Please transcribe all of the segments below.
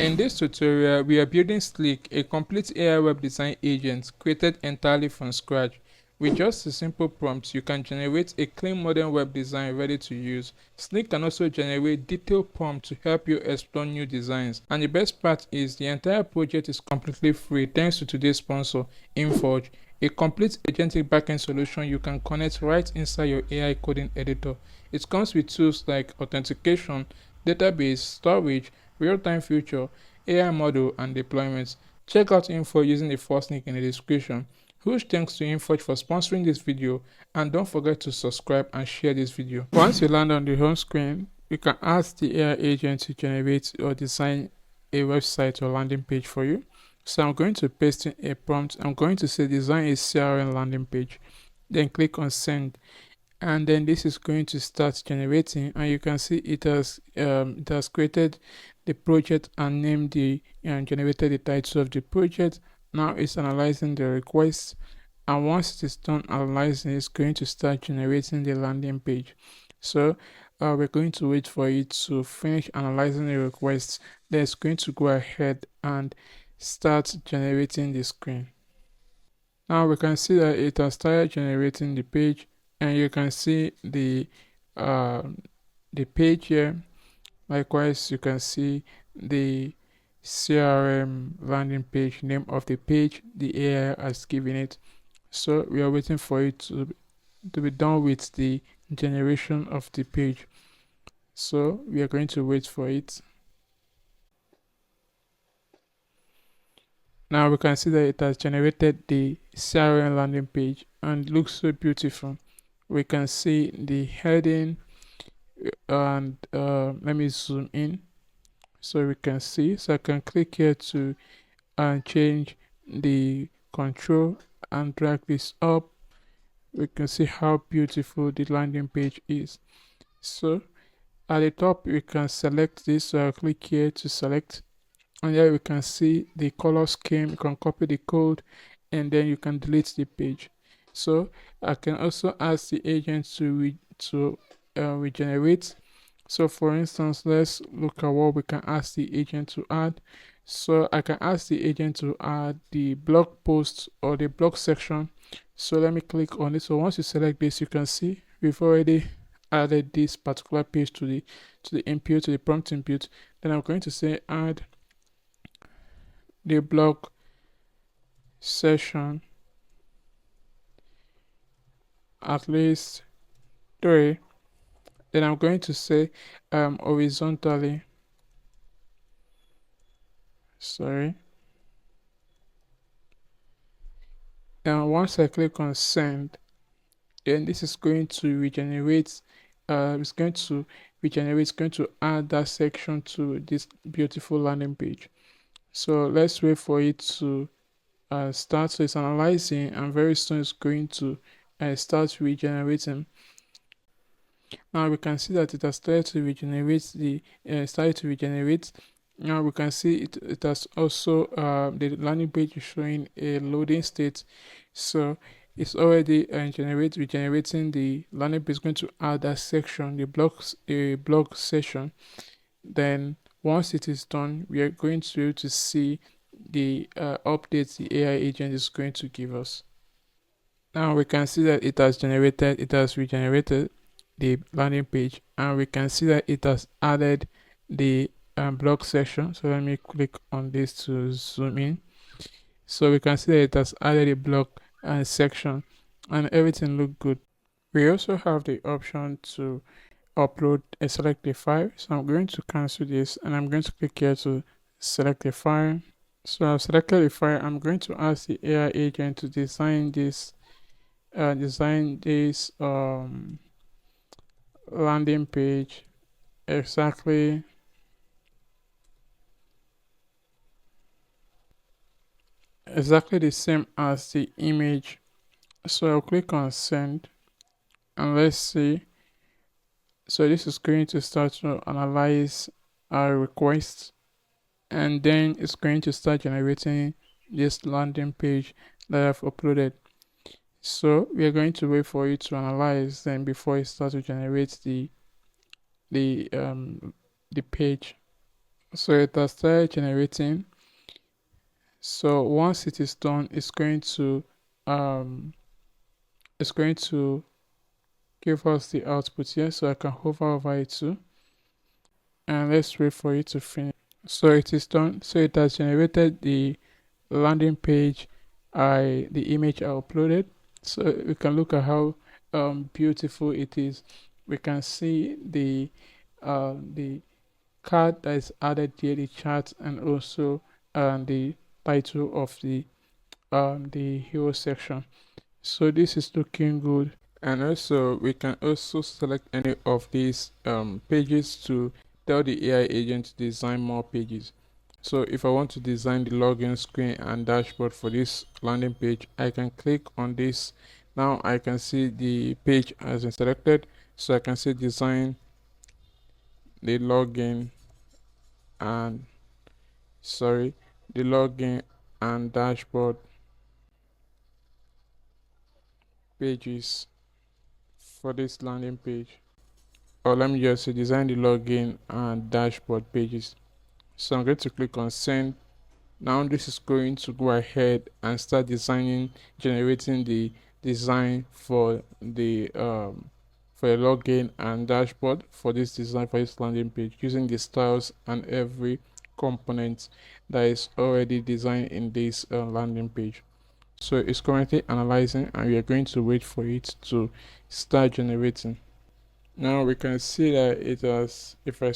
In this tutorial, we are building Sleek, a complete AI web design agent created entirely from scratch. With just a simple prompt, you can generate a clean modern web design ready to use. Sleek can also generate detailed prompts to help you explore new designs. And the best part is the entire project is completely free thanks to today's sponsor, Insforge, a complete agentic backend solution you can connect right inside your AI coding editor. It comes with tools like authentication, database, storage, real-time future, AI model, and deployments. Check out Info using the first link in the description. Huge thanks to Inforge for sponsoring this video, and don't forget to subscribe and share this video. Once you land on the home screen, you can ask the AI agent to generate or design a website or landing page for you. So I'm going to paste in a prompt. I'm going to say design a CRM landing page. Then click on send, and then this is going to start generating, and you can see it has created the project and named the and generated the title of the project. Now it's analyzing the request, and once it is done analyzing, it's going to start generating the landing page. So we're going to wait for it to finish analyzing the request. Then it's going to go ahead and start generating the screen. Now we can see that it has started generating the page, and you can see the page here. Likewise, you can see the CRM landing page, name of the page the AI has given it. So we are waiting for it to be done with the generation of the page. So we are going to wait for it. Now we can see that it has generated the CRM landing page and it looks so beautiful. We can see the heading, and let me zoom in so we can see. So I can click here to change the control and drag this up. We can see how beautiful the landing page is. So at the top we can select this, so I'll click here to select, and here we can see the color scheme. You can copy the code and then you can delete the page. So I can also ask the agent to regenerate. So for instance, let's look at what we can ask the agent to add. So I can ask the agent to add the blog post or the blog section. So let me click on it. So once you select this, you can see we've already added this particular page to the input, to the prompt input. Then I'm going to say add the blog session at least 3. Then I'm going to say horizontally, sorry. And once I click on send, then this is going to regenerate. It's going to add that section to this beautiful landing page. So let's wait for it to start. So it's analyzing, and very soon it's going to start regenerating. Now we can see that it has started to regenerate. Now we can see it has also the landing page is showing a loading state. So it's already regenerating the landing page. Is going to add that section, the blog session. Then once it is done, we are going to be able to see the updates the AI agent is going to give us. Now we can see that it has regenerated the landing page, and we can see that it has added the blog section. So let me click on this to zoom in. So we can see that it has added a blog section, and everything look good. We also have the option to upload and select a file. So I'm going to cancel this, and I'm going to click here to select a file. So I've selected a file. I'm going to ask the AI agent to design this landing page exactly the same as the image. So I'll click on send, and let's see. So this is going to start to analyze our request, and then it's going to start generating this landing page that I've uploaded. So we are going to wait for it to analyze then before it starts to generate the page. So it has started generating. So once it is done, um it's going to give us the output here. So I can hover over it too, and let's wait for it to finish. So it is done. So it has generated the landing page, the image I uploaded. So we can look at how beautiful it is. We can see the card that is added here, the chart, and also the title of the hero section. So this is looking good. And also we can also select any of these pages to tell the AI agent to design more pages. So if I want to design the login screen and dashboard for this landing page, I can click on this. Now I can see the page has been selected, so I can see design the login and sorry the login and dashboard pages for this landing page. Or let me just say design the login and dashboard pages. So I'm going to click on send. Now this is going to go ahead and start generating the design for a login and dashboard for this design for this landing page using the styles and every component that is already designed in this landing page. So it's currently analyzing, and we are going to wait for it to start generating. Now we can see that it has. If I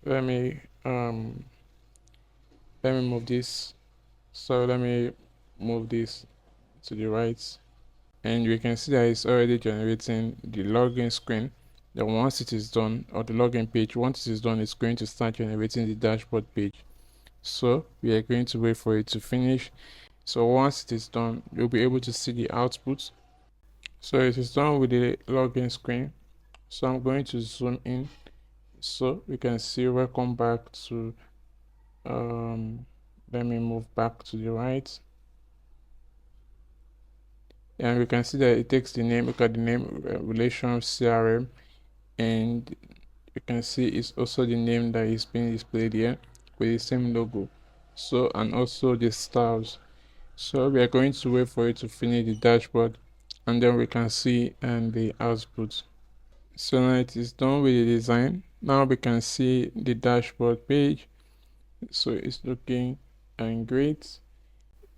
let me let me move this. So let me move this to the right, and we can see that it's already generating the login screen. Then once it is done, or the login page, once it is done, it's going to start generating the dashboard page. So we are going to wait for it to finish. So once it is done, you'll be able to see the output. So it is done with the login screen. So I'm going to zoom in so we can see. Welcome back to um let me move back to the right, and we can see that it takes the name. Look at the name, relation CRM, and you can see it's also the name that is being displayed here with the same logo. So and also the styles. So we are going to wait for it to finish the dashboard, and then we can see and the output. So now it is done with the design. Now we can see the dashboard page. So it's looking and great,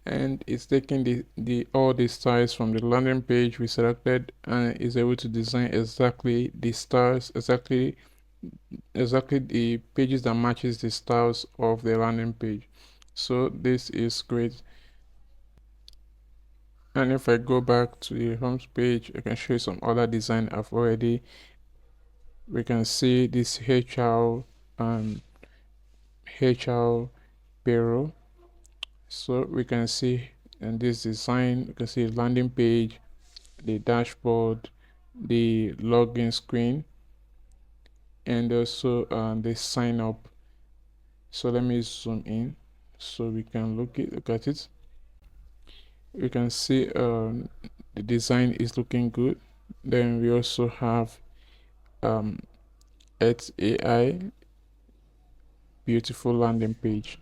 and it's taking the all the styles from the landing page we selected and is able to design exactly the styles, exactly the pages that matches the styles of the landing page. So this is great. And if I go back to the home page, I can show you some other design I've already. We can see this um HR payroll. So we can see in this design, you can see landing page, the dashboard, the login screen, and also the sign up. So let me zoom in so we can look at it. We can see the design is looking good. Then we also have um, at AI beautiful landing page.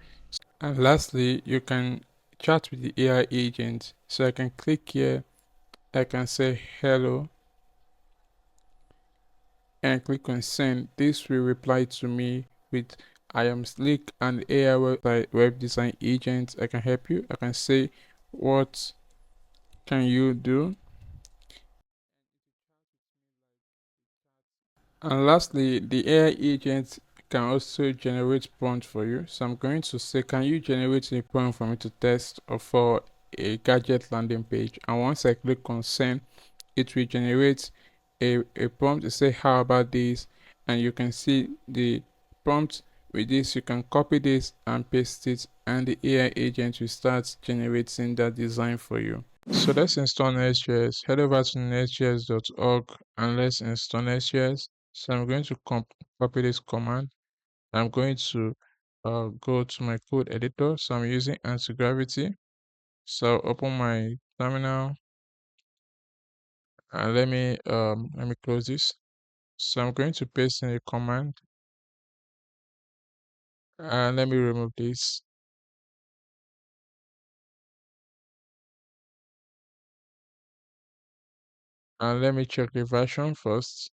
And lastly, you can chat with the AI agent. So I can click here, I can say hello, and click on send. This will reply to me with I am Sleek, and AI web design agent. I can help you. I can say what can you do? And lastly, the AI agent can also generate prompt for you. So I'm going to say, can you generate a prompt for me to test or for a gadget landing page? And once I click on send, it will generate a prompt to say how about this, and you can see the prompt. With this you can copy this and paste it, and the AI agent will start generating that design for you. So let's install Next.js. Head over to nextjs.org and let's install Next.js. So I'm going to copy this command. I'm going to go to my code editor. So I'm using anti-gravity. So open my terminal and let me close this. So I'm going to paste in a command, And let me remove this. And let me check the version first.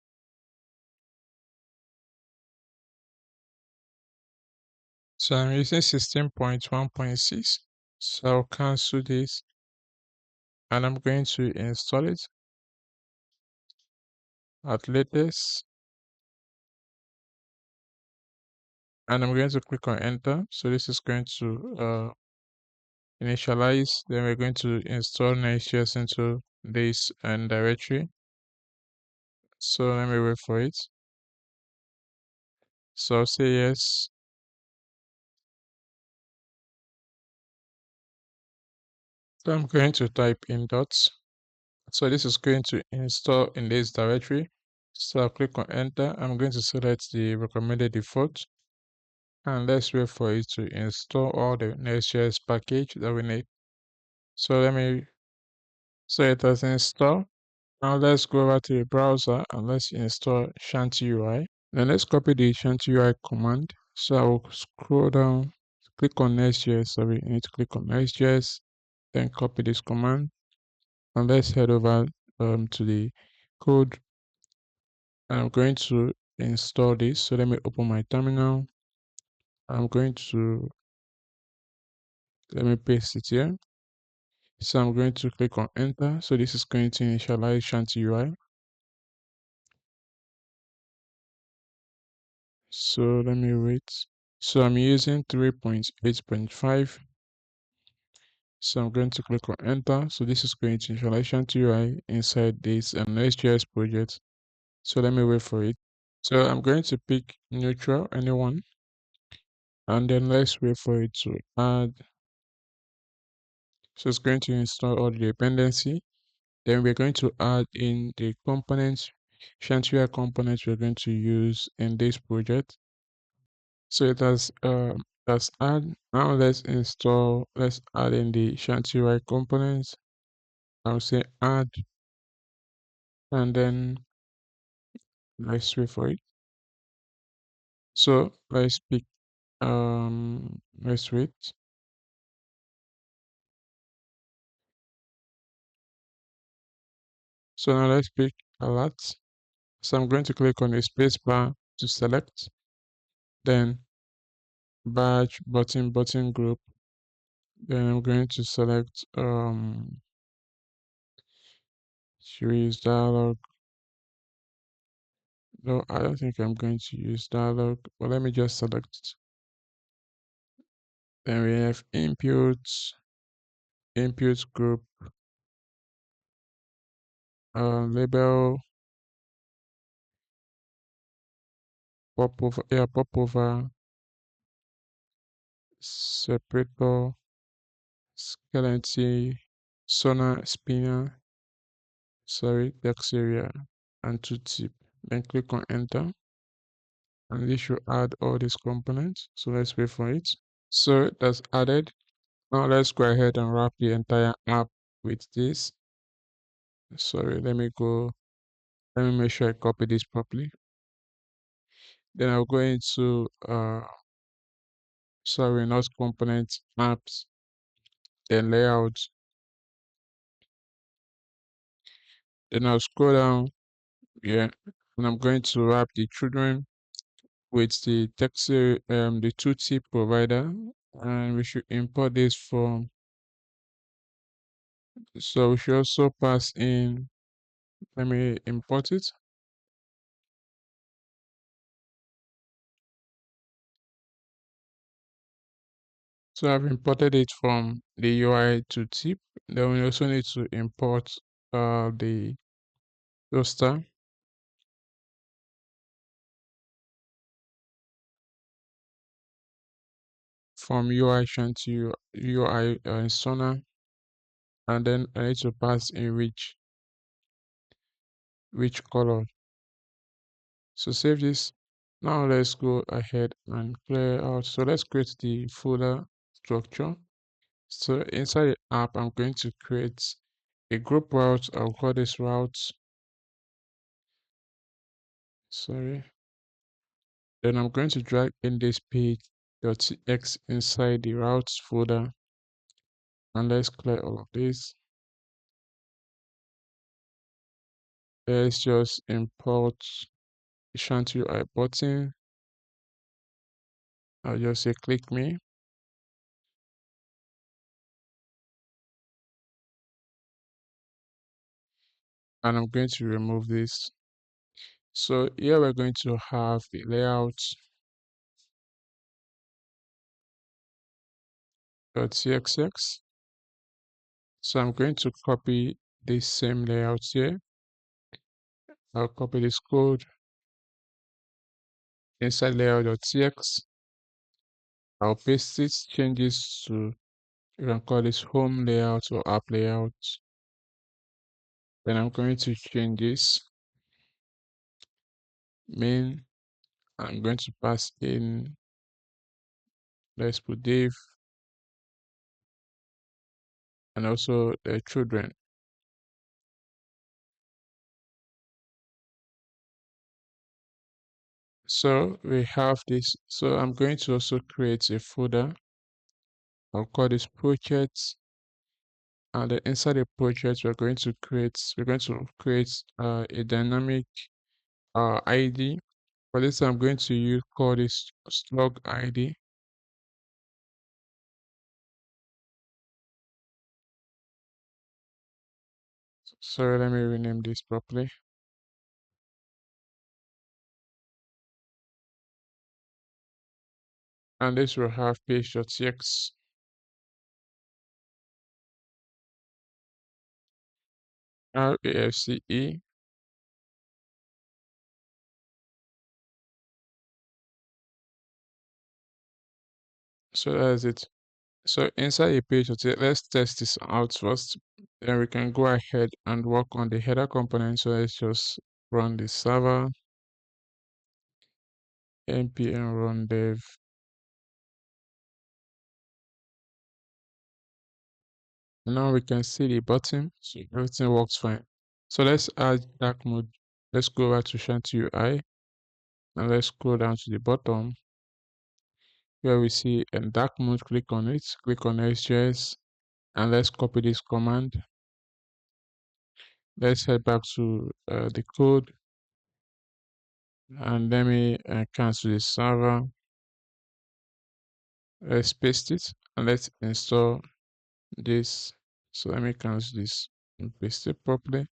So I'm using 16.1.6. So I'll cancel this and I'm going to install it at latest. And I'm going to click on enter. So this is going to initialize. Then we're going to install Next.js into this and directory. So let me wait for it. So I'll say yes. So I'm going to type in dots. So this is going to install in this directory. So I'll click on enter. I'm going to select the recommended default. And let's wait for it to install all the Next.js package that we need. So so it has installed. Now let's go over to the browser and let's install Shanty-UI. Then let's copy the Shanty-UI command. So I will scroll down, click on Next.js. Sorry, I need to click on Next.js, then copy this command. And let's head over to the code. And I'm going to install this. So let me open my terminal. I'm going to let me paste it here. So I'm going to click on enter. So this is going to initialize Shanty-UI. So let me wait. So I'm using 3.8.5. So I'm going to click on enter. So this is going to initialize Shanty-UI inside this Next.js project. So let me wait for it. So I'm going to pick neutral, anyone. And then let's wait for it to add. So it's going to install all the dependency. Then we're going to add in the components, Shanty-UI components we're going to use in this project. So it has that's add. Now let's add in the Shanty-UI components. I'll say add and then let's wait for it. So let's wait. So now let's pick alert. So I'm going to click on the space bar to select, then badge button group. Then I'm going to select should we use dialog? No, I don't think I'm going to use dialog, but let me just select it. Then we have inputs group, label, popover, separator, skeleton, sonar, spinner, sorry, text area, and tooltip. Then click on enter, and this should add all these components. So let's wait for it. So that's added. Now let's go ahead and wrap the entire app with this. Sorry, let me make sure I copy this properly. Then I'll go into sorry, not components, apps, then layout. Then I'll scroll down here and I'm going to wrap the children with the text the tooltip provider, and we should import this from, so we should also pass in, let me import it. So I've imported it from the UI tooltip. Then we also need to import the roster from UI to UI Sona, and then I need to pass in which color. So save this. Now let's go ahead and clear out. So let's create the folder structure. So inside the app, I'm going to create a group route. I'll call this route. Sorry. Then I'm going to drag in this page .txt inside the routes folder, and let's clear all of this. Let's just import the Shadcn UI button. I'll just say click me, and I'm going to remove this. So here we're going to have the layout.cxx. So I'm going to copy this same layout here. I'll copy this code inside layout.txt. I'll paste it, change this to, you can call this home layout or app layout. Then I'm going to change this main. I'm going to pass in, let's put div, and also the children. So we have this. So I'm going to also create a folder. I'll call this project, and then inside the project we're going to create a dynamic ID. For this, I'm going to call this slug ID. Sorry, let me rename this properly. And this will have page.txt. RAFCE. So that's it. So inside a page, let's test this out first. Then we can go ahead and work on the header component. So let's just run the server npm run dev. And now we can see the button. So everything works fine. So let's add dark mode. Let's go over to Shadcn UI and let's scroll down to the bottom where we see a dark mode. Click on it, click on Next.js, and let's copy this command. Let's head back to the code, and let me cancel the server. Let's paste it and let's install this. So let me cancel this and paste it properly,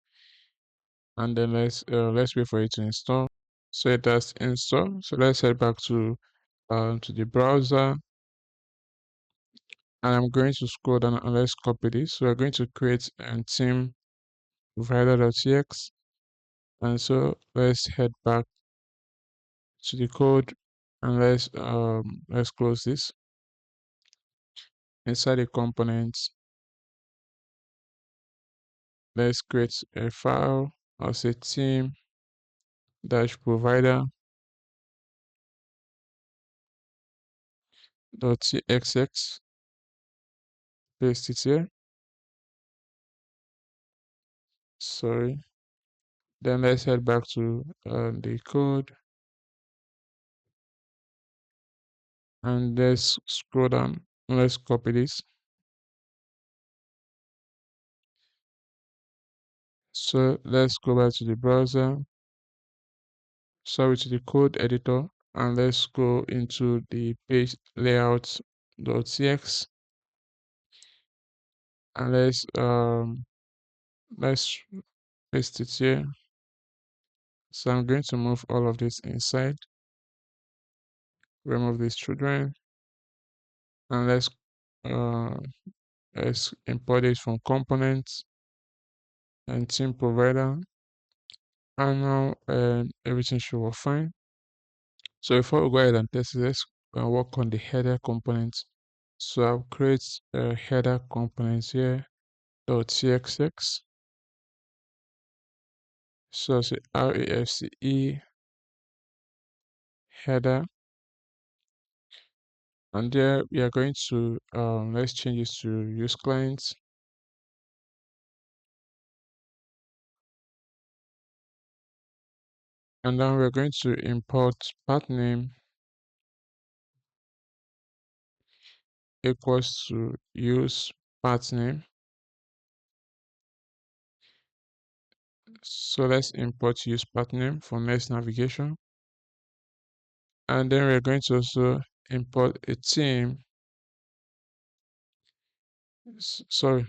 and then let's wait for it to install. So it does install. So let's head back to the browser, and I'm going to scroll down and let's copy this. So we're going to create a theme provider.txt, and so let's head back to the code and let's close this. Inside the components, let's create a file. I'll say theme dash provider dot .txx, paste it here. Sorry. Then let's head back to the code and let's scroll down. Let's copy this. So let's go back to the browser, sorry, to the code editor, and let's go into the page layout.txt, and let's paste it here. So I'm going to move all of this inside, remove these children, and uh, let's import it from components and team provider, and now everything should work fine. So before we go ahead and test it, let's work on the header component. So I'll create a header component here .cxx. So say RAFCE header, and there we are going to let's change this to use clients, and then we're going to import path name equals to use path name. So let's import use path name from next navigation. And then we're going to also import a theme. Sorry,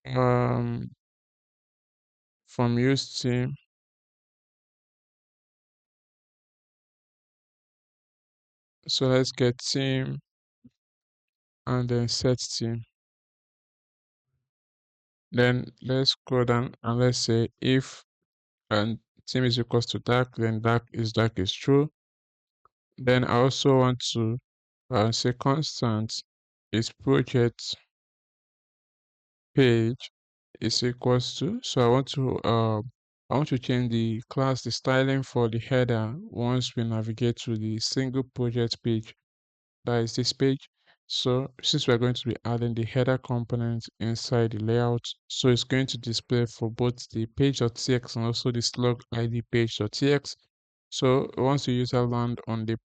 um, from use theme. So let's get theme and then set theme. Then let's go down and let's say if and theme is equals to dark, then dark is true. Then I also want to say constant is project page is equals to. So I want to change the class, the styling for the header once we navigate to the single project page. That is this page. So since we're going to be adding the header component inside the layout, so it's going to display for both the page.txt and also the slug id page.txt. So once the user land on the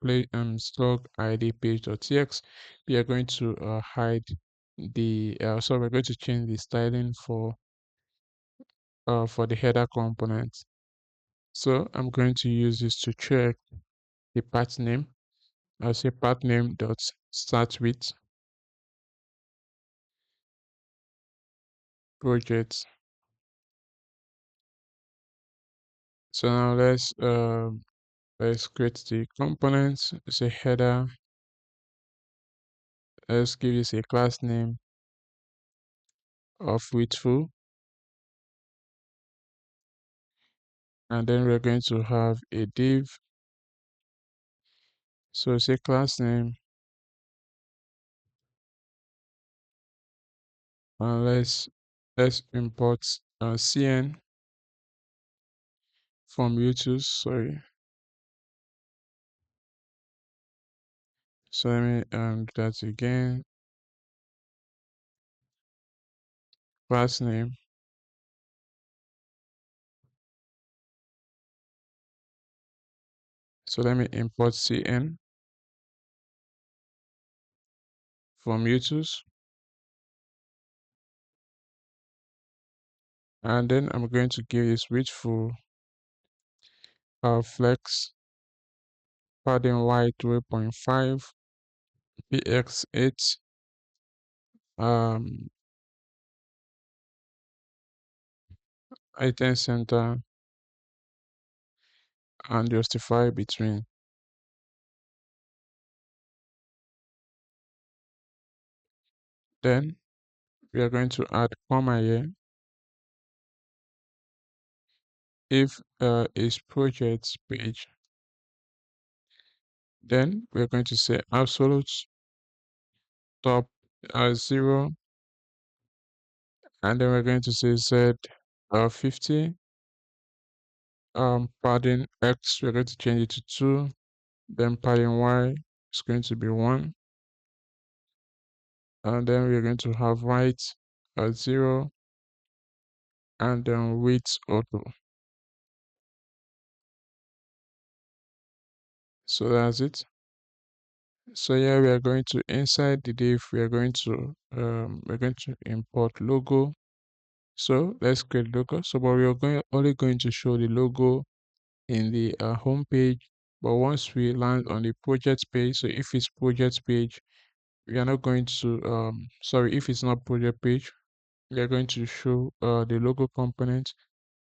slug id page.txt, we are going to hide the so we're going to change the styling for the header component. So I'm going to use this to check the path name. I'll say path name dot start with project. So now let's create the components. Say header. Let's give this a class name of widthful, and then we're going to have a div. So say class name, and let's import cn from YouTube. Sorry. So let me do that again. Class name. So let me import cn from YouTube. And then I'm going to give this widthful flex padding y 3.5 px8 um item center and justify between. Then we are going to add comma here if is project page. Then we're going to say absolute top 0, and then we're going to say z 50 padding x, we're going to change it to 2, then padding y is going to be 1, and then we're going to have right at 0, and then width auto. So that's it. So yeah, we are going to inside the div, we're going to import logo. So let's create logo. So but we are only going to show the logo in the home page. But once we land on the project page, so if it's project page, we are not going to sorry, if it's not project page, we are going to show the logo component.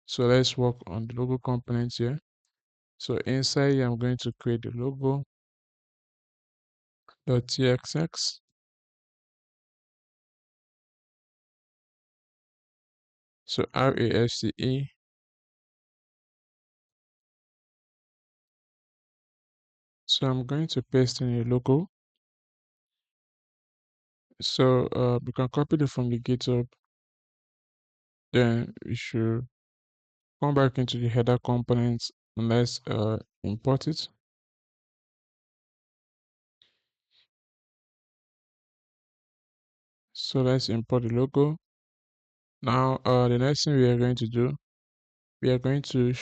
So let's work on the logo components here. So inside here, I'm going to create the logo .txx. So RASCE. So I'm going to paste in a logo. So we can copy it from the GitHub. Then we should come back into the header components and let's import it. So let's import the logo. Now the next thing we are going to do, we are going to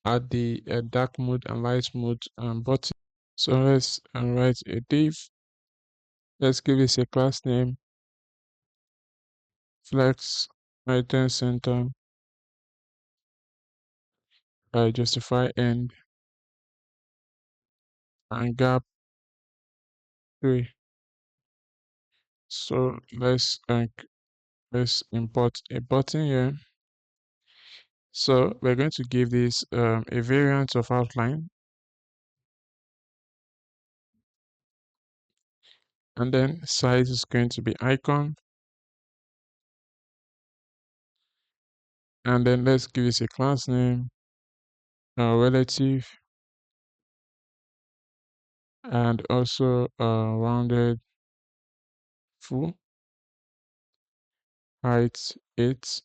add the dark mode and light mode button. So let's write a div Let's give this a class name, flex item center, justify end, and gap 3. So let's import a button here. So we're going to give this a variant of outline, and then size is going to be icon, and then let's give this a class name, relative, and also rounded full, height 8,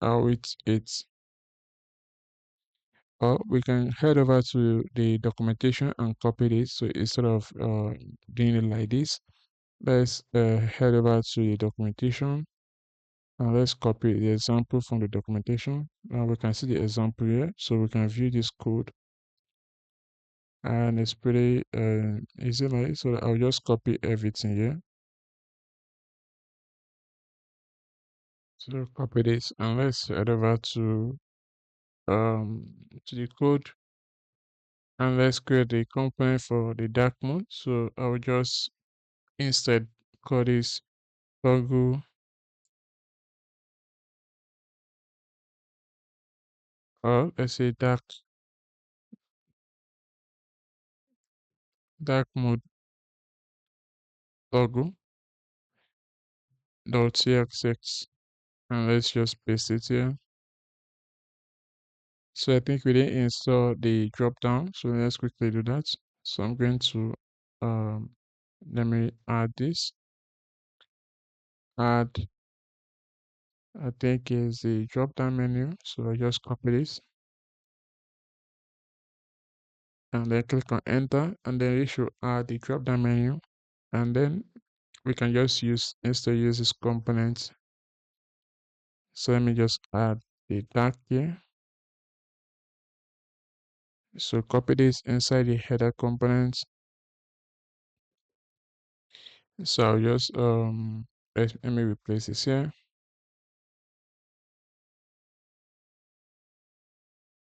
width 8. Or we can head over to the documentation and copy this. So instead of doing it like this, let's head over to the documentation and let's copy the example from the documentation. Now we can see the example here, so we can view this code, and it's pretty easy. Like, so I'll just copy everything here. So copy this and let's head over to the code, and let's create the component for the dark mode. So I'll just instead call this toggle, or let's say dark mode toggle dot cxx, and let's just paste it here. So I think we didn't install the drop down, so let's quickly do that. So I'm going to um let me add this, add, I think is the drop down menu. So I just copy this and then click on enter, and then it should add the drop down menu, and then we can just use this component. So let me just add the dark here. So copy this inside the header component. So I'll just let me replace this here,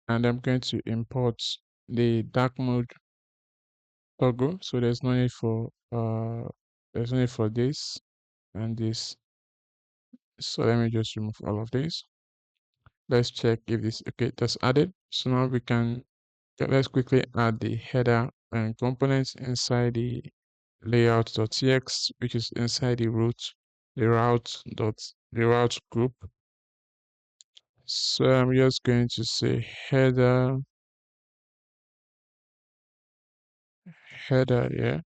and I'm going to import the dark mode toggle. So there's no need for this and this. So let me just remove all of this. Let's check if this okay, that's added. So now we can let's quickly add the header and components inside the layout.txt, which is inside the route group. So I'm just going to say header here,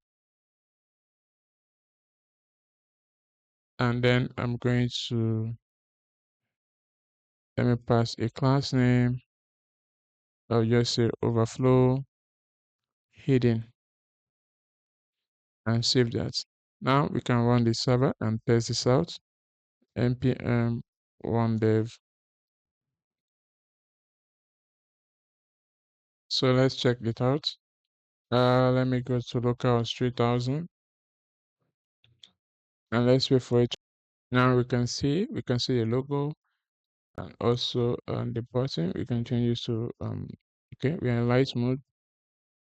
and then I'm going to let me pass a class name. I'll just say overflow hidden and save that. Now we can run the server and test this out. npm one dev. So let's check it out. Let me go to localhost 3000 and let's wait for it. Now we can see the logo and also the button. We can change this to okay, we're in light mode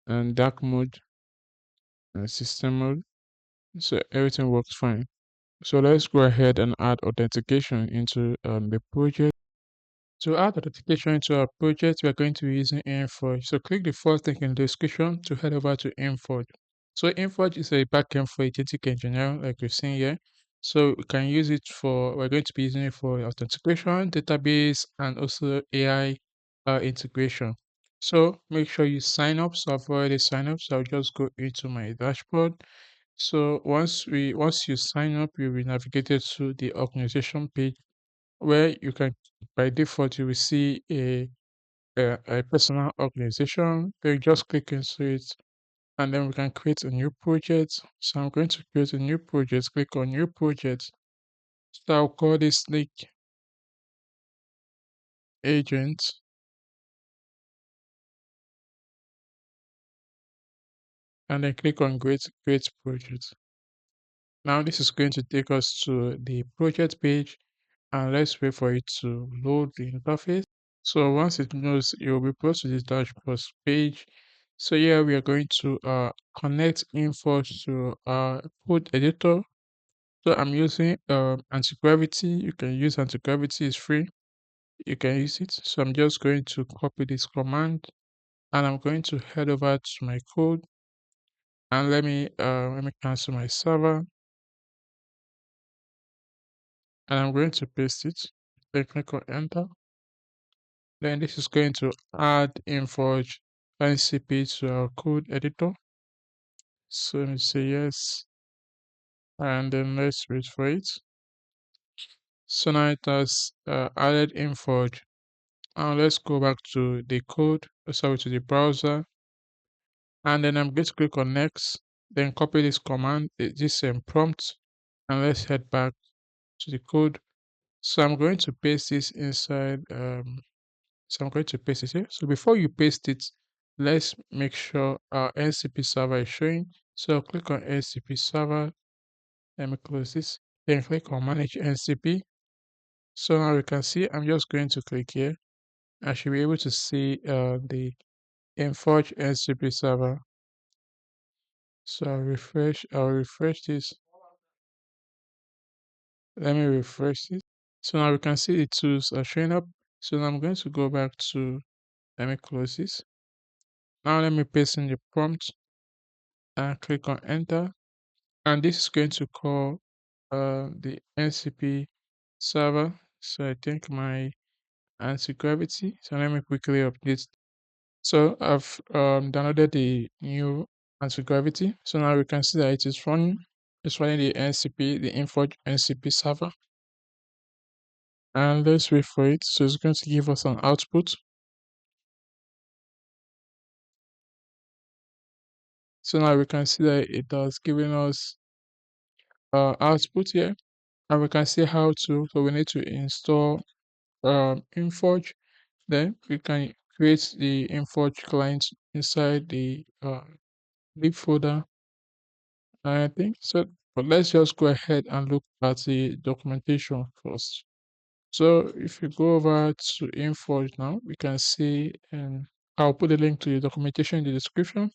and dark mode and system mode. So everything works fine. So let's go ahead and add authentication into the project. To add authentication into our project, we are going to be using Insforge. So click the first link in the description to head over to Insforge. So Insforge is a backend for agentic engineering, like you've seen here. So we can use it for, we're going to be using it for authentication, database, and also AI integration. So make sure you sign up. So I've already signed up. So I'll just go into my dashboard. So once you sign up, you'll be navigated to the organization page where you can, by default you will see a personal organization. Then you just click into it, and then we can create a new project. So I'm going to create a new project. Click on new project. So I'll call this Sleek agent, and then click on create project. Now this is going to take us to the project page, and let's wait for it to load the interface. So once it knows, it will be brought to the dashboard page. So here we are going to connect Insforge to our code editor. So I'm using anti-gravity. You can use anti-gravity, it's free. You can use it. So I'm just going to copy this command, and I'm going to head over to my code, and let me cancel my server, and I'm going to paste it. Then click on enter. Then this is going to add Inforge NCP to our code editor. So let me say yes, and then let's wait for it. So now it has added Inforge. Now let's go back to the code, sorry, to the browser, and then I'm going to click on next. Then copy this command, this prompt, and let's head back to the code. So I'm going to paste this inside. So I'm going to paste it here. So before you paste it, let's make sure our NCP server is showing. So click on NCP server. Let me close this. Then click on manage NCP. So now you can see I'm just going to click here. I should be able to see the Inforge NCP server. So I'll refresh this. Let me refresh it. So now we can see the tools are showing up. So now I'm going to go back to, let me close this. Now let me paste in the prompt and click on enter. And this is going to call the NCP server. So I think my anti-gravity. So let me quickly update. So I've downloaded the new anti-gravity. So now we can see that it is running. It's running the NCP, the Inforge NCP server. And let's wait for it. So it's going to give us an output. So now we can see that it has given us output here, and we can see how to. So we need to install Inforge. Then we can create the Inforge client inside the lib folder. I think so. But let's just go ahead and look at the documentation first. So if you go over to Inforge now, we can see, and I'll put a link to the documentation in the description.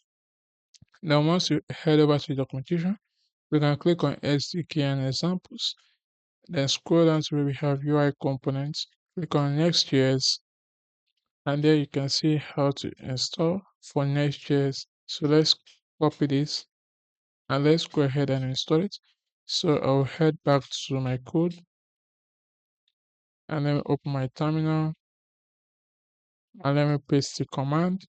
Now, once you head over to the documentation, we can click on SDK and examples. Then scroll down to where we have UI components. Click on Next.js, and there you can see how to install for Next.js. So let's copy this and let's go ahead and install it. So I'll head back to my code and then open my terminal and let me paste the command,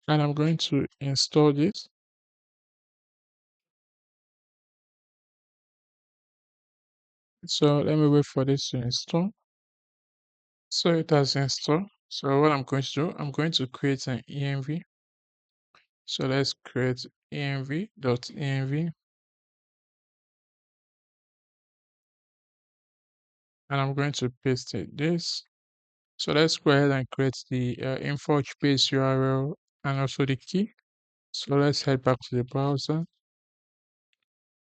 and I'm going to install this. So let me wait for this to install. So it has installed. So what I'm going to do, I'm going to create an env. So let's create env.env, and I'm going to paste it this. So let's go ahead and create the Inforge base URL and also the key. So let's head back to the browser,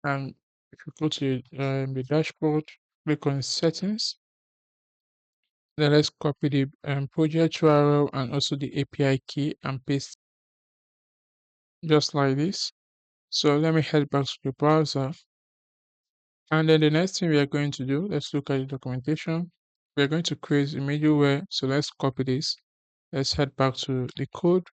and if you go to the dashboard, click on settings. Then let's copy the project URL and also the API key and paste just like this. So let me head back to the browser. And then the next thing we are going to do, let's look at the documentation. We are going to create a middleware. So let's copy this. Let's head back to the code.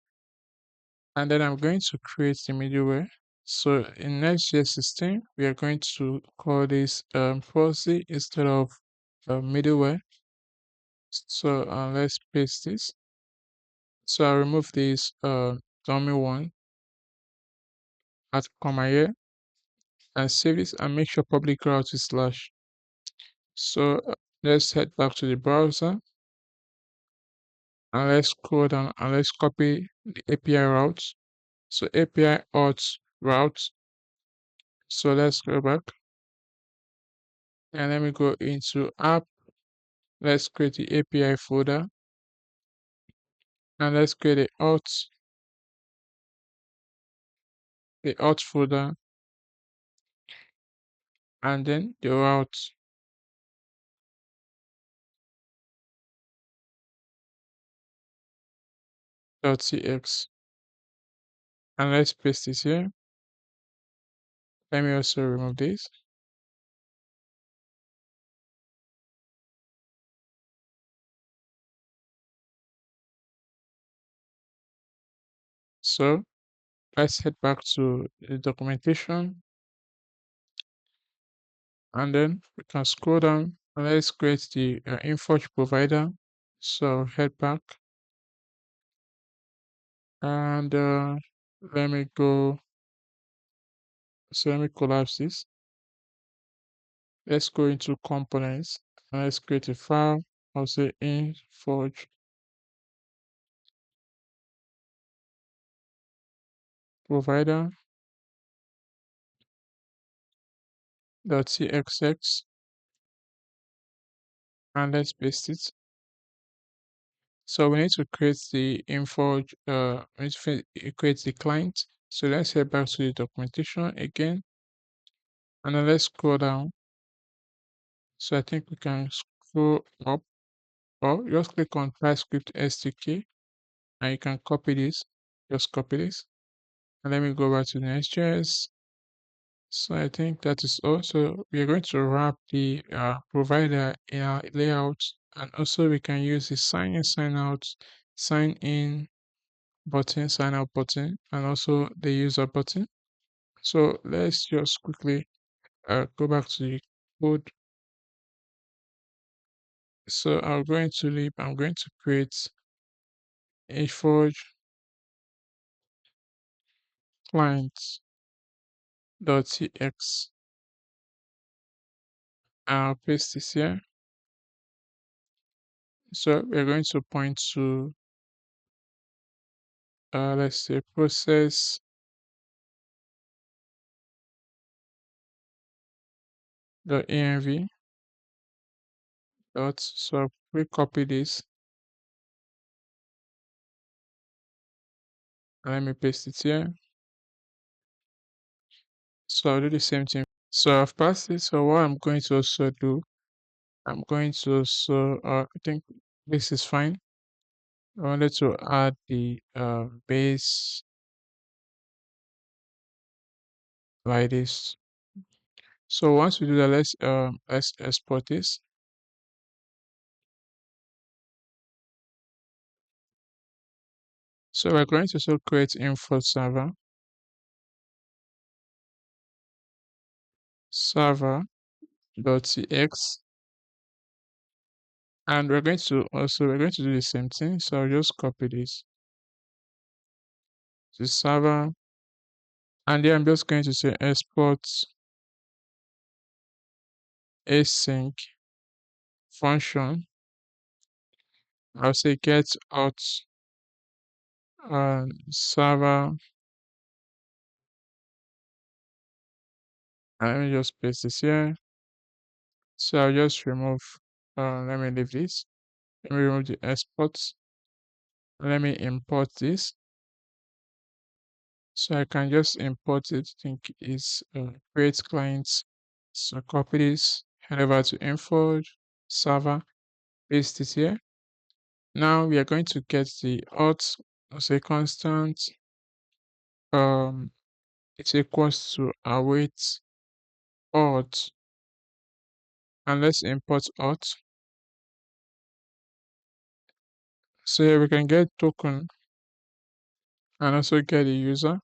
And then I'm going to create the middleware. So in Next.js system, we are going to call this proxy instead of middleware. So let's paste this. So I'll remove this dummy one at comma here and save this and make sure public route is slash. So let's head back to the browser and let's scroll down and let's copy the API routes. So API auth route. So let's go back and let me go into app. Let's create the API folder and let's create the auth folder. and then the route .cx, and let's paste this here. Let me also remove this. So let's head back to the documentation, and then we can scroll down and let's create the Insforge provider. So head back and let me go. So let me collapse this. Let's go into components and let's create a file. I'll say Insforge provider .cxx, and let's paste it. So we need to create the Insforge, we need to create the client. So let's head back to the documentation again, and then let's scroll down. So I think we can scroll up, or just click on TypeScript SDK and you can copy this. Just copy this. And let me go back to Next.js. So I think that is also, we are going to wrap the provider in our layout, and also we can use the sign in, sign out, sign in button, sign out button, and also the user button. So let's just quickly go back to the code. So I'm going to leave, I'm going to create a forge client.tx. I'll paste this here. So we're going to point to, let's say, process the env dot. So we copy this and let me paste it here. So I'll do the same thing. So I've passed it. So what I'm going to also do, I'm going to also, I think this is fine. I wanted to add the base like this. So once we do that, let's export this. So we're going to also create info server.tx, and we're going to do the same thing. So I'll just copy this to server, and then I'm just going to say export async function. I'll say get out server, and let me just paste this here. So I'll just remove, let me leave this. Let me remove the exports. Let me import this. So I can just import it. I think it's create clients. So copy this, head over to Insforge server, paste it here. Now we are going to get the auth as a constant. Um, it's equals to await auth, and let's import auth. So here we can get token and also get the user.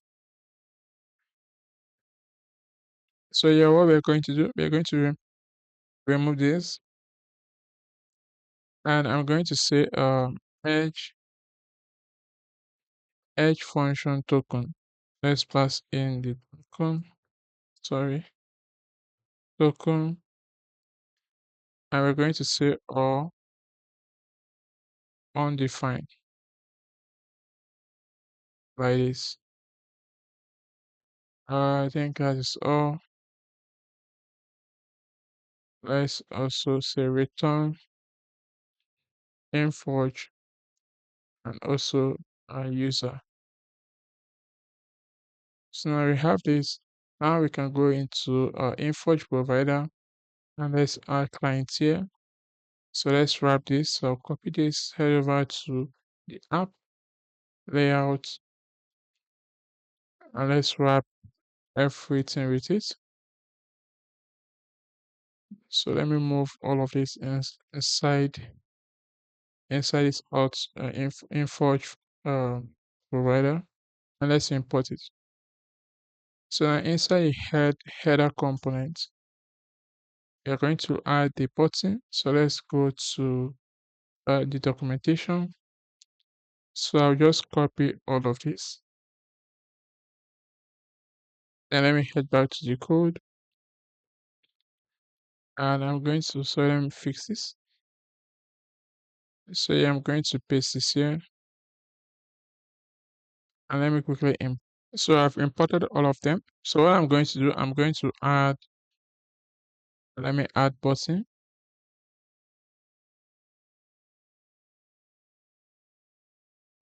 So yeah, what we're going to do, we're going to remove this, and I'm going to say edge function token. Let's pass in the token, sorry, token, and we're going to say or undefined like this. I think that is all. Let's also say return Inforge and also a user. So now we have this. Now we can go into our Insforge provider and let's add client here. So let's wrap this. So I'll copy this, head over to the app layout, and let's wrap everything with it. So let me move all of this inside this Insforge provider, and let's import it. So now inside the header component, we are going to add the button. So let's go to the documentation. So I'll just copy all of this. Then let me head back to the code, and I'm going to, so let me fix this. So yeah, I'm going to paste this here, and let me quickly import. So I've imported all of them. So what I'm going to do, I'm going to add, let me add button.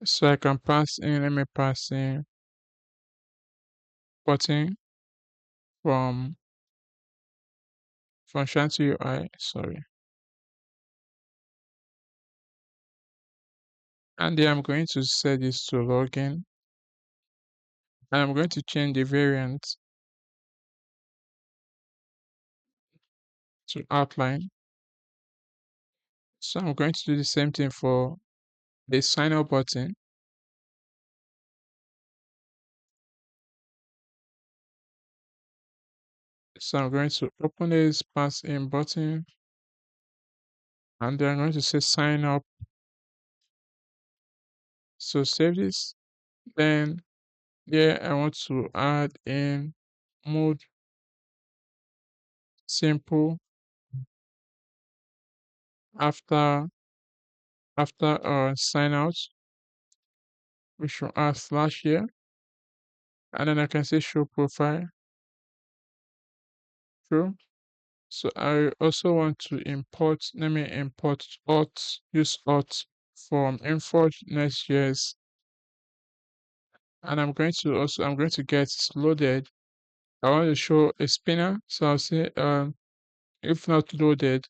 So I can pass in, let me pass in button from Shadcn UI, sorry. And then I'm going to set this to login, and I'm going to change the variant to outline. So I'm going to do the same thing for the sign up button. So I'm going to open this, pass in button, and then I'm going to say sign up. So save this. Then yeah, I want to add in mode simple after sign out. We should add slash here, and then I can say show profile. True. So I also want to import, let me import auth, use auth from Insforge Next.js. And I'm going to get loaded. I want to show a spinner. So I'll say if not loaded,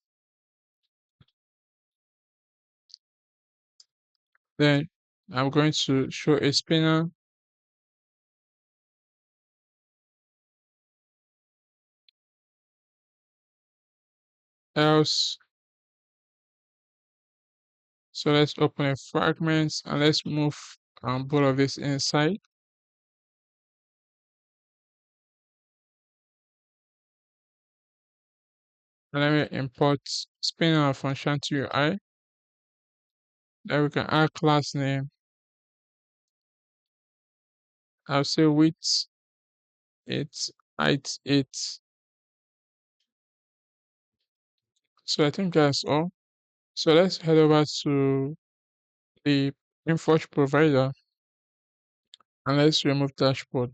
then I'm going to show a spinner. Else, so let's open a fragment and let's move both of this inside. And let me import spinner from Shadcn UI. Then we can add class name. I'll say width 8, height 8. So I think that's all. So let's head over to the Insforge provider and let's remove dashboard.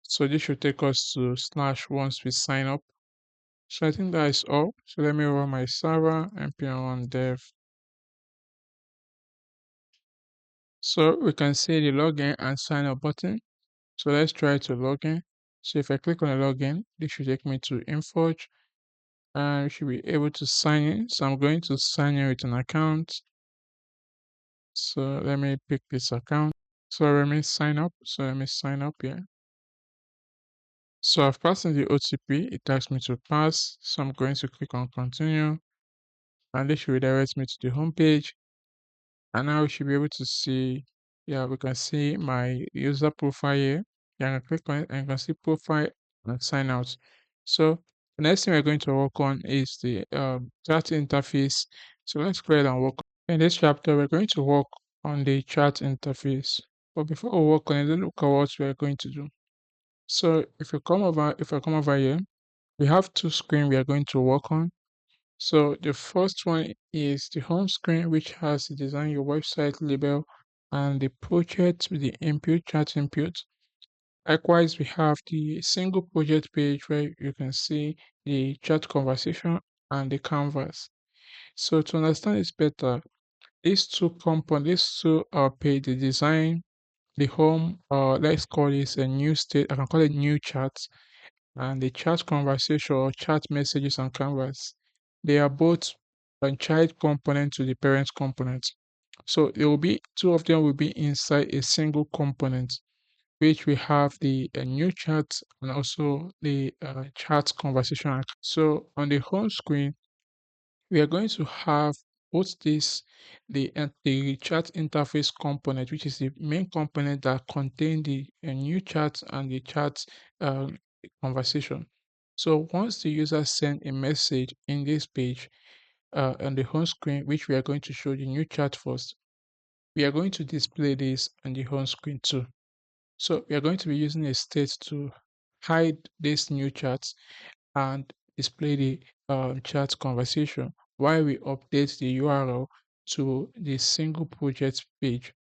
So this should take us to slash once we sign up. So I think that is all. So let me run my server npm1 dev. So we can see the login and sign up button. So let's try to log in. So if I click on the login, this should take me to Insforge and we should be able to sign in. So I'm going to sign in with an account. So let me pick this account. So let me sign up. So let me sign up here. So I've passed in the OTP. It asks me to pass. So I'm going to click on continue. And this should redirect me to the home page. And now we should be able to see, yeah, we can see my user profile here. Yeah, I can click on it and you can see profile and sign out. So the next thing we're going to work on is the chat interface. So let's go ahead and work. In this chapter, we're going to work on the chat interface. But before we work on it, let's look at what we're going to do. So if I come over here, we have two screens we are going to work on. So the first one is the home screen, which has the design your website label and the project with the input, chat input. Likewise, we have the single project page where you can see the chat conversation and the canvas. So to understand this better, these two are page, the design, the home, let's call this a new state. I can call it new chat. and the chat conversation or chat messages on Canvas. They are both a child component to the parent component. So it will be two of them will be inside a single component, which we have the new chat and also the chat conversation. So on the home screen, we are going to have both the chat interface component, which is the main component that contain the new chat and the chat um, conversation. So once the user send a message in this page on the home screen, which we are going to show the new chat first, we are going to display this on the home screen too. So we are going to be using a state to hide this new chat and display the chat conversation while we update the URL to the single project page.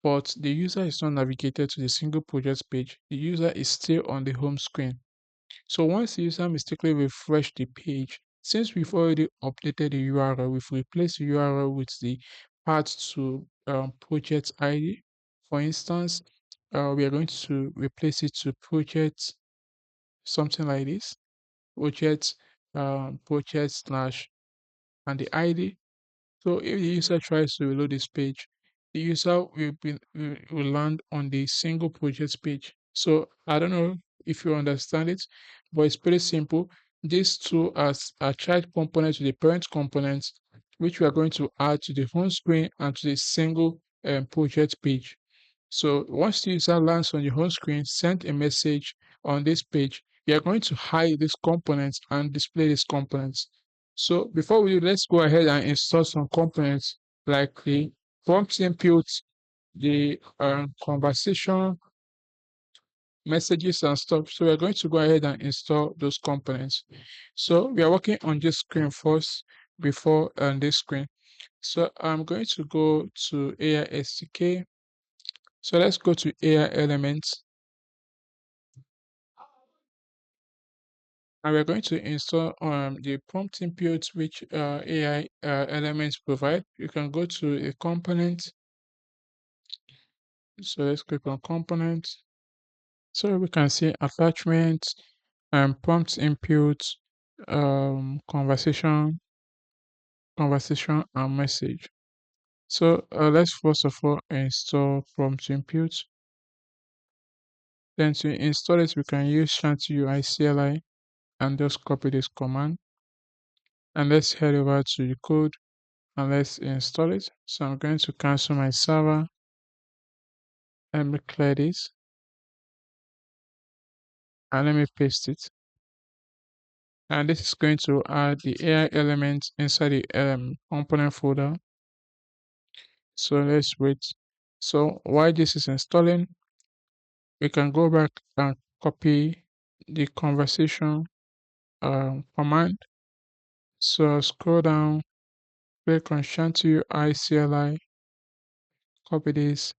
But the user is not navigated to the single project page. The user is still on the home screen. So once the user mistakenly refresh the page, since we've already updated the URL, we've replaced the URL with the path to project ID. For instance, we are going to replace it to project something like this, project project slash and the ID. So if the user tries to reload this page, the user will land on the single project page. So I don't know if you understand it, but it's pretty simple. These two are child components to the parent components, which we are going to add to the home screen and to the single project page. So once the user lands on the home screen, send a message on this page, we are going to hide these components and display these components. So before we do, let's go ahead and install some components like the prompt input, the conversation, messages and stuff. So we're going to go ahead and install those components. So we are working on this screen first before this screen. So I'm going to go to AI SDK. So let's go to AI elements and we're going to install the prompt input which AI elements provide. You can go to a component. So let's click on component. So we can see attachment and prompt input, conversation and message. So let's first of all install prompt input. Then to install it, we can use sanity-ui CLI and just copy this command. And let's head over to the code and let's install it. So I'm going to cancel my server and me clear this and let me paste it. And this is going to add the AI element inside the component folder. So let's wait. So while this is installing, we can go back and copy the conversation command. So scroll down, click on Shanty CLI, copy this,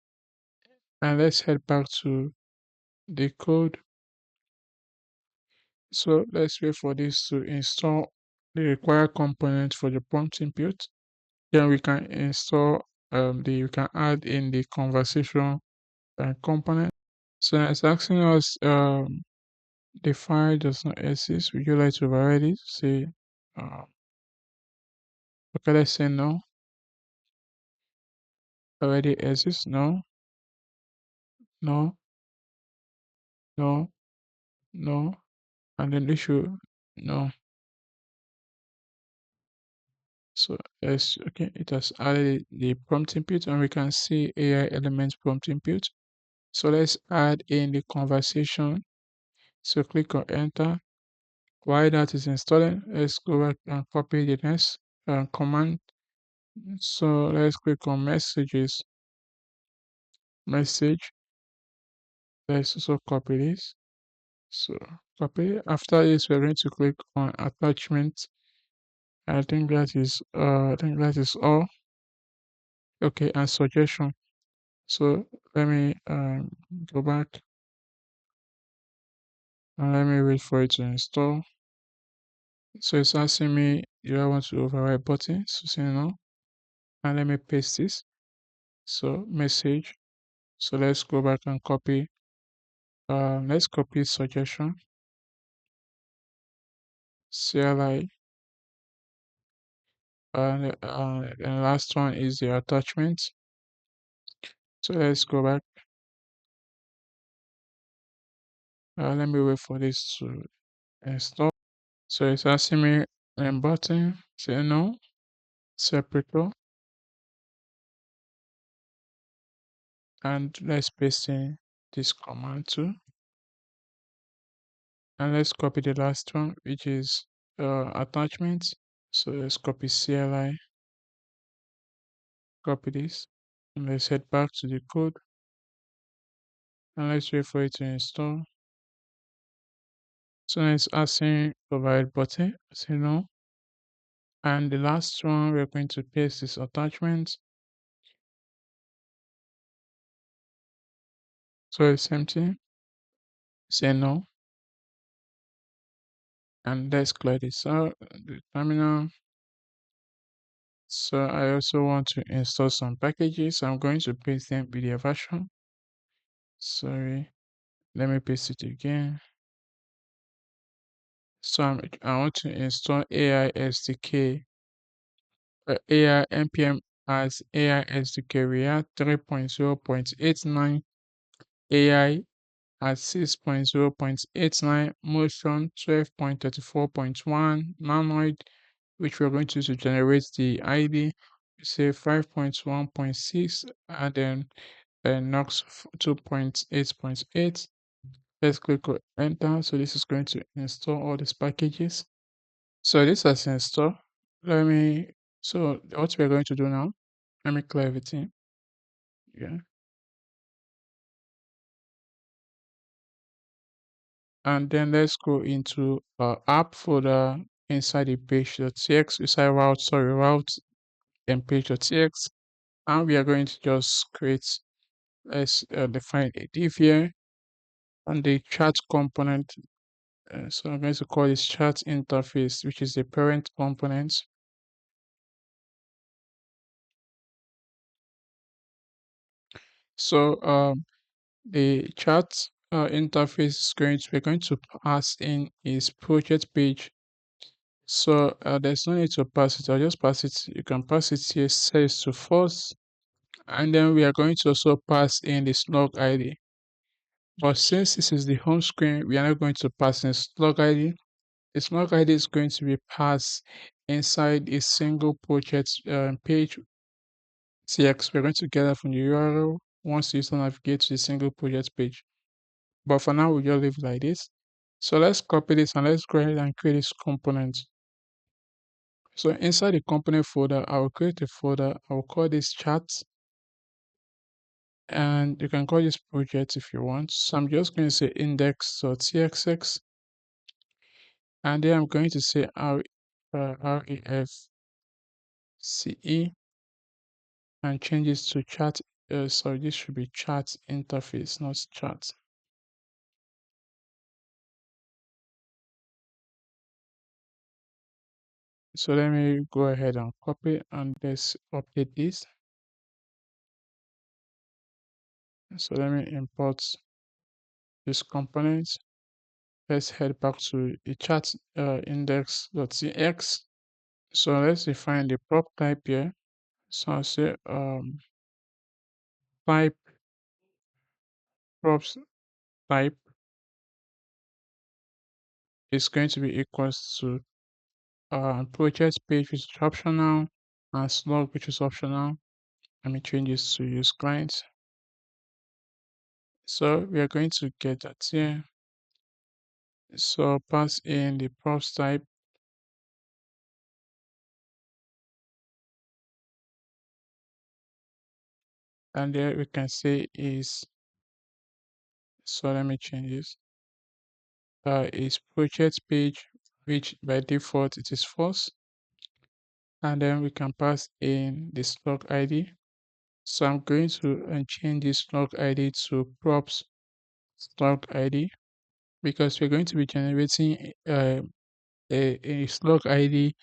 and let's head back to the code. So let's wait for this to install the required component for the prompt input. Then we can install we can add in the conversation component. So it's asking us the file does not exist. Would you like to override it? Say okay, let's say no. Already exists. No, no, no, no. And then issue no. So yes, okay, it has added the prompt input and we can see AI element prompt input. So let's add in the conversation. So click on enter. While that is installing, let's go back and copy the next command. So let's click on messages, message. Let's also copy this. So copy. After this, we're going to click on attachment. I think that is all. Okay, and suggestion. So let me go back and let me wait for it to install. So it's asking me, do I want to override button? So say no. And let me paste this. So message. So let's go back and copy. Let's copy suggestion. CLI, and the last one is the attachment. So let's go back. Let me wait for this to install. So it's asking me button, say no, separator, and let's paste in this command too. And let's copy the last one, which is attachment. So let's copy CLI, copy this, and let's head back to the code, and let's wait for it to install. So now it's asking provide button, say no. And the last one, we're going to paste this attachment. So it's empty, say no. And let's clear this out, the terminal. So I also want to install some packages. I'm going to paste them with their version. Sorry, let me paste it again. So I want to install AI SDK, AI npm as AI SDK React 3.0.89, AI at 6.0.89, motion 12.34.1, nanoid, which we're going to use to generate the ID, say 5.1.6, and then Nox 2.8.8. Let's click on enter. So this is going to install all these packages. So this has installed. So what we're going to do now, let me clear everything. Yeah. And then let's go into app folder inside the page.txt, inside route and page.txt. And we are going to just create, let's define a div here and the chat component. So I'm going to call this chat interface, which is the parent component. So the chat interface is we're going to pass in is project page. So there's no need to pass it. I'll just pass it. You can pass it here, says to false, and then we are going to also pass in the slug ID. But since this is the home screen, we are not going to pass in slug ID. The slug ID is going to be passed inside a single project page. CX, we're going to get that from the URL once you navigate to the single project page. But for now, we'll just leave it like this. So let's copy this and let's go ahead and create this component. So inside the component folder, I will create a folder. I will call this chat, and you can call this project if you want. So I'm just going to say index.txx, and then I'm going to say refce and change this to chat. So this should be chat interface, not chat. So let me go ahead and copy and let's update this. So let me import this component. Let's head back to the chat index.tx. So let's define the prop type here. So I'll say type props type is going to be equals to project page, which is optional, and slug, which is optional. Let me change this to use clients. So we are going to get that here. So pass in the props type, and there we can say is, so let me change this, is project page, which by default it is false, and then we can pass in the slug ID. So I'm going to change this slug ID to props slug ID, because we're going to be generating a slug ID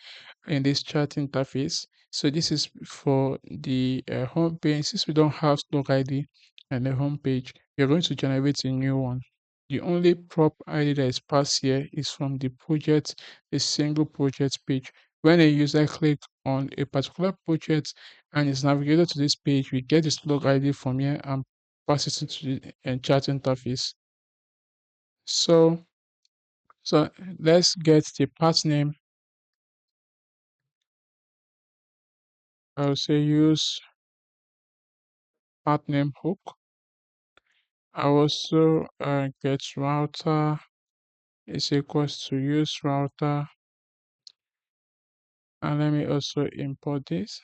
in this chat interface. So this is for the home page. Since we don't have slug ID and the home page, we're going to generate a new one. The only prop ID that is passed here is from the project, a single project page. When a user click on a particular project and is navigated to this page, we get the slug ID from here and pass it into the chat interface. So, so let's get the path name. I'll say use path name hook. I also get router is equals to use router, and let me also import this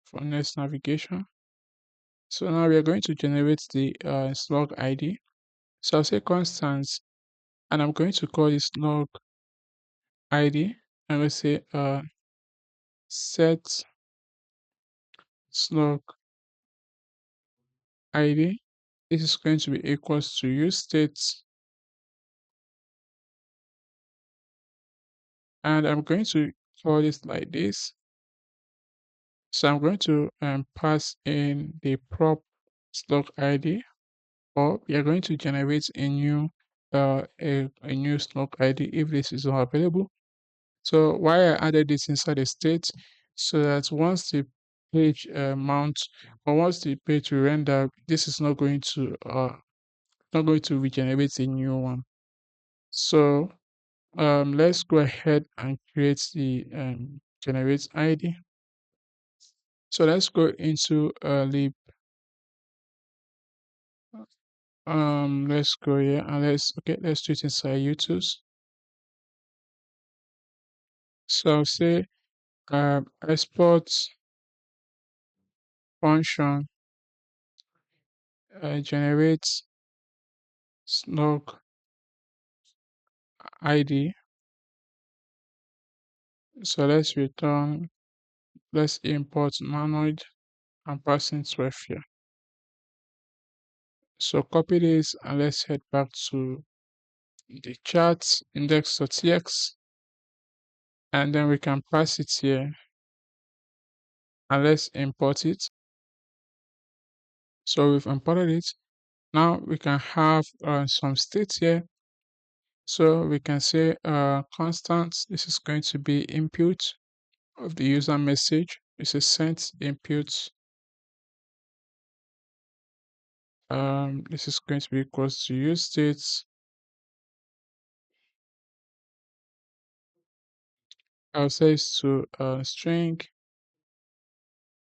for next navigation. So now we are going to generate the slug ID. So I'll say constant, and I'm going to call this slug ID. And we'll say set slug ID. This is going to be equals to use state, and I'm going to call this like this. So I'm going to pass in the prop slug ID, or we are going to generate a new a new slug ID if this is not available. So why I added this inside the state, so that once the page mount, or once the page will render, this is not going to regenerate a new one. So let's go ahead and create the generate ID. So let's go into lib. Let's go here and let's do it inside utils. So I'll say export function generate slug ID. So let's import manoid and pass in 12 here. So copy this and let's head back to the chart index.txt, and then we can pass it here and let's import it. So we've imported it. Now we can have some states here. So we can say constant. This is going to be input of the user message. This is sent input. This is going to be equals to use states. I'll say it's to string,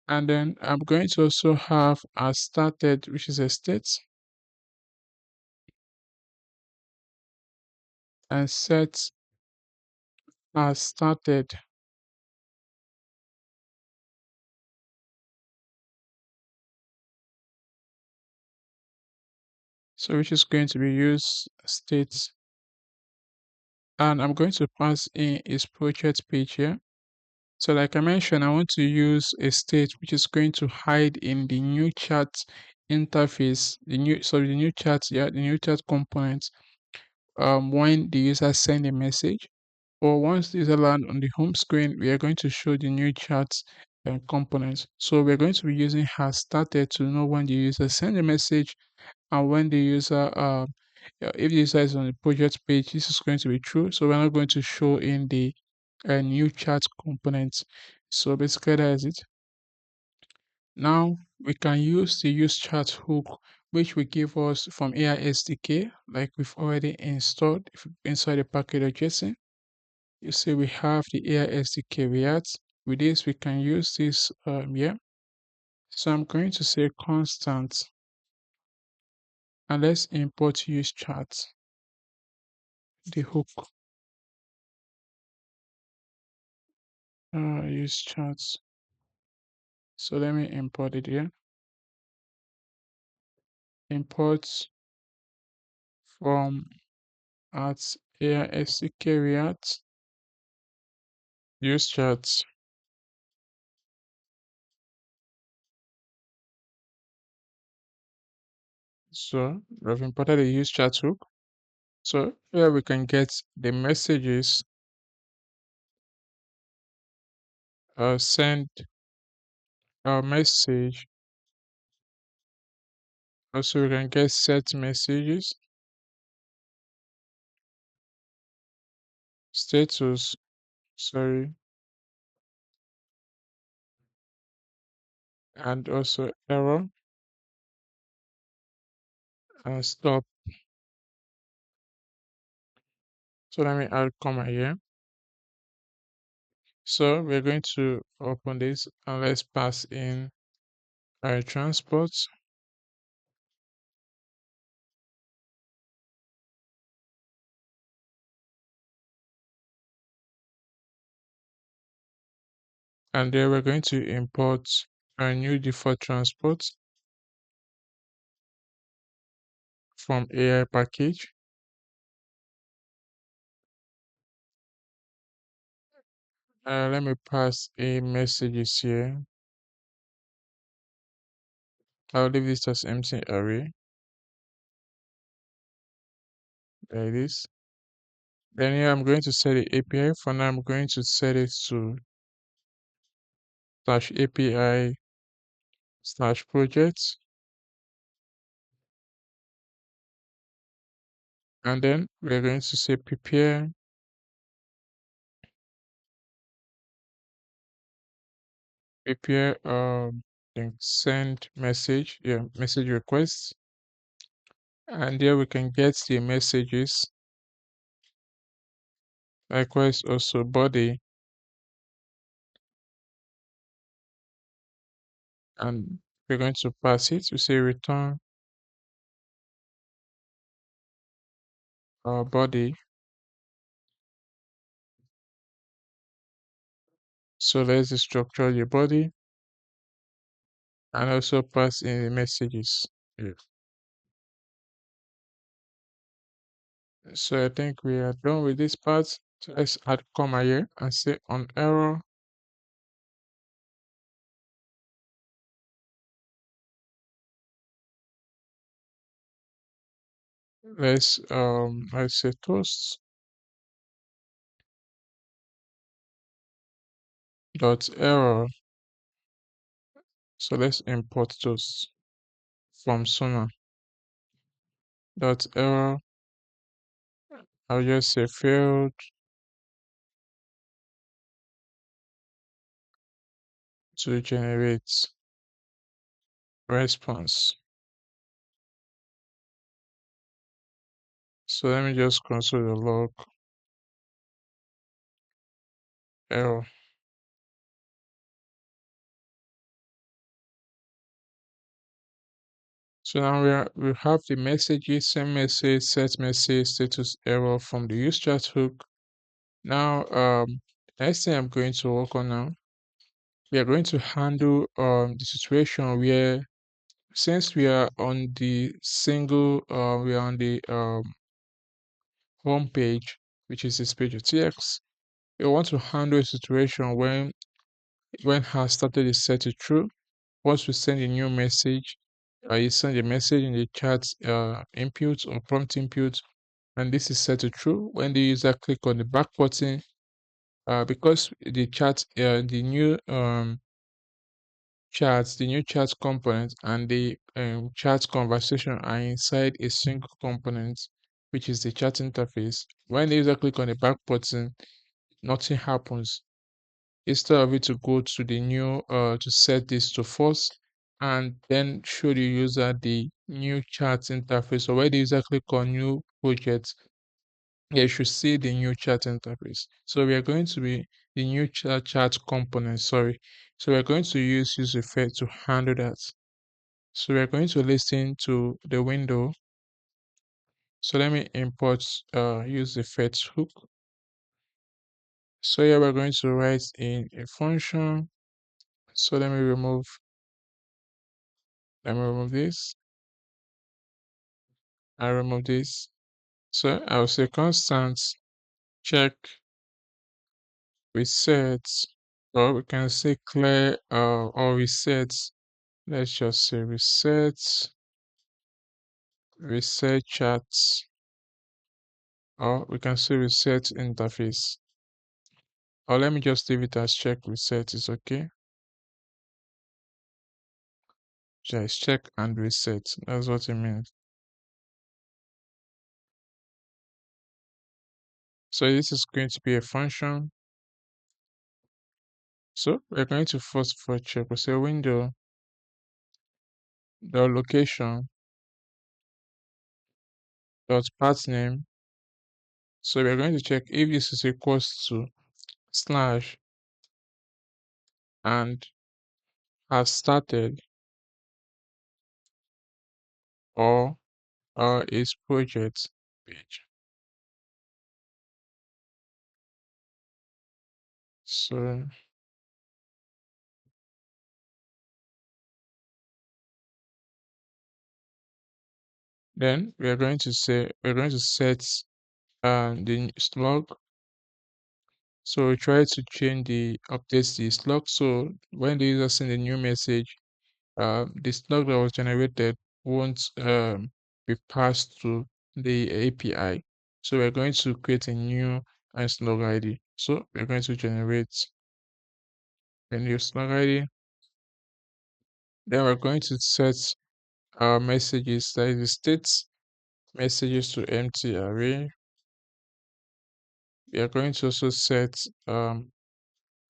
and then I'm going to also have a started, which is a state, and set as started. So which is going to be use state, and I'm going to pass in its project page here. So like I mentioned, I want to use a state which is going to hide in the new chat interface, the new chat, yeah, the new chat component. When the user send a message, or once the user land on the home screen, we are going to show the new chat components. So we're going to be using has started to know when the user send a message, and when the user if the user is on the project page, this is going to be true. So we're not going to show in the new chat components. So basically that is it. Now we can use the use chat hook, which will give us from AI SDK, like we've already installed inside the package.json. You see we have the AI SDK React. With this we can use this here. So I'm going to say constant, and let's import use chat, the hook, use chat. So let me import it here. Import from at AI SDK React use chat. So we've imported a use chat hook. So here we can get the messages, send a message. Also we can get set messages. status, sorry, and also error and stop. So let me add comma here. So we're going to open this and let's pass in our transport. And then we're going to import a new default transport from AI package. Let me pass in messages here. I'll leave this as empty array like this. Then here I'm going to set the API. For now, I'm going to set it to /API /projects. And then we're going to say prepare then send message, message requests. And there we can get the messages. Likewise also body, and we're going to pass it. We say return our body. So let's structure the body and also pass in the messages. Yeah. So I think we are done with this part. So let's add comma here and say on error. Let's say toast dot error. So let's import toast from Sona dot error. I'll just say failed to generate response. So let me just console the log error. So now we have the messages, send message, set message, status error from the use chat hook. Now, next thing I'm going to work on now, we are going to handle the situation where since we are on the we are on the home page, which is this page of TX. We want to handle a situation when has started is set to true. Once we send a new message, you send a message in the chat input or prompt input, and this is set to true. When the user click on the back button, because the new the new chat component and the chat conversation are inside a single component, which is the chat interface. When the user click on the back button, nothing happens. Instead of it to go to the new to set this to false and then show the user the new chat interface. So when the user click on new project, they should see the new chat interface. So we are going to be the new chat component, sorry. So we're going to use effect to handle that. So we're going to listen to the window. So let me import use effect hook. So here we're going to write in a function. So let me remove this. I remove this. So I'll say constant check reset, or we can say clear or reset. Let's just say reset chats, or we can say reset interface. Or let me just leave it as check reset is okay. Just check and reset. That's what it means. So this is going to be a function. So we're going to first of all check. We say window dot location dot path name. So we're going to check if this is equals to slash and has started or is project page. So then we're going to set the slug. So we try to change the updates the slug. So when the user send a new message, the slug that was generated won't be passed to the API. So we're going to create a new slug ID. So we're going to generate a new slug ID. Then we're going to set our messages, that is the states messages, to empty array. We are going to also set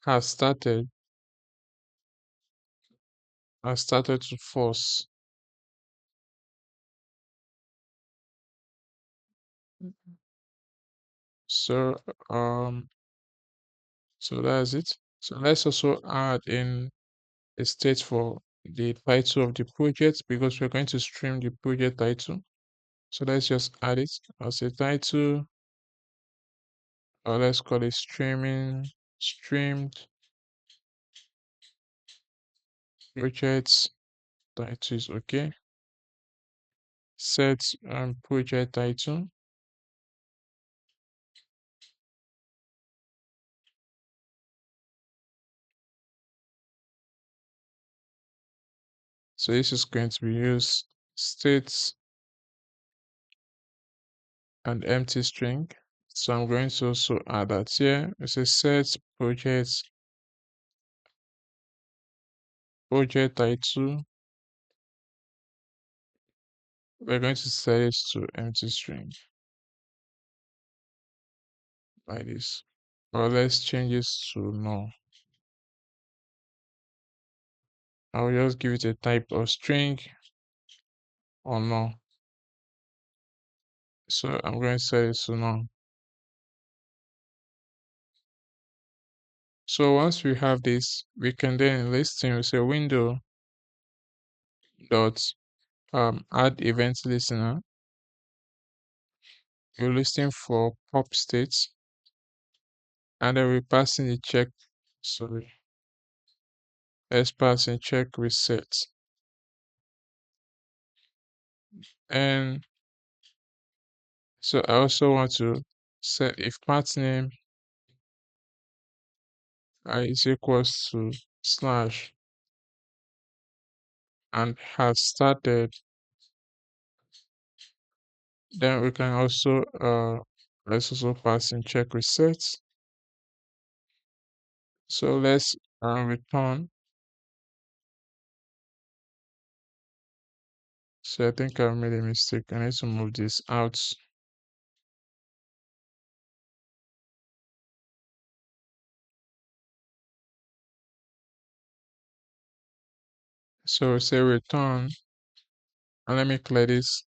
has started to false. So um so that's it. So let's also add in a state for the title of the project, because we're going to stream the project title. So let's just add it as a title, or let's call it streamed projects title is okay. Set project title. So this is going to be used states and empty string. So I'm going to also add that here. It's a set project title. We're going to set it to empty string like this. Or let's change this to null. I'll just give it a type of string or null. So I'm going to set it to null. So once we have this, we can then list in, we say window dot add event listener. We're listing for pop states, and then we pass in the check. Sorry, let's pass in check reset. And so I also want to set if path name is equals to slash and has started, then we can also let's also pass in check reset. So let's return. So I think I made a mistake. I need to move this out. So say return, and let me clear this.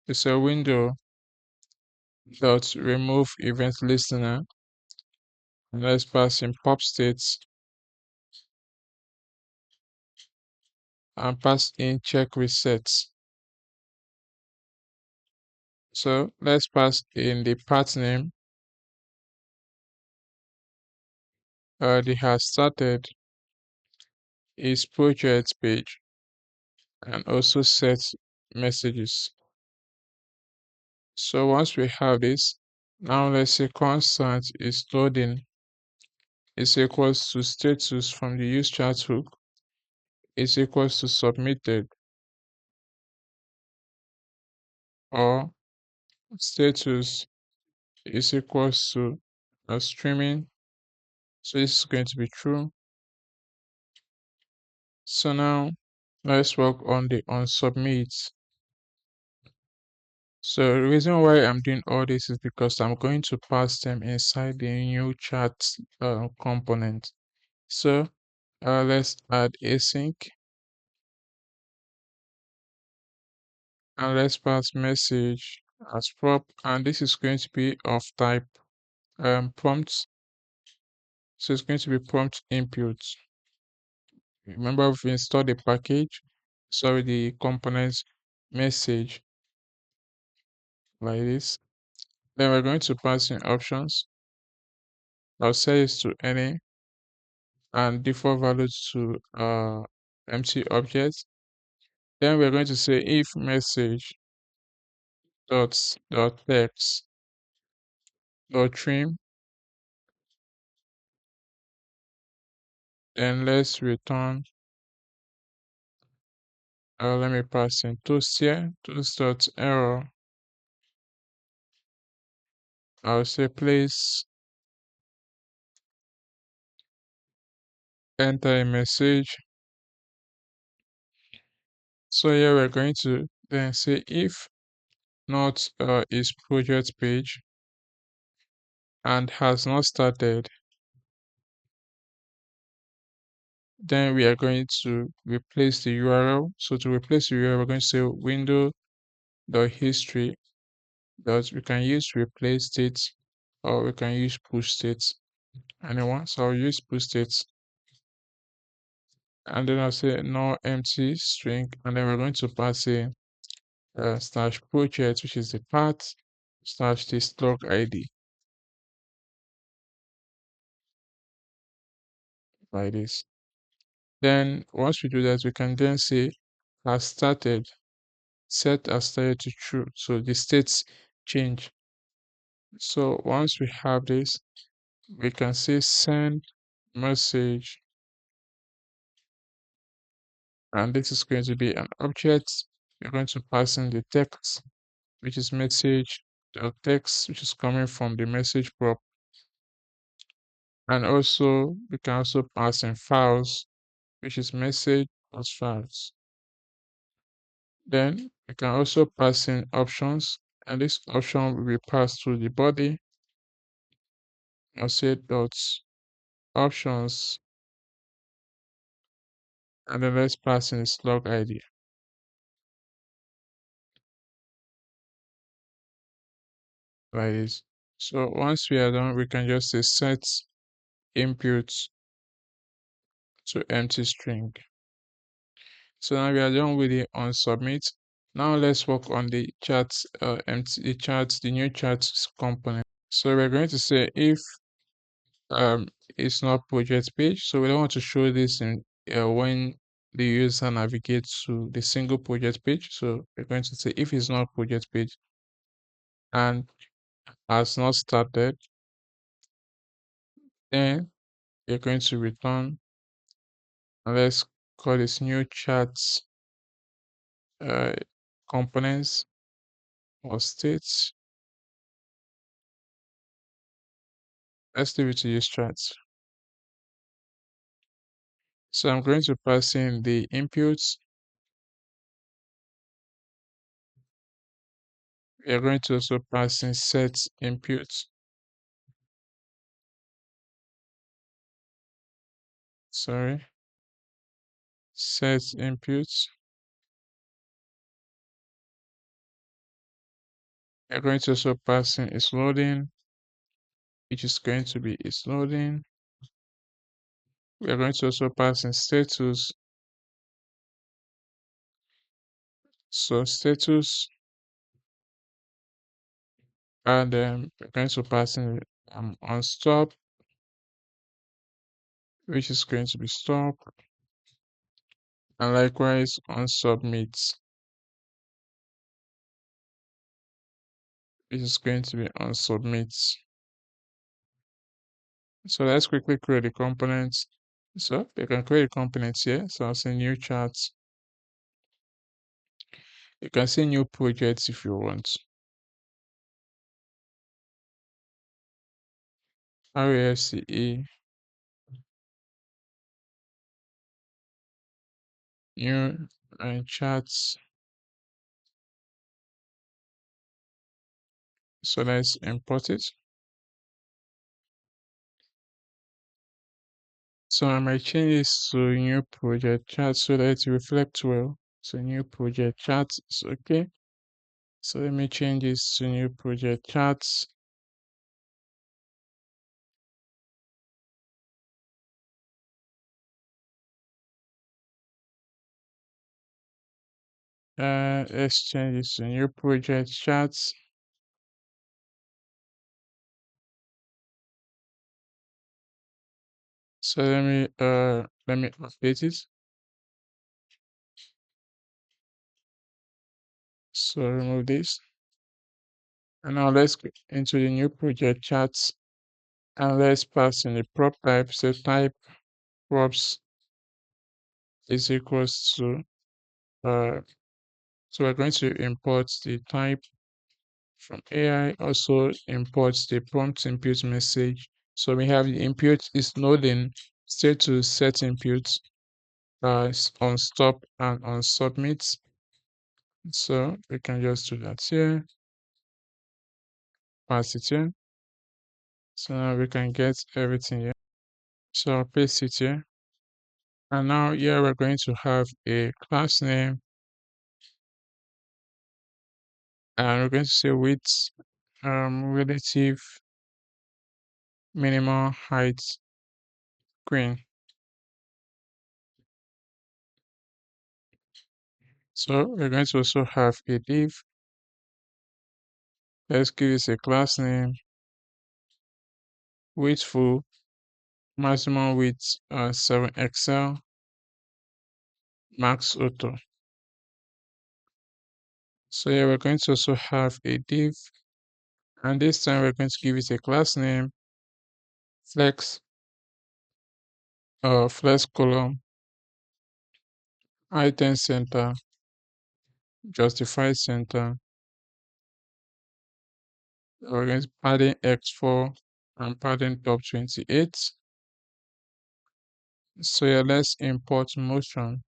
It's a window dot remove event listener, and let's pass in pop states and pass in check resets. So let's pass in the path name. The has started is project page, and also set messages. So once we have this, now let's say constant is loading is equals to status from the use chat hook is equals to submitted, or status is equals to streaming. So this is going to be true. So now let's work on the on submit. So the reason why I'm doing all this is because I'm going to pass them inside the new chat component. So let's add async and let's pass message as prop, and this is going to be of type prompt. So it's going to be prompt input. Remember, we've installed the package, sorry, the components message like this. Then we're going to pass in options. I'll set it to any and default value to empty object. Then we're going to say if message dot text dot trim. Then let's return. Let me pass in toast here. Toast dot error. I'll say please enter a message. So here we're going to then say if not is project page and has not started, then we are going to replace the URL. So to replace the URL, we're going to say window dot history that we can use replace state or we can use push state. Anyone? So I'll use push state. And then I'll say no empty string, and then we're going to pass a slash project, which is the path slash this log ID like this. Then once we do that, we can then say has started, set has started to true. So the states change. So once we have this, we can say send message, and this is going to be an object. We're going to pass in the text, which is message the text, which is coming from the message prop. And also we can also pass in files, which is message plus files. Then we can also pass in options, and this option will be passed to the body. I'll say dot options, and then let's pass in its log ID like this. So once we are done, we can just say set input to empty string. So now we are done with the on submit. Now let's work on the chat, the new chat component. So we're going to say if it's not project page, so we don't want to show this in when the user navigates to the single project page. So we're going to say if it's not project page and has not started, then you're going to return, and let's call this new chat uh, components or states. Let's leave it to use chats. So I'm going to pass in the inputs. We are going to also pass in set inputs. Sorry, set inputs. We are going to also pass in is loading, which is going to be is loading. We are going to also pass in status. So status, and then we're going to pass in on stop, which is going to be stop, and likewise on submit, which is going to be on submit. So let's quickly create the components. So you can create components here. So I'll say new charts. You can say new projects if you want. RAFCE, new and charts. So let's import it. So I might change this to new project chat so that it reflects well. So new project chat is okay. So let me change this to new project chats. Let's change this to new project chats. So let me update it. So remove this. And now let's go into the new project chats and let's pass in the prop type. So type props is equals to so we're going to import the type from AI, also imports the prompt input message. So we have the input is loading, set to set input on stop and on submit. So we can just do that here, pass it in. So now we can get everything here. So I'll paste it here. And now here we're going to have a class name and we're going to say width relative minimal height screen. So we're going to also have a div. Let's give it a class name, width full, maximum width 7XL, max auto. So here we're going to also have a div, and this time we're going to give it a class name, flex, flex column, item center, justify center. We're going to padding X4 and padding top 28. So yeah, let's import motion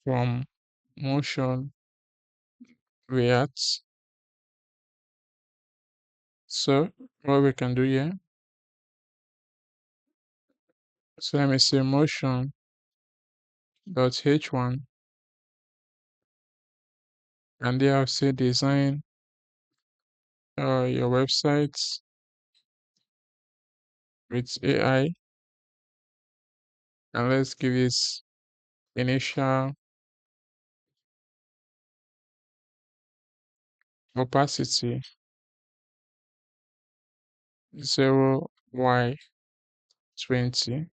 from motion reacts. So what we can do here, so let me say motion dot h1 and there I'll say design your websites with AI and let's give it initial opacity 0y20.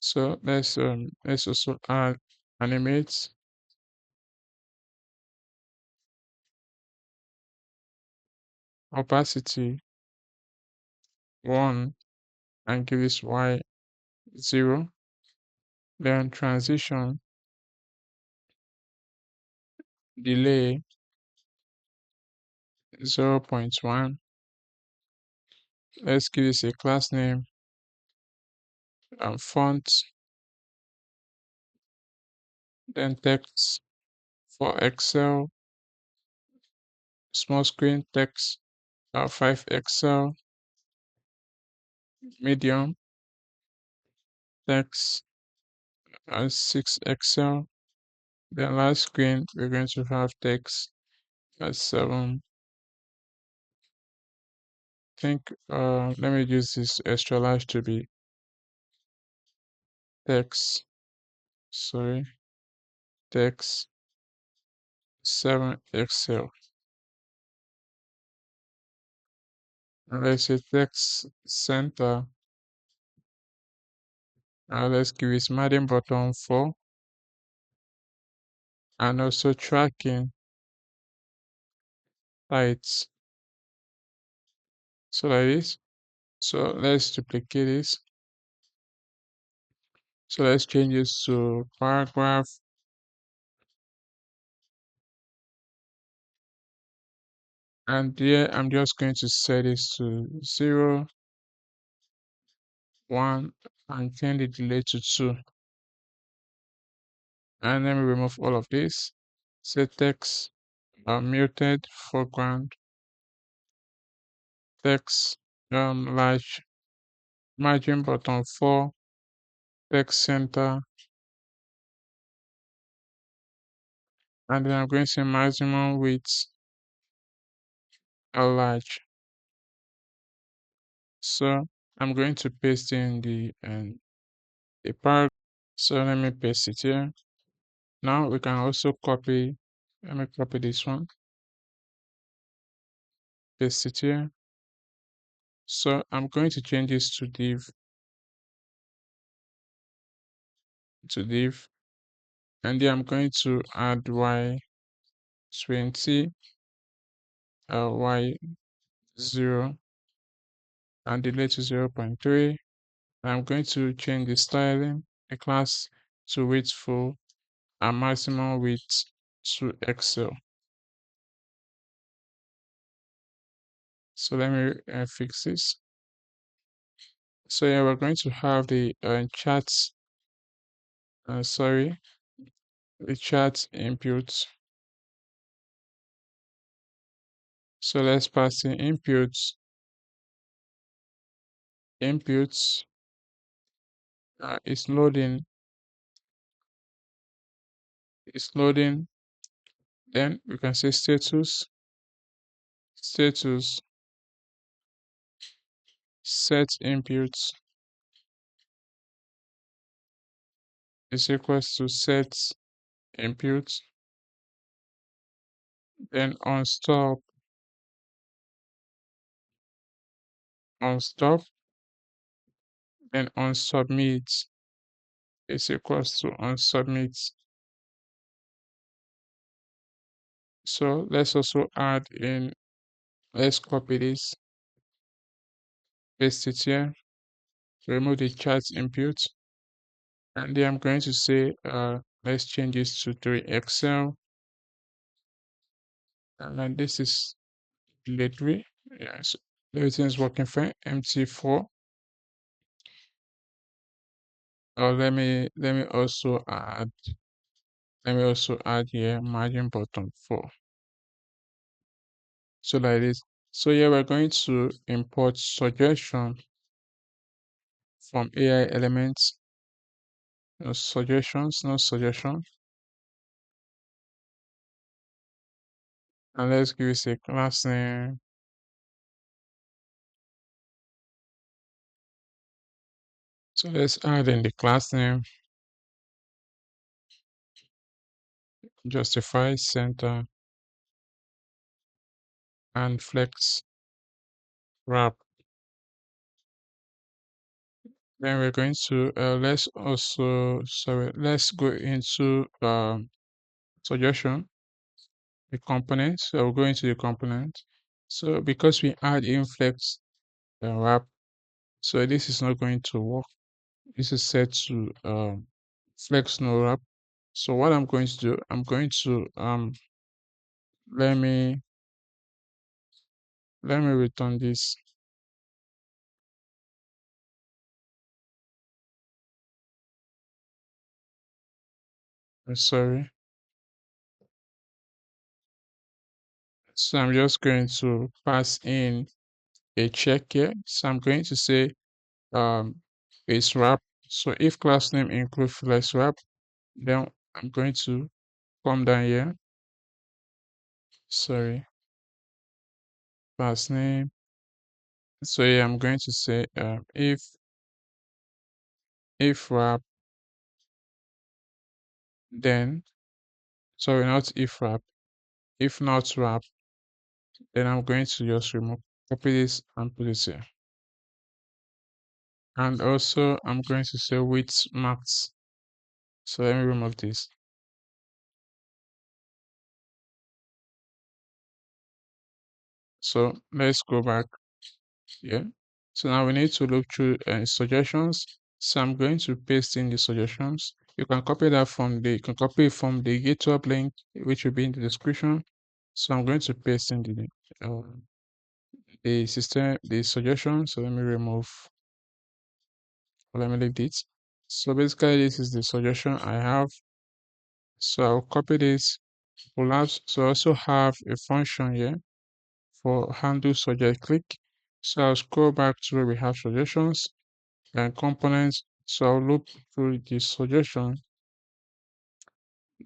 So let's also add animate opacity 1 and give this y0. Then transition delay 0.1. Let's give this a class name and font, then text for Excel, small screen text 5XL, medium text 6XL. Then last screen we're going to have text at 7. I think let me use this extra large to be text, sorry, text 7XL. And let's say text center. Let's give it margin button 4 and also tracking heights. So like this. So let's duplicate this. So let's change this to paragraph And here I'm just going to set this to 0, 1, and change the delay to 2. And let me remove all of this. Set text muted foreground, text large, margin button 4, text center, and then I'm going to say maximum width large. So I'm going to paste in the paragraph. So let me paste it here. Now we can also copy. Let me copy this one, paste it here. So I'm going to change this to div, and then I'm going to add y20, y0, and delay to 0.3. I'm going to change the styling, the class to widthful, and maximum width to Excel. So let me fix this. So yeah, we're going to have the charts. The chart inputs. So let's pass in inputs. Inputs is loading. It's loading. Then we can say status. Status set inputs is equals to set inputs. Then on stop, then on submit is equals to on submit. So let's also add in, let's copy this, paste it here, remove the chart input, and then I'm going to say let's change this to 3XL, and then this is delivery. Yeah, so everything is working fine. MT4. Let me also add here margin button 4. So like this. So here we're going to import suggestion from AI elements. No suggestions, no suggestion. And let's give it a class name. So let's add in the class name, justify center, and flex wrap. Then we're going to let's go into suggestion, the component. So we'll go into the component. So because we add in flex wrap, so this is not going to work. This is set to flex no wrap. So what I'm going to do, I'm going to let me return this. Sorry. So I'm just going to pass in a check here. So I'm going to say is wrap. So if class name include flex wrap, then I'm going to come down here. Sorry, class name. So yeah, I'm going to say if wrap, then sorry, not if wrap. If not wrap, then I'm going to just copy this and put it here. And also I'm going to say width max. So let me remove this. So let's go back here. So now we need to look through suggestions. So I'm going to paste in the suggestions. You can copy that you can copy it from the GitHub link, which will be in the description. So I'm going to paste in the um, the system, the suggestion. So let me remove, let me leave this. So basically, this is the suggestion I have. So I'll copy this, collapse. So I also have a function here for handle subject click. So I'll scroll back to where we have suggestions and components. So I'll look through the suggestion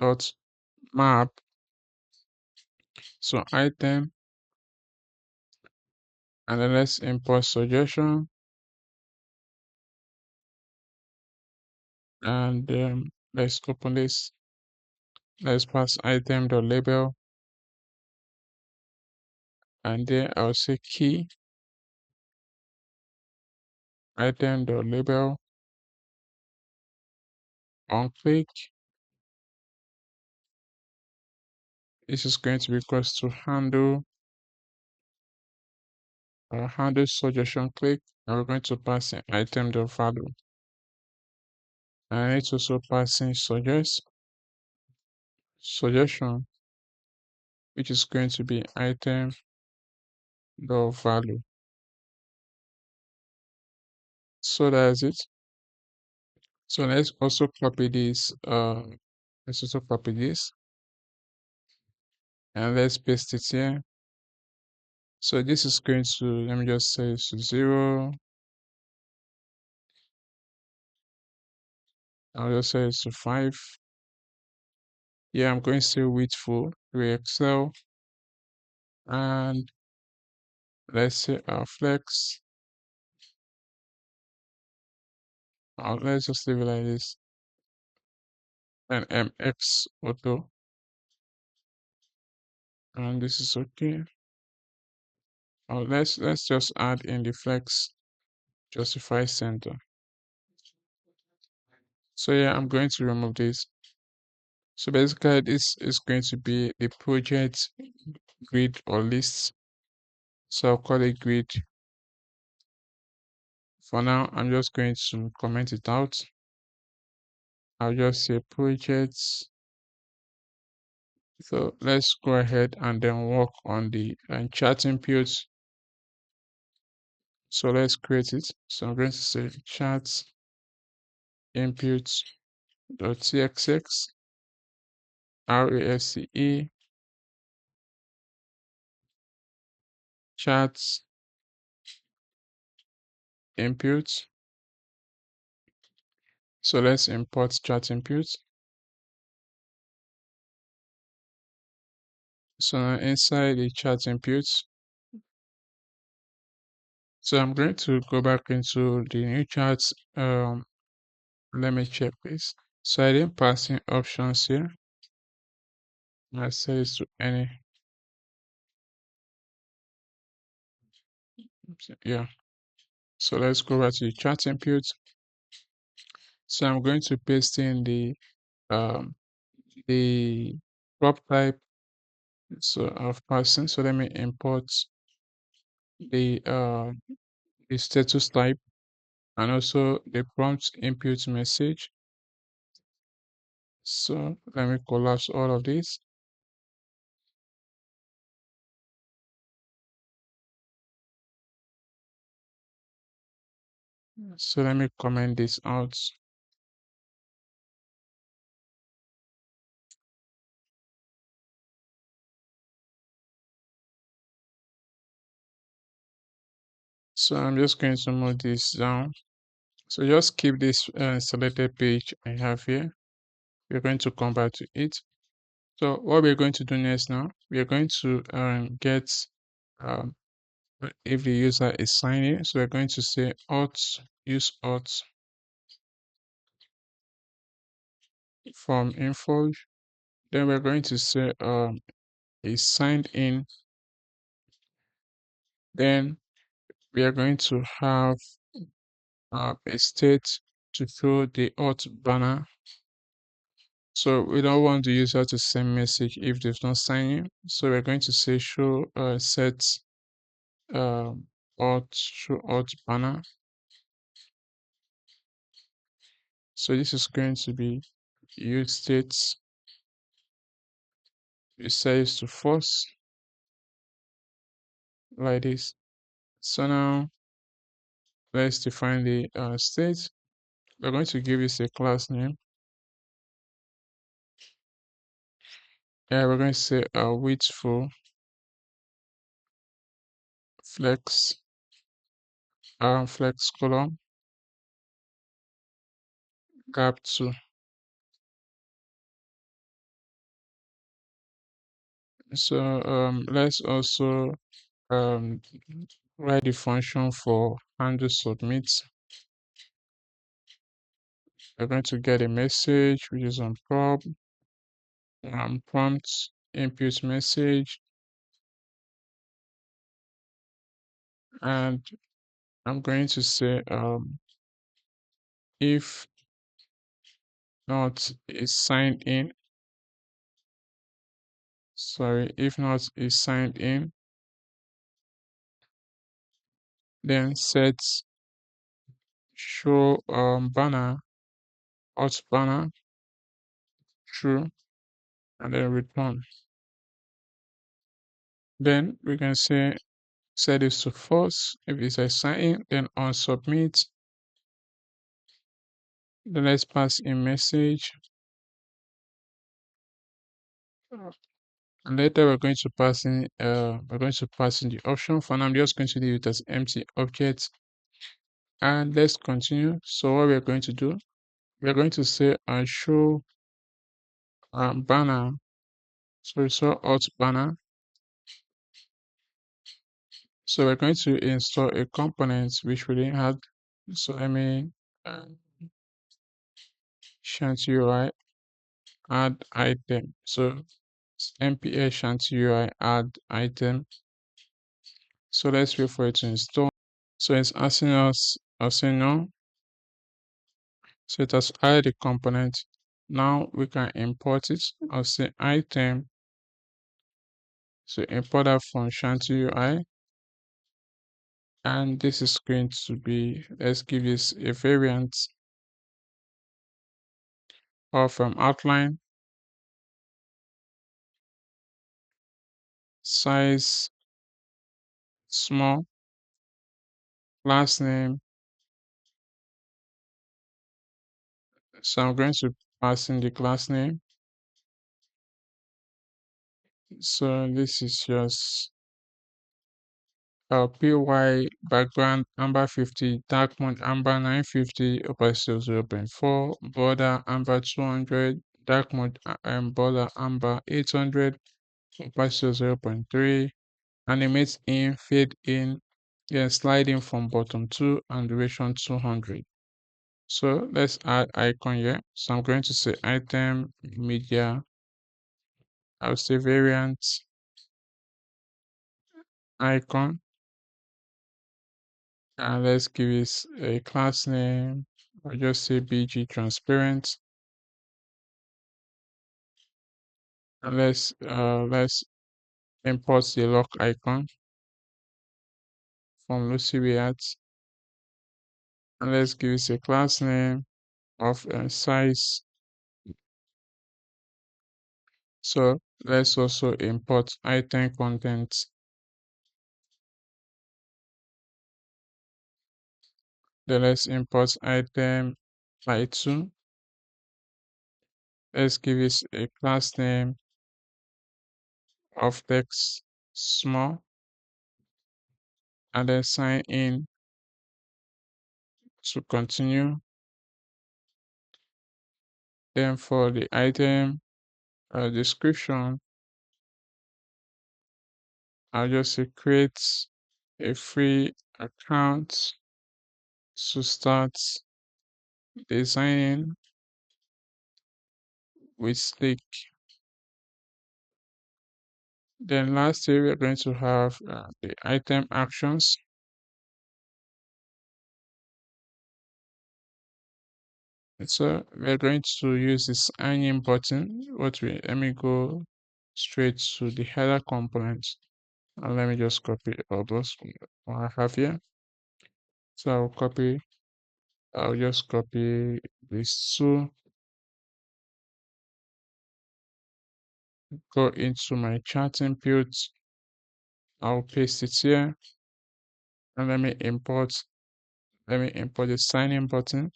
dot map. So item, and then let's import suggestion, and let's open this. Let's pass item dot label, and then I'll say key item dot label on click. This is going to be equals to handle handle suggestion click, and we're going to pass in item dot value. And it's also passing suggestion, which is going to be item dot value. So that's it. So let's also copy this. Let's also copy this, and let's paste it here. So this is going to, let me just say it's 0. I'll just say it's 5. Yeah, I'm going to say width full with Excel, and let's say our flex. Let's just leave it like this. And MX auto, and this is okay. Let's just add in the flex justify center. So yeah, I'm going to remove this. So basically, this is going to be the project grid or list. So I'll call it grid. For now, I'm just going to comment it out. I'll just say projects. So let's go ahead and then work on the chat inputs. So let's create it. So I'm going to say chat inputs.txx RASCE chats inputs. So let's import chat inputs. So now inside the chat inputs, so I'm going to go back into the new chats. Let me check this. So I didn't pass in options here. I set it to any. Yeah. So let's go back to the chat inputs. So I'm going to paste in the prop type. So of passing. So let me import the status type and also the prompt input message. So let me collapse all of this. So let me comment this out. So I'm just going to move this down. So just keep this selected page I have here. We're going to come back to it. So what we're going to do next now, we are going to get um, if the user is signing. So we're going to say use auth from Insforge. Then we're going to say is signed in. Then we are going to have a state to show the auth banner. So we don't want the user to send message if they've not signed in. So we're going to say show set show auth banner. So this is going to be use states. It says to false. like this. So now let's define the state. We're going to give this a class name. Yeah, we're going to say widthful flex flex column gap 2. So let's also um, write the function for handle submit. We're going to get a message which is on prompt input message, and I'm going to say if not is signed in, sorry, if not is signed in, then set show banner out banner true, and then return. Then we can say set this to false if it's a sign in, then on submit. Then let's pass in message. And later we're going to pass in the option. For now, I'm just going to leave it as empty object. And let's continue. So what we're going to do, we're going to say show banner. So out banner. So we're going to install a component which we didn't have. So let me uh, Shanty UI add item. So npm Shanty UI add item. So let's wait for it to install. So it's asking us no. So it has added a component. Now we can import it. I'll say item. So import that from Shanty UI. And this is going to be, let's give this a variant or from outline, size small, last name. So I'm going to pass in the class name. So this is just PY background amber 50, dark mode amber 950, opacity 0.4, border amber 200, dark mode border amber 800, opacity 0.3, animate in, fade in, then slide in from bottom 2 and duration 200. So let's add icon here. So I'm going to say item media. I'll say variant icon, and let's give it a class name. I'll just say bg transparent, and let's import the lock icon from Lucy React, and let's give it a class name of size. So let's also import item content. Then let's import item by 2. Let's give it a class name of text small, and then sign in to continue. Then for the item description, I'll just say create a free account to start designing with Sleek. Then lastly, we're going to have the item actions. So we're going to use this sign button. Let me go straight to the header component. And let me just copy all those what I have here. So I'll just copy these two, go into my chat input, I'll paste it here, and let me import the sign in button,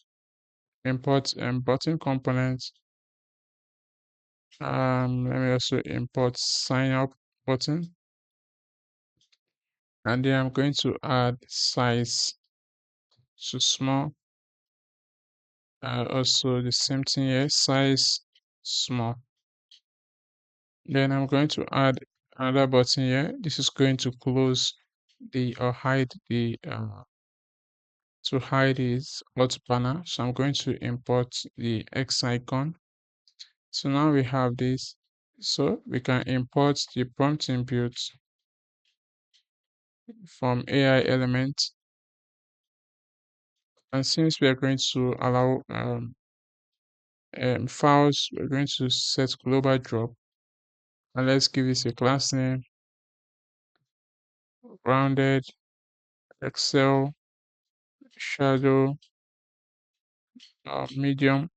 import button component. Let me also import sign up button, and then I'm going to add size to small. Also the same thing here, size small. Then I'm going to add another button here. This is going to close the or hide the to hide this auth banner. So I'm going to import the X icon. So now we have this. So we can import the prompt input from AI element. And since we are going to allow files, we're going to set global drop. And let's give this a class name, rounded, Excel, shadow, medium,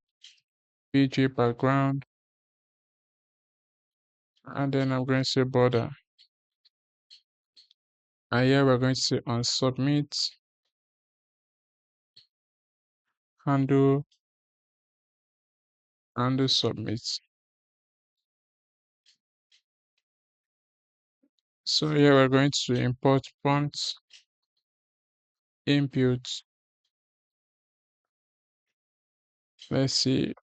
PG background, and then I'm going to say border. And here we're going to say on submit, handle, handle submit. So here we're going to import prompt input. Let's see,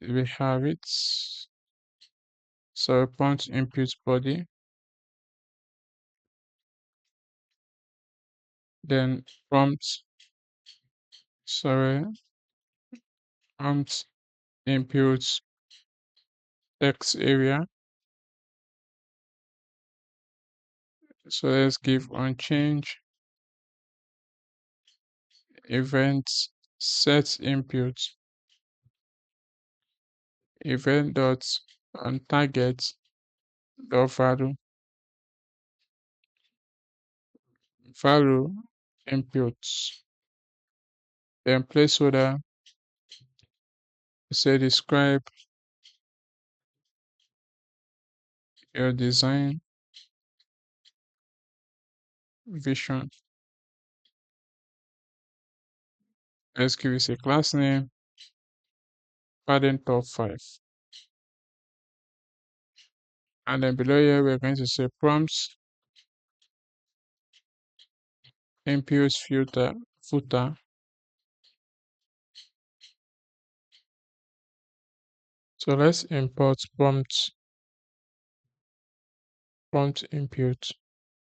we have it. So prompt input body, then prompt, sorry, prompt input text area. So let's give on change event set input event dot on target dot value inputs, then placeholder, say describe your design vision. Let's give it a class name, padding top 5. And then below here, we're going to say prompts, input filter, footer. So let's import prompt input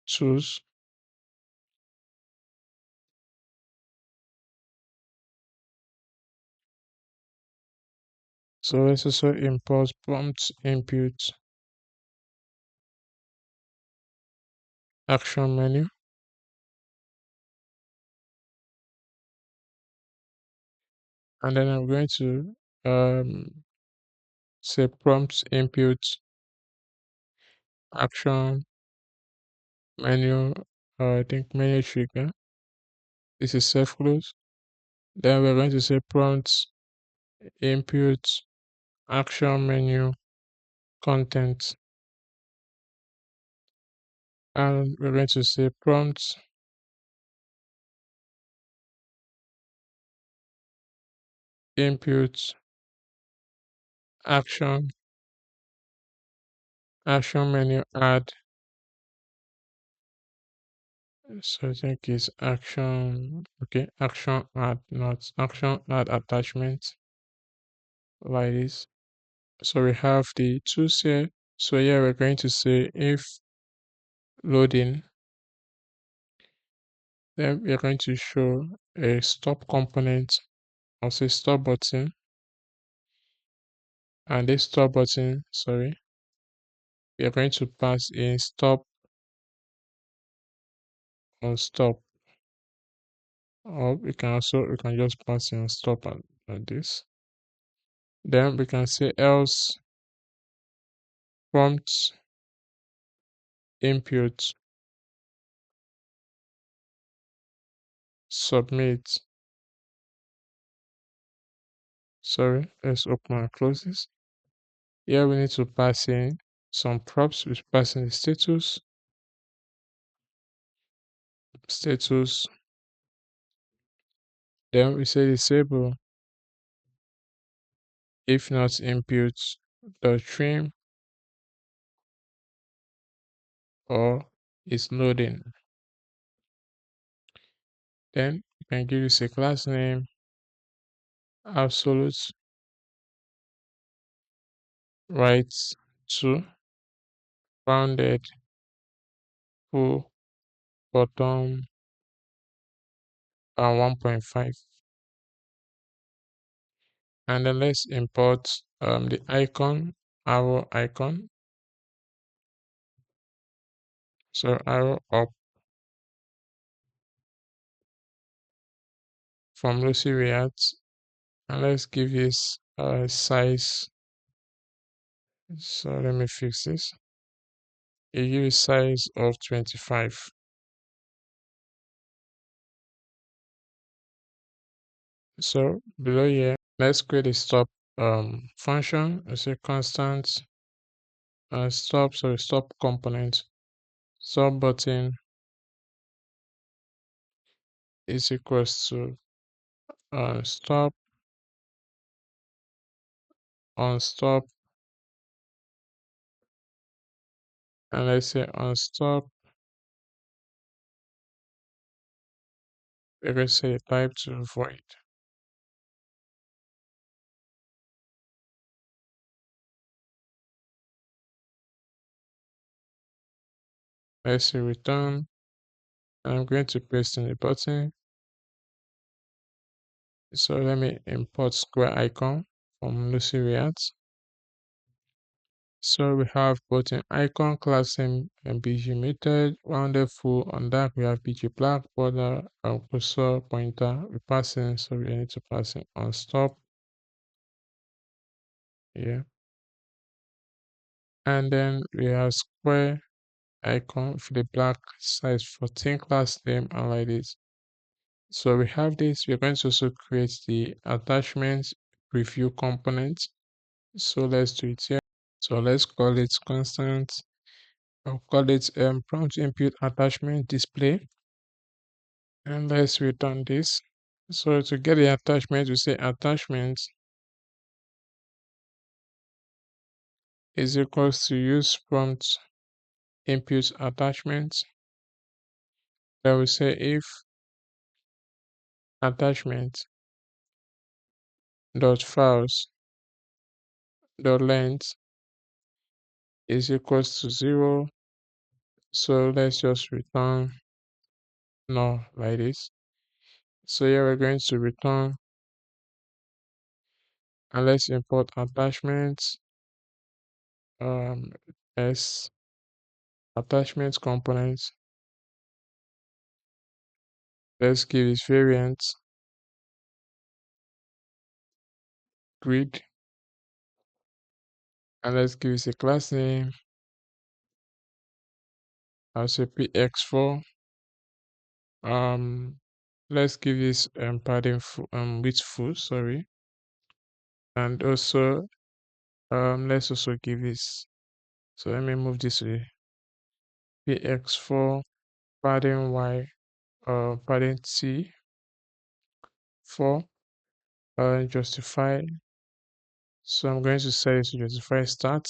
tools. So let's also import prompt input action menu. And then I'm going to say prompt input action menu, I think menu trigger. This is self close. Then we're going to say prompt input action menu content. And we're going to say prompt input action menu add. So I think it's action, okay, action add, not action add attachment, like this. So we have the tools here. So here we're going to say if loading, then we're going to show a stop component, or say stop button, and this stop button, sorry, we are going to pass in stop on stop, or we can just pass in stop at this. Then we can say else prompt input submit. Sorry, let's open and close this. Here we need to pass in some props, which pass in the status, status. Then we say disable if not input the trim or is loading. Then you can give this a class name, absolute right to bounded full bottom and 1.5. And then let's import the icon, arrow icon. So arrow up from Lucy React, and let's give this size. So let me fix this. You give a size of 25. So below here, let's create a stop function. It's a constant stop component. Stop button is equals to stop on stop, and let's say on stop. We're going to say type to void. Let's say return. I'm going to paste in the button. So let me import square icon from Lucy React. So we have both an icon class name and BG method, rounded full. On that we have BG black border and cursor pointer. We pass in, so we need to pass in on stop. Yeah. And then we have square icon for the black size 14 class name and like this. So we have this. We're going to also create the attachment preview component. So let's do it here. So let's call it constant. I'll call it prompt input attachment display. And let's return this. So to get the attachment, we say attachment is equals to use prompt input attachment. Then we say if attachment dot files dot length is equals to 0. So let's just return null like this. So here we're going to return, and let's import attachments s attachment components. Let's give this variant grid, and let's give this a class name. I'll say px4. Let's give this padding width full, sorry, and also let's also give this. So let me move this to px4 padding y padding t 4 justify. So I'm going to set it to justify start,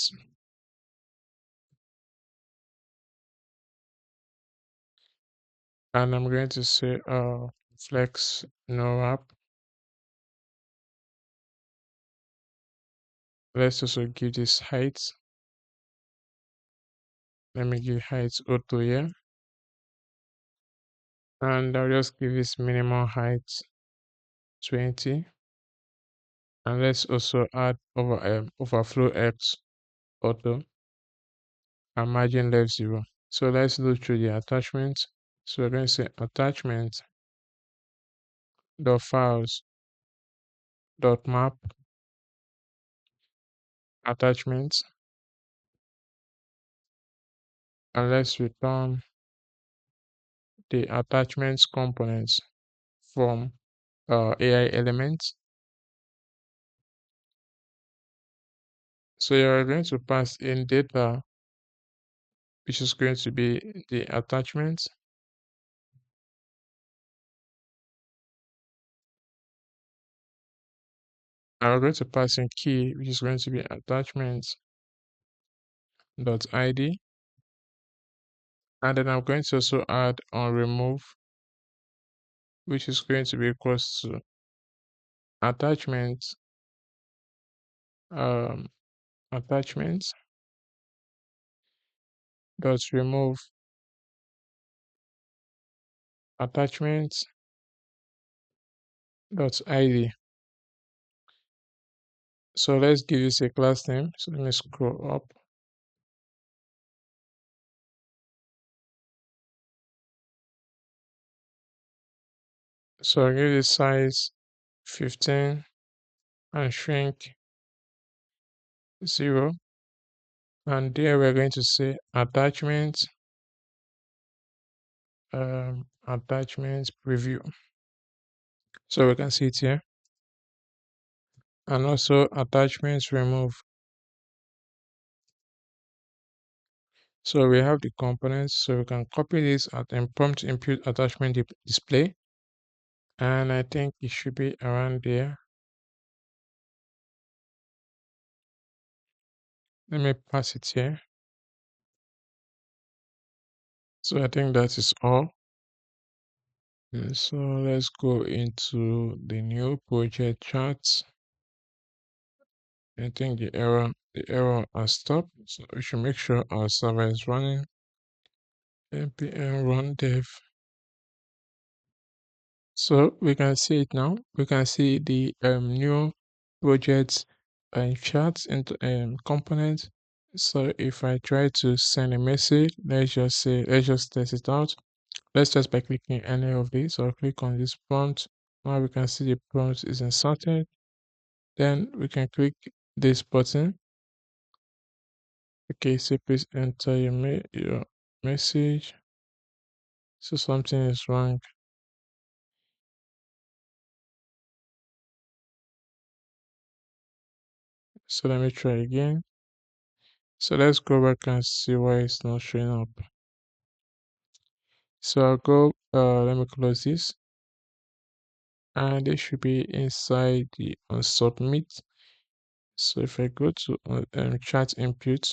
and I'm going to say flex no wrap. Let's also give this height. Let me give height auto here, and I'll just give this minimum height 20, and let's also add overflow x auto and margin left 0. So let's look through the attachment. So we're going to say attachment dot files dot map attachment, and let's return the attachments components from AI elements. So you're going to pass in data, which is going to be the attachment, I'm going to pass in key, which is going to be attachments.id. And then I'm going to also add on remove, which is going to be equals to attachments, um, attachments dot remove attachments dot id. So let's give this a class name. So let me scroll up. So I'll give this size 15 and shrink 0. And there we're going to say attachments preview. So we can see it here. And also attachments remove. So we have the components. So we can copy this and prompt input attachment display. And I think it should be around there. Let me pass it here. So I think that is all. And so let's go into the new project charts. I think the error has stopped. So we should make sure our server is running. npm run dev. So we can see it now. We can see the new projects and charts into components. So if I try to send a message, let's just test it out. Let's just by clicking any of these or click on this prompt. Now we can see the prompt is inserted. Then we can click this button. Okay, so please enter your message. So something is wrong. So let me try again. So let's go back and see why it's not showing up. So I'll go, let me close this. And it should be inside the on submit. So if I go to chat input,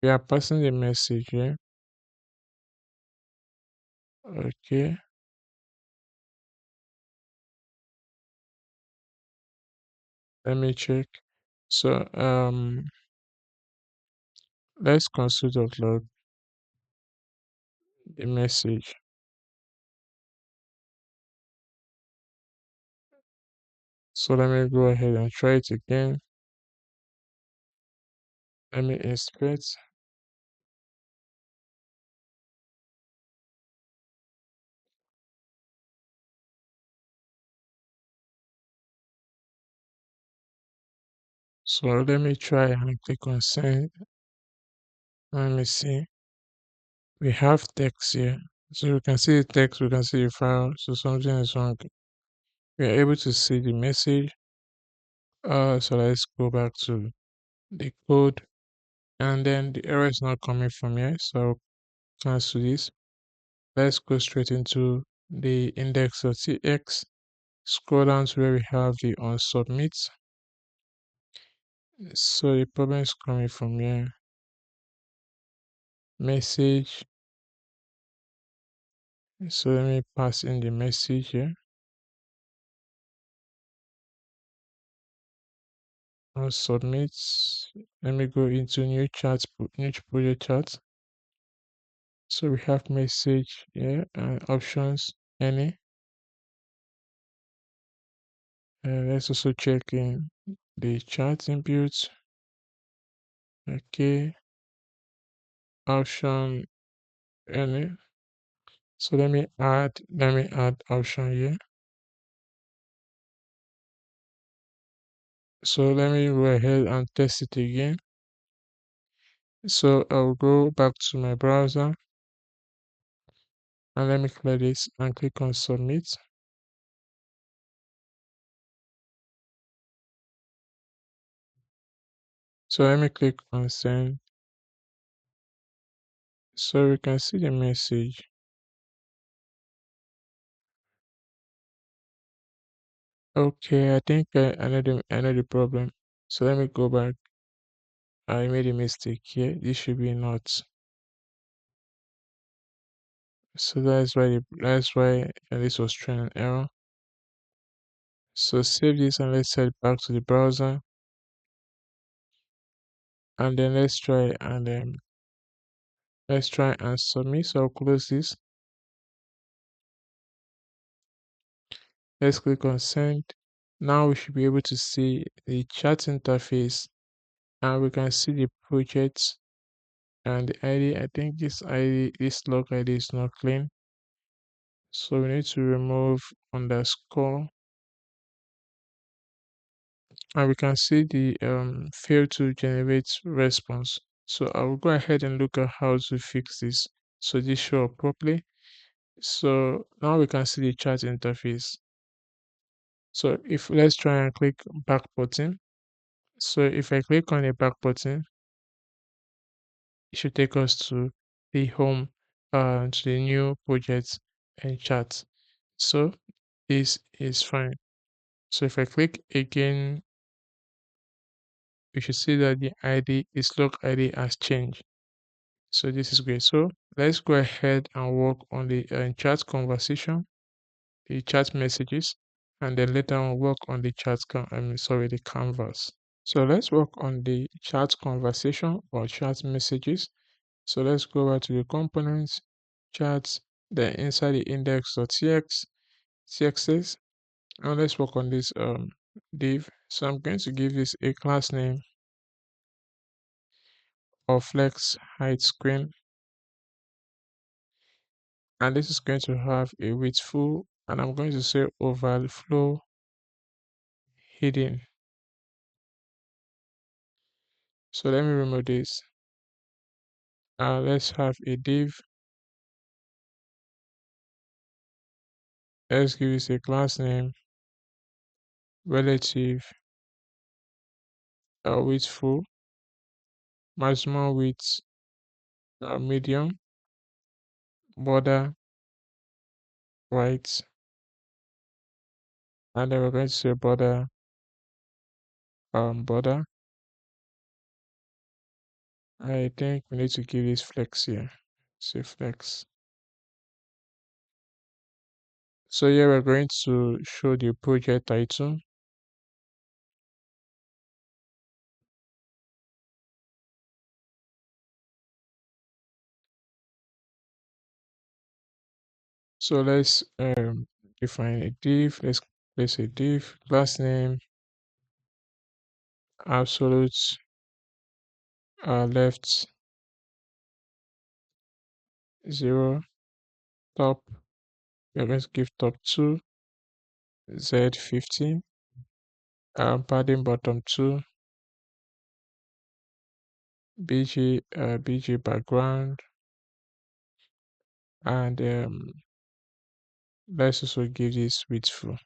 we are passing the message here. Okay. Let me check. So let's console.log the message. So let me go ahead and try it again. Let me inspect. So let me try and click on send. Let me see. We have text here. So we can see the text, we can see the file. So something is wrong. We are able to see the message. So let's go back to the code. And then the error is not coming from here. So I'll cancel this. Let's go straight into the index.txt. Scroll down to where we have the on submit. So the problem is coming from here. Message. So let me pass in the message here. On submit. Let me go into new chat, new project chat. So we have message here and options any. Let's also check in the chat input. Okay, option any. So let me add option here. So let me go ahead and test it again. So I'll go back to my browser and let me clear this and click on submit. So let me click on send. So we can see the message. Okay, I think I know the problem. So let me go back. I made a mistake here. This should be not. So that's why this was trying an error. So save this and let's head back to the browser and then let's try and submit. So I'll close this. Let's click on send. Now we should be able to see the chat interface and we can see the project and the ID. I think this log ID is not clean. So we need to remove underscore and we can see the fail to generate response. So I will go ahead and look at how to fix this so this show up properly. So now we can see the chat interface. So if let's try and click back button. So if I click on the back button, it should take us to the home, to the new project and chat. So this is fine. So if I click again, you should see that the ID, this log ID has changed. So this is great. So let's go ahead and work on the chat conversation, the chat messages, and then later on work on the the canvas. So let's work on the chat conversation or chat messages. So let's go over to the components, chats, then inside the index.txt, and let's work on this div. So I'm going to give this a class name of flex height screen, and this is going to have a width full, and I'm going to say overflow hidden. So let me remove this. Let's have a div. Let's give this a class name relative width full, maximum width medium, border right, and then we're going to say border. I think we need to give this flex here. Say flex. So here we're going to show the project title. So let's define a div. Let's place a div class name absolute left 0 top. We're going to give top 2 z15 padding bottom 2 bg background, and let's also give this widthful.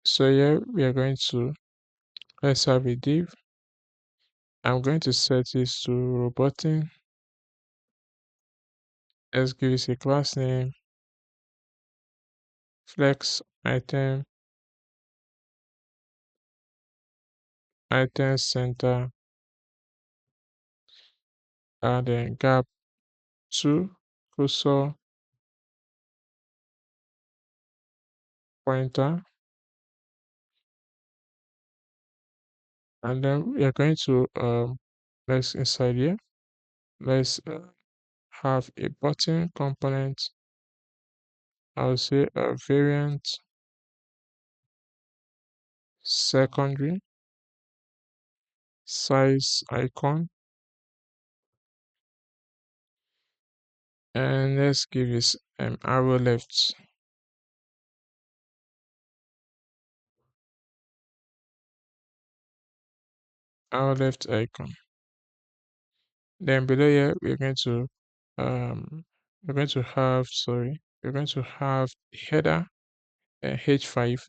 So here we are going to let's have a div. I'm going to set this to roboting. Let's give this a class name flex item center, and then gap 2 cursor pointer, and then we are going to let's inside here let's have a button component. I'll say a variant secondary size icon, and let's give this arrow left icon. Then below here um we're going to have header h5,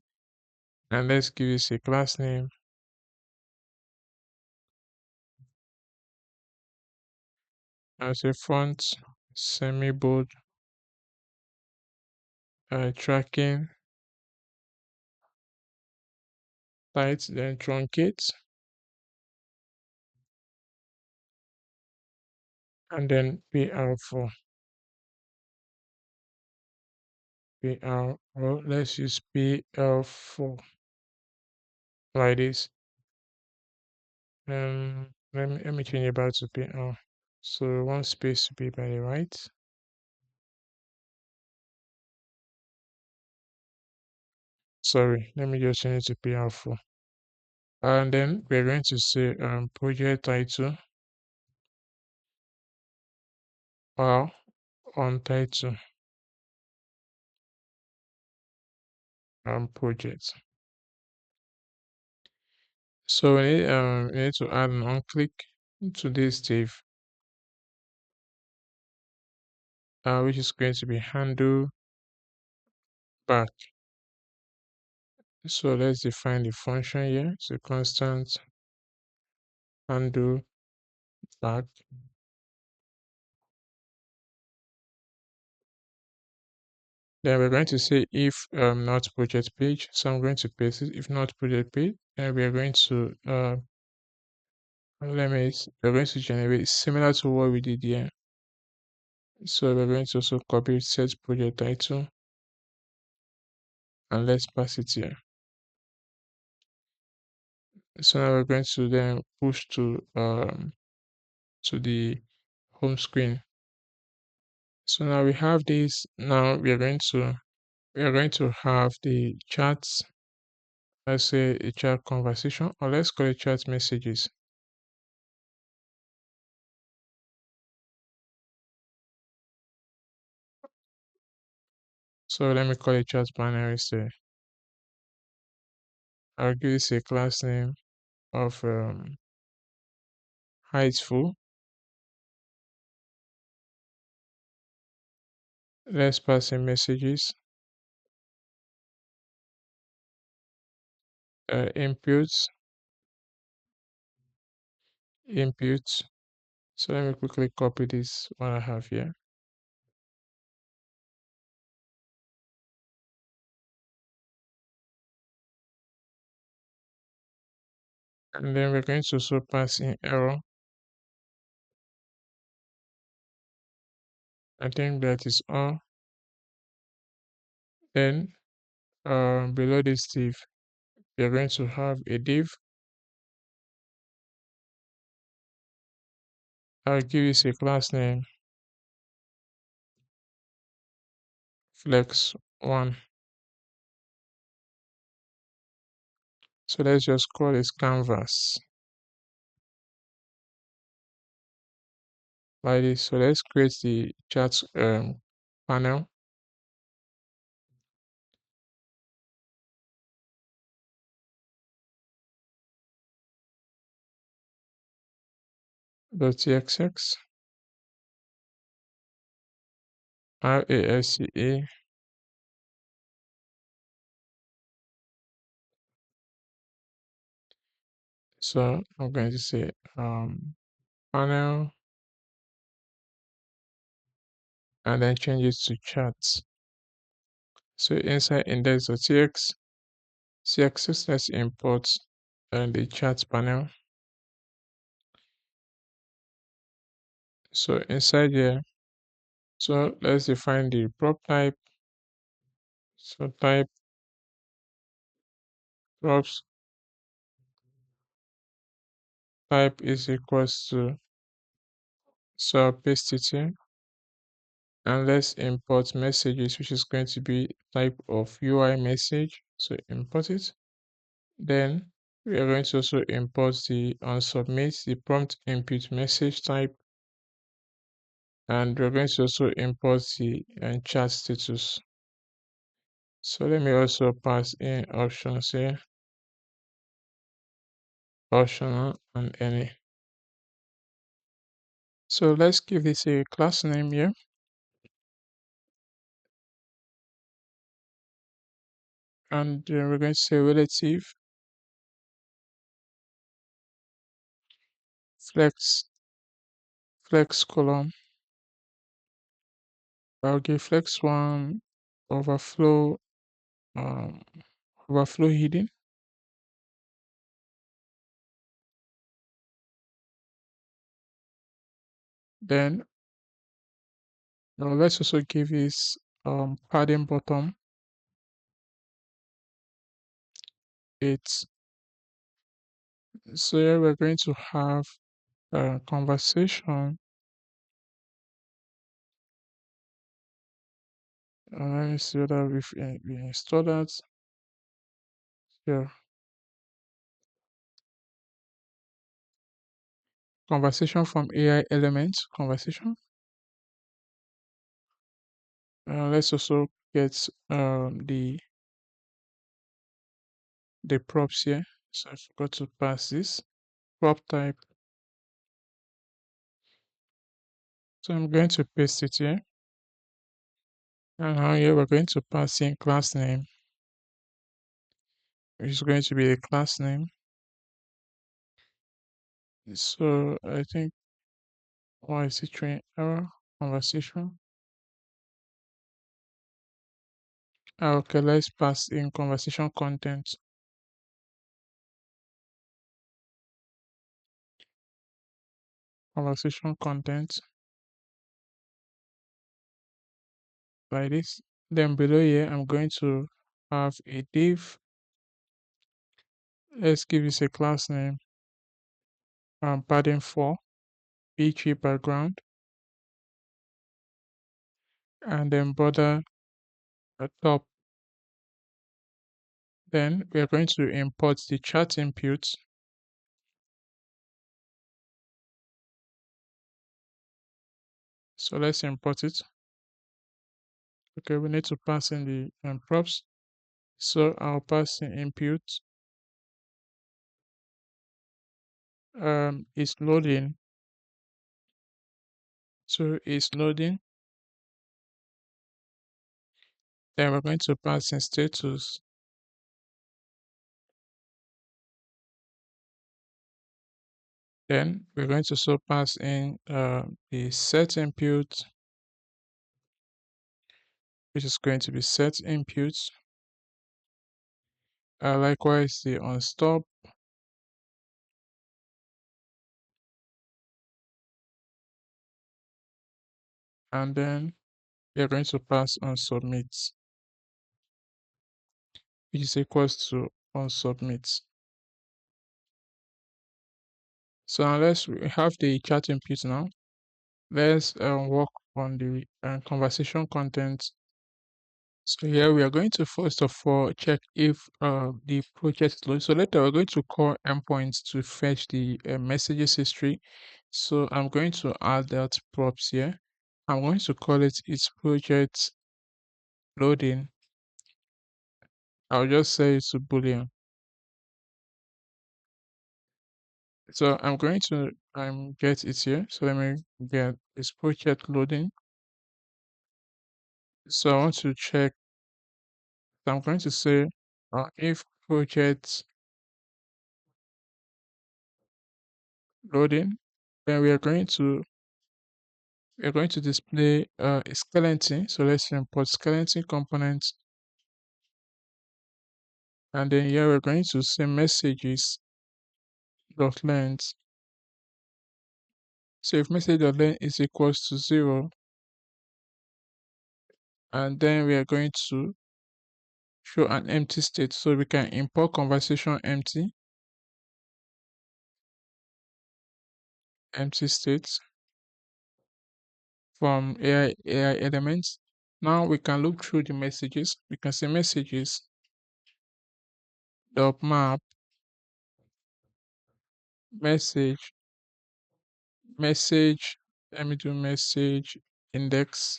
and let's give this a class name as a font semi bold tracking types, then truncate, and then PR4. PR, well, let's use PL4 like this. Let me change it back to PL. So one space to be by the right. Sorry, let me just change it to PR4. And then we're going to say project title or on title project. So we need to add an on click to this div, which is going to be handle back. So let's define the function here. So constant handle back. Then we're going to say if not project page. So I'm going to paste it. If not project page, then we're going to we're going to generate similar to what we did here. So we're going to also copy set project title and let's pass it here. So now we're going to then push to the home screen. So now we have this. Now we are going to have the chats. Let's say a chat conversation, or let's call it chat messages. So let me call it chat banner instead. I'll give this a class name of heightful. Let's pass in messages, inputs, inputs. So let me quickly copy this one I have here. And then we're going to also pass in error. I think that is all. Then below this div, we're going to have a div. I'll give this a class name flex1. So let's just call this canvas like this. So let's create the chat panel. .txx RASCA. So I'm going to say panel and then change it to chat. So inside index.tx CSS, let's import the chat panel. So inside here, so let's define the prop type. So type props type is equals to, so I'll paste it here. And let's import messages, which is going to be type of UI message. So import it. Then we are going to also import the on submit the prompt input message type, and we're going to also import the chat status. So let me also pass in options here, optional and any. So let's give this a class name here, and we're going to say relative flex column. I'll give flex1 overflow, um, overflow hidden. Then let's also give this padding bottom. It's so here we're going to have a conversation. Let me see whether we install that. Yeah, conversation from AI element conversation. Let's also get the props here. So I forgot to pass this prop type. So I'm going to paste it here. And now here we're going to pass in class name, which is going to be the class name. So I think why is it train error conversation? Okay, let's pass in conversation content. Conversation content like this. Then below here, I'm going to have a div. Let's give this a class name. Padding 4, p3 background, and then border at top. Then we are going to import the chat input. So let's import it. Okay, we need to pass in the props. So I'll pass in input. It's loading. So it's loading. Then we're going to pass in status. Then we're going to also pass in the set input, which is going to be set input. Likewise, the onStop. And then we are going to pass on submit, which is equals to on submit. So unless we have the chat input now, let's work on the conversation content. So here we are going to first of all check if the project is loaded. So later we're going to call endpoints to fetch the messages history. So I'm going to add that props here. I'm going to call it its project loading. I'll just say it's a boolean. So I'm going to get it here. So let me get this project loading. So I want to check. So I'm going to say if project loading, then we are going to display a skeleton. So let's import skeleton component, and then here we're going to say messages dot length. So if message dot length is equals to 0, and then we are going to show an empty state. So we can import conversation empty state from AI elements. Now we can look through the messages. We can say messages dot map message message. Let me do message index,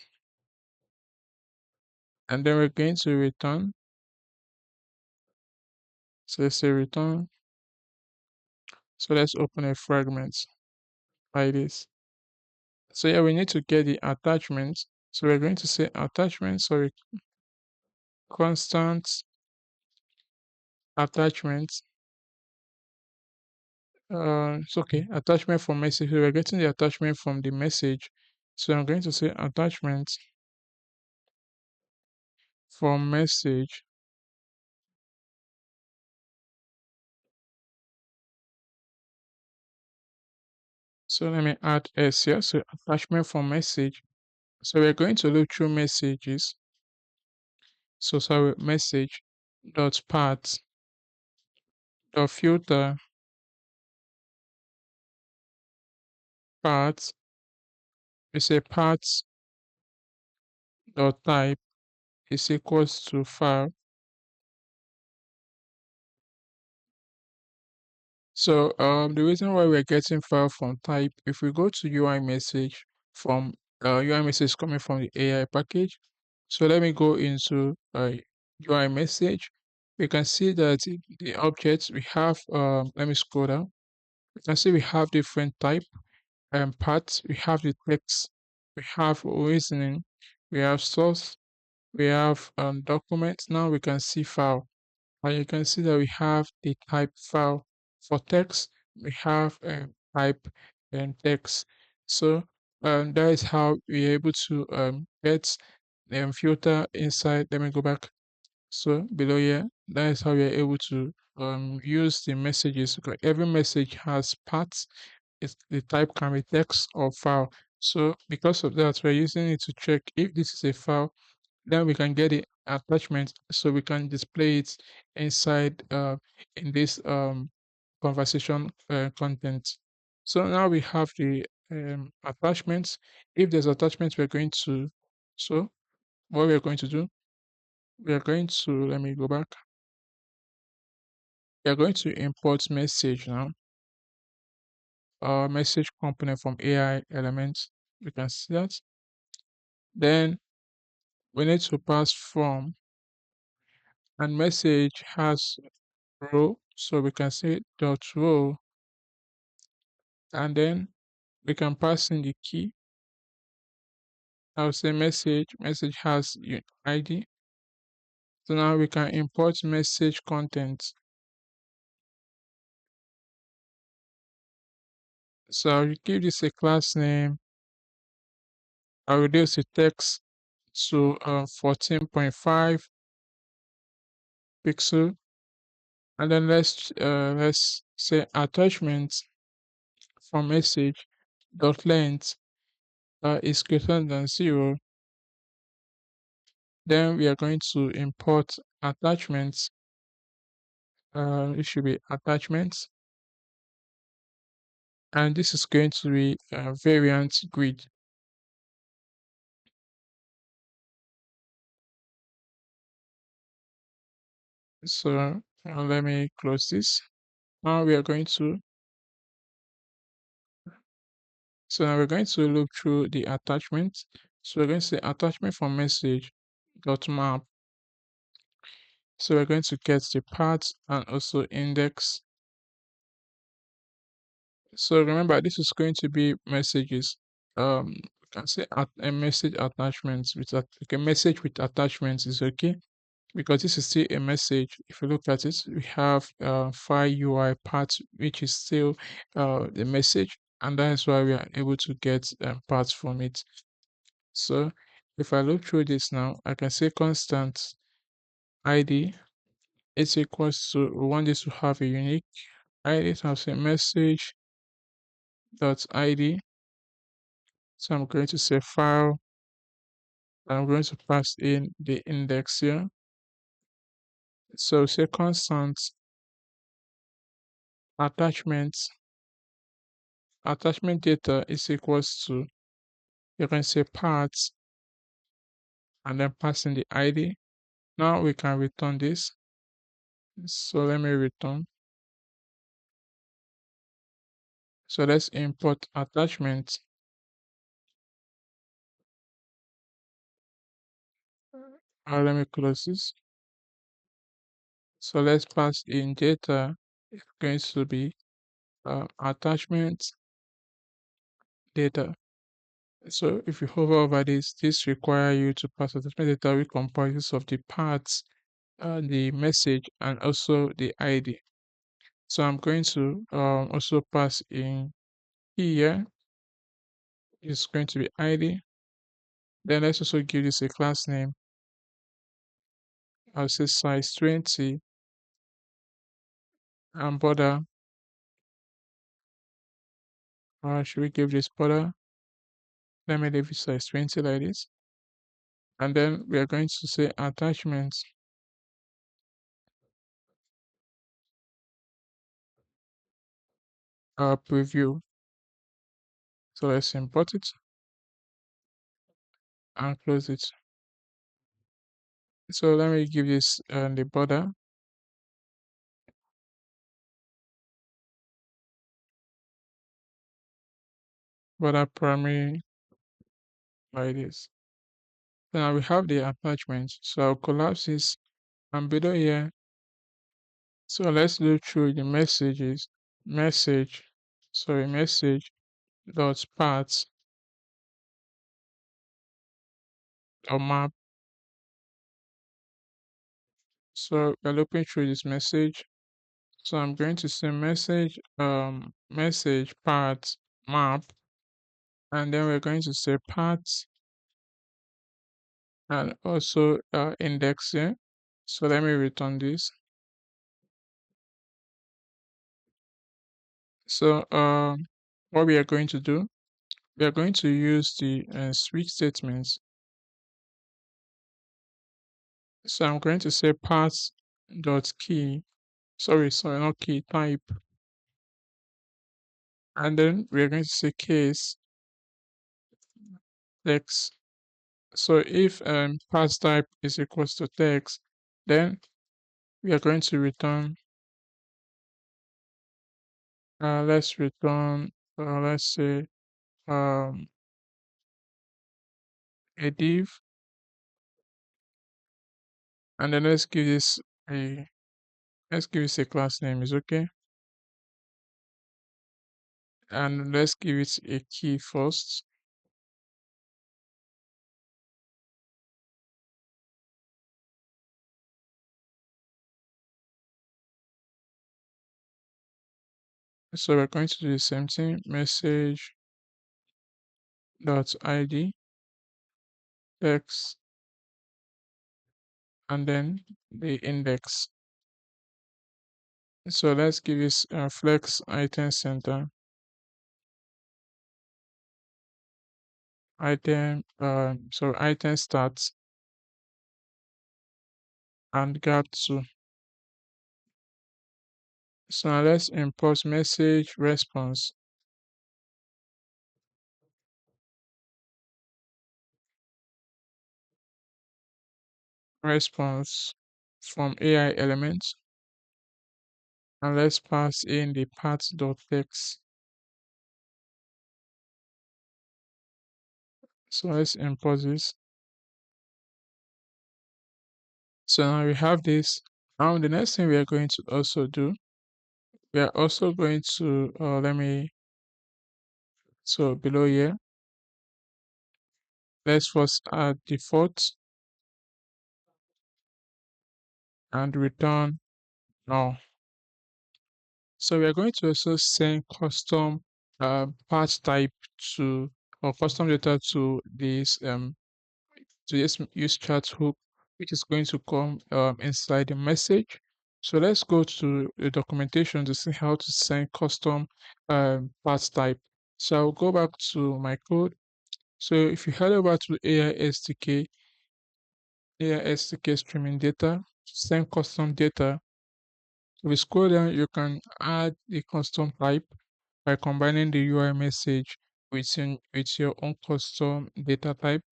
and then we're going to return. So let's say return. So let's open a fragment like this. So yeah, we need to get the attachment. So we're going to say attachment, sorry, constant attachment. It's okay. Attachment from message. So we're getting the attachment from the message. So I'm going to say attachment for message. So let me add S here. So attachment for message. So we're going to look through messages. So sorry, message dot path dot filter path. We say path dot type is equals to file. So the reason why we're getting file from type, if we go to UI message from UI message coming from the AI package. So let me go into UI message. We can see that the objects we have. Let me scroll down. We can see we have different type and parts. We have the text. We have reasoning. We have source. We have document. Now we can see file. And you can see that we have the type file. For text, we have type and text. So that is how we're able to get filter inside. Let me go back. So below here, that is how we are able to use the messages, because every message has parts. The type can be text or file. So because of that, we're using it to check if this is a file. Then we can get the attachment, so we can display it inside in this conversation content. So now we have the attachments. If there's attachments, we're going to, so what we're going to do, we are going to, let me go back. We are going to import message now. Our message component from AI elements. We can see that. Then we need to pass from, and message has row, so we can say dot row, and then we can pass in the key. I'll say message has ID. So now we can import message content. So I'll give this a class name. I'll reduce the text to 14.5 pixel, and then let's say attachment for message dot length is greater than 0. Then we are going to import attachments. It should be attachments, and this is going to be variant grid. So let me close this. Now we are going to, so now we're going to look through the attachments. So we're going to say attachment from message dot map. So we're going to get the path and also index. So remember, this is going to be messages. We can say a message attachments with okay, message with attachments is okay, because this is still a message. If you look at it, we have file UI parts, which is still the message, and that is why we are able to get parts from it. So if I look through this now, I can say constant ID is equals to, we want this to have a unique ID, so I'll say message dot ID. So I'm going to say file. I'm going to pass in the index here. So say constant attachments. Attachment data is equals to, you can say parts and then pass in the ID. Now we can return this. So let me return. So let's import attachment. Let me close this. So let's pass in data. It's going to be attachment data. So if you hover over this, this require you to pass attachment data with comprises of the parts, the message, and also the ID. So I'm going to also pass in here. It's going to be ID. Then let's also give this a class name. I'll say size 20 and border. Should we give this border? Let me leave it size 20 like this. And then we are going to say attachments, preview. So let's import it and close it. So let me give this the border primary like this. So now we have the attachment. So I'll collapse this and below here. So let's look through the messages. Message dot path or map. So we're looking through this message. So I'm going to say message path map, and then we're going to say path and also indexing. So let me return this. So what we are going to do, we are going to use the switch statements. So I'm going to say path dot key. Sorry, not key type. And then we're going to say case text. So if path type is equals to text, then we are going to return. Let's return. Let's say um a div, and then a let's give this a class name. Is okay, and let's give it a key first. So we're going to do the same thing. Message dot id text, and then the index. So let's give this flex item center item starts and gap 2. So now let's import message response from AI elements, and let's pass in the path.text. So let's import this. So now we have this. Now the next thing we are going to also do, we are also going to so below here, let's first add default and return null. So we are going to also send custom part type to or custom data to this use chat hook, which is going to come inside the message. So let's go to the documentation to see how to send custom part type. So I'll go back to my code. So if you head over to AI SDK streaming data, send custom data. If you scroll down, you can add the custom type by combining the UI message with your own custom data type.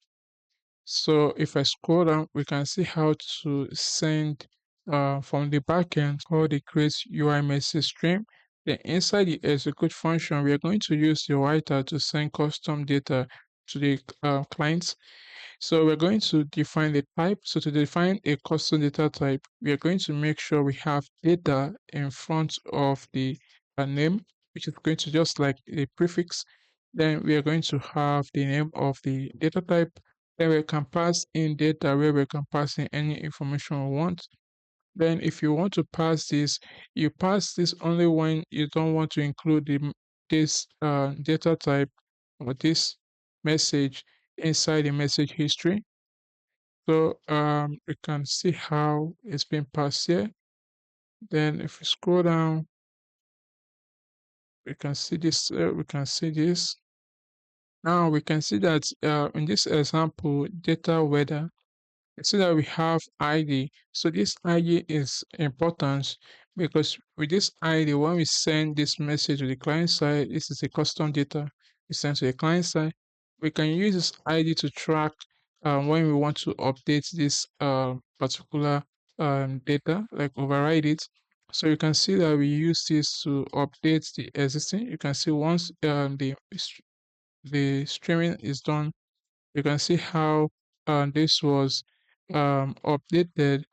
So if I scroll down, we can see how to send from the backend called the create UI message stream. Then inside the execute function, we are going to use the writer to send custom data to the clients. So we're going to define the type. So to define a custom data type, we are going to make sure we have data in front of the name, which is going to just like a prefix. Then we are going to have the name of the data type. Then we can pass in data where we can pass in any information we want. Then if you want to pass this, you pass this only when you don't want to include this data type or this message inside the message history. So we can see how it's been passed here. Then if we scroll down, we can see this. We can see this. Now we can see that in this example, data weather, you see that we have ID. So this ID is important because with this ID, when we send this message to the client side, this is a custom data we send to the client side. We can use this ID to track when we want to update this particular data, like override it. So you can see that we use this to update the existing. You can see once the streaming is done, you can see how this was updated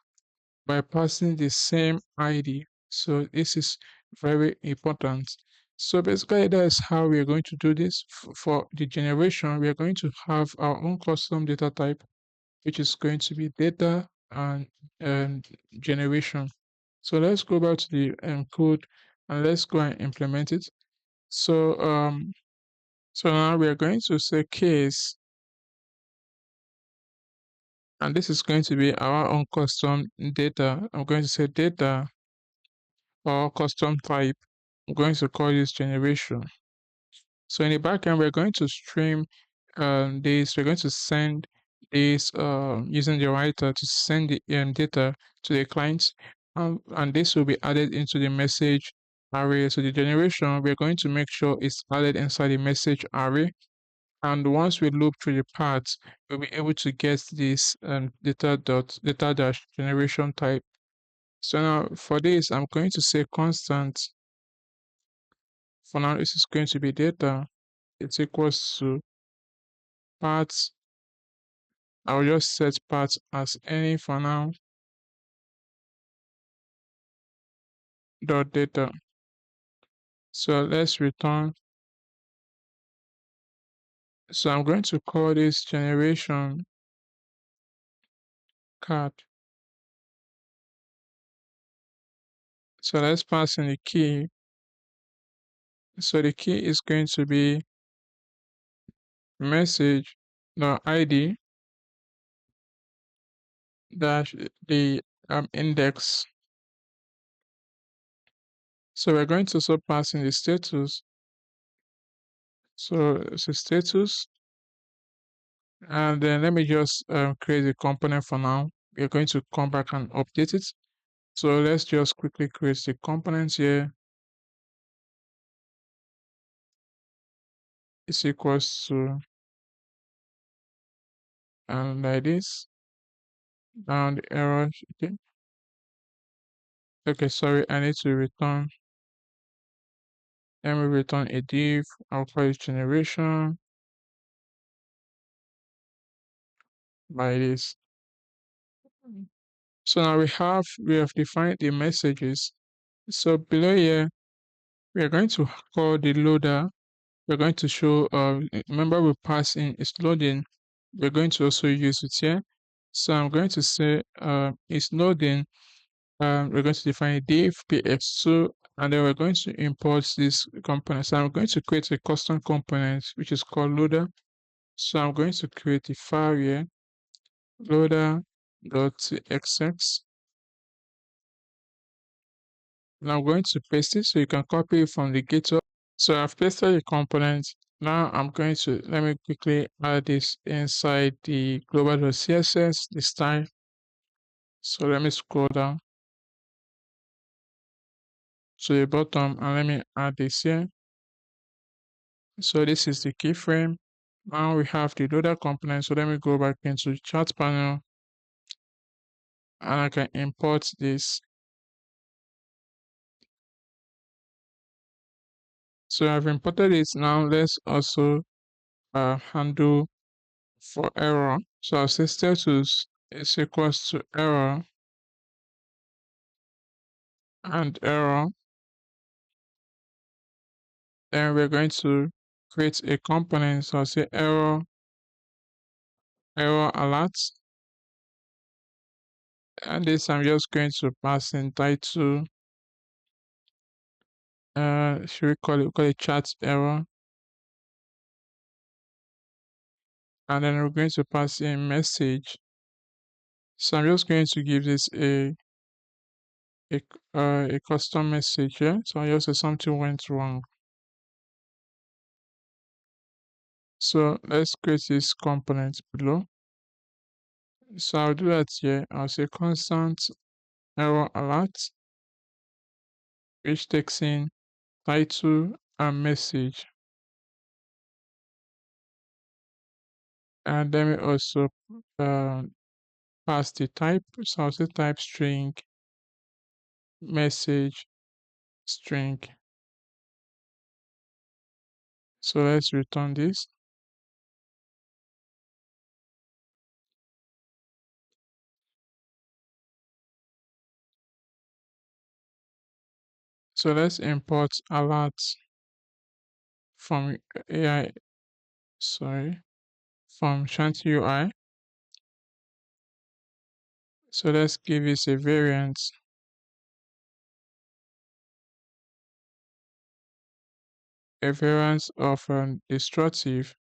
by passing the same ID. So this is very important. So basically, that is how we are going to do this. For the generation, we are going to have our own custom data type, which is going to be data and generation. So let's go back to the code and let's go and implement it. So so now we are going to say case, and this is going to be our own custom data. I'm going to say data or custom type. I'm going to call this generation. So in the backend, we're going to stream this. We're going to send this using the writer to send the data to the clients, and this will be added into the message array. So the generation, we're going to make sure it's added inside the message array. And once we loop through the paths, we'll be able to get this data dash generation type. So now for this, I'm going to say constant. For now, this is going to be data. It's equals to paths. I'll just set paths as any for now. Dot data. So let's return. So I'm going to call this generation card. So let's pass in the key. So the key is going to be message ID dash the index. So we're going to also pass in the status. So it's a status, and then let me just create a component for now. We're going to come back and update it. So let's just quickly create the components here. It's equals to and like this. Now the error. Okay. Okay, sorry, I need to return. Let me return a div. I'll call it generation by this. So now we have defined the messages. So below here, we are going to call the loader. We're going to show remember we pass in is loading. We're going to also use it here. So I'm going to say it's loading. We're going to define div px2, and then we're going to import this component. So I'm going to create a custom component which is called loader. So I'm going to create a file here, loader.xx. And I'm going to paste it so you can copy it from the GitHub. So I've pasted the component. Now I'm going to let me quickly add this inside the global.css this time. So let me scroll down to the bottom and let me add this here. So this is the keyframe. Now we have the loader component. So let me go back into the chat panel and I can import this. So I've imported it. Now let's also handle for error. So I'll say status is equals to error and error. Then we're going to create a component. So I'll say error alert. And this I'm just going to pass in title. Should we call it chat error? And then we're going to pass in message. So I'm just going to give this a, a custom message here. So I just say something went wrong. So let's create this component below. So I'll do that here. I'll say constant error alert, which takes in title and message. And then we also pass the type. So I'll say type string, message, string. So let's return this. So let's import alerts from AI, sorry, from Shadcn. So let's give this a variance of destructive.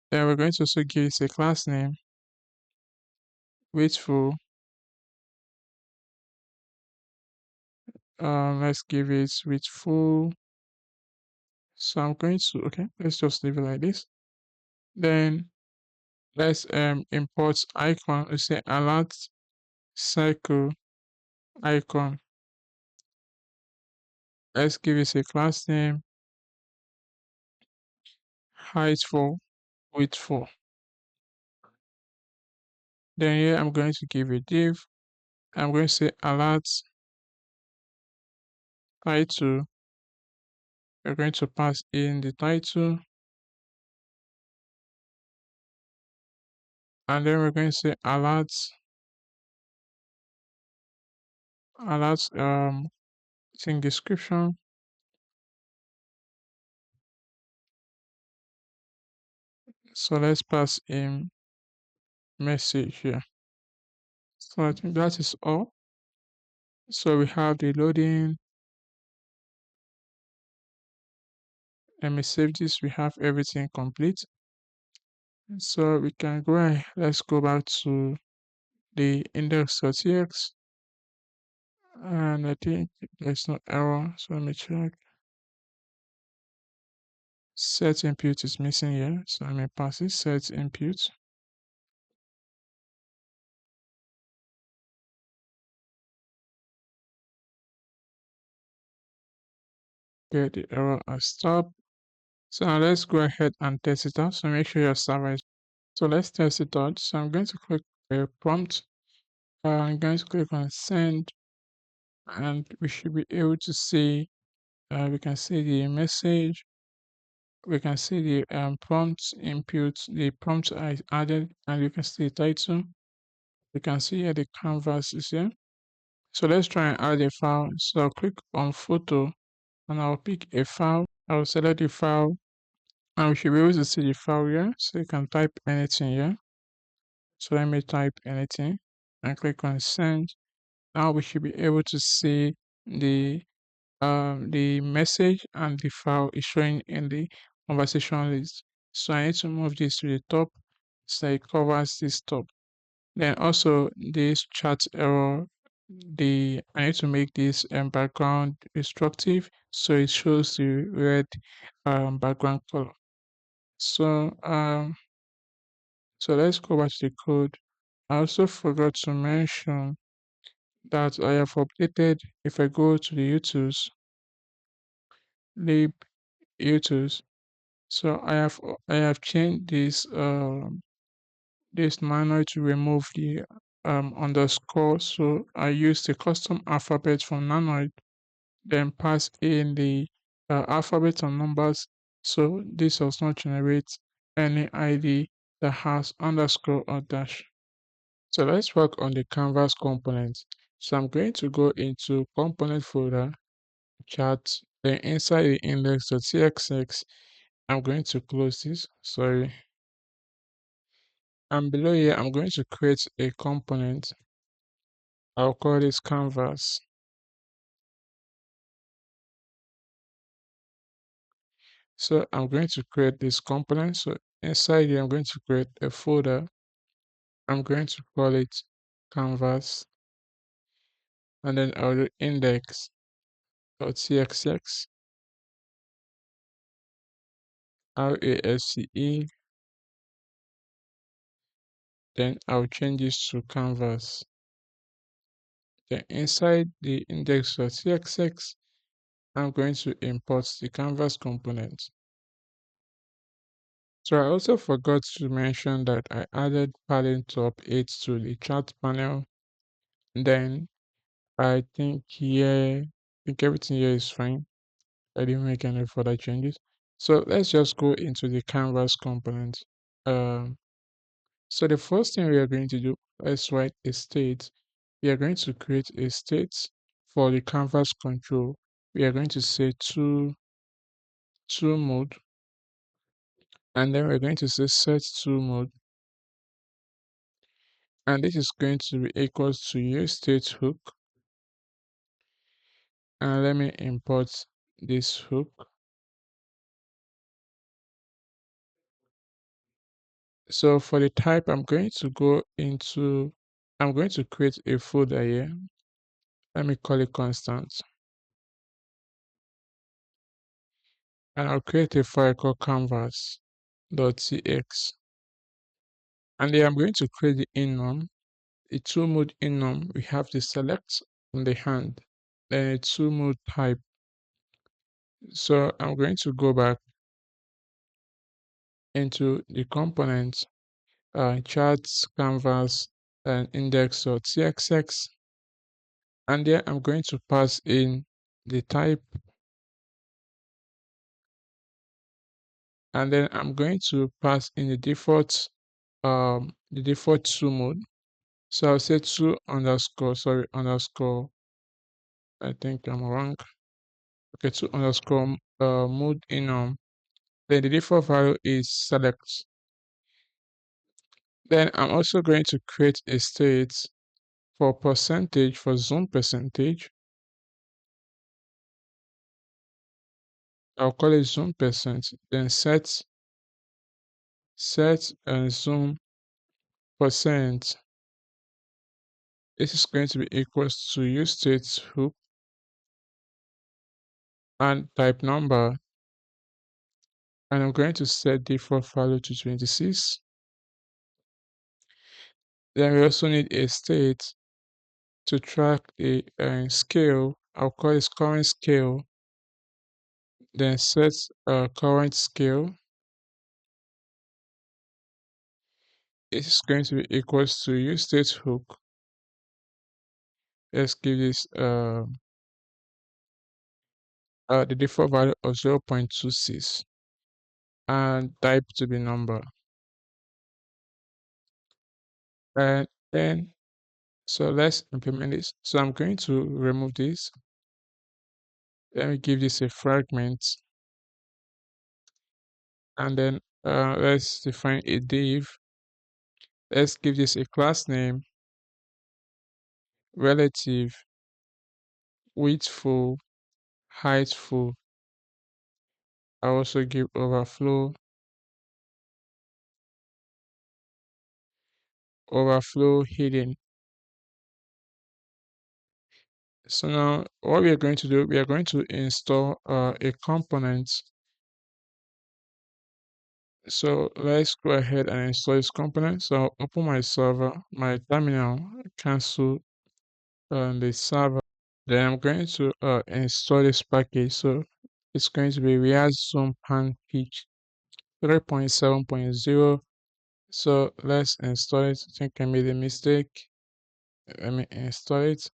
Then we're going to also give this a class name, wasteful. Let's give it wasteful. So I'm going to, okay, let's just leave it like this. Then let's import icon. We say alert cycle icon. Let's give it a class name, heightful, widthful. Then here I'm going to give a div. I'm going to say alert title. We're going to pass in the title, and then we're going to say alert thing description. So let's pass in message here. So I think that is all. So we have the loading. Let me save this. We have everything complete. So we can go ahead. Let's go back to the index.txt. And I think there's no error. So let me check. Set input is missing here. So let me pass it. Set input. Get the error has stopped. So now let's go ahead and test it out. So make sure your server is. So let's test it out. So I'm going to click prompt. I'm going to click on send, and we should be able to see. We can see the message. We can see the prompt input. The prompt I added, and you can see the title. You can see here the canvas is here. So let's try and add a file. So I'll click on photo, and I'll pick a file. I'll select the file, and we should be able to see the file here. So you can type anything here. So let me type anything and click on send. Now we should be able to see the message and the file is showing in the conversation list. So I need to move this to the top so it covers this top. Then also this chat error, I need to make this background destructive so it shows the red background color. So let's go back to the code. I also forgot to mention that I have updated. If I go to the utils, lib utils, so I have changed this manual to remove the underscore. So I use the custom alphabet from Nanoid, then pass in the alphabet and numbers. So this does not generate any ID that has underscore or dash. So let's work on the canvas component. So I'm going to go into component folder, chat, then inside the index.txt, I'm going to close this, sorry. And below here, I'm going to create a component. I'll call this canvas. So I'm going to create this component. So inside here, I'm going to create a folder. I'm going to call it canvas, and then I'll do index.cxx RASCE, then I'll change this to canvas. Then inside the index.cxx, I'm going to import the canvas component. So I also forgot to mention that I added padding top 8 to the chart panel. Then I think everything here is fine. I didn't make any further changes. So let's just go into the canvas component. Um, so the first thing we are going to do, let's write a state. We are going to create a state for the canvas control. We are going to say to mode, and then we're going to say set to mode, and this is going to be equals to use state hook. And let me import this hook. So for the type, I'm going to create a folder here. Let me call it constant. And I'll create a file called canvas.tx. And then I'm going to create the enum. A to mode enum, we have to select on the hand, then a to mode type. So I'm going to go back into the component, charts, canvas, and index.txx. And then I'm going to pass in the type, and then I'm going to pass in the default to mode. So I'll say to underscore, I think I'm wrong. Okay, to underscore mode enum. Then the default value is select. Then I'm also going to create a state for percentage, for zoom percentage. I'll call it zoom percent. Then set and zoom percent. This is going to be equals to use state hook and type number. And I'm going to set default value to 26. Then we also need a state to track the scale. I'll call it current scale. Then set current scale. This is going to be equals to use state hook. Let's give this the default value of 0.26 and type to be number. And then so let's implement this. So I'm going to remove this. Let me give this a fragment, and then let's define a div. Let's give this a class name, relative, widthful, heightful. I also give overflow hidden. So now what we are going to do, we are going to install a component. So let's go ahead and install this component. So I'll open my server, my terminal, cancel the server. Then I'm going to install this package. So it's going to be React Zoom Pan Pitch 3.7.0. So let's install it. I think I made a mistake. Let me install it.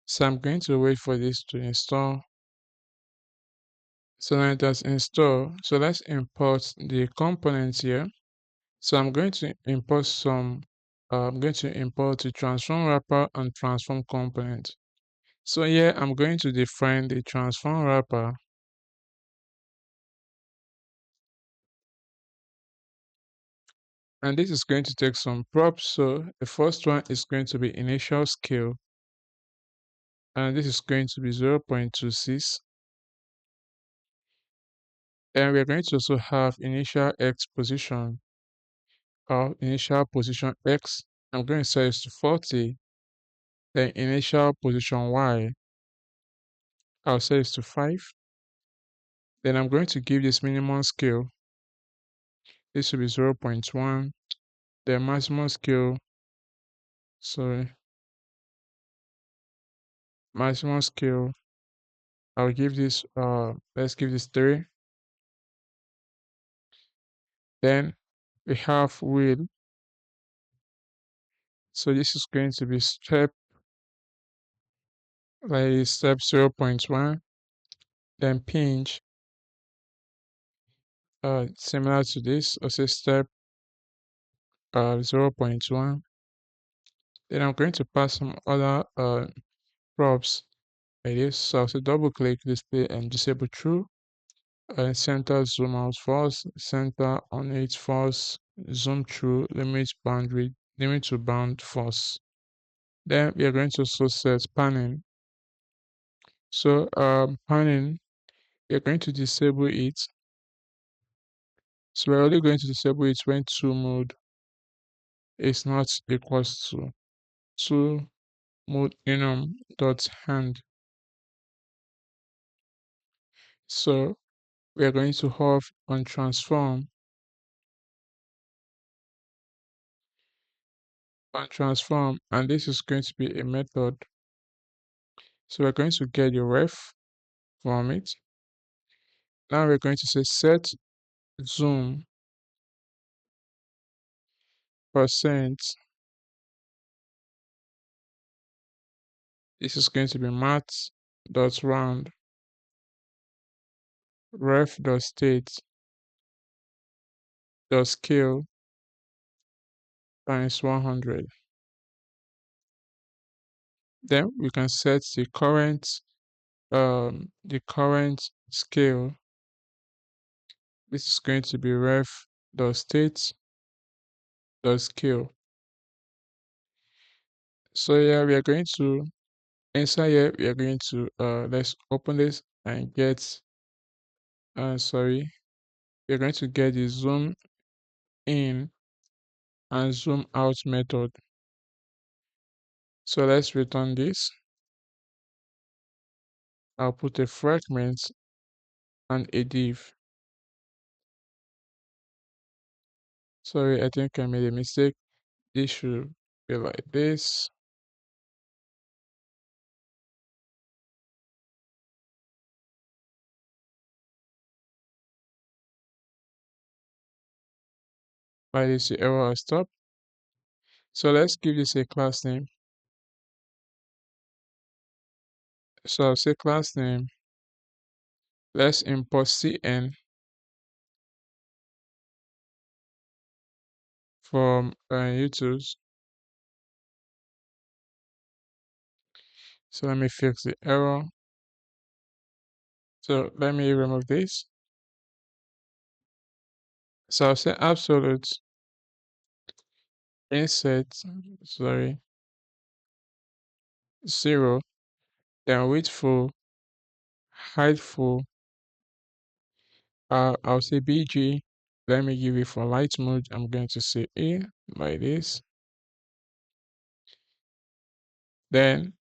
So I'm going to wait for this to install. So now it has installed. So let's import the components here. So I'm going to import the transform wrapper and transform component. So here I'm going to define the transform wrapper. And this is going to take some props. So the first one is going to be initial scale. And this is going to be 0.26. And we're going to also have initial x position or initial position x. I'm going to set it to 40. Then initial position Y, I'll set it to 5. Then I'm going to give this minimum scale. This will be 0.1. The maximum scale, sorry, maximum scale, I'll give this, let's give this 3. Then we have wheel. So this is going to be step, like step 0.1. Then pinch, similar to this, also step 0.1. Then I'm going to pass some other props like this. So I'll say double click display and disable true. Center zoom out first, center on it first, zoom through, limit boundary, limit to bound first. Then we are going to also set panning. So panning, we are going to disable it. So we're only going to disable it when to mode is not equals to to mode enum dot hand. So we are going to have on transform, and this is going to be a method. So we're going to get the ref from it. Now we're going to say set zoom percent. This is going to be math dot round ref dot state dot scale times 100. Then we can set the current scale. This is going to be ref dot state dot scale. So yeah, we are going to inside here we are going to let's open this and get sorry, we're going to get the zoom in and zoom out method. So let's return this. I'll put a fragment and a div. Sorry, I think I made a mistake. This should be like this. Why this error has stopped. So let's give this a class name. So I'll say class name. Let's import cn from YouTube. So let me fix the error. So let me remove this. So I'll say absolute insert, sorry, 0, then width full, height full. I'll say BG. Let me give it for light mode. I'm going to say A like this. Then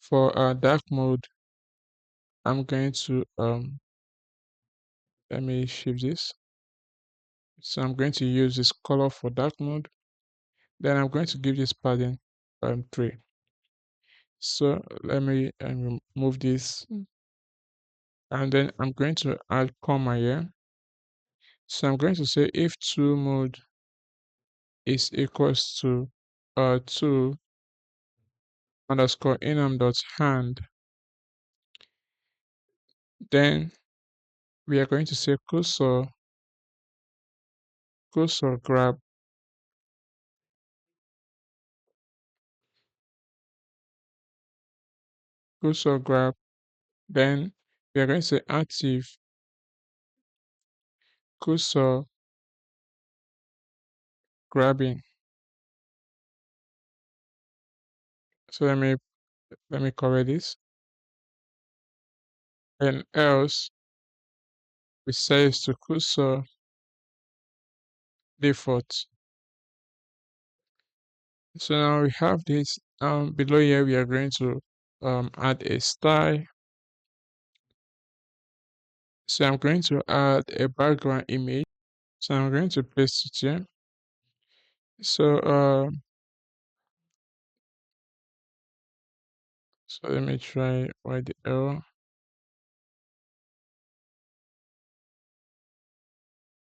for dark mode, I'm going to let me shift this. So I'm going to use this color for dark mode. Then I'm going to give this padding 3. So let me remove this, and then I'm going to add comma here. So I'm going to say if to mode is equals to 2 underscore enum dot hand, then we are going to say cursor grab, cursor grab. Then we are going to say active cursor grabbing. So let me cover this. And else we say to cursor default. So now we have this. Below here we are going to add a style. So I'm going to add a background image. So I'm going to paste it here. So so let me try why the error.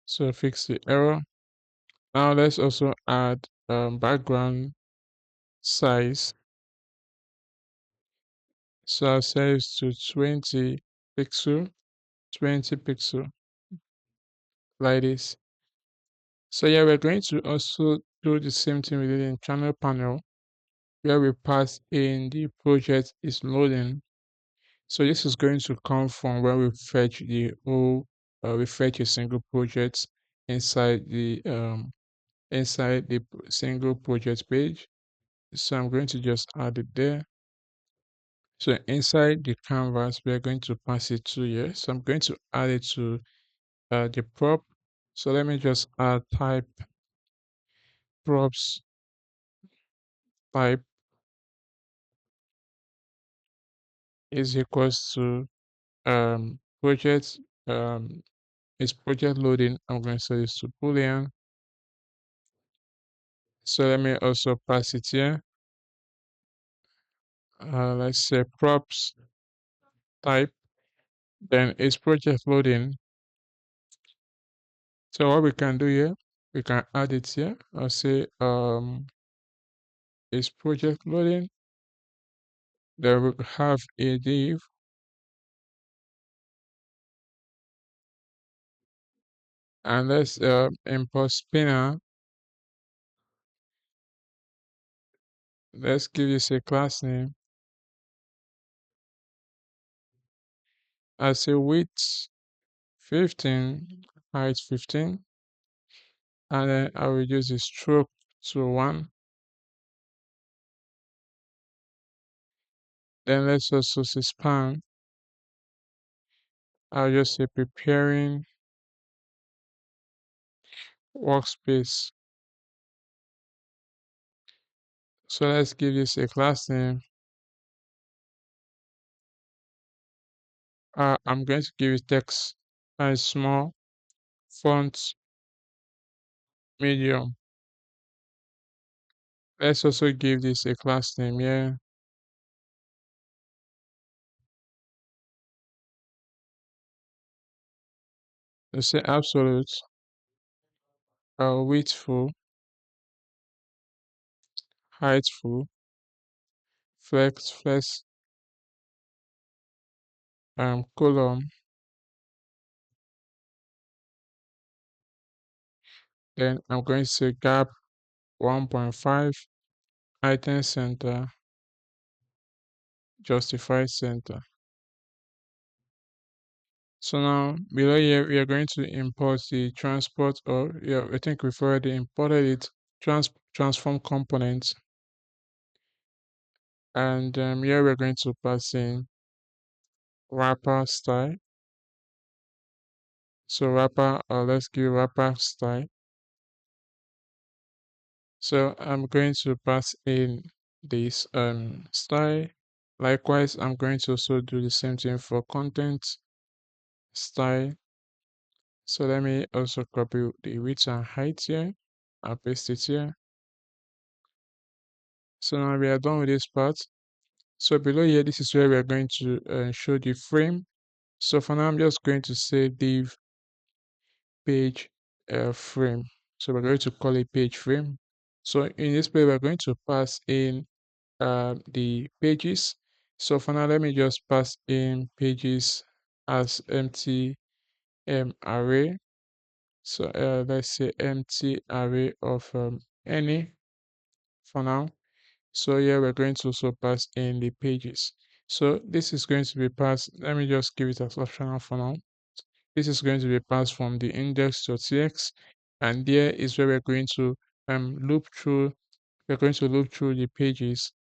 So fix the error. Now let's also add background size. So I'll set it to 20 pixel, 20 pixel, like this. So yeah, we're going to also do the same thing we did in channel panel, where we pass in the project is loading. So this is going to come from when we fetch the whole, we fetch a single project inside the single project page. So I'm going to just add it there. So inside the canvas, we are going to pass it to here. So I'm going to add it to the prop. So let me just add type props type is equals to project is project loading. I'm going to set this to boolean. So let me also pass it here. Let's say props type, then is project loading. So what we can do here, we can add it here. I'll say is project loading. Then we have a div, and let's import spinner. Let's give this a class name. I say width 15, height 15, and then I'll reduce the stroke to 1. Then let's also say span. I'll just say preparing workspace. So let's give this a class name. I'm going to give it text as small, font medium. Let's also give this a class name here. Let's say absolute, widthful, heightful, flex, column. Then I'm going to say gap 1.5, item center, justify center. So now below here we are going to import the transport, or yeah, I think we've already imported it, transform component. And here we're going to pass in wrapper style. So wrapper, let's give wrapper style. So I'm going to pass in this style. Likewise, I'm going to also do the same thing for content style. So let me also copy the width and height here. I'll paste it here. So now we are done with this part. So below here, this is where we are going to show the frame. So for now, I'm just going to say div page frame. So we're going to call it page frame. So in this page, we're going to pass in the pages. So for now, let me just pass in pages as empty array. So let's say empty array of any for now. So here we're going to also pass in the pages. So this is going to be passed. Let me just give it as optional for now. This is going to be passed from the index.txt, and there is where we're going to loop through. We're going to loop through the pages,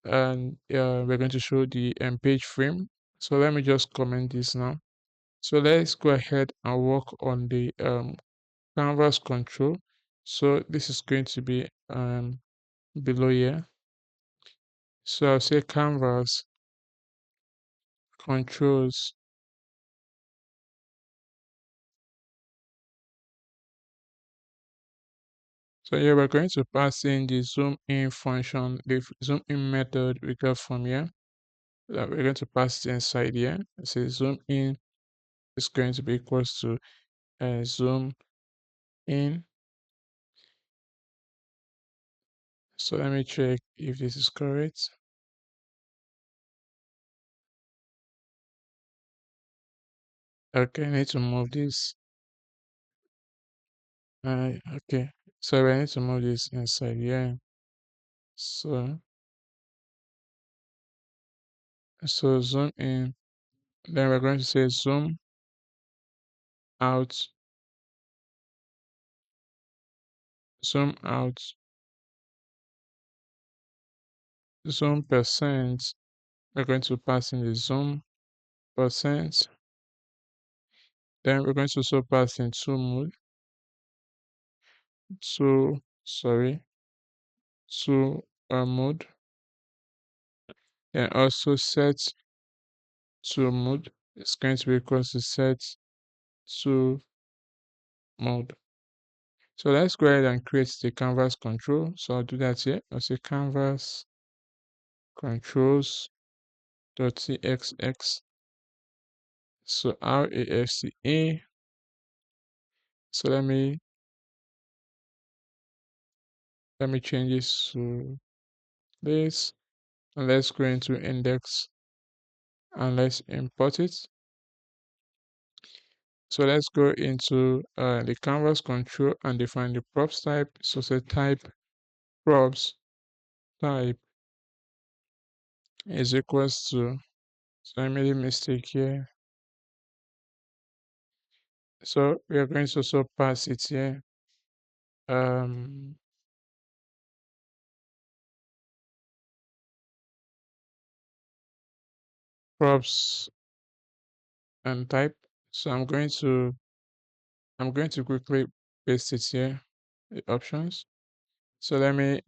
and we're going to show the page frame. So let me just comment this now. So let's go ahead and work on the canvas control. So this is going to be below here. So I'll say canvas controls. So here we're going to pass in the zoom in function, the zoom in method we got from here. That we're going to pass it inside here. So zoom in is going to be equals to zoom in. So let me check if this is correct. Okay, I need to move this. Okay, so I need to move this inside here. So zoom in. Then we're going to say zoom out, zoom out, zoom percent. We're going to pass in the zoom percent. Then we're going to also pass in two mode. Two mode. And also set to mode. It's going to be equal to set to mode. So let's go ahead and create the canvas control. So I'll do that here. I'll say canvas controls.txx. So RAFCA. So let me change this to this, and let's go into index and let's import it. So let's go into the canvas control and define the props type. So say type props type is equals to, so I made a mistake here. So we are going to also pass it here. Props and type. So I'm going to quickly paste it here, the options. So let me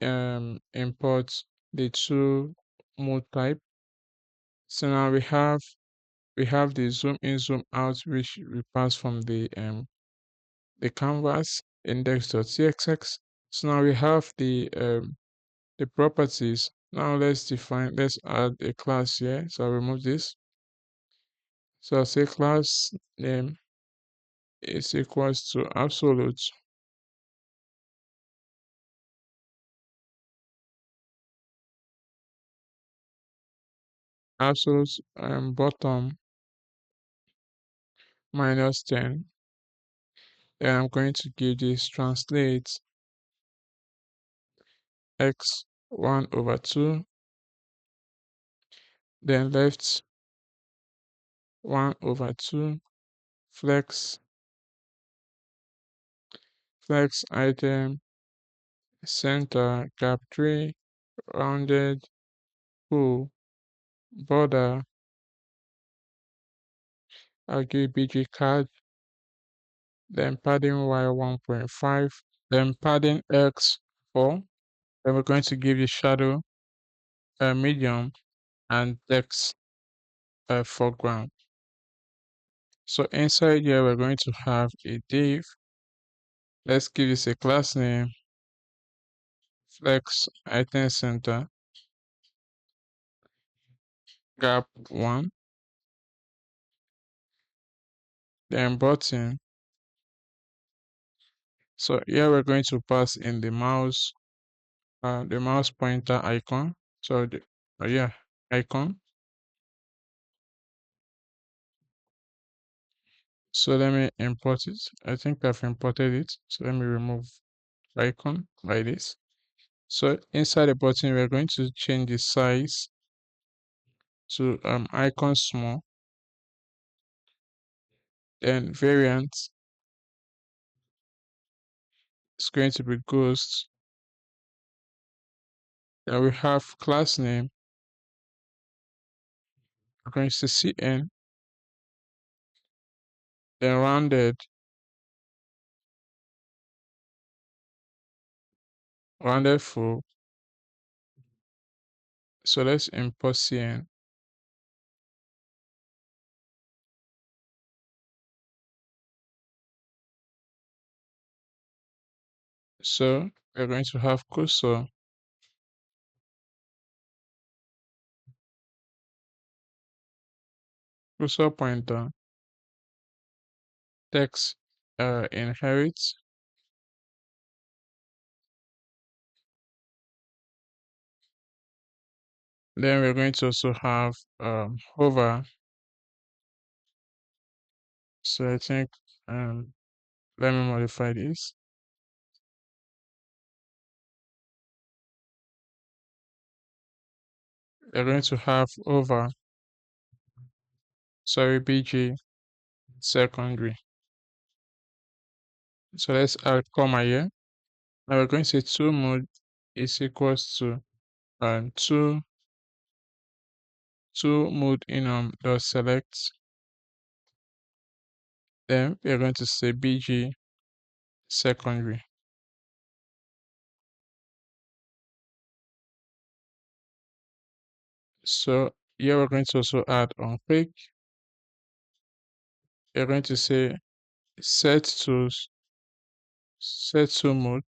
import the two mode type. So now we have the zoom in, zoom out, which we pass from the canvas index.txx. So now we have the properties. Now let's add a class here. So I'll remove this. So I'll say class name is equals to absolute bottom minus 10. Then I'm going to give this translate x 1 over 2, then left 1 over 2, flex item, center, gap 3, rounded, full, border, I'll give bg card, then padding y 1.5, then padding x 4. Then we're going to give the shadow a medium and text a foreground. So inside here, we're going to have a div. Let's give this a class name, flex item center, gap 1, then button. So here we're going to pass in the mouse pointer icon. So icon. So let me import it. I think I've imported it. So let me remove icon like this. So inside the button, we're going to change the size to icon small. Then variant is going to be ghost. Then we have class name. We're going to cn. Then rounded full. So let's import cn. So we're going to have cursor pointer text inherit. Then we're going to also have hover. So I think let me modify this. We're going to have over, sorry, bg secondary. So let's add comma here. Now we're going to say to mode is equals to to mode in dot select. Then we're going to say bg secondary. So here we're going to also add on click. We're going to say set to mode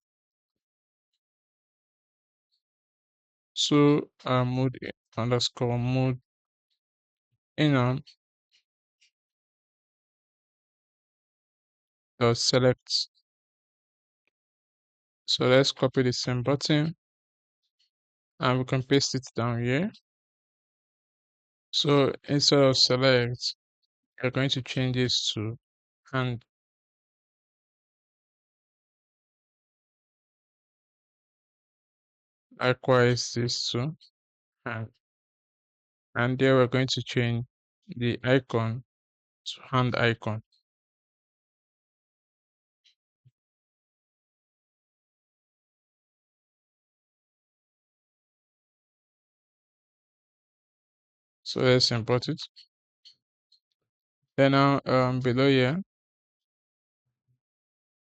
to mode underscore mode in dot select. So let's copy the same button and we can paste it down here. So instead of select, we're going to change this to hand. Likewise this to hand. And there we're going to change the icon to hand icon. So let's import it. Then now below here,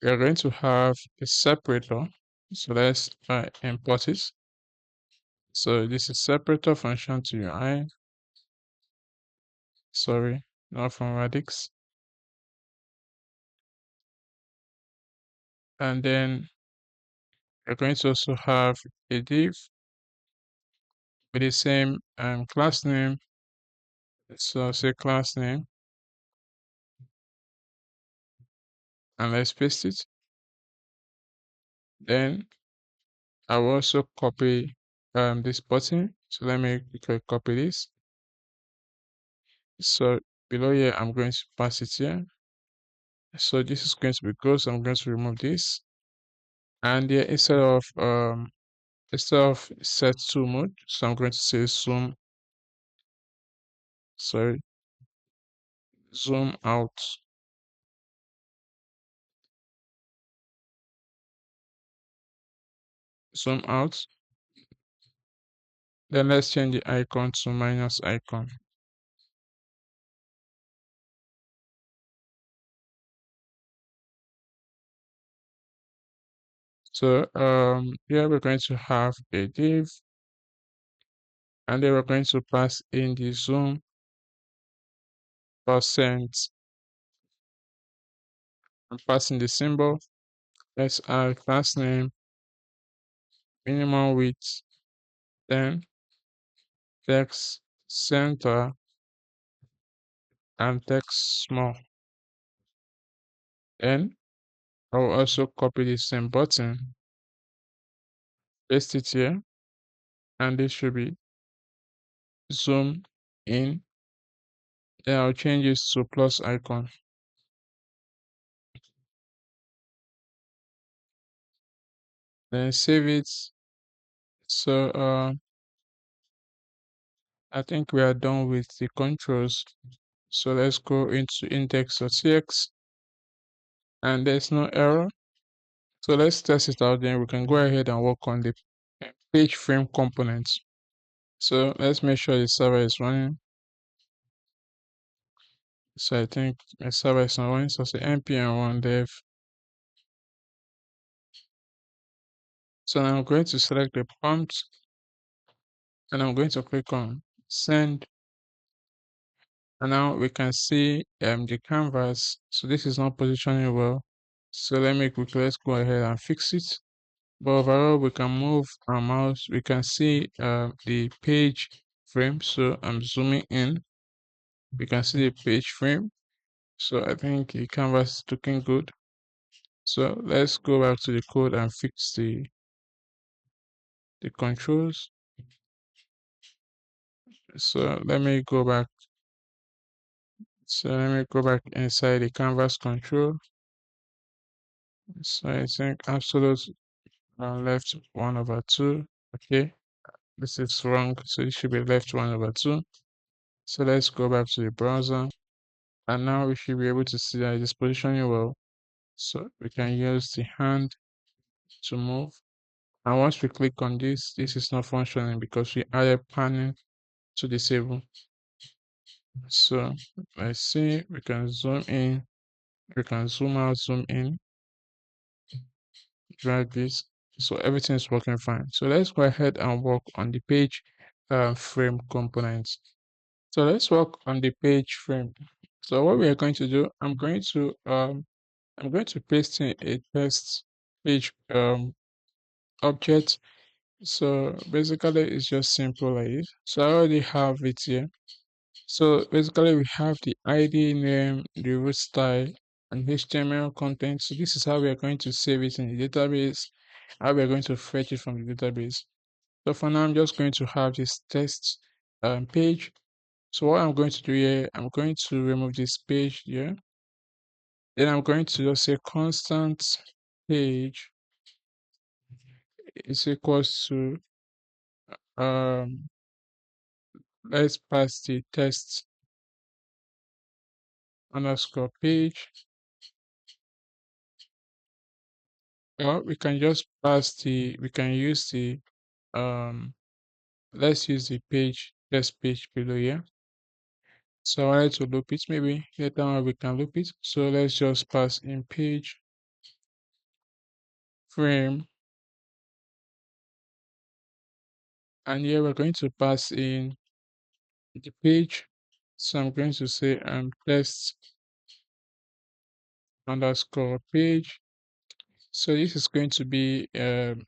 we are going to have a separator. So let's import it. So this is separator function to UI. Sorry, not from radix. And then we're going to also have a div with the same class name. So say class name and let's paste it. Then I will also copy this button. So let me quickly copy this. So below here, I'm going to pass it here. So this is going to be good. So I'm going to remove this. And here instead of set to mode, so I'm going to say zoom out. Zoom out. Then let's change the icon to minus icon. So here we're going to have a div, and then we're going to pass in the zoom percent. I'm passing the symbol. Let's add class name, minimum width, then text center and text small. Then I'll also copy the same button, paste it here, and this should be zoom in. Then I'll change this to plus icon. Then save it. So I think we are done with the controls. So let's go into index.txt and there's no error. So let's test it out, then we can go ahead and work on the page frame components. So let's make sure the server is running. So I think my server is not running. So say npm run dev. So now I'm going to select the prompt. and I'm going to click on send. And now we can see the canvas. So this is not positioning well. So let's go ahead and fix it. But overall, we can move our mouse. We can see the page frame. So I'm zooming in. We can see the page frame. So I think the canvas is looking good. So let's go back to the code and fix the controls. So let me go back. So let me go back inside the canvas control. So I think absolute left 1 over 2. Okay, this is wrong. So it should be left 1 over 2. So let's go back to the browser. And now we should be able to see that it is positioning well. So we can use the hand to move. And once we click on this, this is not functioning because we added panning to disable. So let's see, we can zoom in, we can zoom out, zoom in, drag this. So everything is working fine. So let's go ahead and work on the page frame components. So let's work on the page frame. So what we are going to do, I'm going to paste in a test page object. So basically it's just simple like this. So I already have it here. So basically we have the ID name, the root style, and HTML content. So this is how we are going to save it in the database, how we are going to fetch it from the database. So for now, I'm just going to have this test page. So what I'm going to do here, I'm going to remove this page here. Then I'm going to just say constant page is equals to um let's pass the test underscore page, or we can just pass we can use the um let's use the page test page below here. So I wanted to loop it, maybe later on we can loop it. So let's just pass in page frame, and here we're going to pass in the page. So I'm going to say test underscore page. So this is going to be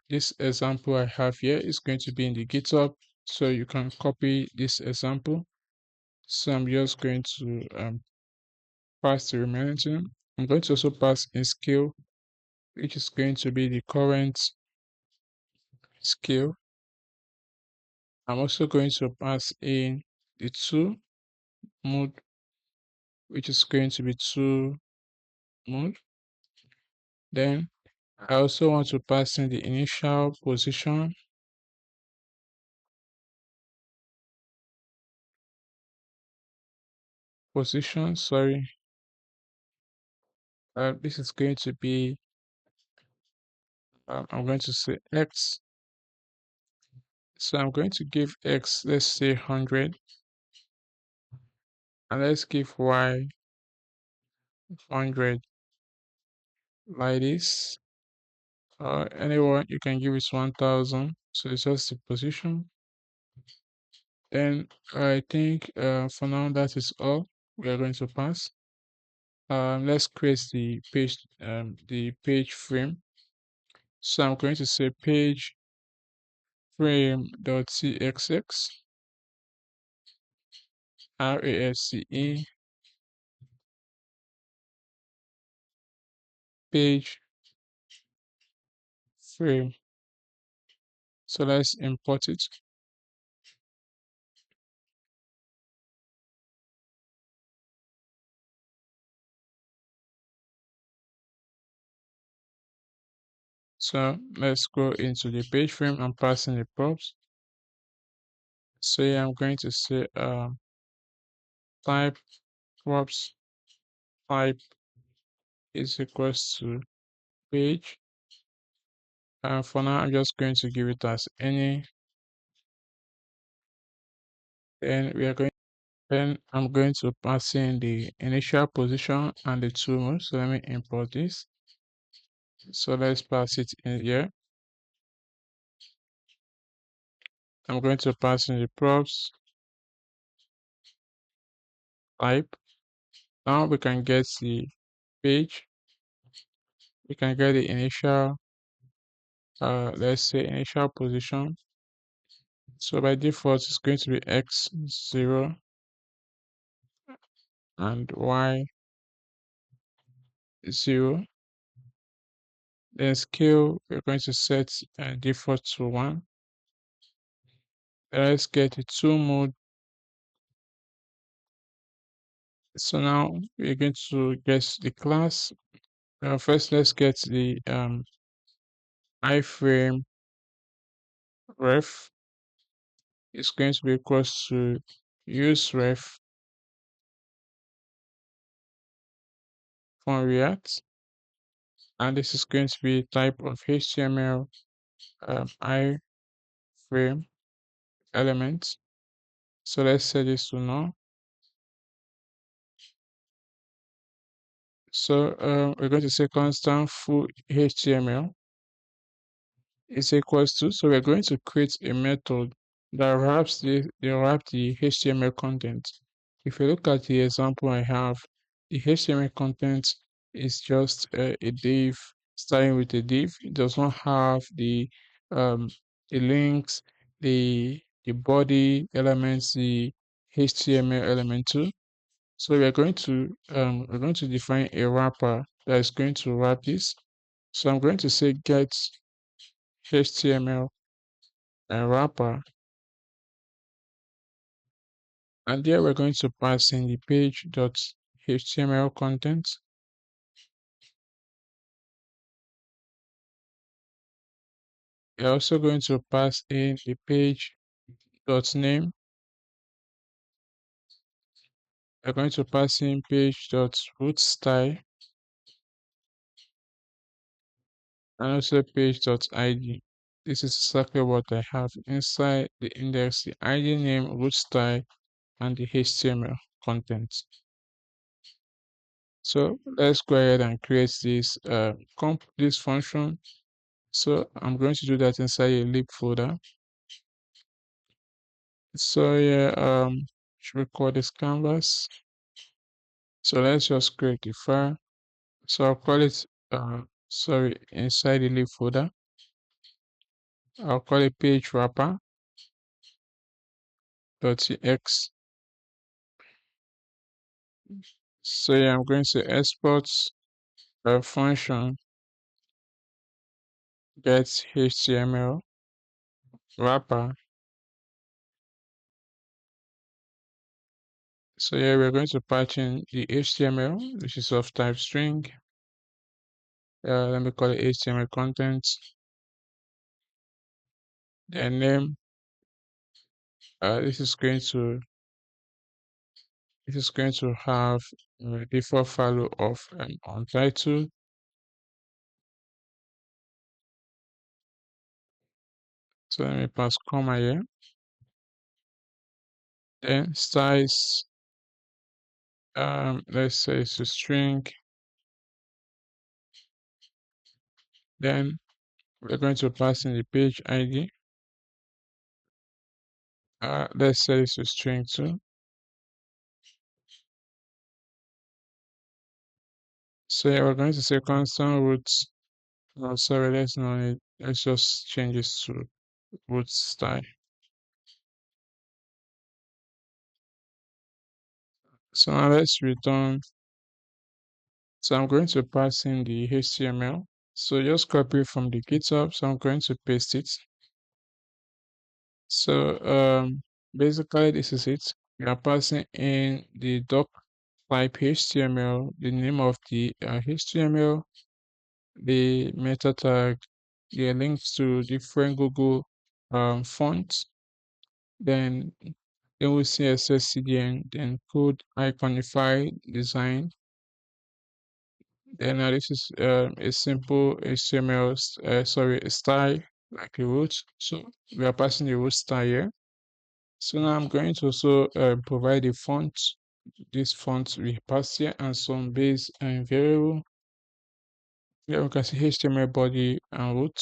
this example I have here is going to be in the GitHub. So you can copy this example. So I'm just going to pass the remaining thing. I'm going to also pass in scale, which is going to be the current scale. I'm also going to pass in the to mode, which is going to be to mode. Then I also want to pass in the initial position, sorry. This is going to be, I'm going to say X. So I'm going to give X, let's say 100. And let's give Y 100 like this. Anyone, you can give it 1000. So it's just the position. Then I think for now that is all we are going to pass. Let's create the page frame. So I'm going to say page frame.cxx RASCE page frame. So let's import it. So let's go into the page frame and pass in the props. So here I'm going to say type props type is equals to page. And for now, I'm just going to give it as any. Then we are going. Then I'm going to pass in the initial position and the two moves. So let me import this. So let's pass it in here. I'm going to pass in the props type. Now we can get the page. We can get the initial, let's say initial position. So by default, it's going to be x0 and y0. Then scale, we're going to set default to 1. Let's get the tool mode. So now we're going to get the class. First, let's get the iframe ref. It's going to be equal to use ref from React, and this is going to be type of HTML iframe element. So let's set this to null. So we're going to say constant full HTML is equals to. So we're going to create a method that wrap the HTML content. If you look at the example I have, the HTML content is just a div starting with a div. It does not have um, the links, the body elements, the HTML element too. So we're going to define a wrapper that is going to wrap this. So I'm going to say get HTML and wrapper, and there we're going to pass in the page.html content. We're also going to pass in the page.name. We're going to pass in page.rootstyle and also page.id. This is exactly what I have inside the index, the ID name, root style, and the HTML content. So let's go ahead and create this this function. So I'm going to do that inside a lib folder. So yeah, should we call this canvas? So let's just create the file. So I'll call it sorry, inside the lib folder. I'll call it page wrapper.txt. So yeah, I'm going to export a function get HTML wrapper. So yeah, we're going to patch in the HTML, which is of type string. Let me call it HTML content. The name. This is going to have a default value of untitled. So let me pass comma here. Then size, let's say it's a string. Then we're going to pass in the page ID. Let's say it's a string too. So yeah, we're going to say constant root. Oh, sorry, let's not need. Let's just change this to root style. So now let's return. So I'm going to pass in the HTML. So just copy from the GitHub. So I'm going to paste it. So basically this is it. We are passing in the doc type HTML, the name of the HTML, the meta tag, the links to different Google fonts, then we CSS CDN, then code iconify design. Then this is a simple HTML, sorry, a style like a root. So we are passing the root style here. So now I'm going to also provide a font. This font we pass here and some base and variable. Here we can see HTML body and root.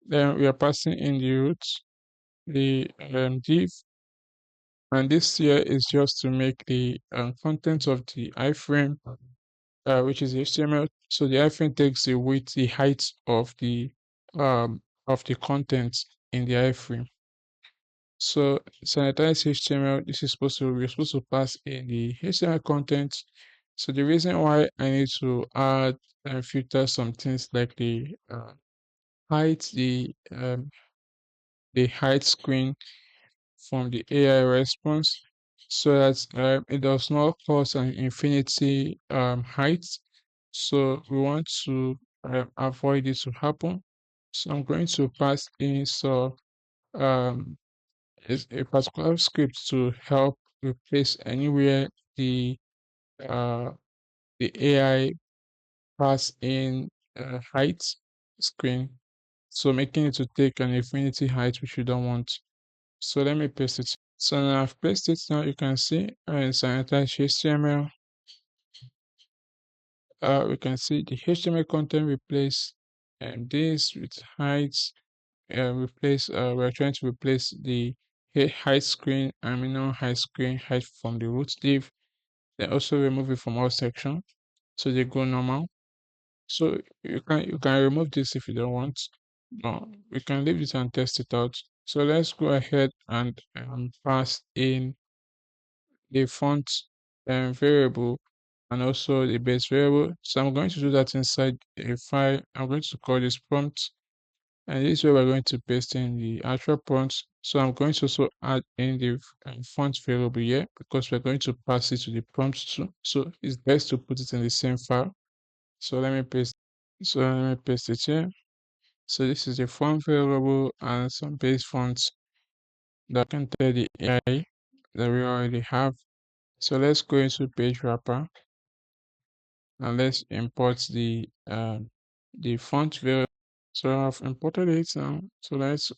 Then we are passing in the root. the div, and this here is just to make the content of the iframe, which is HTML. So the iframe takes the width, the height of the content in the iframe. So sanitize HTML, this is supposed to we're supposed to pass in the HTML content. So the reason why I need to add and filter some things like height, the height screen from the AI response, so that it does not cause an infinity height. So we want to avoid this to happen. So I'm going to pass in um is a particular script to help replace anywhere the uh, the AI pass in height screen, so making it to take an infinity height which we don't want. So let me paste it. So now I've pasted it. Now you can see in sanitize HTML, we can see the HTML content replace this with heights. We're trying to replace the height screen and minimum height screen height from the root div. Then also remove it from all section, so they go normal. So you can remove this if you don't want. No, we can leave it and test it out. So let's go ahead and pass in the font variable and also the base variable. So I'm going to do that inside a file. I'm going to call this prompt, and this is where we're going to paste in the actual prompt. So I'm going to also add in the font variable here because we're going to pass it to the prompt too. So it's best to put it in the same file. So let me paste. So let me paste it here. So this is the font variable and some base fonts that can tell the AI that we already have. So let's go into page wrapper and let's import the font variable. So I've imported it now. So let's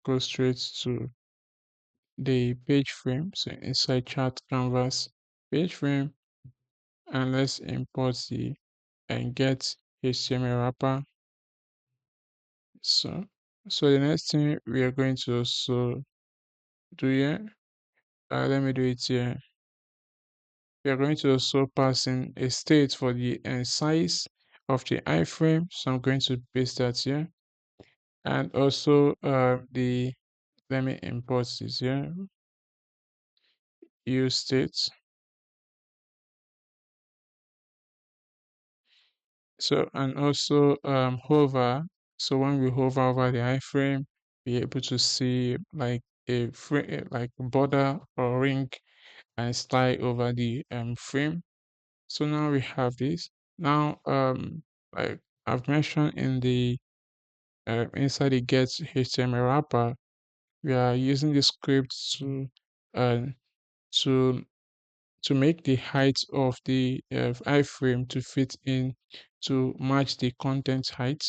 go straight to the page frame. So inside chat canvas page frame, and let's import the and get HTML wrapper. So so the next thing we are going to also do here, let me do it here. We are going to also pass in a state for the size of the iframe. So I'm going to paste that here. And also let me import this here, use state. So and also hover. So when we hover over the iframe, we're able to see like a frame, like border or ring and slide over the frame. So now we have this. Now like I've mentioned in the inside the get HTML wrapper, we are using the script uh, to to make the height of the iframe to fit in to match the content height.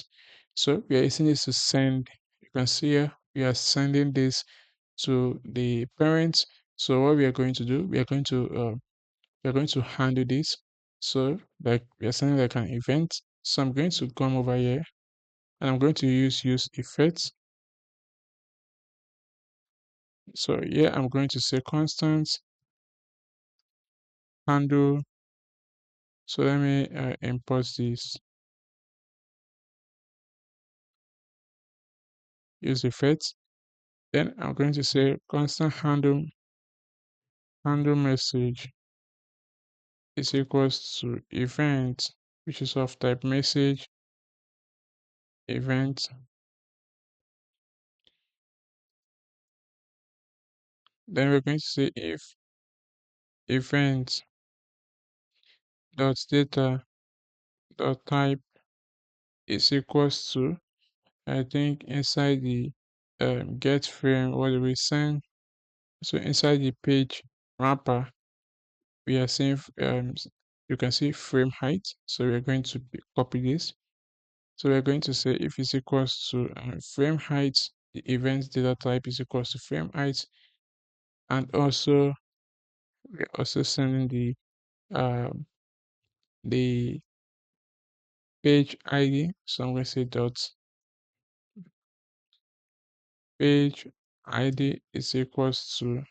So we are using this to send. You can see here we are sending this to the parent. So what we are going to do, we are going to handle this. So like we are sending like an event. So I'm going to come over here and I'm going to use effects. So yeah, I'm going to say constant handle. So let me import this, use effects. Then I'm going to say constant handle message is equals to event, which is of type message event. Then we're going to say if event dot data dot type is equals to, I think inside the get frame, what do we send? So inside the page wrapper, we are saying you can see frame height. So we're going to copy this. So we're going to say if it's equals to frame height, the event data type is equals to frame height, and also we're also sending the page ID. So I'm going to say dot page id is equals to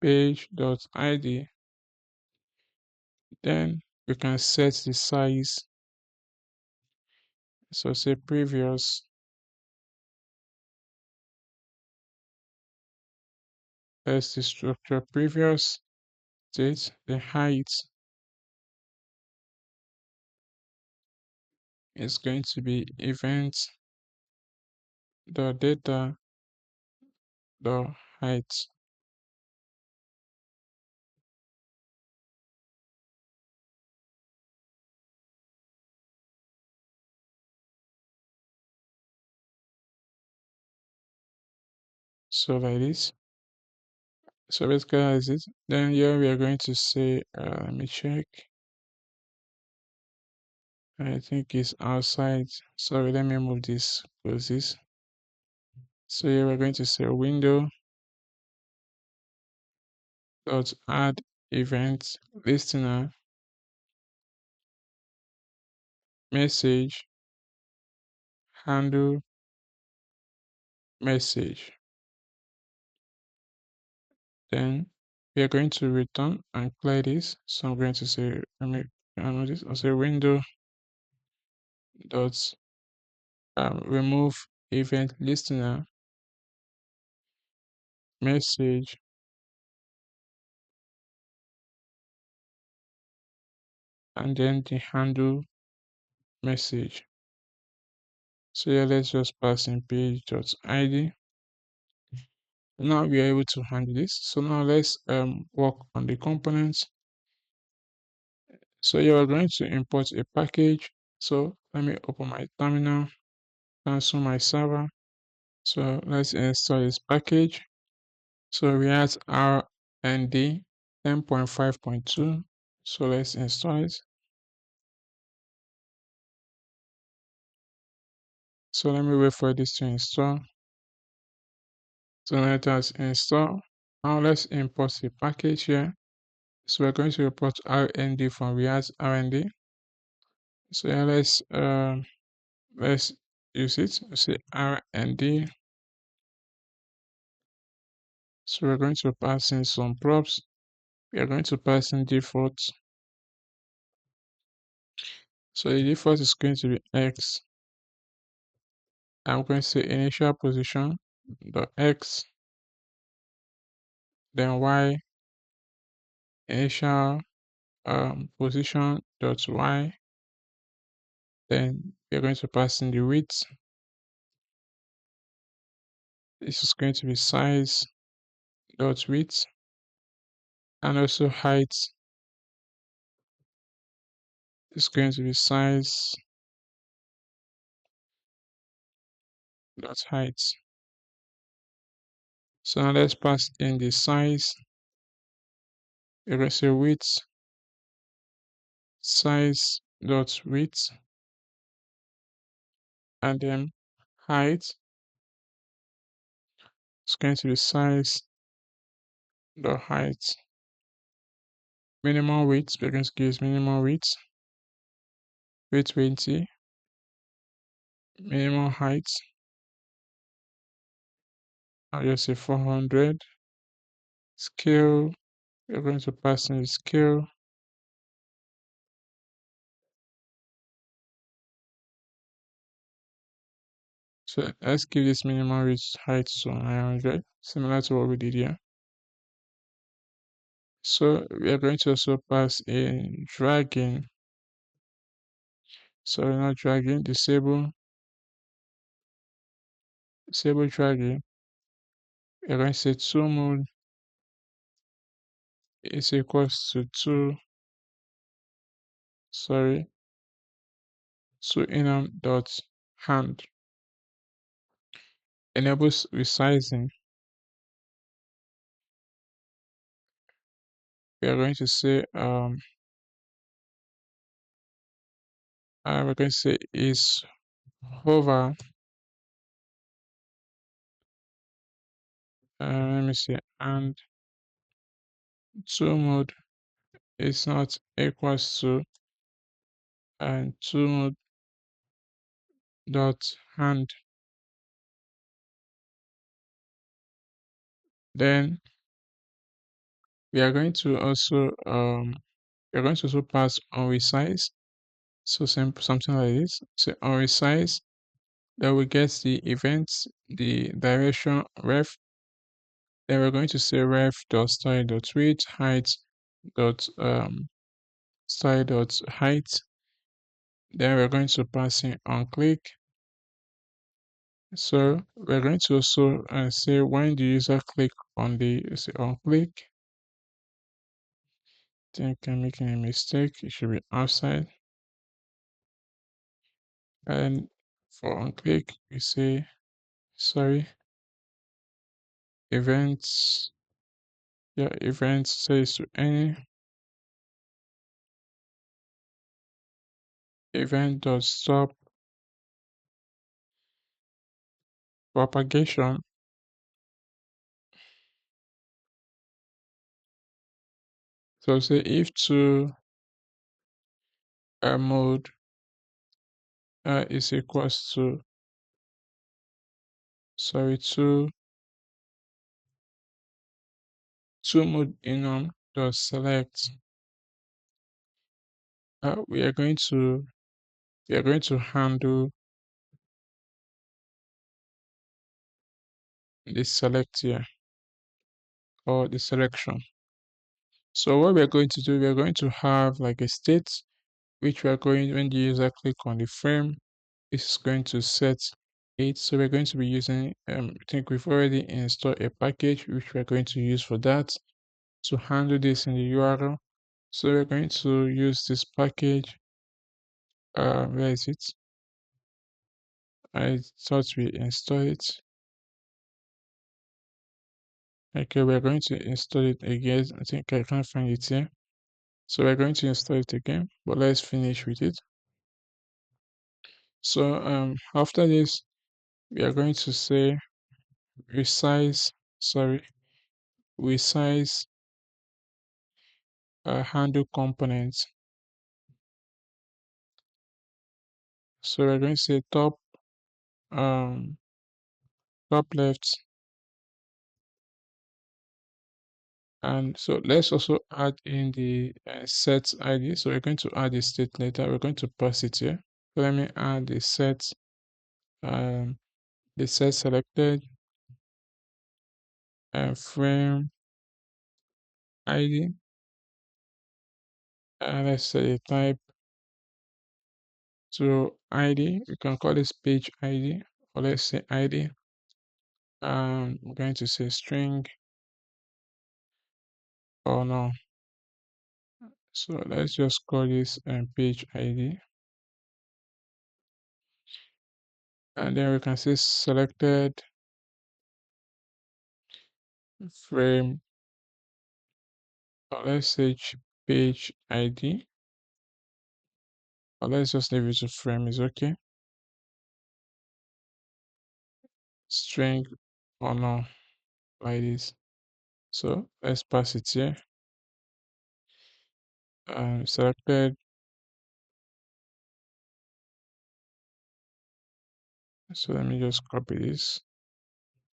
page.id. Then we can set the size. So say previous, as the structure previous state, the height is going to be event the data the height. So like this. So basically as it. Then here we are going to say let me check. I think it's outside. Sorry, let me move this, close this. So here we're going to say window dot add event listener message handle message. Then we are going to return and clear this. So I'm going to say let me this. I'll say window dot remove event listener message and then the handle message. So here let's just pass in page.id. Now we are able to handle this. So now let's work on the components. So you are going to import a package. So let me open my terminal, cancel my server. So let's install this package. So we have RND 10.5.2. So let's install it. So let me wait for this to install. So now it has installed. Now let's import the package here. So we're going to import RND from React RND. So yeah, let's use it. Say RND. So we're going to pass in some props. We are going to pass in default. So the default is going to be X. I'm going to say initial position dot X, then Y initial position dot Y. Then we're going to pass in the width. This is going to be size dot width, and also height is going to be size dot height. So now let's pass in the size. We're going to say width size dot width, and then height is going to be size dot height. Minimum width, we're going to use minimum width 320. Minimum height, I'll just say 400. Scale, we're going to pass in the scale. So let's give this minimum width height to 900, similar to what we did here. So we are going to also pass in dragging. So we're not dragging, disable dragging. We're going to say tool mode is equals to to enum dot hand. Enables resizing. We are going to say we're going to say is hover. Let me see, and tool mode is not equals to and tool mode dot hand. Then we are going to also pass on resize. So something like this. So on resize, then we get the events, the direction ref. Then we're going to say ref dot style dot width height dot style dot height. Then we're going to pass in on click. So we're going to also say when the user click on the say on click. I think I'm making a mistake. It should be outside. And for on click, we say sorry events. Yeah, events says to any event dot stop propagation. So say if to mode is equals to sorry to mode enum dot select. We are going to handle the select here or the selection. So what we're going to do, we're going to have like a state which we are going when the user click on the frame, it's going to set it. So we're going to be using I think we've already installed a package which we're going to use for that to handle this in the URL. So we're going to use this package. Where is it? I thought we installed it. Okay, we're going to install it again. I think I can't find it here. So we're going to install it again, but let's finish with it. So after this, we are going to say resize, sorry, resize handle components. So we're going to say um top left, and so let's also add in the set ID. So we're going to add the state later. We're going to pass it here. So let me add um the set selected and frame ID. And let's say the type to ID. We can call this page ID, or let's say ID. I'm going to say string or no. So let's just call this page ID. And then we can say selected frame, or let's say page ID, or let's just leave it to frame is okay. String or no, like this. So let's pass it here. Selected. So let me just copy this,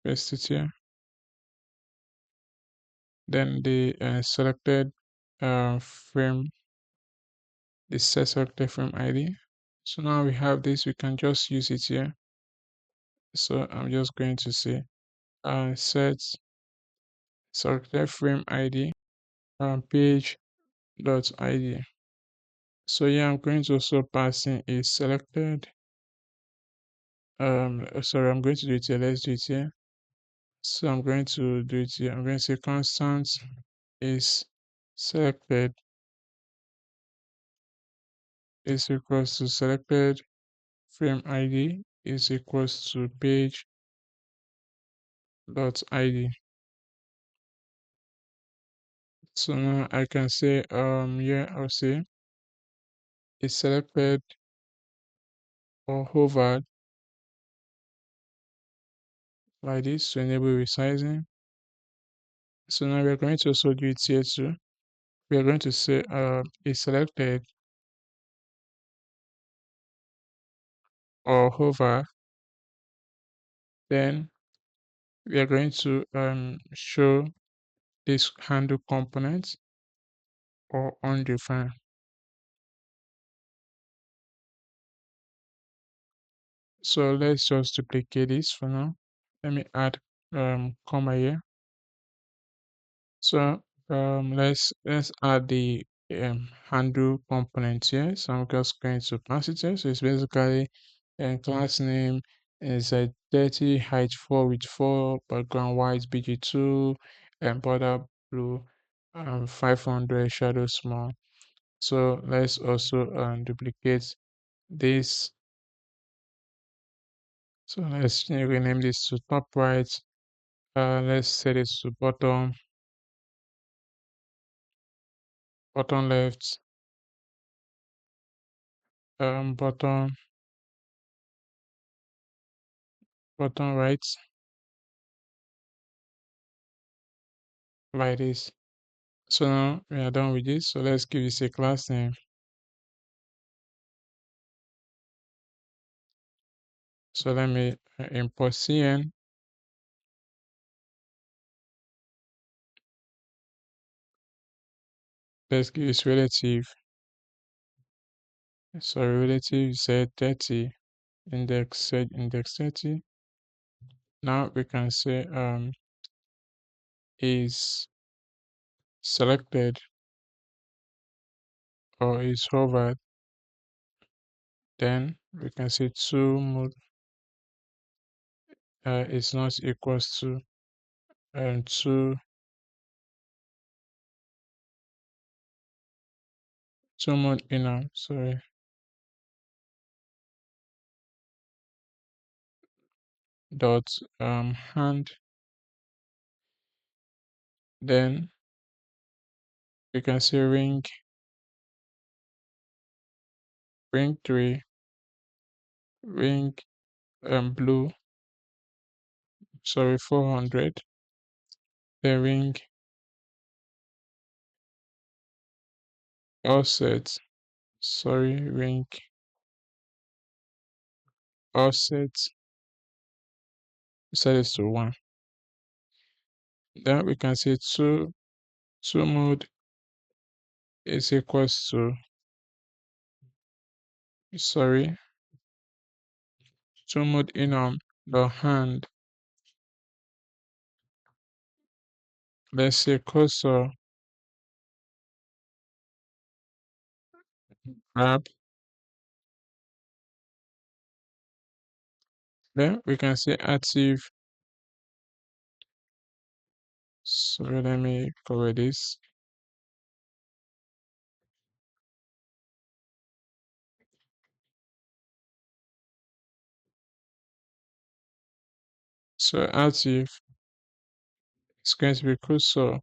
paste it here. Then the selected frame, the set selected frame ID. So now we have this, we can just use it here. So I'm just going to say set selected frame ID page dot ID. So yeah, I'm going to also pass in a selected sorry, I'm going to do it here. Let's do it here. So I'm going to do it here. I'm going to say constant is selected is equals to selected frame ID is equals to page dot ID. So now I can say here I'll say is selected or hovered like this to enable resizing. So now we're going to also do it here too. We are going to say is selected or hover, then We are going to show this handle component or undefined. So let's just duplicate this for now. Let me add comma here. So let's add the handle component here. So I'm just going to pass it here. So it's basically class name is a 30 height 4 with 4 background white bg2 and border blue 500 shadow small. So let's also duplicate this. So let's rename this to top right. Let's set it to bottom left, bottom right, like this. So now we are done with this. So let's give this a class name. So let me import cn. Let's give this relative. So relative set 30, index set index 30. Now we can say is selected or is hovered. Then we can say two mode is not equals to two mode inner. Sorry. Dot hand. Then we can say ring 3, ring blue, sorry 400, then ring offset, sorry ring offset, set it to 1. Then we can say two mode is equals to, sorry, two mode in the hand. Let's say cursor grab. Then we can say active. Sorry, let me cover this. So active is going to be cursor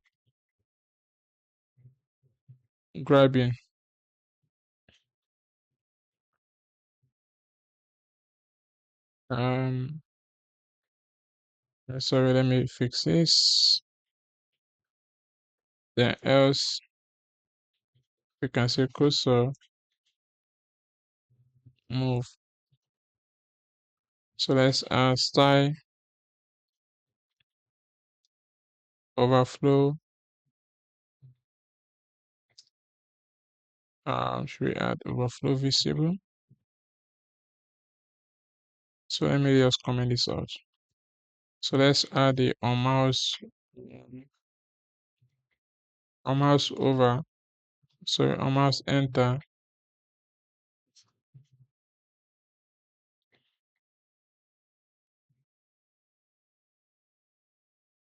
grabbing. Um, sorry, let me fix this. Then else we can say cursor move. So let's add style overflow. Should we add overflow visible? So let me just comment this out. So let's add the on mouse over. Sorry, on mouse enter.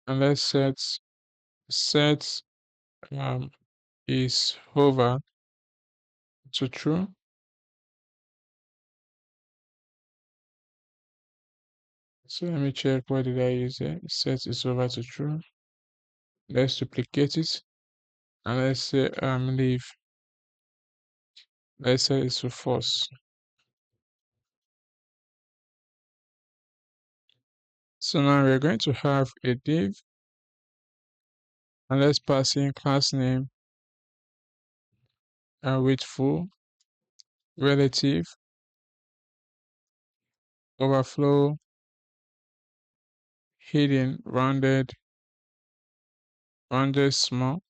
And let's set is hover to true. So let me check what did I use there. Set is over to true. Let's duplicate it and let's say leave. Let's say it's to false. So now we're going to have a div and let's pass in class name with full relative overflow hidden, rounded small,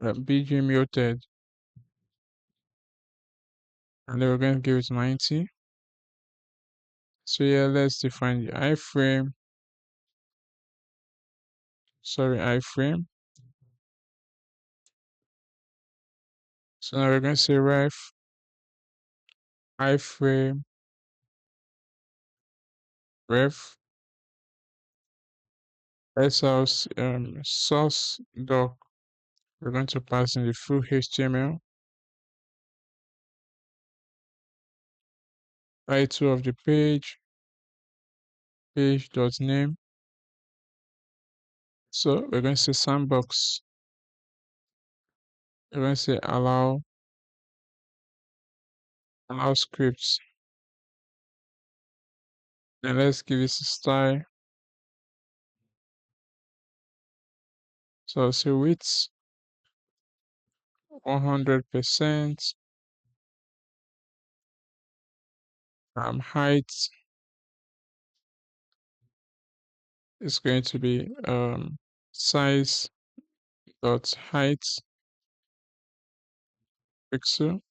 BG muted, and then we're going to give it 90. So yeah, let's define the iframe. Sorry, iframe. So now we're going to say ref iframe ref source source doc. We're going to pass in the full HTML, title of the page.name. So we're going to say sandbox. We're going to say allow scripts. And let's give it a style. So I'll say width 100%, height is going to be size dot height pixel.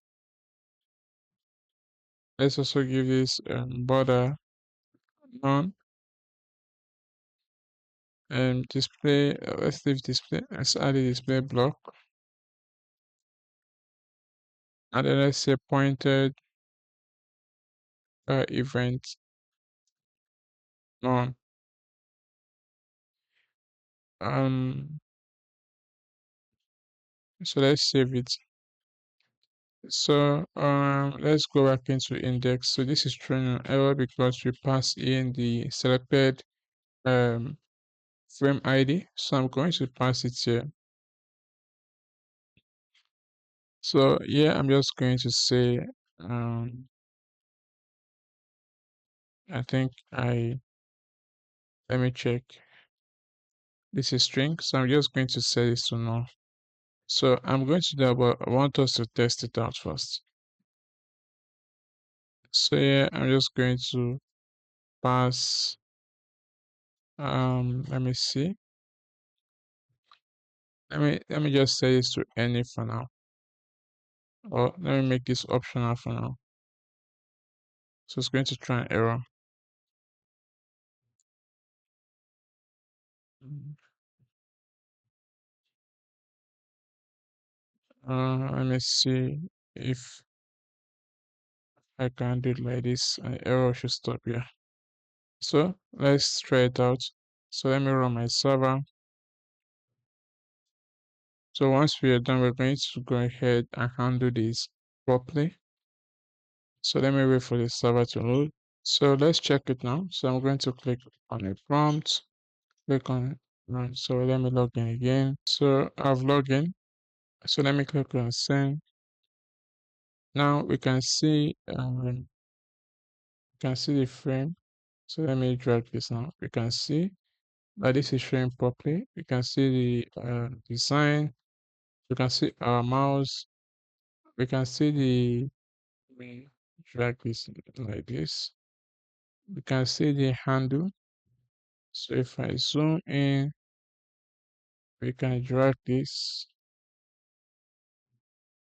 Let's also give this border none, and display. Let's leave display. Let's add a display block, and then let's say pointed event none. Um, so let's save it. So let's go back into index. So this is throwing an error because we passed in the selected um frame ID. So I'm going to pass it here. So yeah, I'm just going to say I think let me check. This is string, so I'm just going to set this to null. So I'm going to do, but I want us to test it out first. So yeah, I'm just going to pass let me see. Let me just say this to any for now. Or let me make this optional for now. So it's going to try an error. Let me see if I can do it like this. An error should stop here. So let's try it out. So let me run my server. So once we are done, we're going to go ahead and handle this properly. So let me wait for the server to load. So let's check it now. So I'm going to click on a prompt, click on run. So let me log in again. So I've logged in. So let me click on send. Now we can see the frame. So let me drag this now. We can see that this is showing properly. We can see the design. We can see our mouse. We can see the let me drag this like this. We can see the handle. So if I zoom in, we can drag this.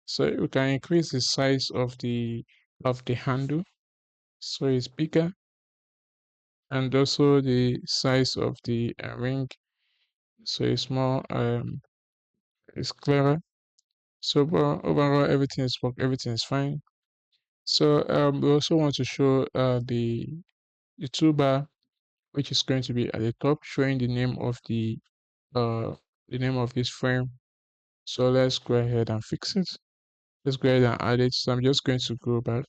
So we can increase the size of the handle so it's bigger, and also the size of the ring so it's more it's clearer. So overall everything is fine. So we also want to show the toolbar, which is going to be at the top, showing uh the name of this frame. So let's go ahead and fix it. Let's go ahead and add it. So I'm just going to go back,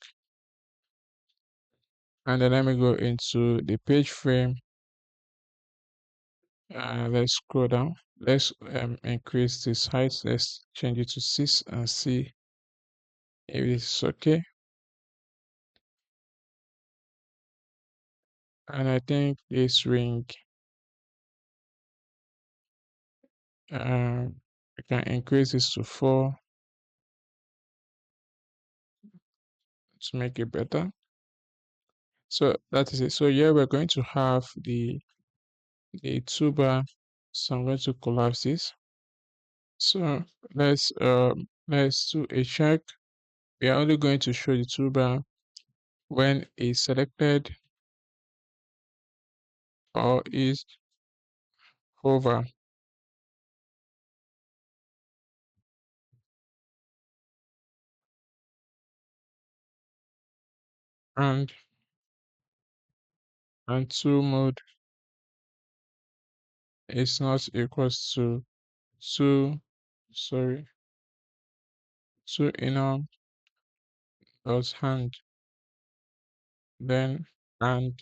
and then let me go into the page frame. Let's scroll down. Let's increase this height. Let's change it to 6 and see if it's okay. And I think this ring, I can increase this to 4 to make it better. So that is it. So here we're going to have the toolbar. So I'm going to collapse this. So let's do a check. We are only going to show the toolbar when it's selected or is hover. And tool mode is not equals to two, sorry, two inner dot hand, then and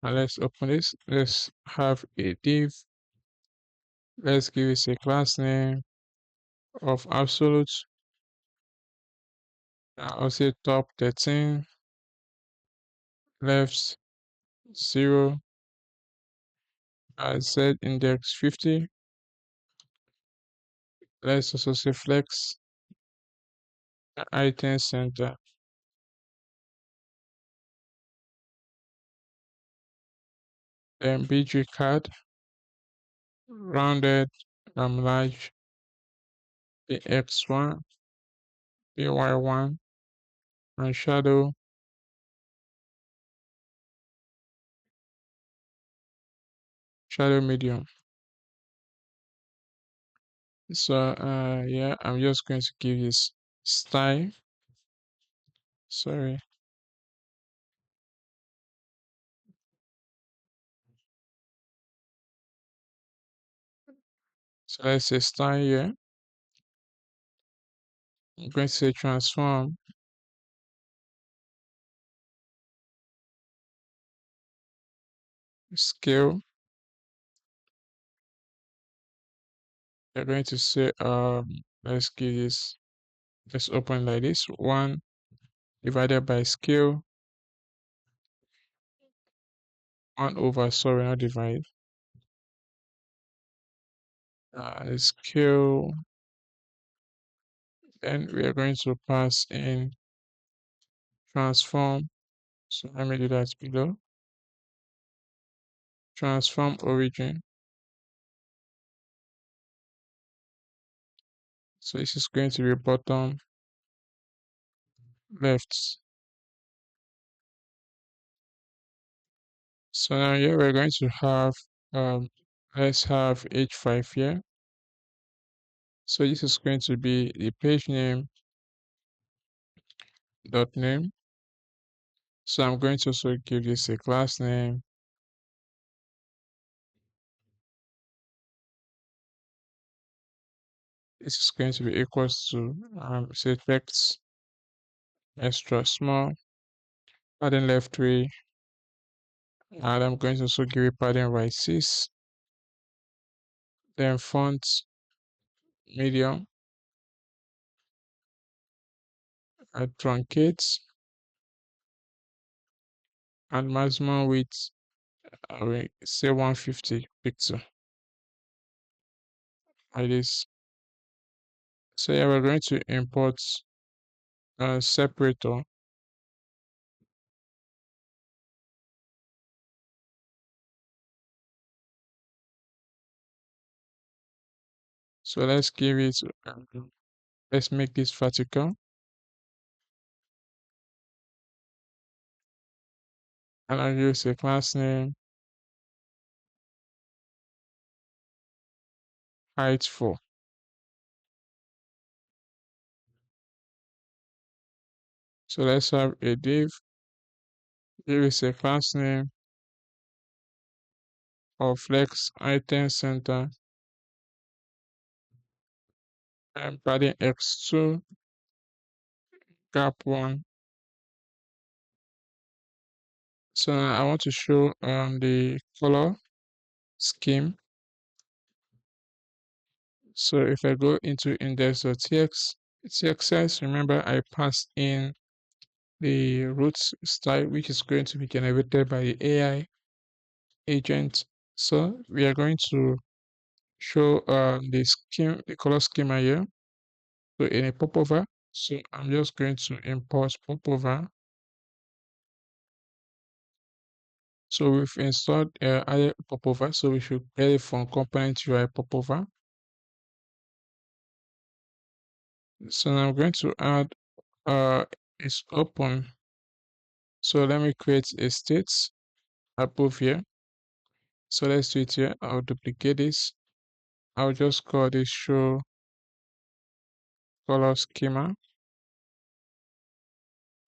let's open this. Let's have a div. Let's give it a class name of absolute. I'll say top 13, left 0, Z index 50. Let's also say flex item center. Then BG card, rounded, large, BX1, BY1, and shadow medium. So yeah, I'm just going to give this style. Sorry. So let's say style here. I'm going to say transform, scale. We're going to say let's give this, let's open like this, 1 divided by scale, 1 over, sorry, not divide, scale. Then we are going to pass in transform. So let me do that below. Transform origin. So this is going to be bottom left. So now here we're going to have let's have h5 here. So this is going to be the page name dot name. So I'm going to also give this a class name. This is going to be equals to say text extra small, padding left 3, and I'm going to also give it padding right 6. Then font medium, truncate, and maximum width, say 150 pixel like this. So yeah, we're going to import a separator. So let's give it, let's make this vertical, and I'll use a class name height 4. So let's have a div, give it a class name of flex item center, and padding x2, gap 1. So now I want to show the color scheme. So if I go into index.txts, remember I passed in the root style, which is going to be generated by the AI agent. So we are going to show the scheme, the color schema here. So in a popover, so I'm just going to import popover. So we've installed added popover, so we should get it from component UI popover. So now I'm going to add it's open. So let me create a state above here. So let's do it here. I'll duplicate this. I'll just call this show color schema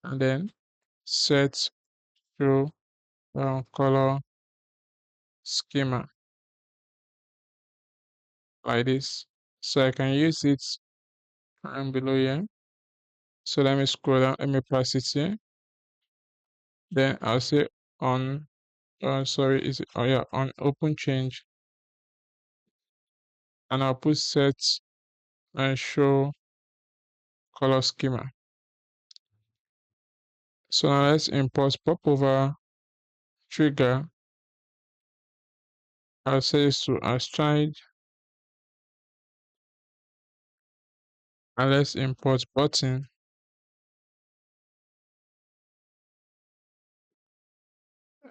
and then set show color schema like this. So I can use it below here. So let me scroll down, let me pass it here. Then I'll say on sorry, is it oh yeah, on open change, and I'll put set and show color schema. So now let's import popover trigger. I'll set this to as child, and let's import button.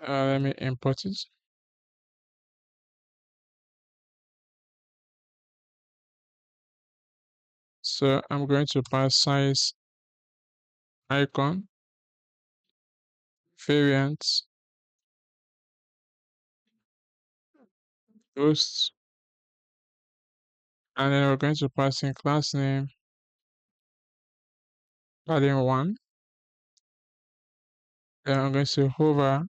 Let me import it. So I'm going to pass size icon variants posts, and then we're going to pass in class name padding1. Then I'm going to hover.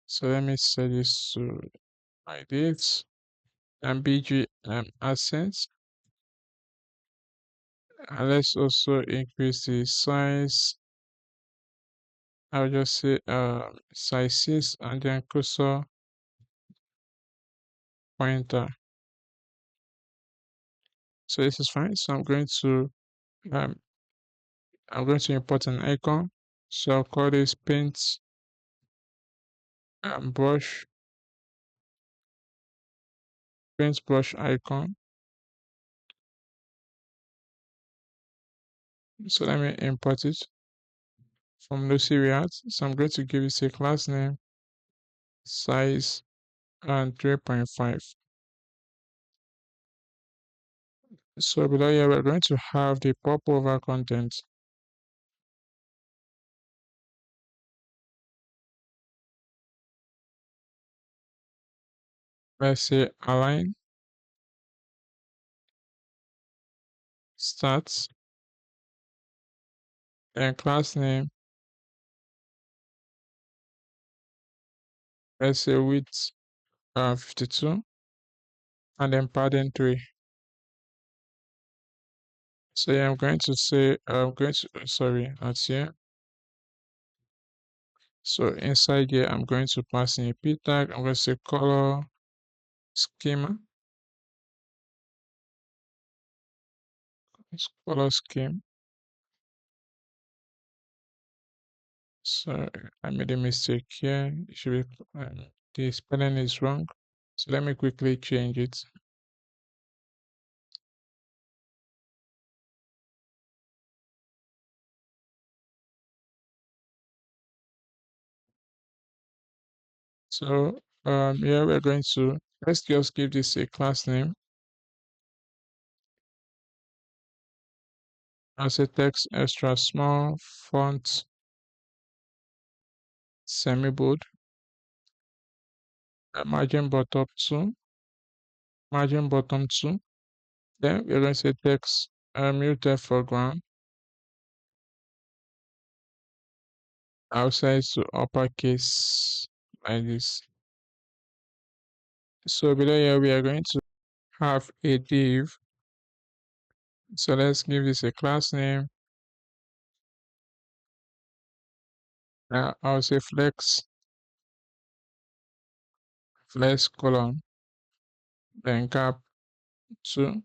So let me set this to like this and BGM accents. And let's also increase the size. I'll just say size 6 and then cursor pointer. So this is fine. So um I'm going to import an icon. So I'll call this paint brush paint brush icon. So let me import it from Lucy React. So I'm going to give it a class name, size, and 3.5. So below here, we're going to have the popover content. Let's say align, start, and class name. Let's say width 52, and then padding 3. So yeah, I'm going to say I'm going to sorry, not here. So inside here, I'm going to pass in a p tag. I'm going to say color schema. It's color scheme. So I made a mistake here. It should be the spelling is wrong. So let me quickly change it. So here we're going to let's just give this a class name. I'll say text extra small font semi-bold, margin bottom 2, margin bottom 2. Then we're going to say text muted foreground. Outside to uppercase like this. So below here we are going to have a div. So let's give this a class name. I'll say flex column, then cap 2.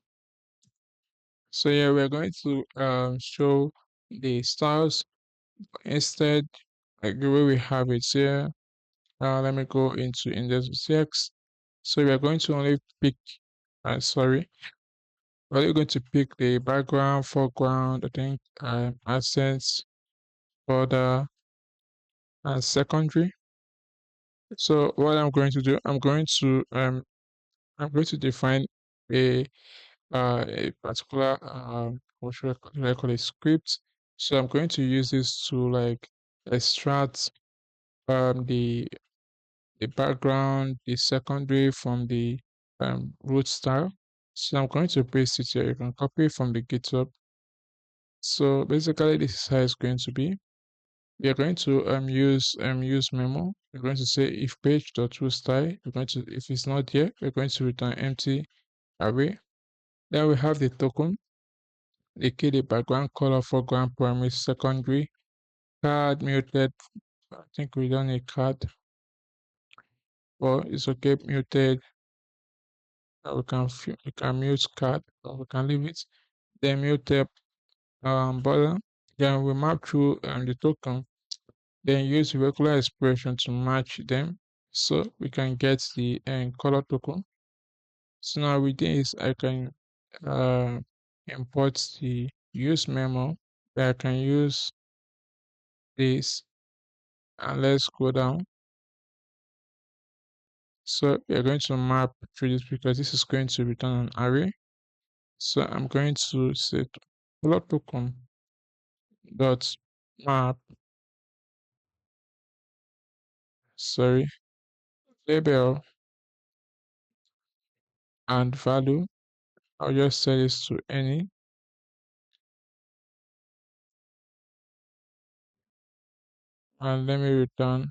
So here we're going to show the styles instead, like the way we have it here. Let me go into index. So we're going to only pick, sorry, we're only going to pick the background, foreground, I think, accents, border, and secondary. So what I'm going to do, I'm going to define a a particular what should I call it, script. So I'm going to use this to like extract the background, the secondary from the root style. So I'm going to paste it here. You can copy it from the GitHub. So basically, this is how it's going to be. We are going to use memo. We're going to say if page dot root style. We're going to, if it's not here, we're going to return empty array. Then we have the token, the key, the background color, foreground, primary, secondary, card muted. I think we don't need card, but it's okay. Muted. We can mute card, or we can leave it. Then mute border. Then we map through the token. Then use regular expression to match them, so we can get the color token. So now with this, I can uh, import the use memo. Then I can use this, and let's go down. So we're going to map through this because this is going to return an array. So I'm going to set color token dot map, sorry, label and value. I'll just set this to any, and let me return.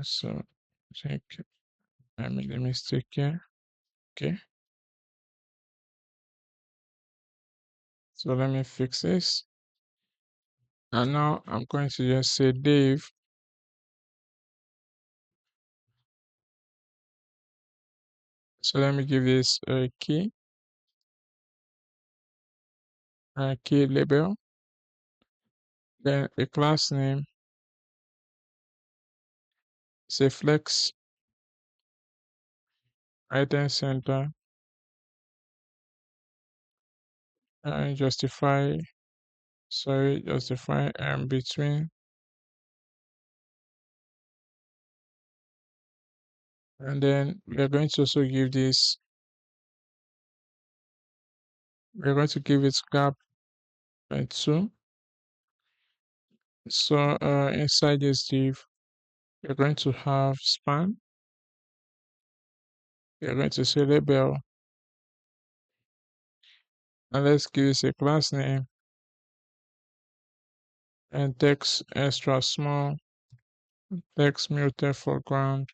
So I think I made a mistake here. Okay, so let me fix this. And now I'm going to just say div. So let me give this a key label, then a class name, say flex item center, and justify between, and then we are going to also give this, we're going to give it gap by 2. So inside this div, we're going to have span. We're going to say label, and let's give this a class name and text extra small, text muted foreground.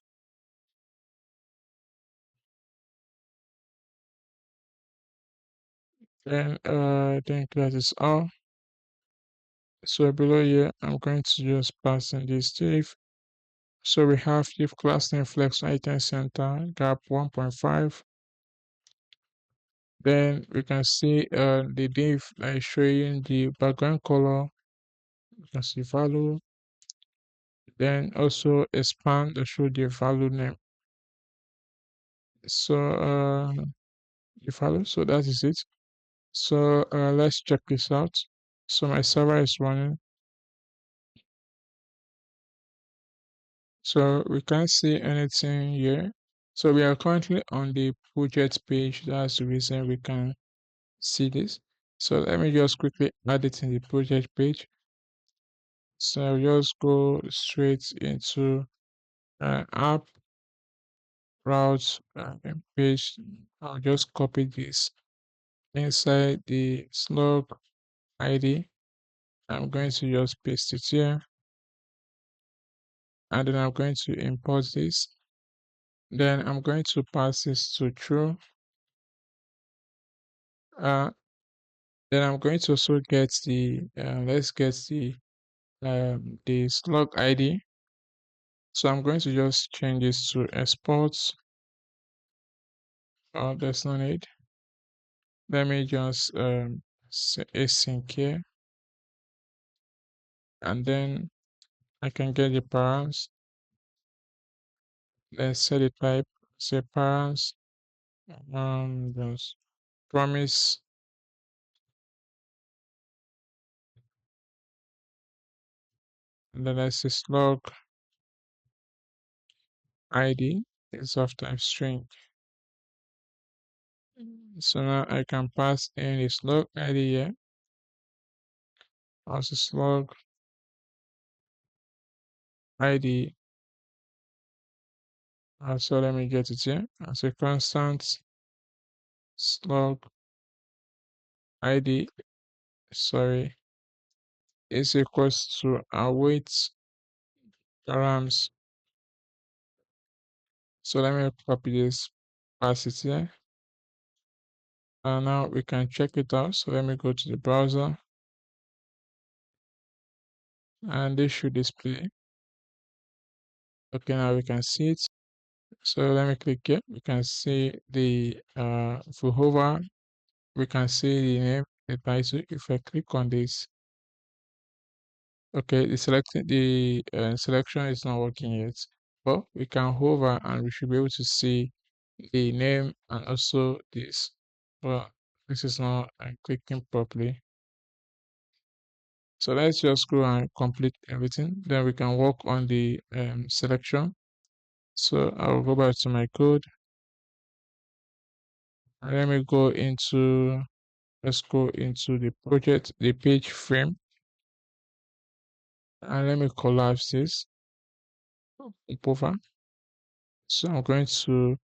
Then I think that is all. So below here, I'm going to just pass in this div. So we have div class name flex item center gap 1.5. Then we can see the div like showing the background color. You can see value. Then also expand to show the value name. So the value. So that is it. So let's check this out. So my server is running. So we can't see anything here. So we are currently on the project page. That's the reason we can see this. So let me just quickly add it in the project page. So I'll just go straight into app routes page. I'll just copy this inside the slug ID. I'm going to just paste it here, and then I'm going to import this. Then I'm going to pass this to true. Uh, then I'm going to also get the let's get the slug ID. So I'm going to just change this to exports. Oh, there's no need. Let me just say async here, and then I can get the params. Let's set the type. Say params. Just promise. And then let's say slug ID is of type string. So now I can pass in the slug ID here. Also slug ID. Also let me get it here. As a constant slug ID, sorry, is equals to await params. So let me copy this, pass it here. And now we can check it out. So let me go to the browser and this should display. Okay, now we can see it. So let me click here. We can see the if we hover, we can see the name, the title. If I click on this, okay, the selection is not working yet. But we can hover and we should be able to see the name and also this. But this is not clicking properly. So let's just go and complete everything. Then we can work on the selection. So I'll go back to my code. And let me go into, let's go into the project, the page frame. And let me collapse this over. So I'm going to,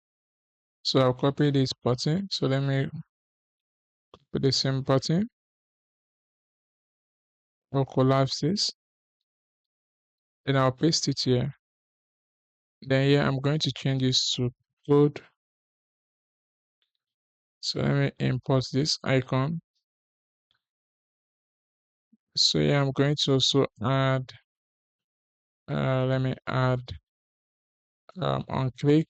so I'll copy this button. So let me put the same button. I'll collapse this. Then I'll paste it here. Then here I'm going to change this to code. So let me import this icon. So yeah, I'm going to also add, let me add on click.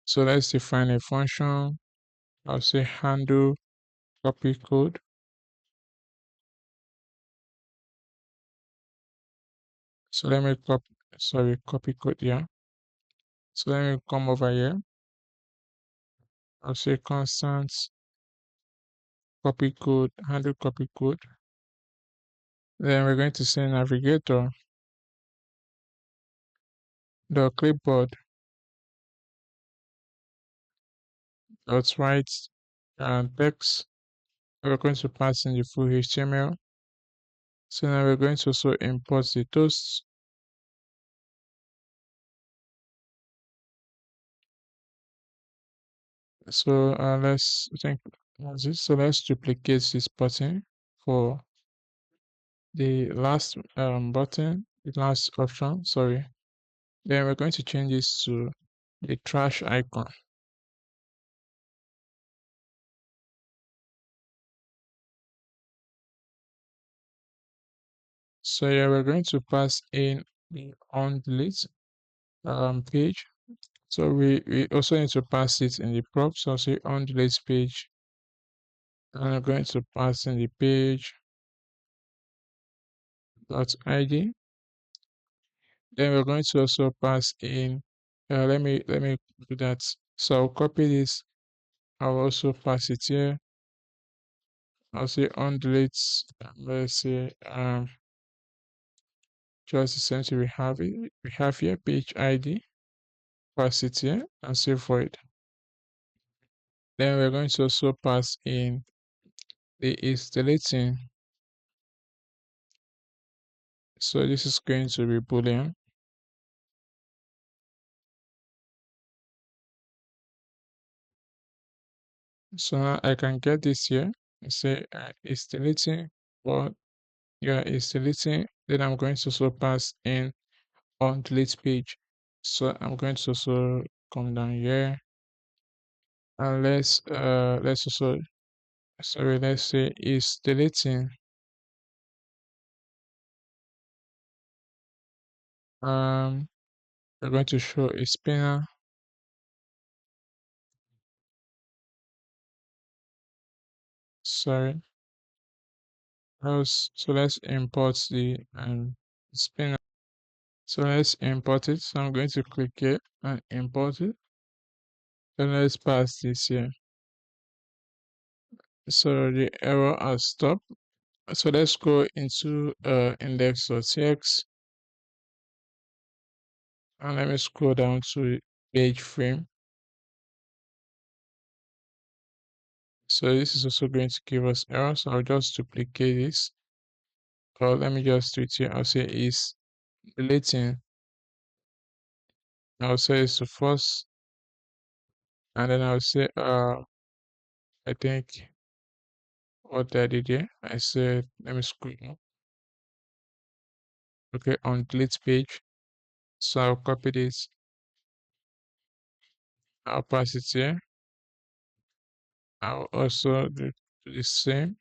So let's define a function. I'll say handle copy code. So let me copy code here. So let me come over here. I'll say constant copy code, handle copy code. Then we're going to say navigator the clipboard dot write and text. We're going to pass in the full HTML. So now we're going to also import the toast. So let's think that's it. So let's duplicate this button for the last button, the last option, sorry. Then we're going to change this to the trash icon. So yeah, we're going to pass in the on delete page. So we also need to pass it in the prop. So I'll say on delete page. And I'm going to pass in the page dot id. Then we're going to also pass in let me do that. So I'll copy this. I'll also pass it here. I'll say on delete. Let's say just essentially we have here page ID. Pass it here and save for it. Then we're going to also pass in the is deleting. So this is going to be boolean. So now I can get this here and say it's deleting, or yeah, it's deleting. Then I'm going to also pass in on delete page. So I'm going to also come down here and let's also, sorry, let's say it's deleting. We're going to show a spinner. Sorry. So let's import the spinner. So let's import it. So I'm going to click it and import it. Then let's pass this here. So the error has stopped. So let's go into index.txt and let me scroll down to page frame. So this is also going to give us error. So I'll just duplicate this. Or let me just do it here. I'll say is deleting. I'll say it's to first. And then I'll say I think what I did here. I said let me scroll up. Okay, on delete page. So I'll copy this. I'll pass it here. I'll also do the same.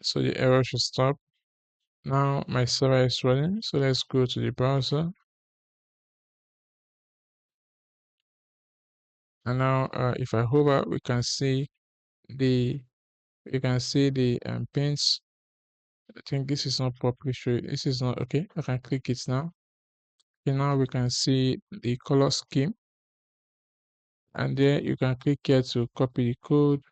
So the error should stop. Now my server is running. So let's go to the browser. And now if I hover, the we can see the pins. I think this is not properly showing. This is not okay. I can click it now. Okay, now we can see the color scheme. And there you can click here to copy the code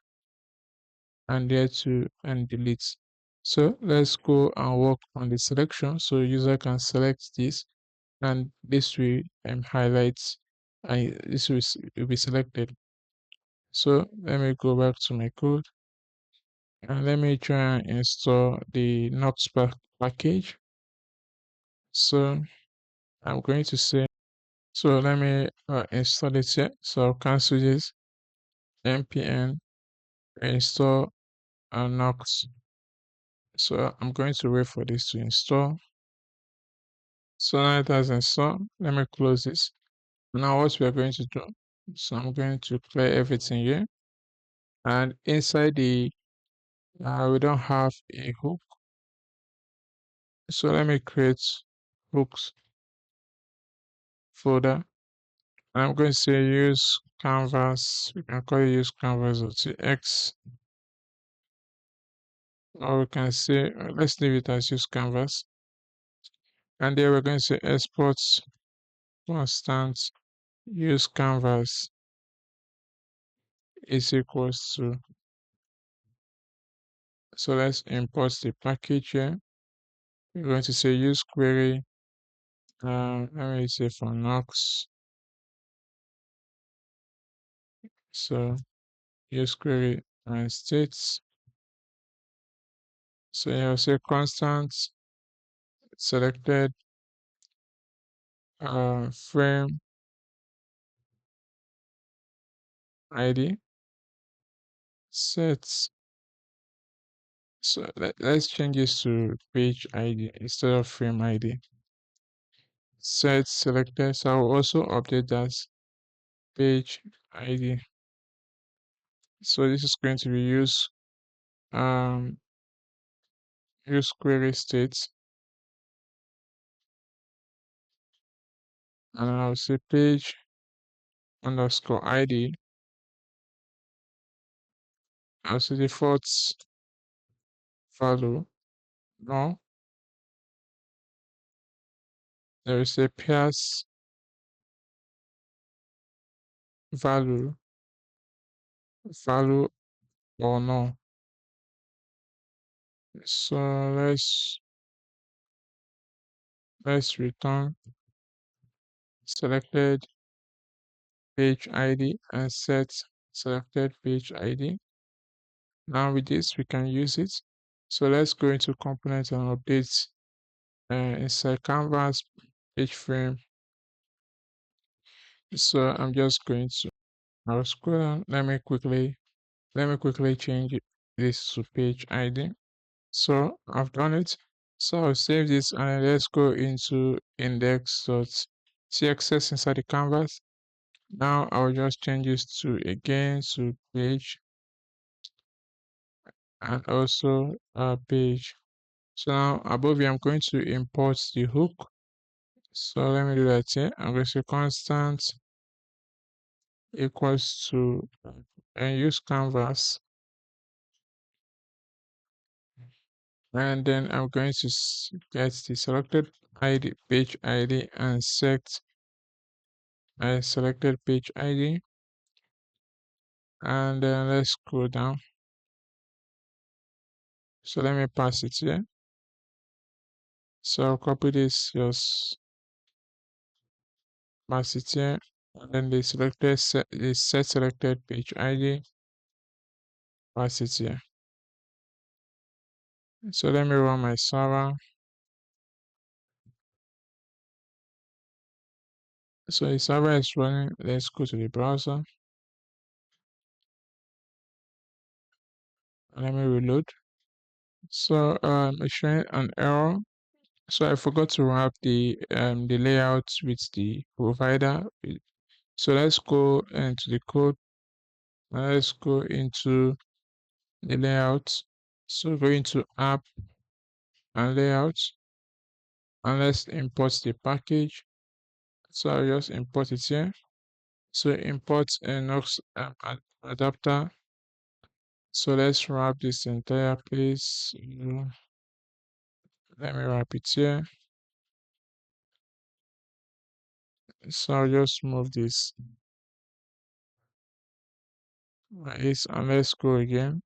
and there to and delete. So let's go and work on the selection. So user can select this and this will highlight and this will be selected. So let me go back to my code and let me try and install the Nox package. So I'm going to say, so let me install it here. So I'll cancel this npm install Nox. So I'm going to wait for this to install. So now it has installed. Let me close this. Now what we are going to do, so I'm going to clear everything here. And inside the, we don't have a hook. So let me create hooks folder. And I'm going to say use canvas. We can call it use canvas.txt. Or we can say, let's leave it as use canvas. And there we're going to say export constant use canvas is equals to. So let's import the package here. We're going to say use query. Let me say for Nox. So use query and states. So I'll say constant selected frame ID sets. So let's change this to page ID instead of frame ID. Set selected. So I will also update that page ID. So this is going to be um use query states, and I'll say page underscore ID. I'll say default value. No, there is a PS value value or no. So let's return selected page ID and set selected page ID. Now with this we can use it. So let's go into component and update inside canvas page frame. So I'm just going to I'll scroll down. Let me quickly change this to page ID. So I've done it. So I'll save this and let's go into index.css inside the canvas. Now I'll just change this to again to page and also page. So now above here I'm going to import the hook. So let me do that here. I'm going to say constant equals to and use canvas. And then I'm going to get the selected ID page ID and set my selected page ID. And then let's scroll down. So let me pass it here. So I'll copy this, just pass it here, and then the set selected page ID, pass it here. So let me run my server. So the server is running. Let's go to the browser. Let me reload. So it's showing an error. So I forgot to wrap the layout with the provider. So let's go into the code. Let's go into the layout. So go into app and layout, and let's import the package. So I'll just import it here. So import a Nox adapter. So let's wrap this entire place. Let me wrap it here. So I'll just move this like this, and let's go again.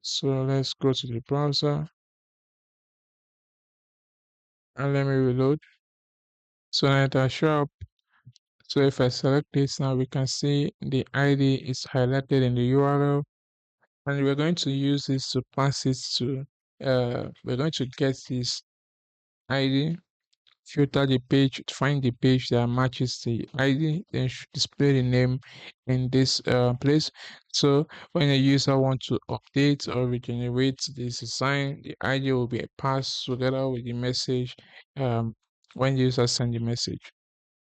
So let's go to the browser and let me reload. So now it has show up. So if I select this now, we can see the ID is highlighted in the URL, and we're going to use this to pass it to, we're going to get this ID, filter the page, find the page that matches the ID, then display the name in this place. So when a user wants to update or regenerate this design, the ID will be passed together with the message when the user send the message.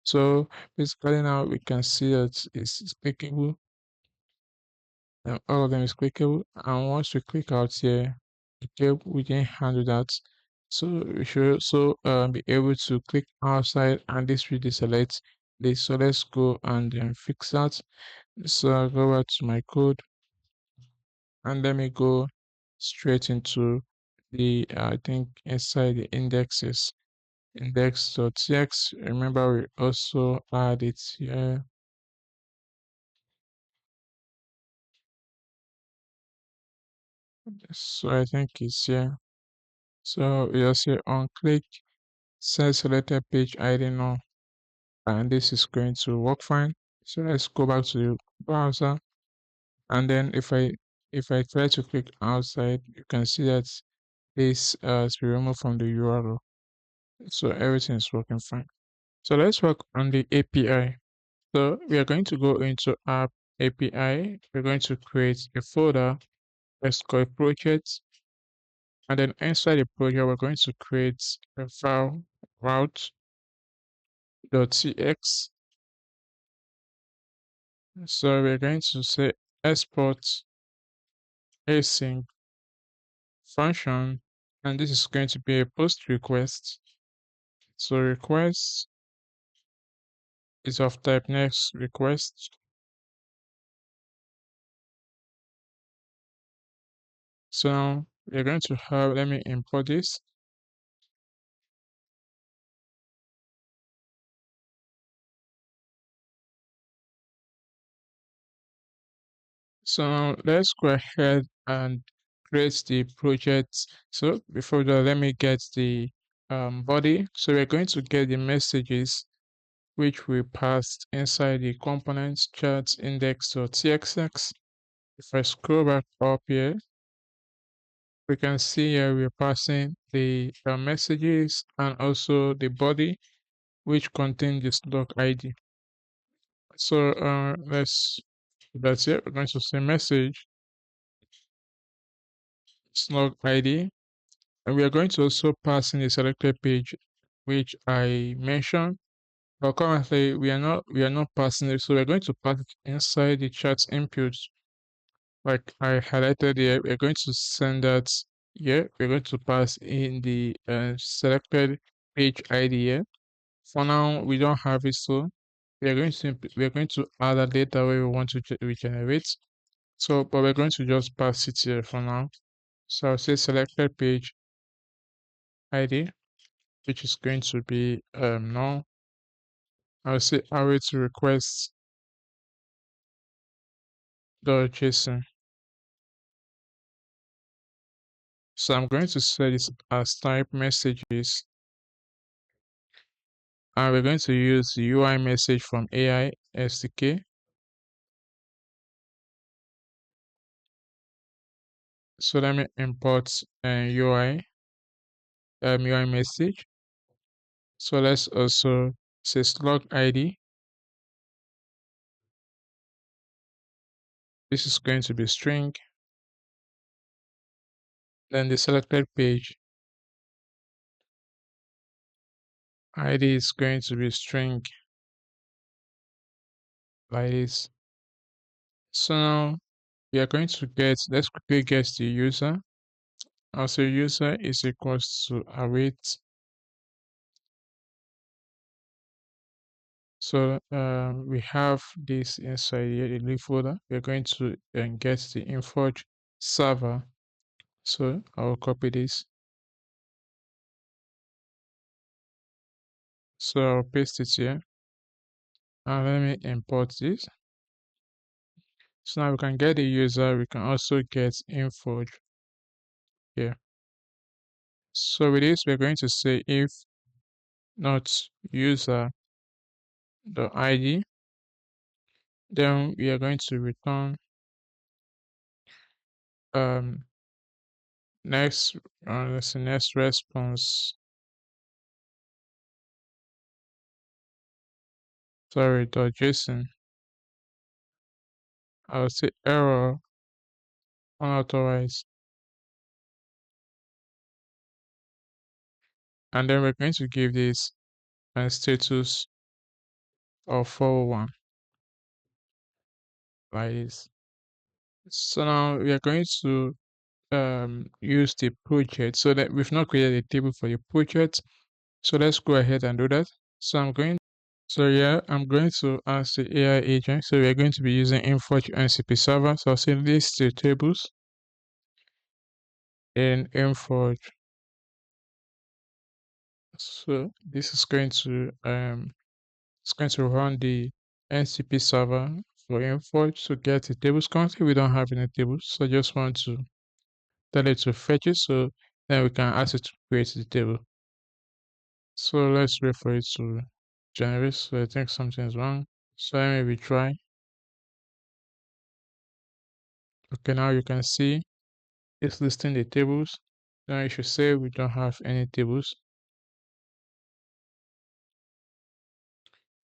So basically now we can see that it's clickable. All of them is clickable, and once we click out here, okay, we can handle that. So we should also be able to click outside, and this will deselect this. So let's go and fix that. So I'll go back to my code, and let me go straight into the I think inside the indexes, index.txt. Remember, we also add it here. So I think it's here. So you'll see on click set selected page ID now, and this is going to work fine. So let's go back to the browser, and then if I try to click outside, you can see that this is been removed from the URL. So everything is working fine. So let's work on the API. So we are going to go into app API. We're going to create a folder. Let's call it project, and then inside the project we're going to create a file route.txt. So we're going to say export async function, and this is going to be a post request. So request is of type next request. So now we're going to have, let me import this. So now let's go ahead and create the project. So before that, let me get the body. So we're going to get the messages which we passed inside the components chart index.txx. If I scroll back up here, we can see here we're passing the messages and also the body which contain the slug ID. So that's it. We're going to say message slug ID, and we are going to also pass in the selected page which I mentioned. But currently we are not passing it, so we're going to pass it inside the chat input. Like I highlighted here, we're going to send that here. We're going to pass in the selected page ID here. For now, we don't have it, so we're going to add a data where we want to regenerate. So, but we're going to just pass it here for now. So I'll say selected page ID, which is going to be null. I'll say array to request dot JSON. So I'm going to set this as type messages, and we're going to use the UI message from AI SDK. So let me import UI message. So let's also say slug ID. This is going to be string. Then the selected page ID is going to be string like this. So now we are going to let's quickly get the user. Also user is equals to await. So we have this inside here, the link folder. We're going to get the Insforge server. So I'll copy this. So I'll paste it here. And let me import this. So now we can get the user. We can also get Insforge here. So with this, we're going to say if not user the ID, then we are going to return um next let's say next response, sorry, .json. I'll say error unauthorized, and then we're going to give this a status of 401 like this. So now we are going to use the project, so that we've not created a table for the project. So let's go ahead and do that. I'm going to ask the AI agent. So we're going to be using Insforge NCP server. So I'll say list the tables in Insforge. So this is going to run the NCP server for Insforge to get the tables. Currently we don't have any tables, so I just want to tell it to fetch it, so then we can ask it to create the table. So let's wait for it to generate. So I think something is wrong. So let me retry. Okay, now you can see it's listing the tables. Now you should say we don't have any tables.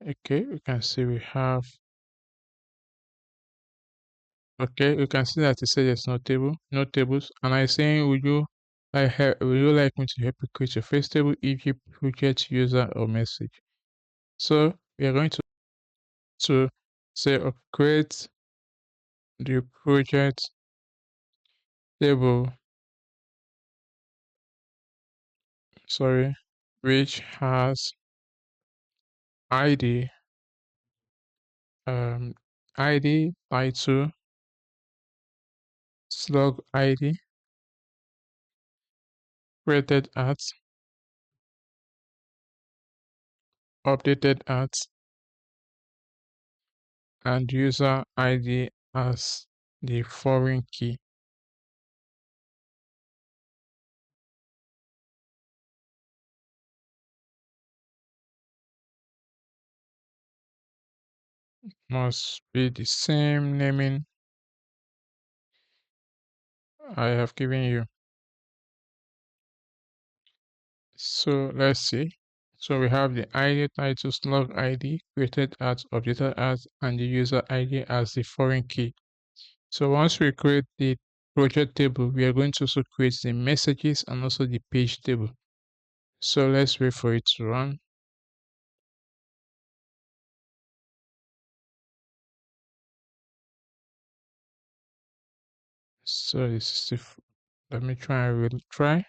Okay, you can see we have. Okay, you can see that it says there's no tables. And I'm saying, would you like me to help you create your first table if you project user or message? So we are going to say create the project table, sorry, which has ID, um, ID title, slug ID, created at, updated at, and user ID as the foreign key. Must be the same naming I have given you. So let's see. So we have the ID title slug ID created as, updated as, and the user ID as the foreign key. So once we create the project table, we are going to also create the messages and also the page table. So let's wait for it to run. So this is let me try and retry.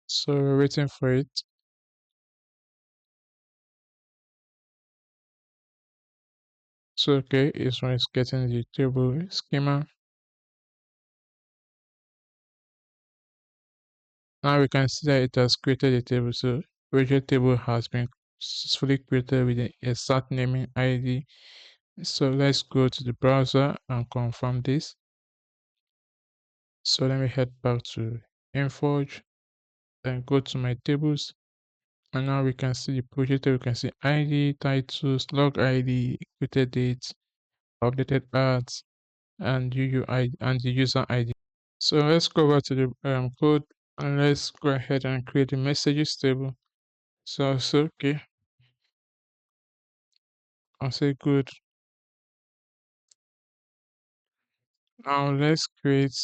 So we're waiting for it. So okay, it's when it's getting the table schema. Now we can see that it has created a table. So project table has been successfully created with a start naming ID. So let's go to the browser and confirm this. So let me head back to Insforge, then go to my tables. And now we can see the project. We can see ID, titles, log ID, created date, updated ads, and UUI and the user ID. So let's go over to the code and let's go ahead and create the messages table. So I'll say okay. I'll say good. Now let's create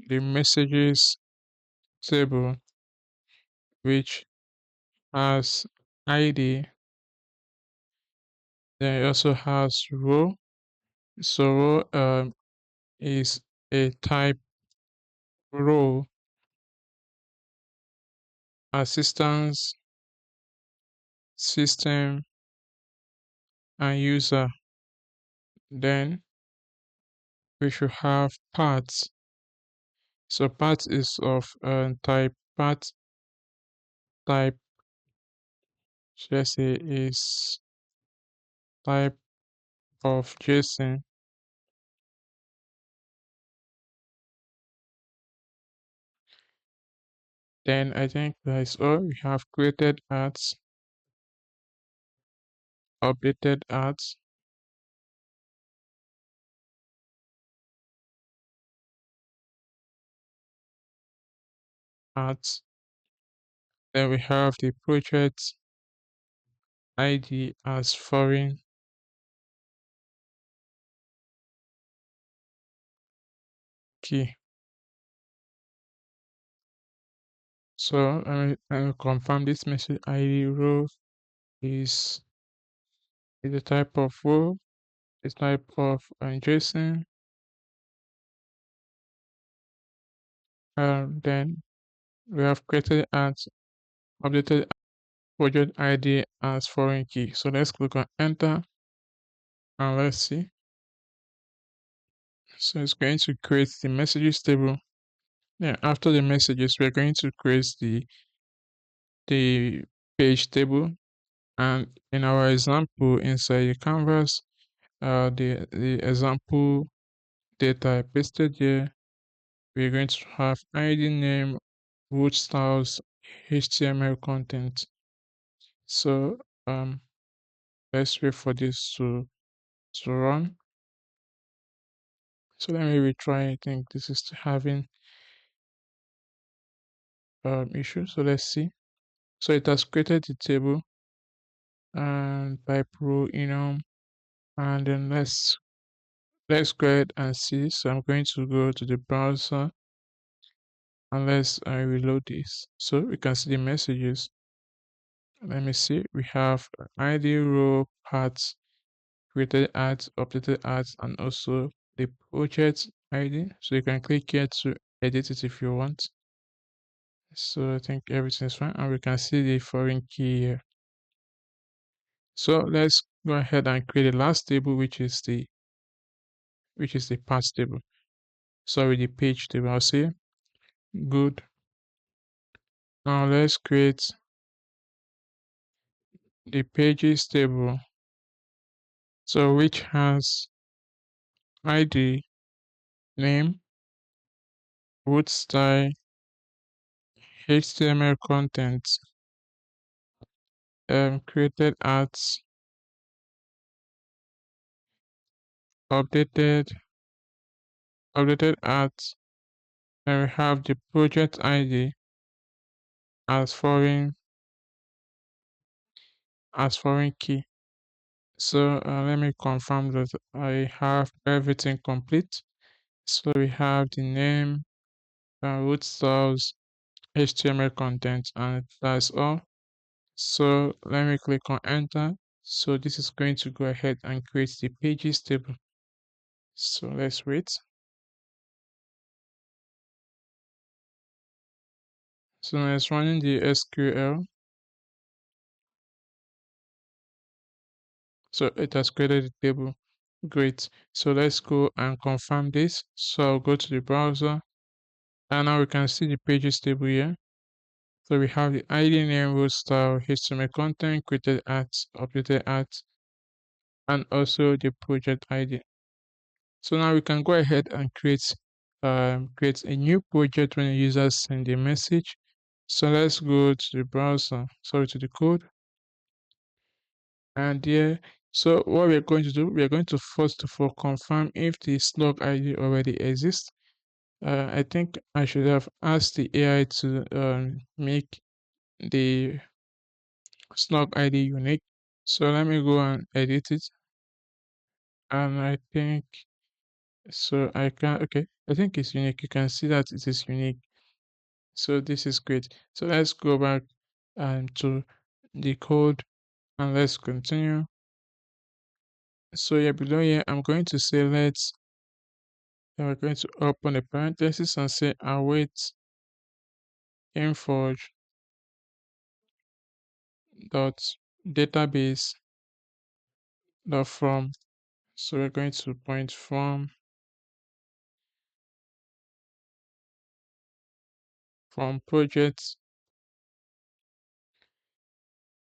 the messages table which has ID. Then it also has row. So row is a type row assistance system and user. Then we should have parts. So part is of type let's say is type of JSON. Then I think that is all. We have created ads, updated ads. Then we have the project ID as foreign key. So I will confirm this message ID row is is a type of row, is type of JSON. Then we have created ads, updated project ID as foreign key. So let's click on enter and let's see. So it's going to create the messages table. Yeah, after the messages, we're going to create the page table. And in our example inside the canvas, the example data I pasted here, we're going to have ID name, root styles, HTML content. So let's wait for this to run. So let me retry. I think this is having issue. So let's see. So it has created the table and type row enum, and then let's go ahead and see. So I'm going to go to the browser and let's reload this. So we can see the messages. Let me see. We have ID row parts, created ads, updated ads, and also the project ID. So you can click here to edit it if you want. So I think everything is fine, and we can see the foreign key here. So let's go ahead and create the last table, which is the parts table. Sorry, the page table. I'll say good. Now let's create the pages table. So which has ID, name, root style, HTML content, created ads, updated ads, and we have the project ID as foreign key. So let me confirm that I have everything complete. So we have the name, root styles, HTML content, and that's all. So let me click on enter. So this is going to go ahead and create the pages table. So let's wait. So now it's running the SQL. So it has created the table. Great. So let's go and confirm this. So I'll go to the browser and now we can see the pages table here. So we have the ID name, row style, HTML content, created at, updated at, and also the project ID. So now we can go ahead and create a new project when a user send a message. So let's go to the browser, sorry, to the code. And yeah, so what we're going to do, we are going to first of all confirm if the slug ID already exists. I think I should have asked the AI to make the slug ID unique. So let me go and edit it. And I think so I can okay. I think it's unique. You can see that it is unique. So this is great. So let's go back to the code and let's continue. So yeah, below here, I'm going to say then we're going to open a parenthesis and say await Inforge dot database dot from. So we're going to point from project.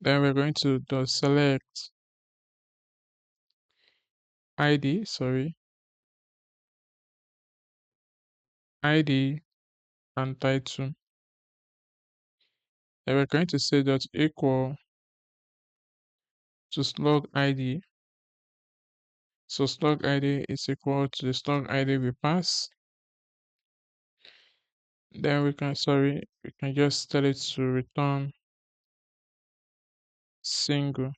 Then we're going to dot select ID, sorry, ID and title. Then we're going to say dot equal to slug ID. So slug ID is equal to the slug ID we pass. Then we can just tell it to return single.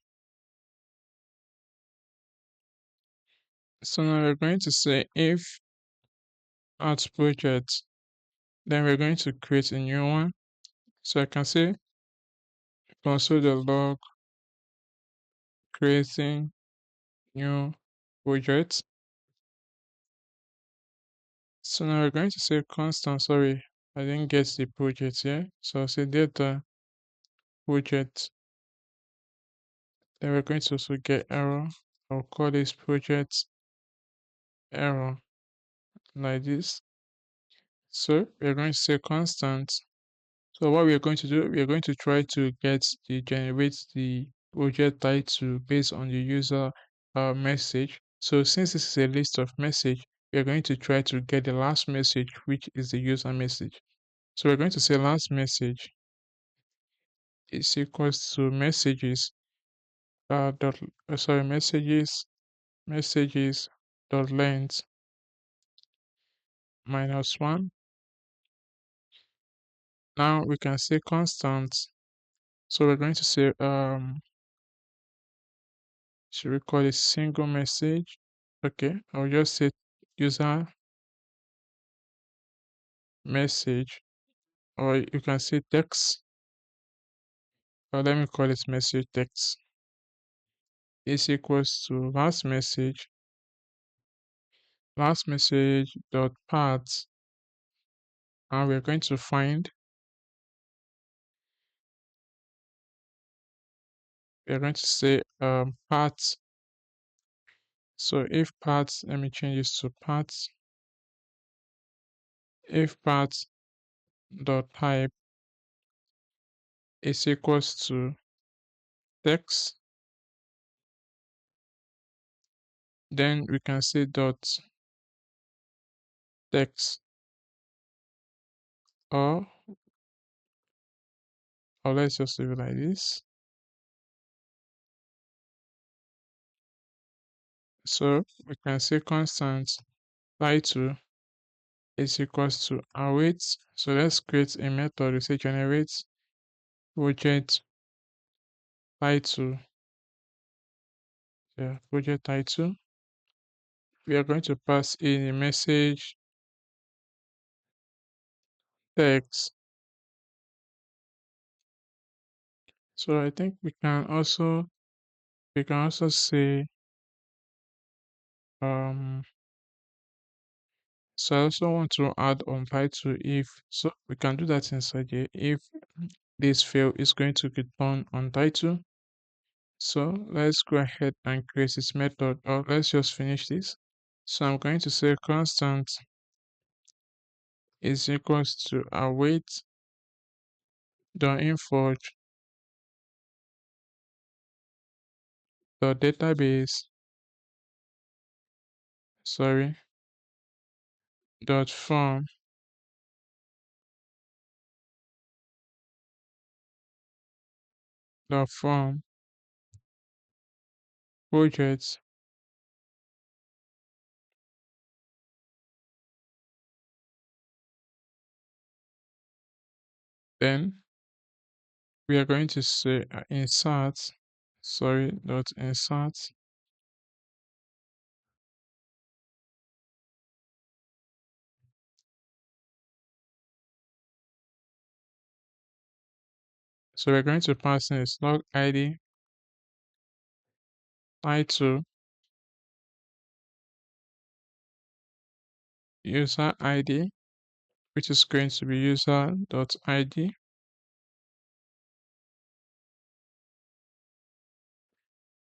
So now we're going to say if at project, then we're going to create a new one. So I can say console.log creating new project. So now we're going to say constant, sorry, I didn't get the project here. So I'll say data project. Then we're going to also get error. I'll call this project error like this. So we're going to say constant. So what we are going to do, we are going to try to generate the project title based on the user message. So since this is a list of message, we are going to try to get the last message, which is the user message. So we're going to say last message is equals to messages dot sorry messages dot length -1. Now we can say constant. So we're going to say should we call it single message? Okay, I'll just say user message, or you can say text, or let me call it message text is equals to last message dot path, and we're going to we're going to say path. So if path, let me change this to path. If path dot type is equals to text, then we can say dot text, or let's just leave it like this. So we can say constant title is equals to await. So let's create a method. We say generate project title. Yeah, project title. We are going to pass in a message text. So I think we can also say so I also want to add on title if so we can do that inside here. If this field is going to return on title. So let's go ahead and create this method, or let's just finish this. So I'm going to say constant is equals to await the Inforge the database, sorry, dot form dot form projects. Then we are going to say insert, sorry, dot insert. So we're going to pass in a slug ID, title, user ID, which is going to be user.id.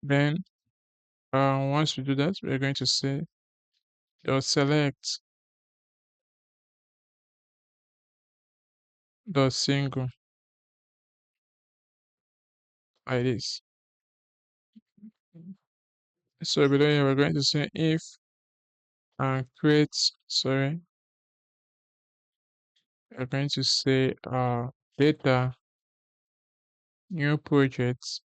Then once we do that, we're going to say dot select dot single like this. So below here we're going to say if create, sorry, we're going to say data new projects.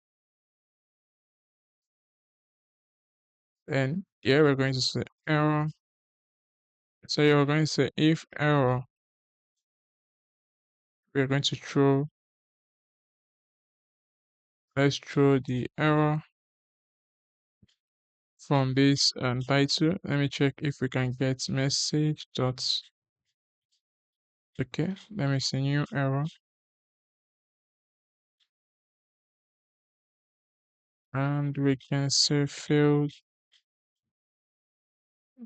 And here we're going to say error. So you're going to say if error, we're going to throw, let's throw the error from this title. Let me check if we can get message dot. Okay, let me see new error. And we can say failed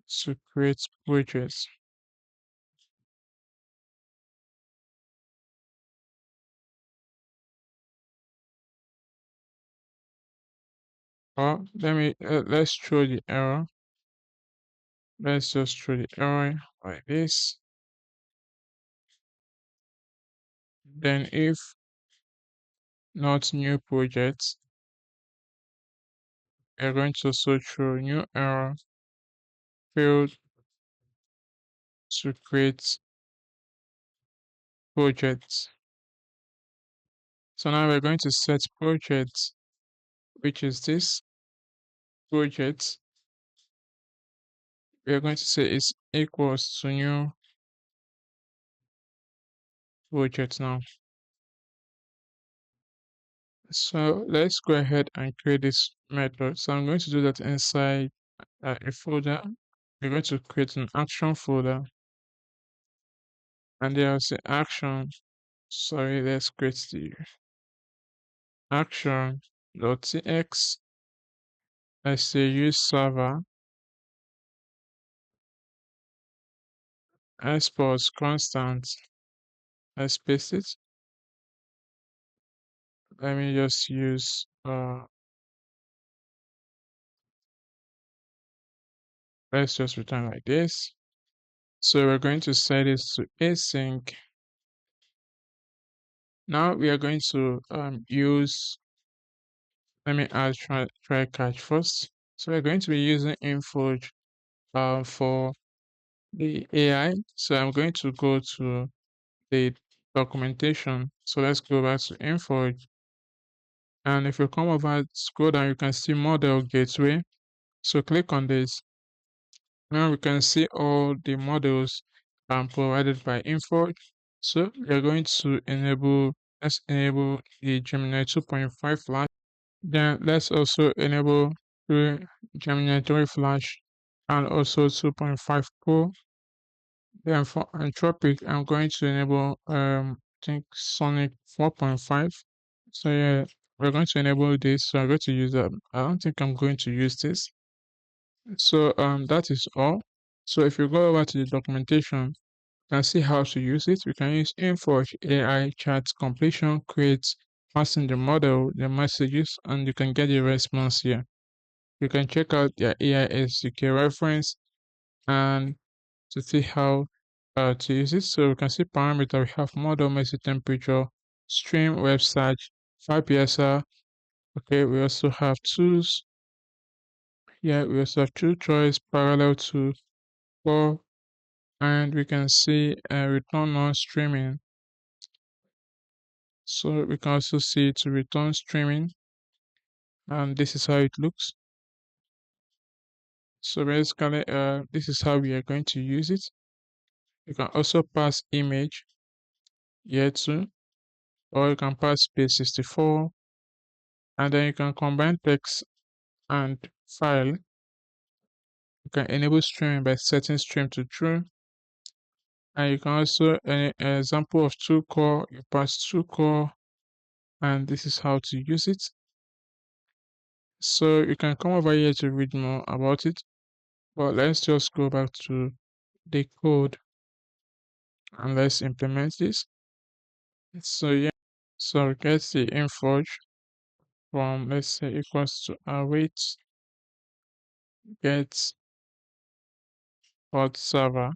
to create projects. Or let's throw the error. Let's just throw the error like this. Then if not new projects, we're going to also throw new error failed to create projects. So now we're going to set project, which is this project. We're going to say is equals to new project now. So let's go ahead and create this method. So I'm going to do that inside a folder. We're going to create an action folder, and there I'll say action. Sorry, let's create the action.tx. I say use server export constant. I space it. Let me just use let's just return like this. So we're going to set this to async. Now we are going to use, let me add try catch first. So we're going to be using Insforge for the AI. So I'm going to go to the documentation. So let's go back to Insforge. And if you come over, scroll down, you can see model gateway. So click on this. Now we can see all the models provided by Insforge. So we're going to let's enable the Gemini 2.5 Flash. Then let's also enable the Gemini 3 Flash and also 2.5 Pro. Then for Anthropic, I'm going to enable I think Sonic 4.5. So yeah, we're going to enable this. So I'm going to use that. I don't think I'm going to use this. So that is all. So if you go over to the documentation, you can see how to use it. We can use Inforge AI chat completion, create pass in the model, the messages, and you can get the response here. You can check out their AI SDK reference and to see how to use it. So we can see parameter, we have model, message temperature, stream, web search, 5PSR. Okay, we also have tools. Yeah, we also have tool choice, parallel to 4, and we can see return on streaming. So we can also see to return streaming, and this is how it looks. So basically, this is how we are going to use it. You can also pass image here too, or you can pass base64, and then you can combine text and file. You can enable streaming by setting stream to true, and you can also an example of two core. You pass two core, and this is how to use it. So you can come over here to read more about it, but let's just go back to the code and let's implement this. So yeah, so get the Insforge from, let's say, equals to await get port server.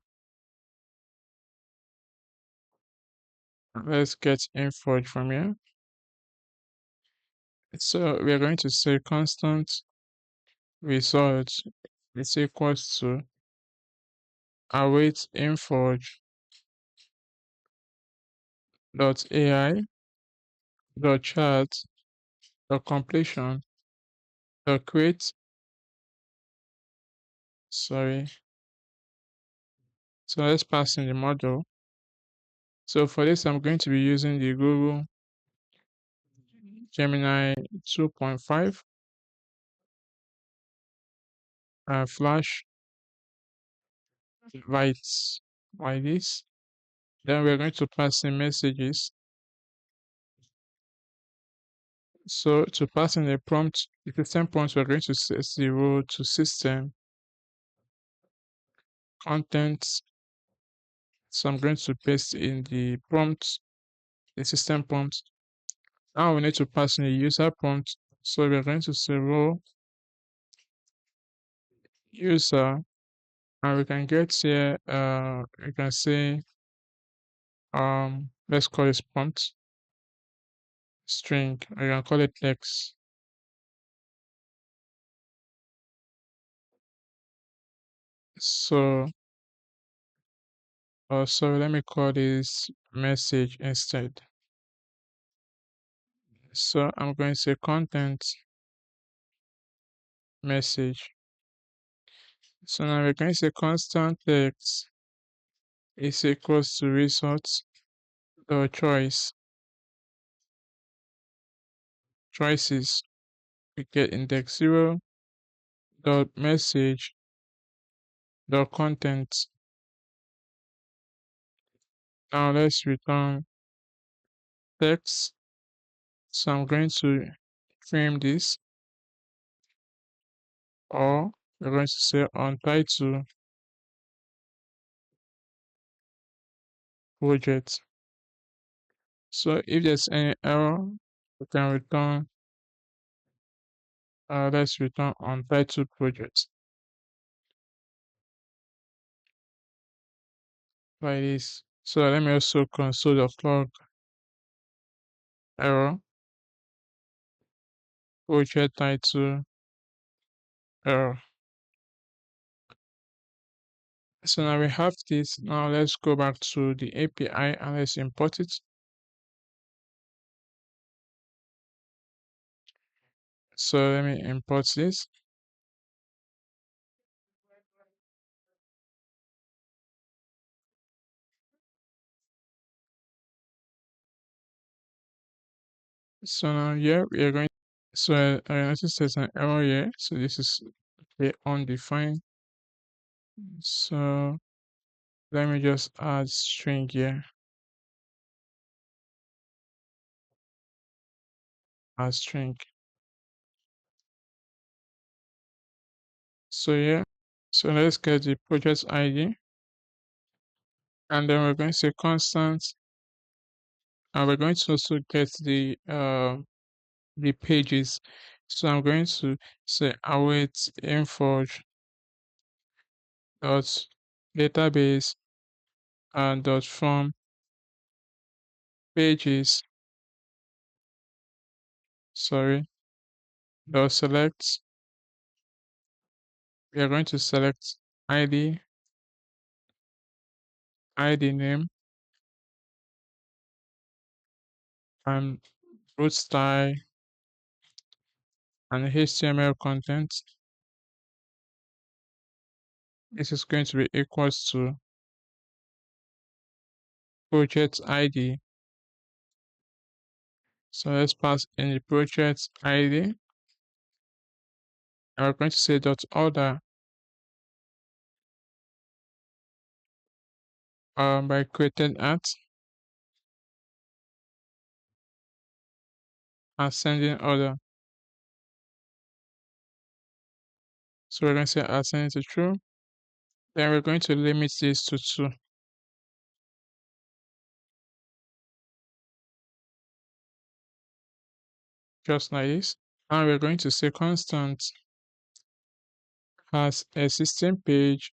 Let's get Insforge from here. So we are going to say constant result is equals to await Insforge dot AI dot chart dot completion dot create. Sorry. So let's pass in the model. So for this, I'm going to be using the Google Gemini 2.5 Flash writes like this. Then we're going to pass in messages. So to pass in the prompt, the system prompt, we're going to set 0 to system content. So I'm going to paste in the prompt, the system prompt. Now we need to pass in the user prompt. So we're going to say role user, and we can get here, we can say, let's call this prompt string. I can call it text. So, so let me call this message instead. So I'm going to say content message. So now we're going to say constant text is equals to results dot choices. We get index 0 dot message dot content. Now let's return text. So I'm going to frame this, or we're going to say on title project. So if there's any error, we can return, let's return on title project like this. So let me also console the log error, project title error. So now we have this. Now let's go back to the API and let's import it. So let me import this. So now here we are going. So I noticed there's an error here. So this is undefined. So let me just add string here. Add string. So yeah. So let's get the project ID. And then we're going to say constant and we're going to also get the pages. So I'm going to say await Inforge dot database and dot from pages, sorry, dot select. We are going to select id, id name, and root style and HTML content. This is going to be equals to project ID. So let's pass in the project ID. And we're going to say dot order by creating at ascending order. So we're going to say ascending to true. Then we're going to limit this to 2, just like this. And we're going to say constant has existing pages.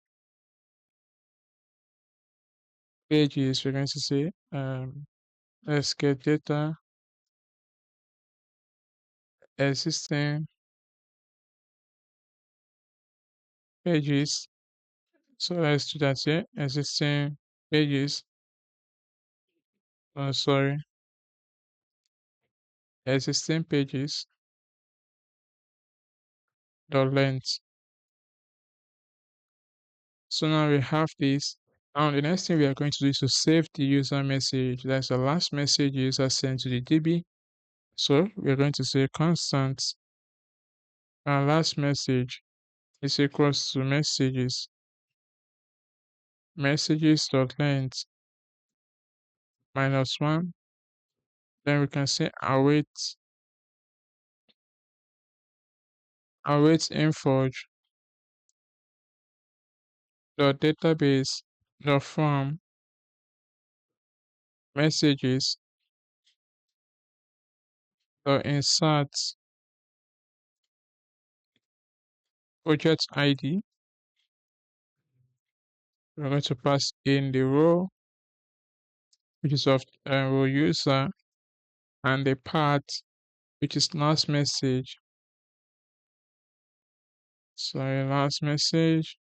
We're going to say let's get data existing pages. So let's do that here. Existing pages. Sorry, existing pages dot length. So now we have this. Now the next thing we are going to do is to save the user message. That's the last message user sent to the DB. So we're going to say constant and last message is equals to messages dot length -1. Then we can say await Inforge dot database dot from messages dot insert project ID. We're going to pass in the row which is of row user and the path which is last message. Sorry, last message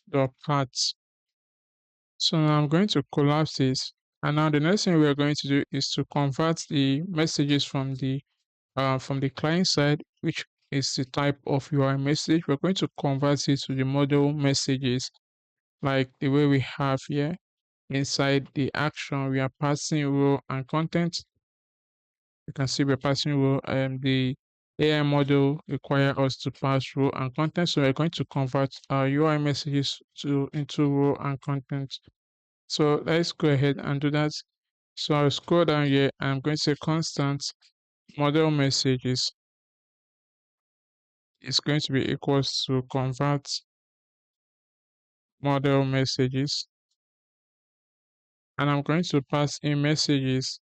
dot path. So now I'm going to collapse this. And now the next thing we are going to do is to convert the messages from the client side, which is the type of UI message. We're going to convert it to the model messages, like the way we have here. Inside the action, we are passing row and content. You can see we're passing row, the AI model require us to pass row and content. So we're going to convert our UI messages into row and content. So let's go ahead and do that. So I'll scroll down here and I'm going to say constant model messages is going to be equals to convert model messages. And I'm going to pass in messages.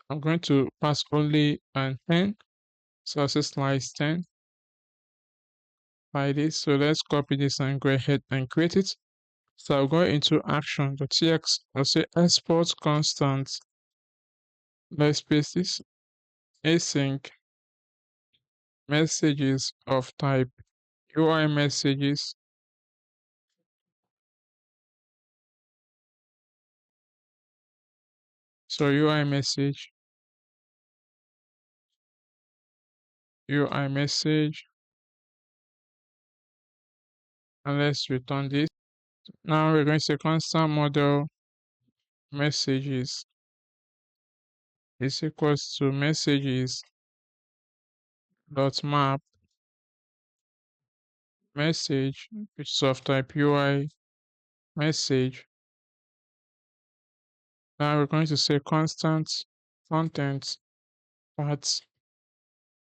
I'm going to pass only 10. So I'll say slice 10 like this. So let's copy this and go ahead and create it. So I'll go into action.txt. I'll say export constant. Let's paste this. Async messages of type UI messages. So UI message, and let's return this. Now we're going to say constant model messages is equals to messages dot map message, which is of type UI message. Now we're going to say constant content path.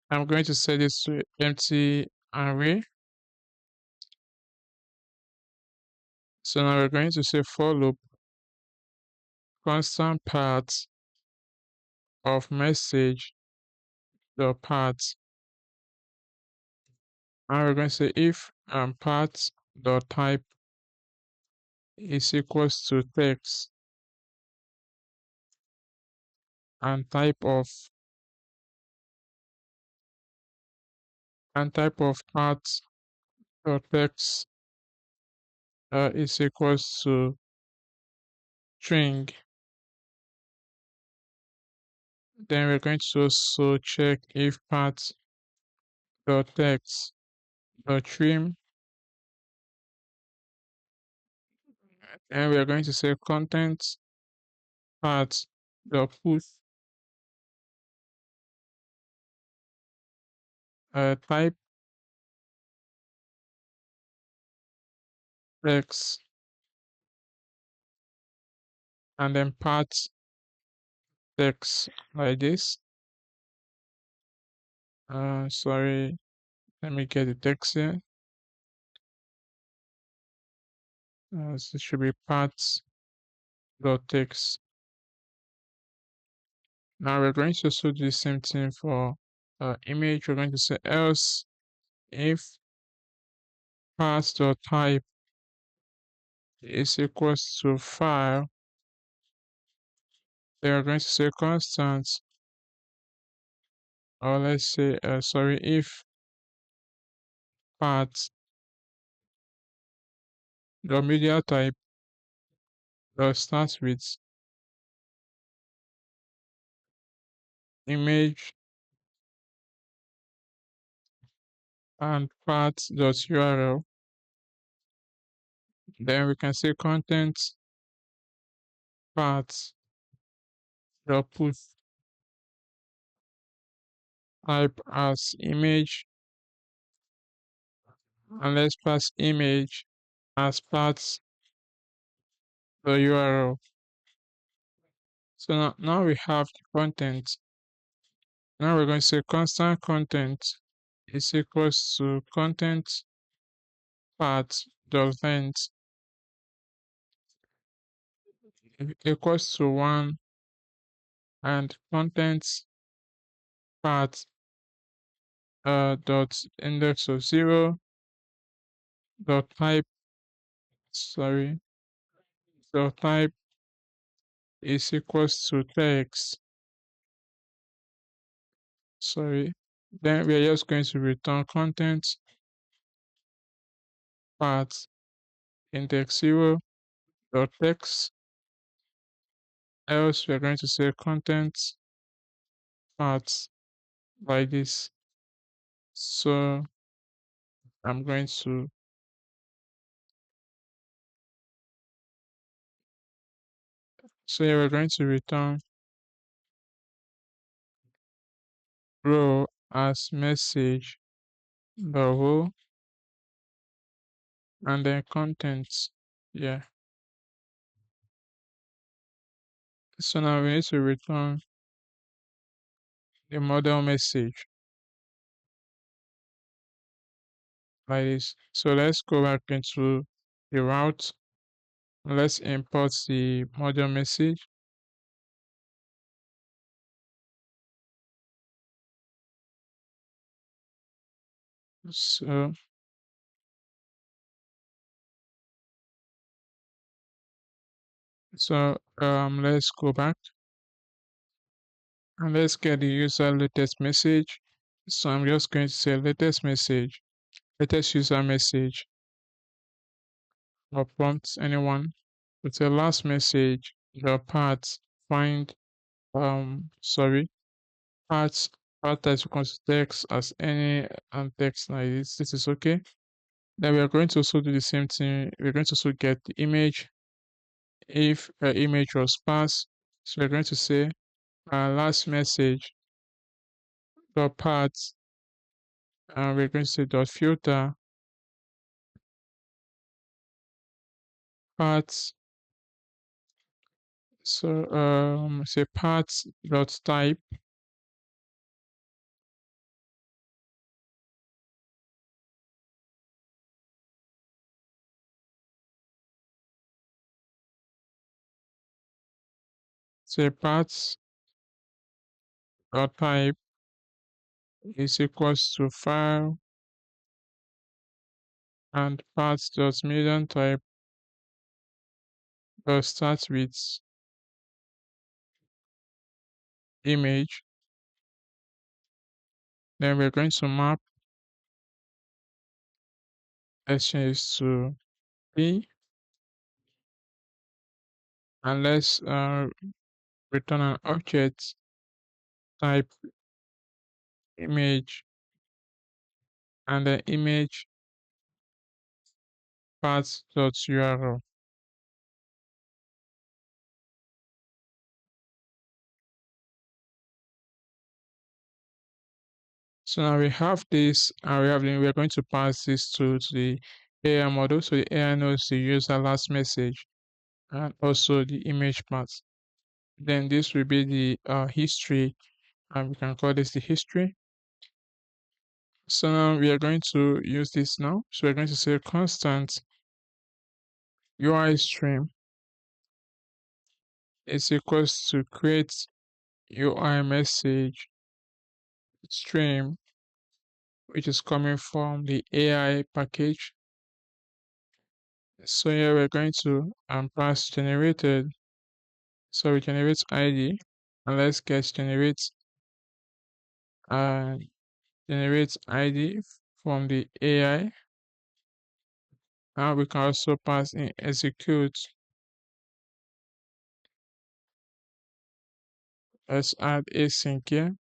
I'm going to set this to empty array. So now we're going to say for loop constant path of message dot path. And we're going to say if path dot type is equals to text and type of path dot text is equals to string. Then we're going to also check if path dot text dot trim, and we're going to say content path dot put type text and then path text like this. Sorry, let me get the text here. So it should be path dot text. Now we're going to also do the same thing for image. We're going to say else if path dot type is equals to file, then we're going to say constant, or let's say sorry, if path dot media type starts with image and path dot URL, then we can say content path dot put type as image, and let's pass image as path dot URL. So now we have the content. Now we're going to say constant content is equals to content path dot length equals to 1 and content path dot index of 0 dot type dot type is equals to text. Then we are just going to return content path index 0 dot text, else we're going to say content path like this. So I'm going to here we're going to return row as message the row and then contents. Yeah. So now we need to return the model message like this. So let's go back into the route. Let's import the model message. So let's go back and let's get the user latest message. So I'm just going to say latest user message, or prompt anyone with a last message, the path find path that equals text as any text like this. This is okay. Then we are going to also do the same thing. We're going to also get the image if image was passed. So we're going to say last message dot path, and we're going to say dot filter path. So say path dot type, say path dot type is equals to file and path dot medium type will start with image. Then we're going to map exchange to P, and let's return an object type image and the image path.url. So now we have this, and we're going to pass this to the AI model, so the AI knows the user last message and also the image path. Then this will be the history, and we can call this the history. So now we are going to use this now. So we're going to say constant UI stream is equals to create UI message stream, which is coming from the AI package. So here we're going to pass generated. So we generate ID, and let's get uh, generate ID from the AI. Now we can also pass in execute. Let's add async here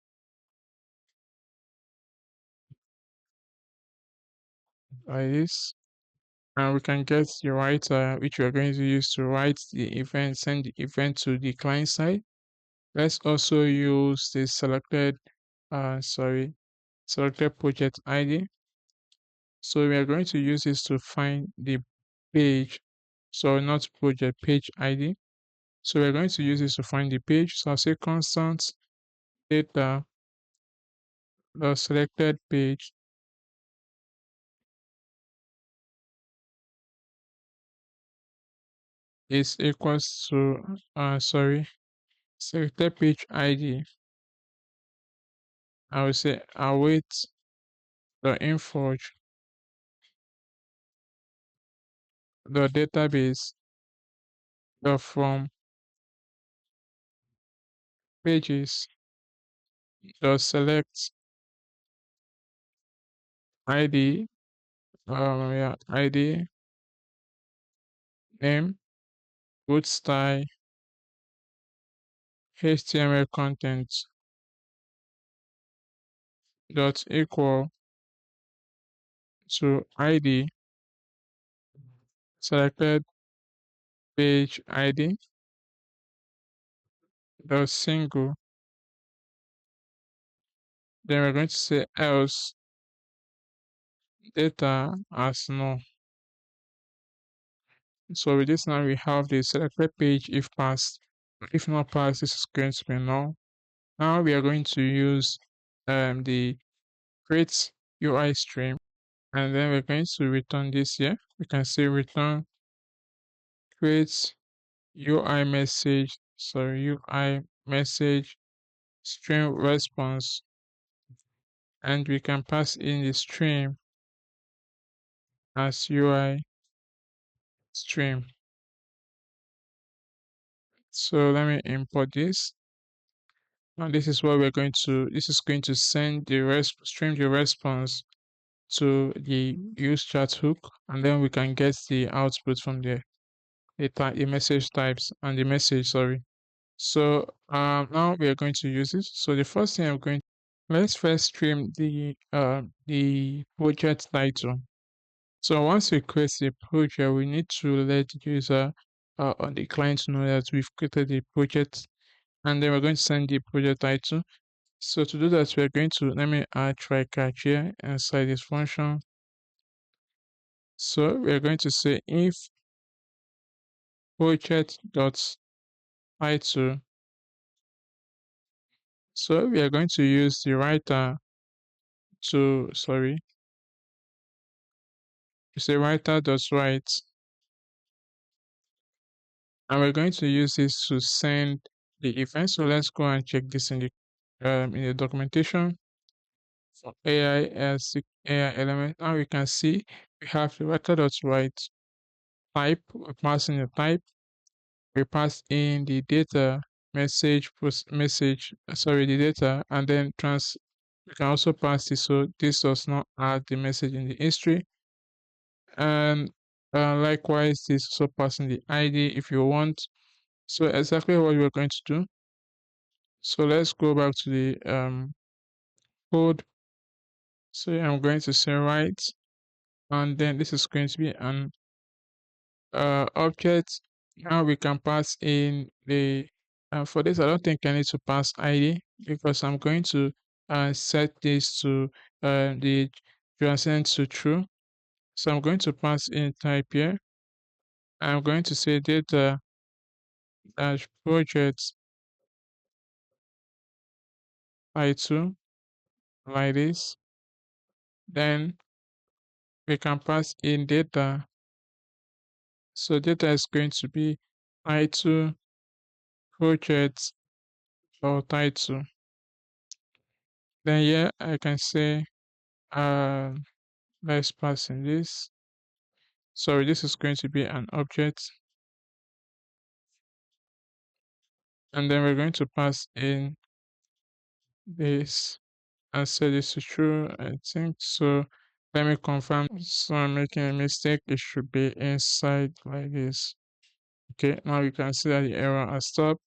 like this. And we can get the writer, which we are going to use to write the event, send the event to the client side. Let's also use the selected project ID. So we are going to use this to find the page, so not project, page ID. So we're going to use this to find the page. So I'll say constant data, the selected page is equals to selected page ID. I will say await the Inforge, the database, the from pages, the select ID, ID, name, boot style, HTML content dot equal to ID, selected page ID, the single. Then we're going to say else data as null. So with this now we have the selected page if passed. If not passed, this is going to be null. Now we are going to use the create UI stream, and then we're going to return this here. We can say return create UI message stream response, and we can pass in the stream as UI stream. So let me import this. And this is what this is going to send stream the response to the use chat hook, and then we can get the output from there, the message types and the message, sorry. So now we are going to use it. So the first thing let's first stream the project title. So once we create the project, we need to let the user or the client know that we've created the project, and then we're going to send the project title. So to do that, we're going to let me add try catch here inside this function. So we're going to say if project dot title. So we are going to use the writer to say writer dot write, and we're going to use this to send the event. So let's go and check this in the documentation for AI as the AI element. Now we can see we have the record.write type. We pass in the type. We pass in the data message. Sorry, the data, and then trans. We can also pass this. So this does not add the message in the history. And likewise, this also passing the ID if you want. So exactly what we're going to do. So let's go back to the code. So I'm going to say write, and then this is going to be an object. Now we can pass in the for this I don't think I need to pass ID because I'm going to set this to the transcend to true. So I'm going to pass in type here. I'm going to say data dash project I2 like this. Then we can pass in data. So data is going to be I2 project or title. Then here I can say uh let's pass in this. Sorry, this is going to be an object. And then we're going to pass in this and set this to true. I think so. Let me confirm. So I'm making a mistake. It should be inside like this. Okay, now you can see that the error has stopped.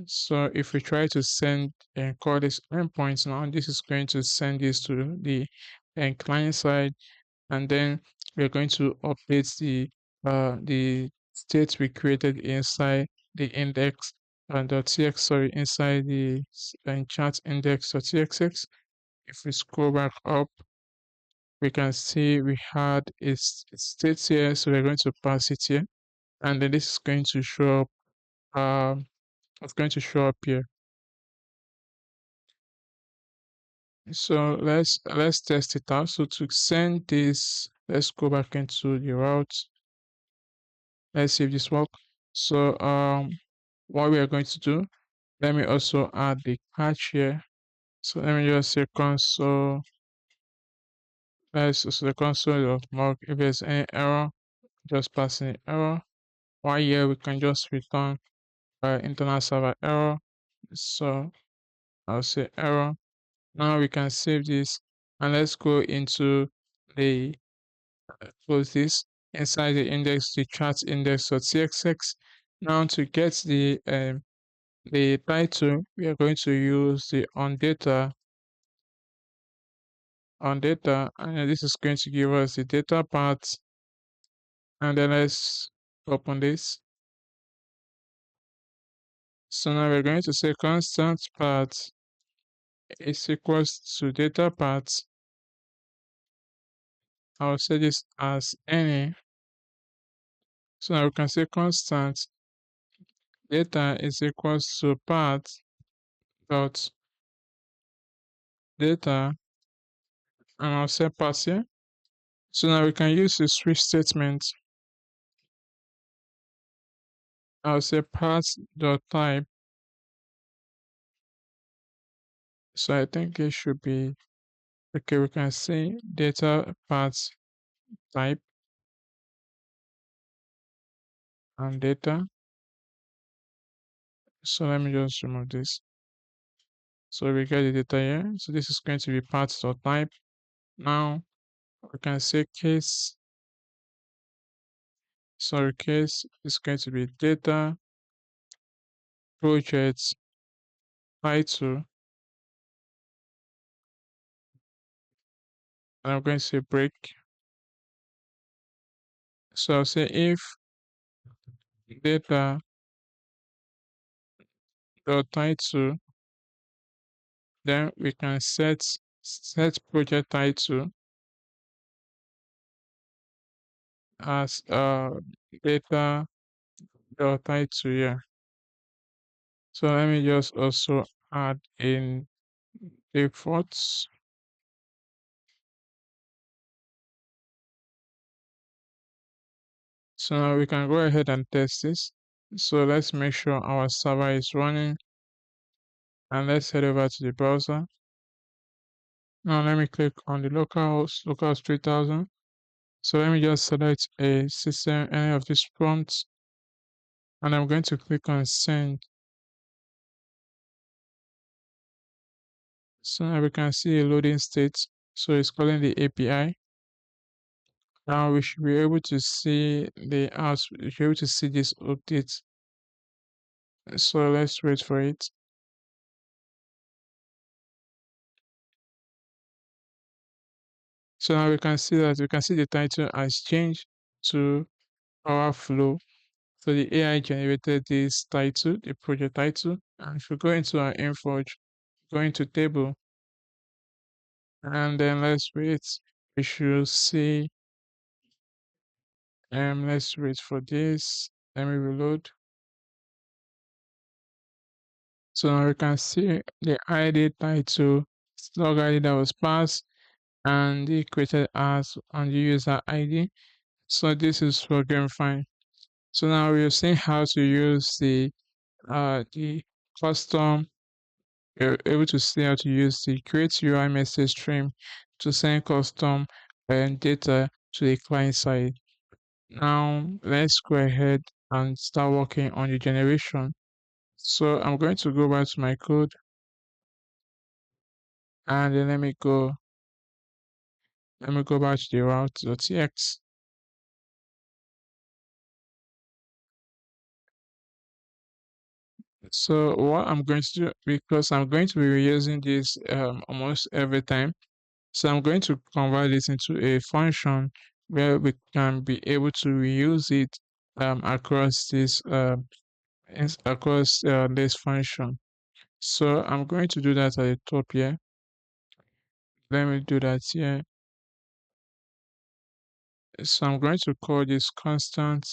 So if we try to send and call this endpoints now, this is going to send this to the client side, and then we're going to update the state we created inside the index .tx, sorry, inside the chat index.txx. If we scroll back up, we can see we had state here, so we're going to pass it here, and then this is going to show up. It's going to show up here. So let's test it out. So to send this, let's go back into the route. Let's see if this works. So what we are going to do, let me also add the catch here. So let me just say console. Let's also the console of log if there's any error, just pass in error. While here we can just return internal server error. So I'll say error. Now we can save this and let's go into the close this inside the index, the chart index.txx. Now to get the title, we are going to use the on data, and this is going to give us the data part. And then let's open this. So now we're going to say constant part is equals to data part. I'll say this as any. So now we can say constant data is equals to part dot data, and I'll say pass here. So now we can use the switch statement. I'll say path dot type. So I think it should be okay. We can say data path type and data. So let me just remove this. So we get the data here. So this is going to be path dot type. Now we can say case. Sorry, case is going to be data project title. And I'm going to say break. So I'll say if data dot title, then we can set project title as data dot title here. So let me just also add in defaults. So now we can go ahead and test this. So let's make sure our server is running, and let's head over to the browser. Now let me click on the localhost 3000. So let me just select a system, any of these prompts, and I'm going to click on send. So now we can see a loading state. So it's calling the API. Now we should be able to see we should be able to see this update. So let's wait for it. So now we can see the title has changed to our flow. So the AI generated this title, the project title. And if we go into our Inforge, go into table, and then let's wait. We should see, let's wait for this. Let me reload. So now we can see the ID title, slug ID that was passed, and the created as on the user ID. So this is for Gemini. So now we're seeing how to use the custom. You're able to see how to use the create UI message stream to send custom data to the client side. Now let's go ahead and start working on the generation. So I'm going to go back to my code, and then let me go back to the route.txt. So what I'm going to do, because I'm going to be reusing this almost every time, so I'm going to convert this into a function where we can be able to reuse it across this function. So I'm going to do that at the top here. Let me do that here. So I'm going to call this constant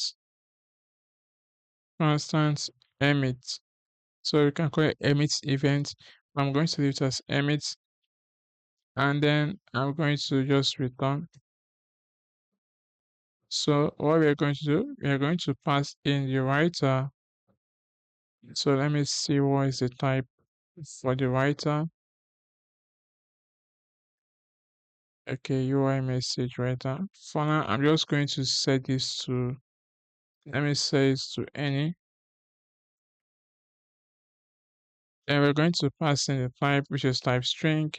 emit. So we can call it emit event. I'm going to leave it as emit, and then I'm going to just return. So what we are going to do, we are going to pass in the writer. So let me see what is the type for the writer. Okay, UI message writer. For now, I'm just going to set this to, let me set it to any. Then we're going to pass in the type, which is type string.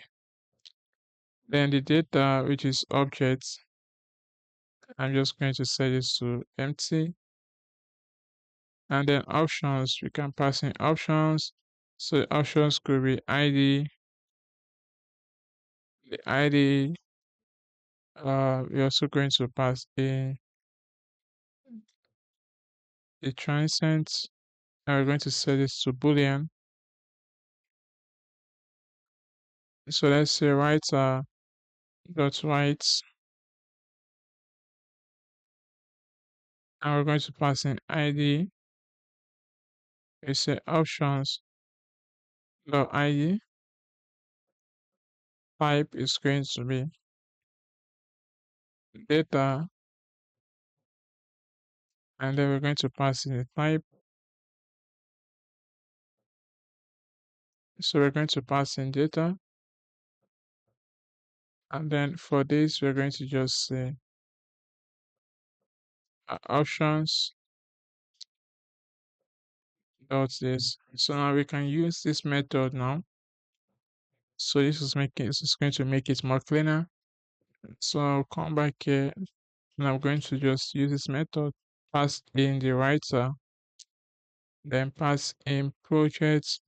Then the data, which is objects. I'm just going to set this to empty. And then options, we can pass in options. So the options could be ID, the ID. We're also going to pass in the transient, and we're going to set this to Boolean. So let's say writer dot write, and we're going to pass in ID. We say options dot ID. Type is going to be data, and then we're going to pass in the type. So we're going to pass in data, and then for this we're going to just say options dot this. So now we can use this method now. So this is going to make it more cleaner. So I'll come back here, and I'm going to just use this method, pass in the writer, then pass in project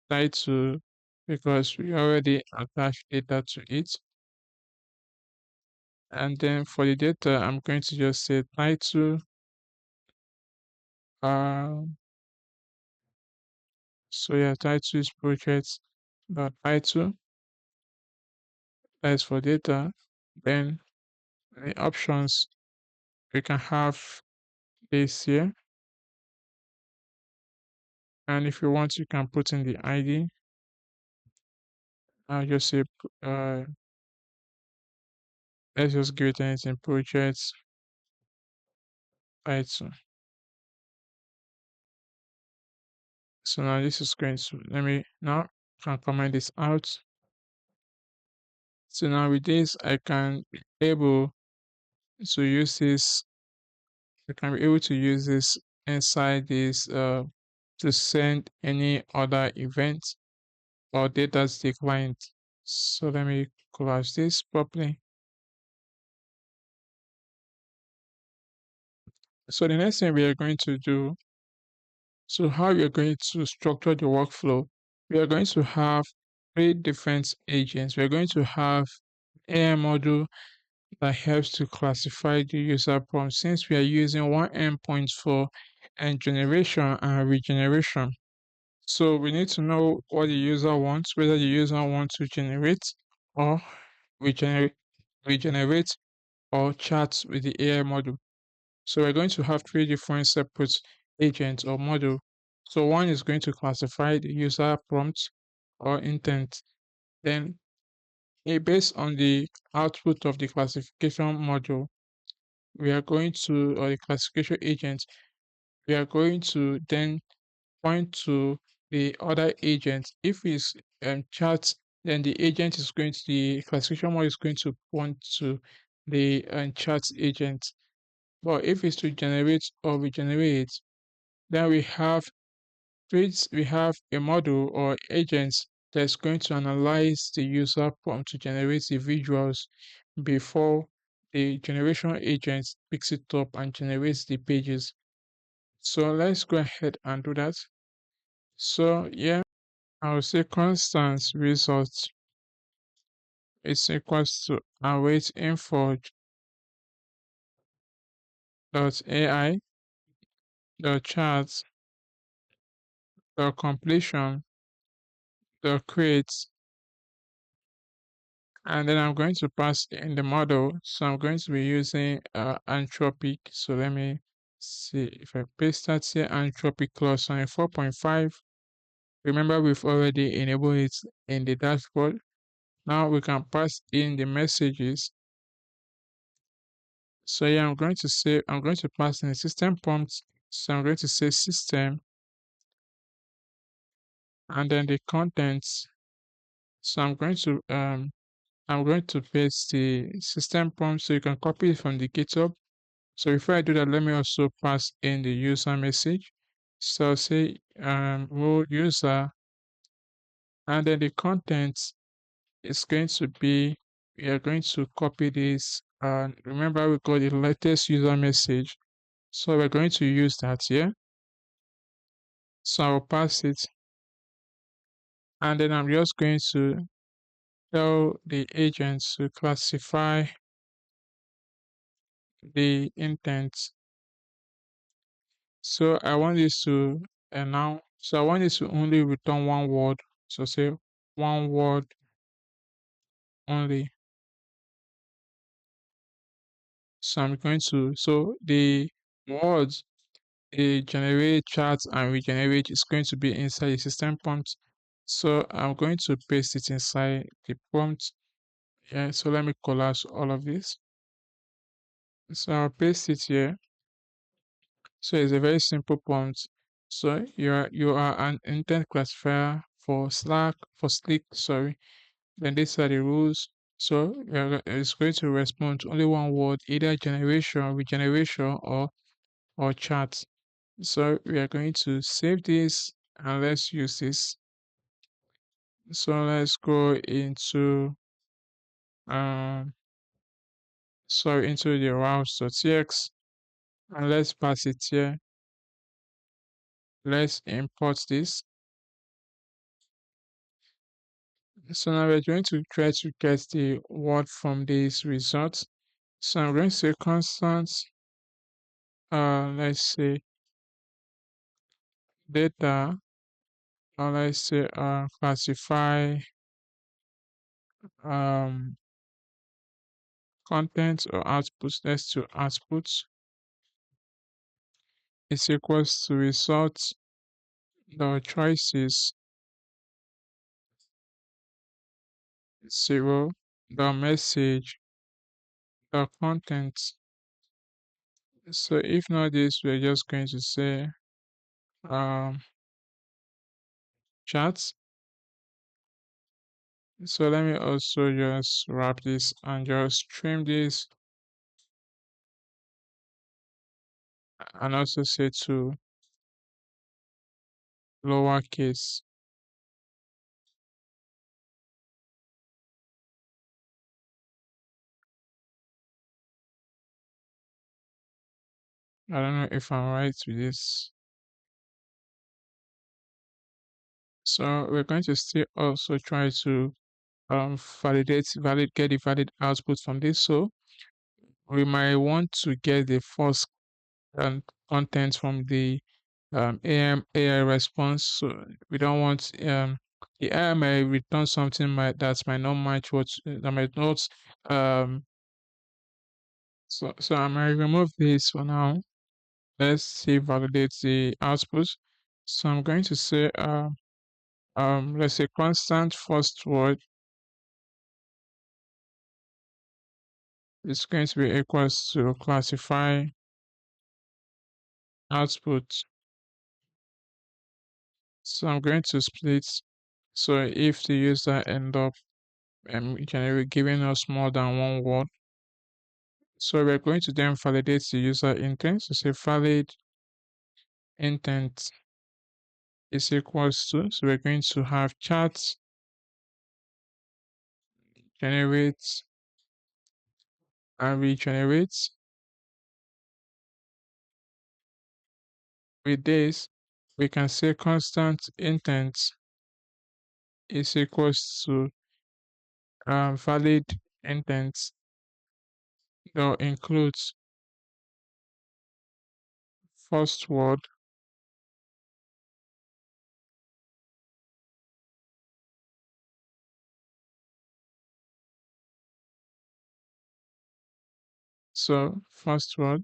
title, because we already attached data to it. And then for the data, I'm going to just say title. So yeah, title is project dot title. That's for data. Then the options, we can have this here. And if you want, you can put in the ID. I'll just say, let's just give it anything project title. So now this is going to, let me now can comment this out. So now with this, I can be able to use this, I can be able to use this inside this to send any other event or data to the client. So let me collage this properly. So the next thing we are going to do, so how we are going to structure the workflow, we are going to have three different agents. We are going to have AI module that helps to classify the user prompt since we are using one endpoint for and generation and regeneration. So we need to know what the user wants, whether the user wants to generate or regenerate, regenerate or chat with the AI model. So we're going to have three different separate agents or model. So one is going to classify the user prompt or intent. Then based on the output of the classification module, we are going to, or the classification agent, we are going to then point to the other agent. If it's chat, then the agent is going to, the classification model is going to point to the chat agent. But if it's to generate or regenerate, then we have a model or agents that's going to analyze the user prompt to generate the visuals before the generation agent picks it up and generates the pages. So let's go ahead and do that. So yeah, I will say constant result is equals to await Inforge dot AI dot chart dot completion dot create, and then I'm going to pass in the model. So I'm going to be using Anthropic. So let me see if I paste that here, Anthropic Claude 4.5. Remember, we've already enabled it in the dashboard. Now we can pass in the messages. So yeah, I'm going to pass in the system prompt. So I'm going to say system and then the contents. So I'm going to paste the system prompt so you can copy it from the GitHub. So before I do that, let me also pass in the user message. So say role user, and then the contents is going to be, we are going to copy this. And remember, we got the latest user message. So we're going to use that here. So I'll pass it. And then I'm just going to tell the agents to classify the intent. So I want this to now. So I want this to only return one word. So say one word only. So I'm going to, so the words a generate chart and regenerate is going to be inside the system prompt. So I'm going to paste it inside the prompt. Yeah, so let me collage all of this. So I'll paste it here. So it's a very simple prompt. So you are an intent classifier for Sleek, sorry. Then these are the rules. So it's going to respond to only one word, either generation, regeneration, or chat. So we are going to save this and let's use this. So let's go into into the routes.txt and let's pass it here. Let's import this. So now we're going to try to get the word from this result. So I'm going to say constant, let's say data, or let's say classify um, content or outputs. Let's do outputs is equals to result the choices 0, the message, the content. So if not this, we're just going to say um charts. So let me also just wrap this and just trim this and also say to lowercase. I don't know if I'm right with this. So we're going to still also try to get the valid output from this. So we might want to get the first content from the AI response. So we don't want the AI may return something that might not match what that might not um so I might remove this for now. Let's see validate the output. So I'm going to say let's say constant first word is going to be equals to classify output. So I'm going to split. So if the user end up generally giving us more than one word, so we're going to then validate the user intent. So say valid intent is equals to. So we're going to have chat generate and regenerate. With this, we can say constant intent is equals to valid intent that includes first word. So first word.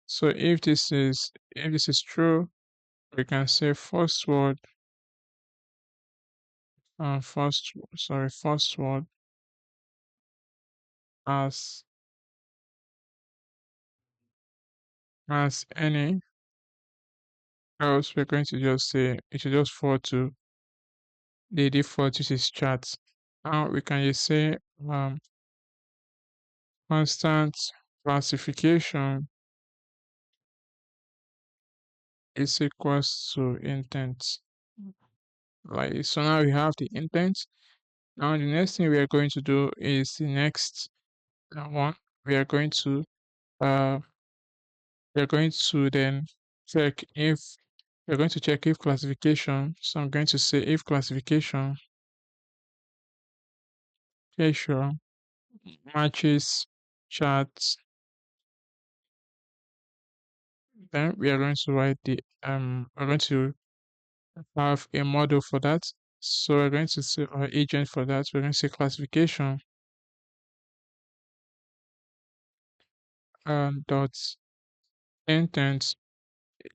So if this is true, we can say first word first word as any, else we're going to just say it should just fall to the default, which is chat. Now we can just say um constant classification is equals to intent. Like so now we have the intent. Now the next thing we are going to do is the next one. We are going to uh we're going to then check if we're going to check if classification. So I'm going to say if classification matches charts, then we are going to write the we're going to have a model for that. So we're going to say our agent for that. We're going to say classification dot intent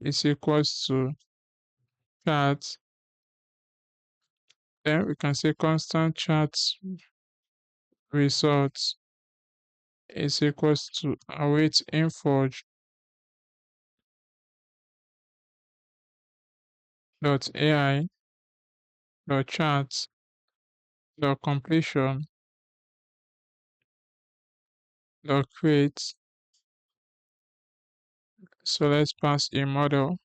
is equals to chart. Then we can say constant chart results is equals to await Inforge dot AI dot chart dot completion dot create. So let's pass a model.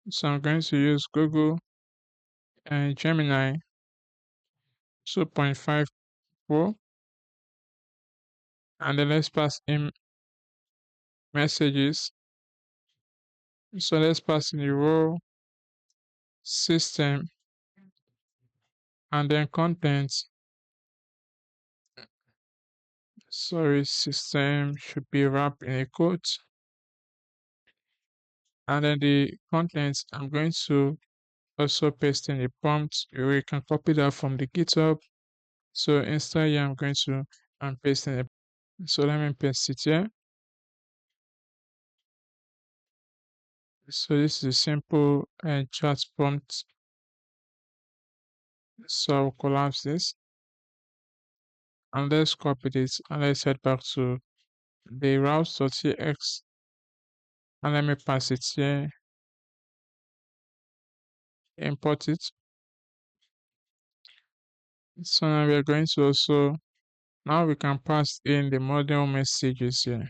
So I'm going to use Google and Gemini 2.5 Pro, and then let's pass in messages. So let's pass in the row system and then contents. Sorry, system should be wrapped in a quote. And then the contents, I'm going to also paste in a prompt. You can copy that from the GitHub. So instead here, I'm going to paste in a. So let me paste it here. So this is a simple chat prompt. So I'll collapse this and let's copy this and let's head back to the routes.txt and let me pass it here import it. So now we are going to also, now we can pass in the model messages here.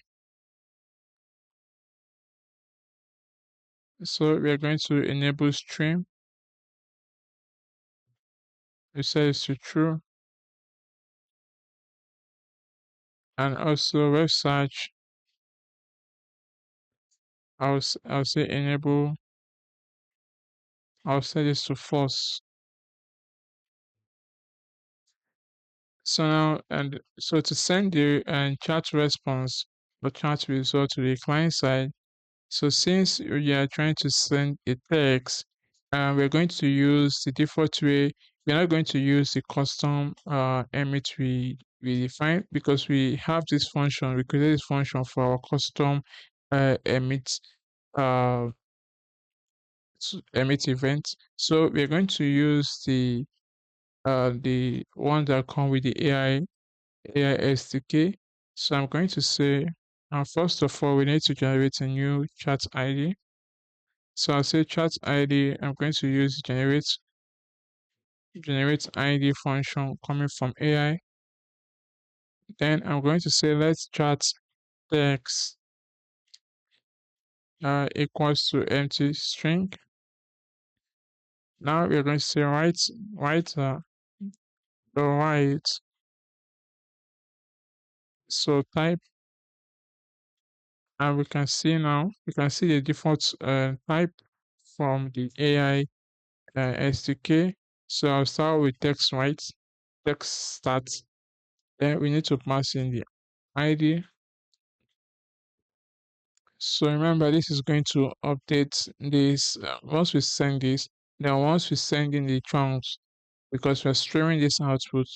So we are going to enable stream. We set it to true. And also web search, I'll say enable, I'll set this to false. So now, and so to send the chat response or chat result to the client side. So since we are trying to send a text, we're going to use the default way. We're not going to use the custom emit we define, because we have this function. We created this function for our custom emit uh emit event. So we're going to use the one that come with the AI SDK. So I'm going to say, first of all, we need to generate a new chat ID. So I'll say chat ID. I'm going to use generate ID function coming from AI. Then I'm going to say let's chat text equals to empty string. Now we're going to say write. So type, and we can see the default type from the AI SDK. So I'll start with text start. Then we need to pass in the ID. So remember, this is going to update this once we send this. Then once we send in the chunks, because we're storing this output,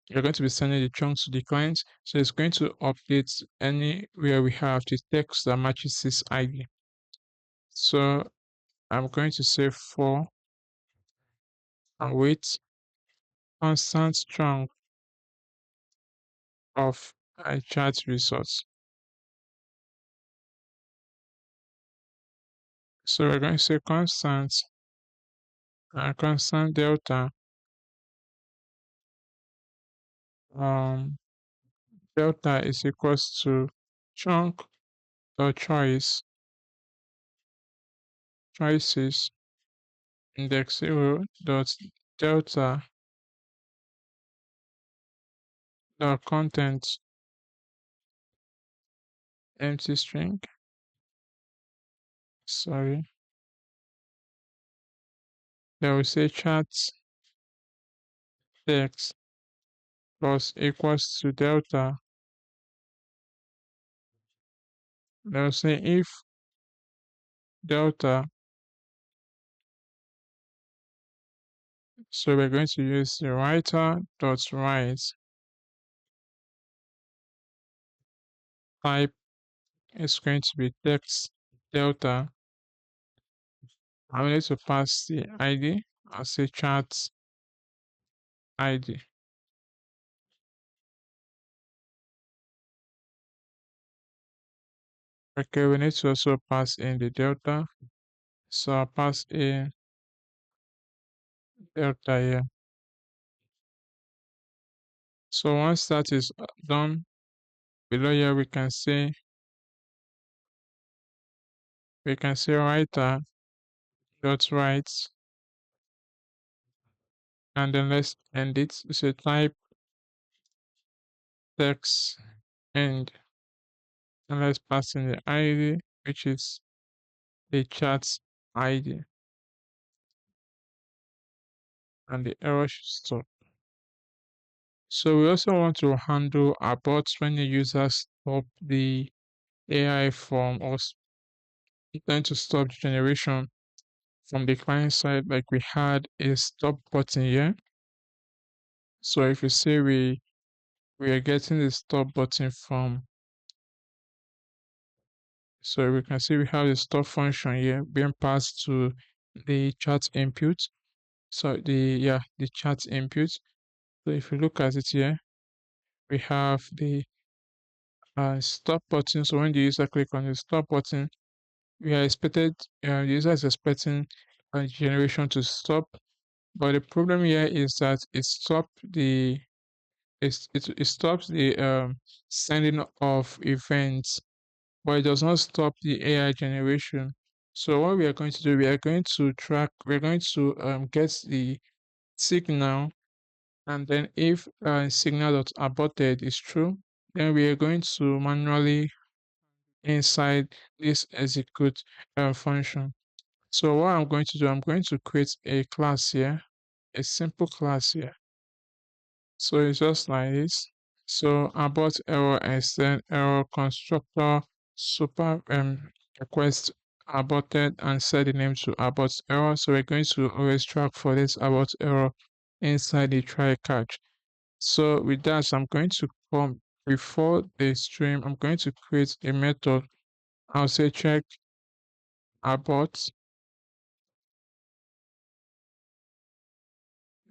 you're going to be sending the chunks to the client. So it's going to update anywhere we have the text that matches this ID. So I'm going to say for and wait constant chunk of a chat results. So we're going to say constant delta um delta is equals to chunk dot choices index 0 dot delta dot content empty string. Sorry. Then we say chat text plus equals to delta. Then we say if delta. So we're going to use the writer dot write type is going to be text delta. I need to pass the ID. I'll say chat ID. Okay, we need to also pass in the delta. So I'll pass in delta here. So once that is done, below here we can say writer dot write, and then let's end it. So type text end, and let's pass in the ID, which is the chat ID, and the error should stop. So we also want to handle aborts when the user stop the AI from us trying to stop the generation from the client side, like we had a stop button here. So if you say we are getting the stop button from, so we can see we have the stop function here being passed to the chat input. So the chat input. So if you look at it here, we have the stop button. So when the user click on the stop button, we are expected the user is expecting generation to stop. But the problem here is that it stops the sending of events, but it does not stop the AI generation. So what we are going to do, we're going to get the signal, and then if signal.aborted is true, then we are going to manually inside this execute function. So what I'm going to do, I'm going to create a class here, a simple class here. So it's just like this. So abort error extend error constructor super request aborted and set the name to abort error. So we're going to always track for this abort error inside the try catch. So with that, I'm going to come before the stream. I'm going to create a method. I'll say check abort.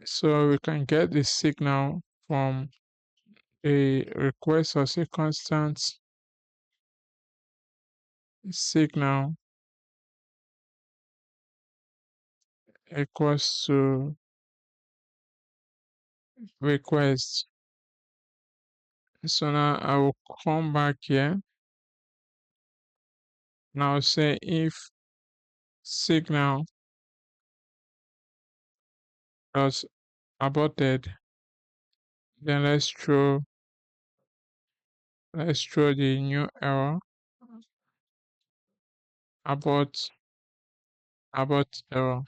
So we can get the signal from a request. I'll say constant signal equals to request. So now I will come back here. Now say if signal was aborted, then let's throw the new error abort error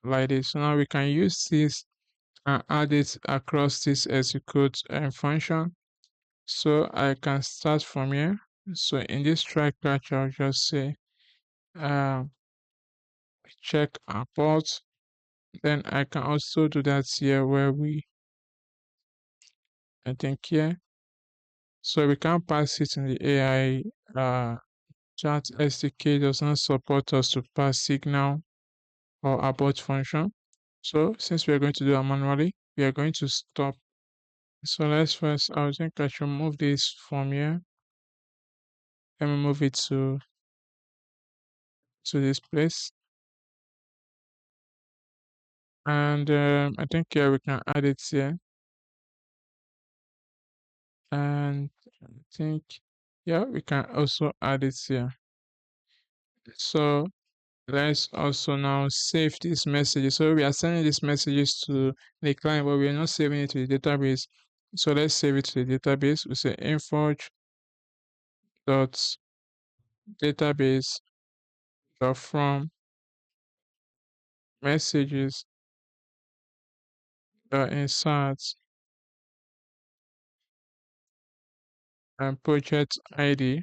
like this. So now we can use this and add it across this execute function. So I can start from here. So in this try catch, I'll just say uh, check abort. Then I can also do that here where I think here. So we can pass it in the AI chat SDK does not support us to pass signal or abort function. So since we are going to do it manually, we are going to stop. So let's first, I think I should move this from here. Let me move it to this place. And I think here we can add it here. And I think, yeah, we can also add it here. So let's also now save these messages. So we are sending these messages to the client, but we are not saving it to the database. So let's save it to the database. We say Insforge dot database dot from messages dot insert and project ID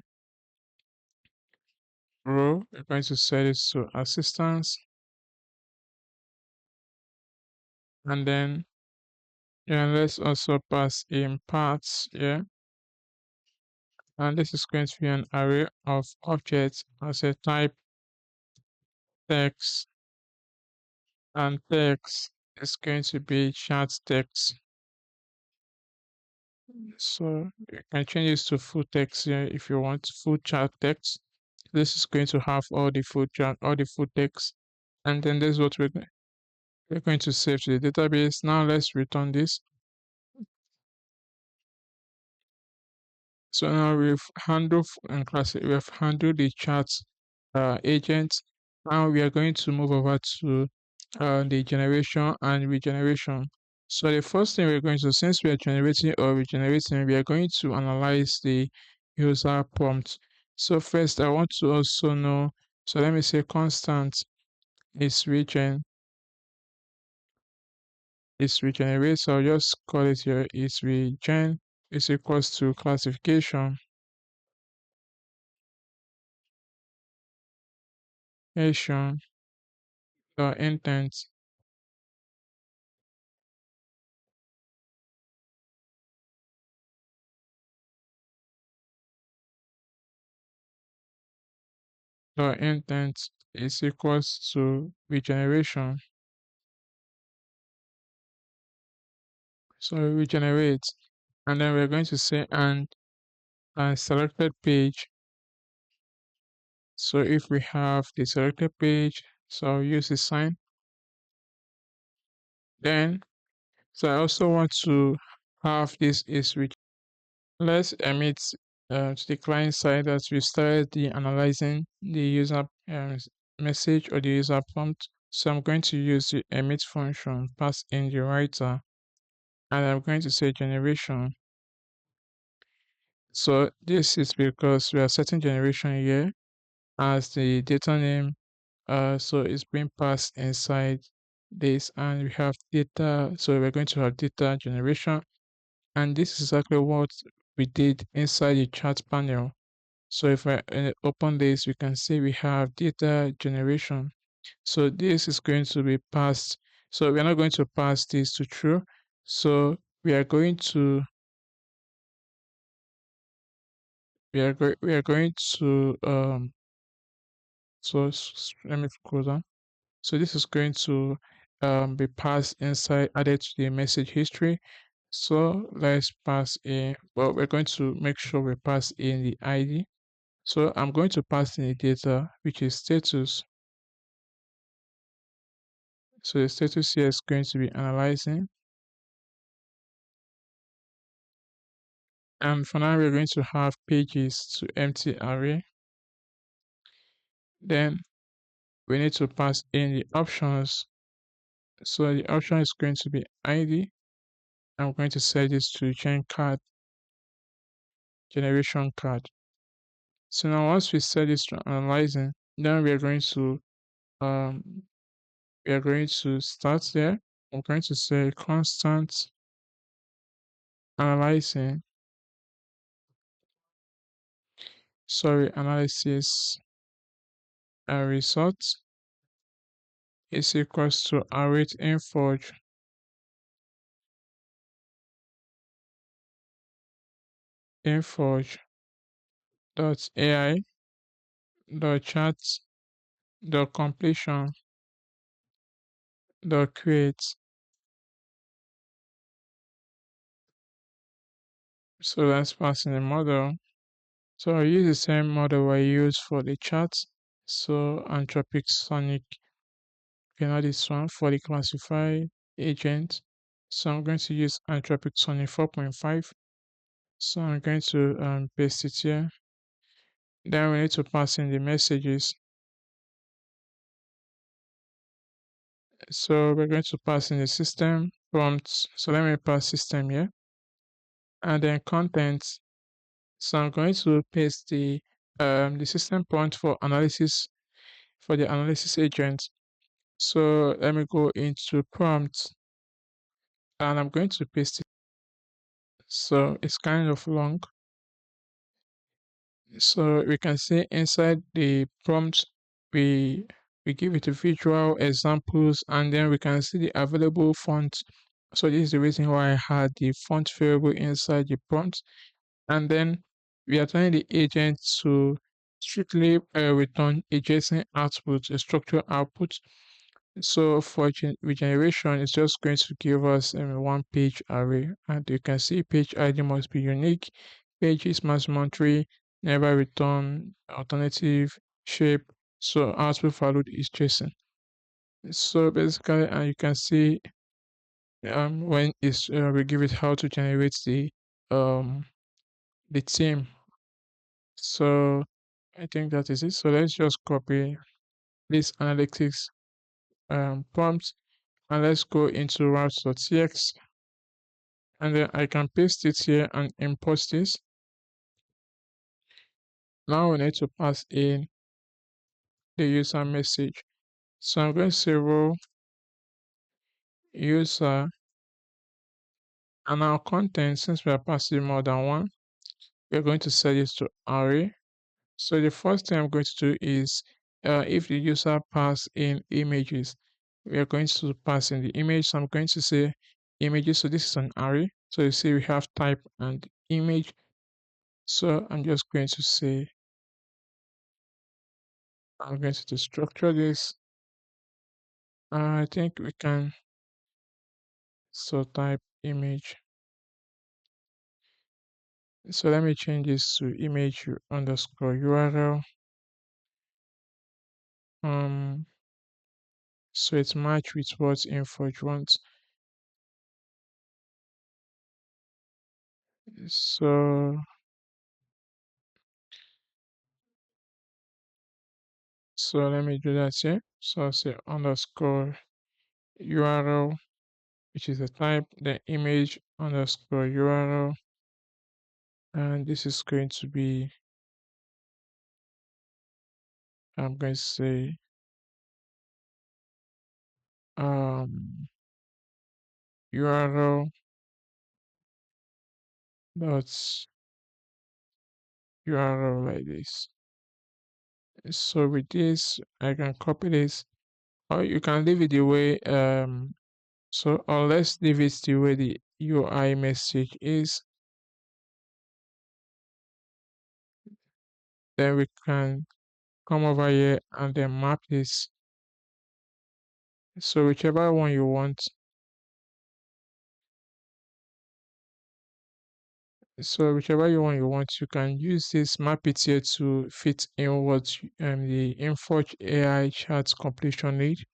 row. We're going to set it to assistance, and then yeah, let's also pass in paths here. And this is going to be an array of objects as a type text, and text is going to be chat text. So you can change this to full text here if you want full chat text. This is going to have all the full text, and then this is what we're going to save to the database. Now let's return this. So now we've handled we have handled the chat agent. Now we are going to move over to the generation and regeneration. So the first thing we're going to, since we are generating or regenerating, we are going to analyze the user prompt. So first I want to also know, so let me say constant is regenerate. So I'll just call it here is regen is equals to classification nation the intent is equals to regeneration. So regenerate, and then we're going to say and selected page So if we have the selected page, so I'll use the sign. Then, so I also want to have this is switch. Let's emit to the client side that we started the analyzing the user message or the user prompt. So I'm going to use the emit function, pass in the writer, and I'm going to say generation. So this is because we are setting generation here as the data name. So it's being passed inside this, and we have data. So we're going to have data generation, and this is exactly what we did inside the chat panel. So if I open this, we can see we have data generation. So this is going to be passed. So we're not going to pass this to true. So we are going to we are going to let me go down. So this is going to be passed inside added to the message history. So let's pass in. Well, we're going to make sure we pass in the ID. So I'm going to pass in the data, which is status. So the status here is going to be analyzing. And for now, we're going to have pages to empty array. Then we need to pass in the options. So the option is going to be ID. I'm going to set this to generation card. So now once we set this to analyzing, then um we are going to start there. I'm going to say constant analyzing, analysis result is equals to await Inforge dot AI dot chat dot completion dot create. So let's pass in the model. So I use the same model I use for the chat. So Anthropic Sonic, you know this one for the classify agent. So I'm going to use Anthropic Sonic 4.5. So I'm going to paste it here. Then we need to pass in the messages. So we're going to pass in the system prompts. So let me pass system here. And then content. So I'm going to paste the system prompt for analysis for the analysis agent. So let me go into prompt and I'm going to paste it. So it's kind of long. So we can see inside the prompt we give it a visual examples and then we can see the available font. So this is the reason why I had the font variable inside the prompt. And then we are telling the agent to strictly return a JSON output, a structured output. So for regeneration, it's just going to give us a one page array. And you can see page ID must be unique, pages maximum 3, never return, alternative, shape. So output value is JSON. So basically, you can see when it's we give it how to generate the theme. So I think that is it. So let's just copy this analytics prompt and let's go into routes.txt and then I can paste it here and import this. Now we need to pass in the user message. So I'm going to say row user and our content, since we are passing more than one, we're going to set this to array. So the first thing I'm going to do is if the user pass in images, we are going to pass in the image. So I'm going to say images. So this is an array. So you see we have type and image. So I'm just going to say I'm going to structure this. I think we can type image. So let me change this to image underscore URL. Um, so it's matched with what Insforge wants. So let me do that here. So I'll say underscore URL, which is the type, the image underscore URL, and this is going to be, I'm going to say URL dot URL like this. So with this, I can copy this, or you can leave it the way so or let's leave it the way the UI message is. Then we can come over here and then map this. So whichever one you want. So whichever you want, you can use this map it here to fit in what the Insforge AI chat completion need,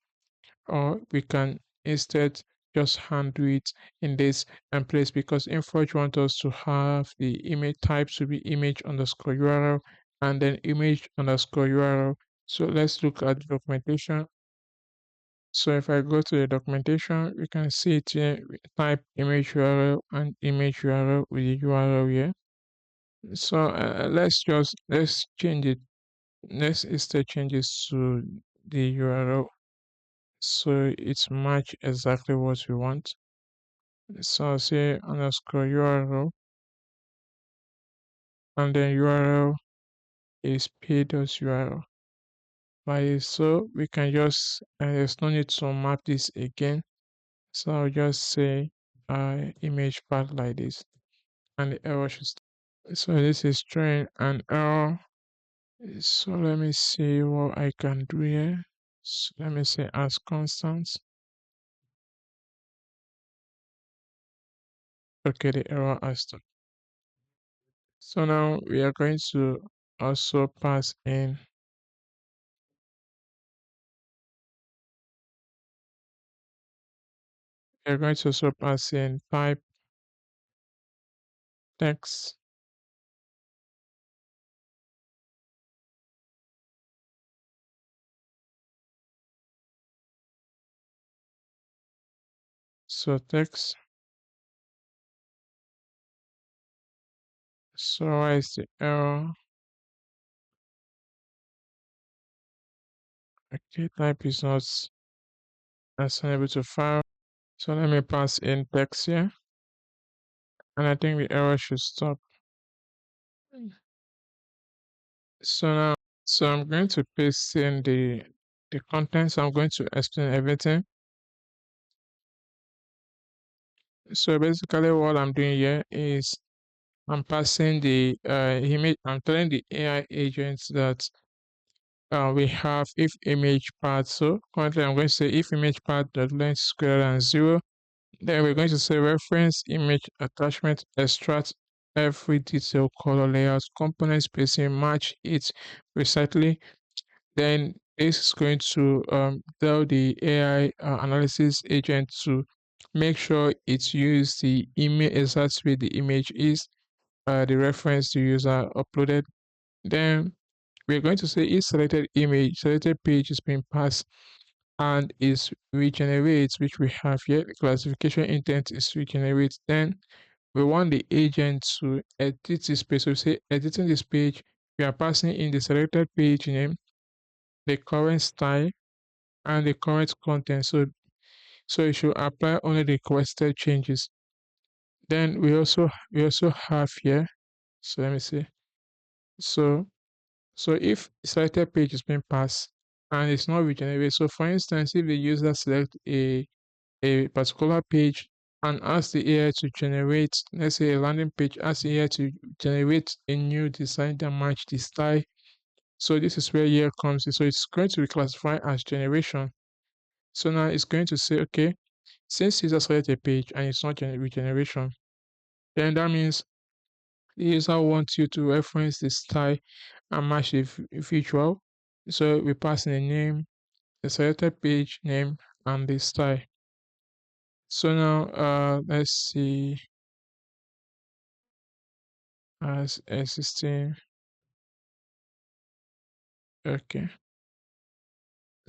or we can instead just handle it in this place because Insforge wants us to have the image type to be image underscore URL and then image underscore URL. So let's look at the documentation. So if I go to the documentation, we can see it here, type image URL and image URL with the URL here. So let's change it. Let's instead change it to the URL so it's match exactly what we want. So I'll say underscore URL and then URL is p.url. So we can just there's no need to map this again. So I'll just say image path like this and the error should stop. So this is throwing an error. So let me see what I can do here. So let me say as constant. Okay, the error has stopped. So now we are going to also pass in. We are going to also pass in type text. So text. So why is the error? Okay, type is not assignable to file. So let me pass in text here. And I think the error should stop. So now, so I'm going to paste in the contents. I'm going to explain everything. So basically what I'm doing here is I'm passing the image, I'm telling the AI agents that we have if image path. So currently I'm going to say if image path dot length is greater than 0, then we're going to say reference image attachment extract every detail color layout component spacing match it precisely. Then this is going to tell the AI analysis agent to make sure it uses the image exactly the image is the reference the user uploaded. Then we're going to say if selected image, selected page is being passed and is regenerates, which we have here. The classification intent is regenerate. Then we want the agent to edit this page. So we say editing this page, we are passing in the selected page name, the current style, and the current content. So it should apply only the requested changes. Then we also have here. So let me see. So if selected page is being passed and it's not regenerated, so for instance, if the user select a particular page and ask the AI to generate, let's say a landing page, ask the AI to generate a new design that match the style. So this is where here comes in. So it's going to be classified as generation. So now it's going to say, okay, since user select a page and it's not regeneration, then that means the user wants you to reference the style and match the visual. So we pass in a name, the selected page name, and the style. So now let's see as existing. Okay.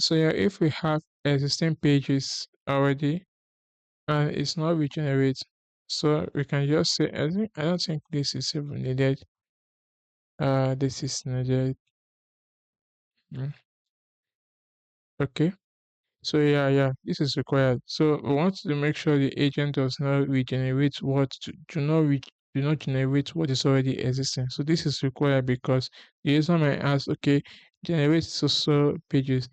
So yeah, if we have existing pages already and it's not regenerate, so we can just say I don't think this is even needed. This is needed. Mm, okay. So yeah, this is required. So we want to make sure the agent does not regenerate do not generate what is already existing. So this is required because the user might ask, okay, generate so pages.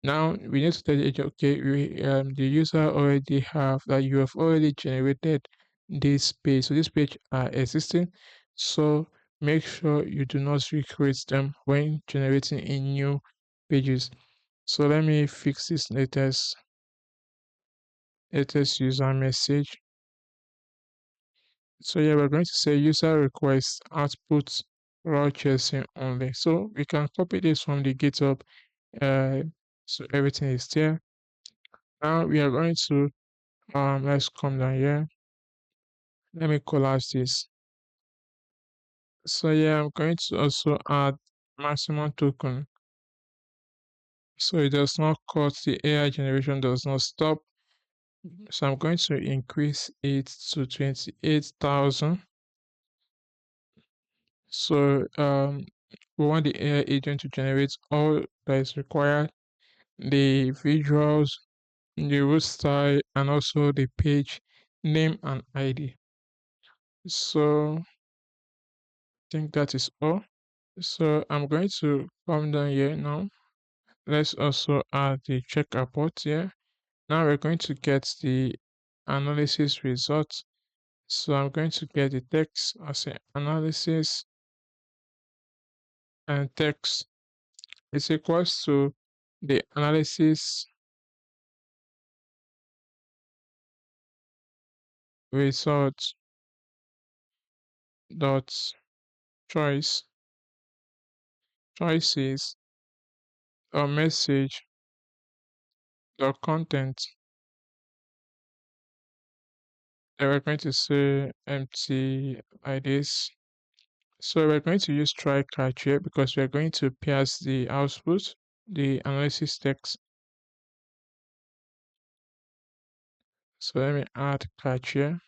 Now we need to tell the agent, okay, the user already have that you have already generated this page. So this page are existing. So make sure you do not recreate them when generating a new pages. So let me fix this latest user message. So yeah, we're going to say user request output raw JSON only. So we can copy this from the GitHub. So everything is there. Now we are going to let's come down here. Let me collapse this. So yeah, I'm going to also add maximum token. So it does not cut the AI generation does not stop. So I'm going to increase it to 28,000. So we want the AI agent to generate all that is required, the visuals, the root style, and also the page name and ID. So I think that is all. So I'm going to come down here now. Let's also add the check report here. Now we're going to get the analysis results. So I'm going to get the text as an analysis and text is equals to the analysis result dot choice choices or message dot content. And we're going to say empty IDs. So we're going to use try catch here because we're going to pierce the output, the analysis text. So let me add catch here.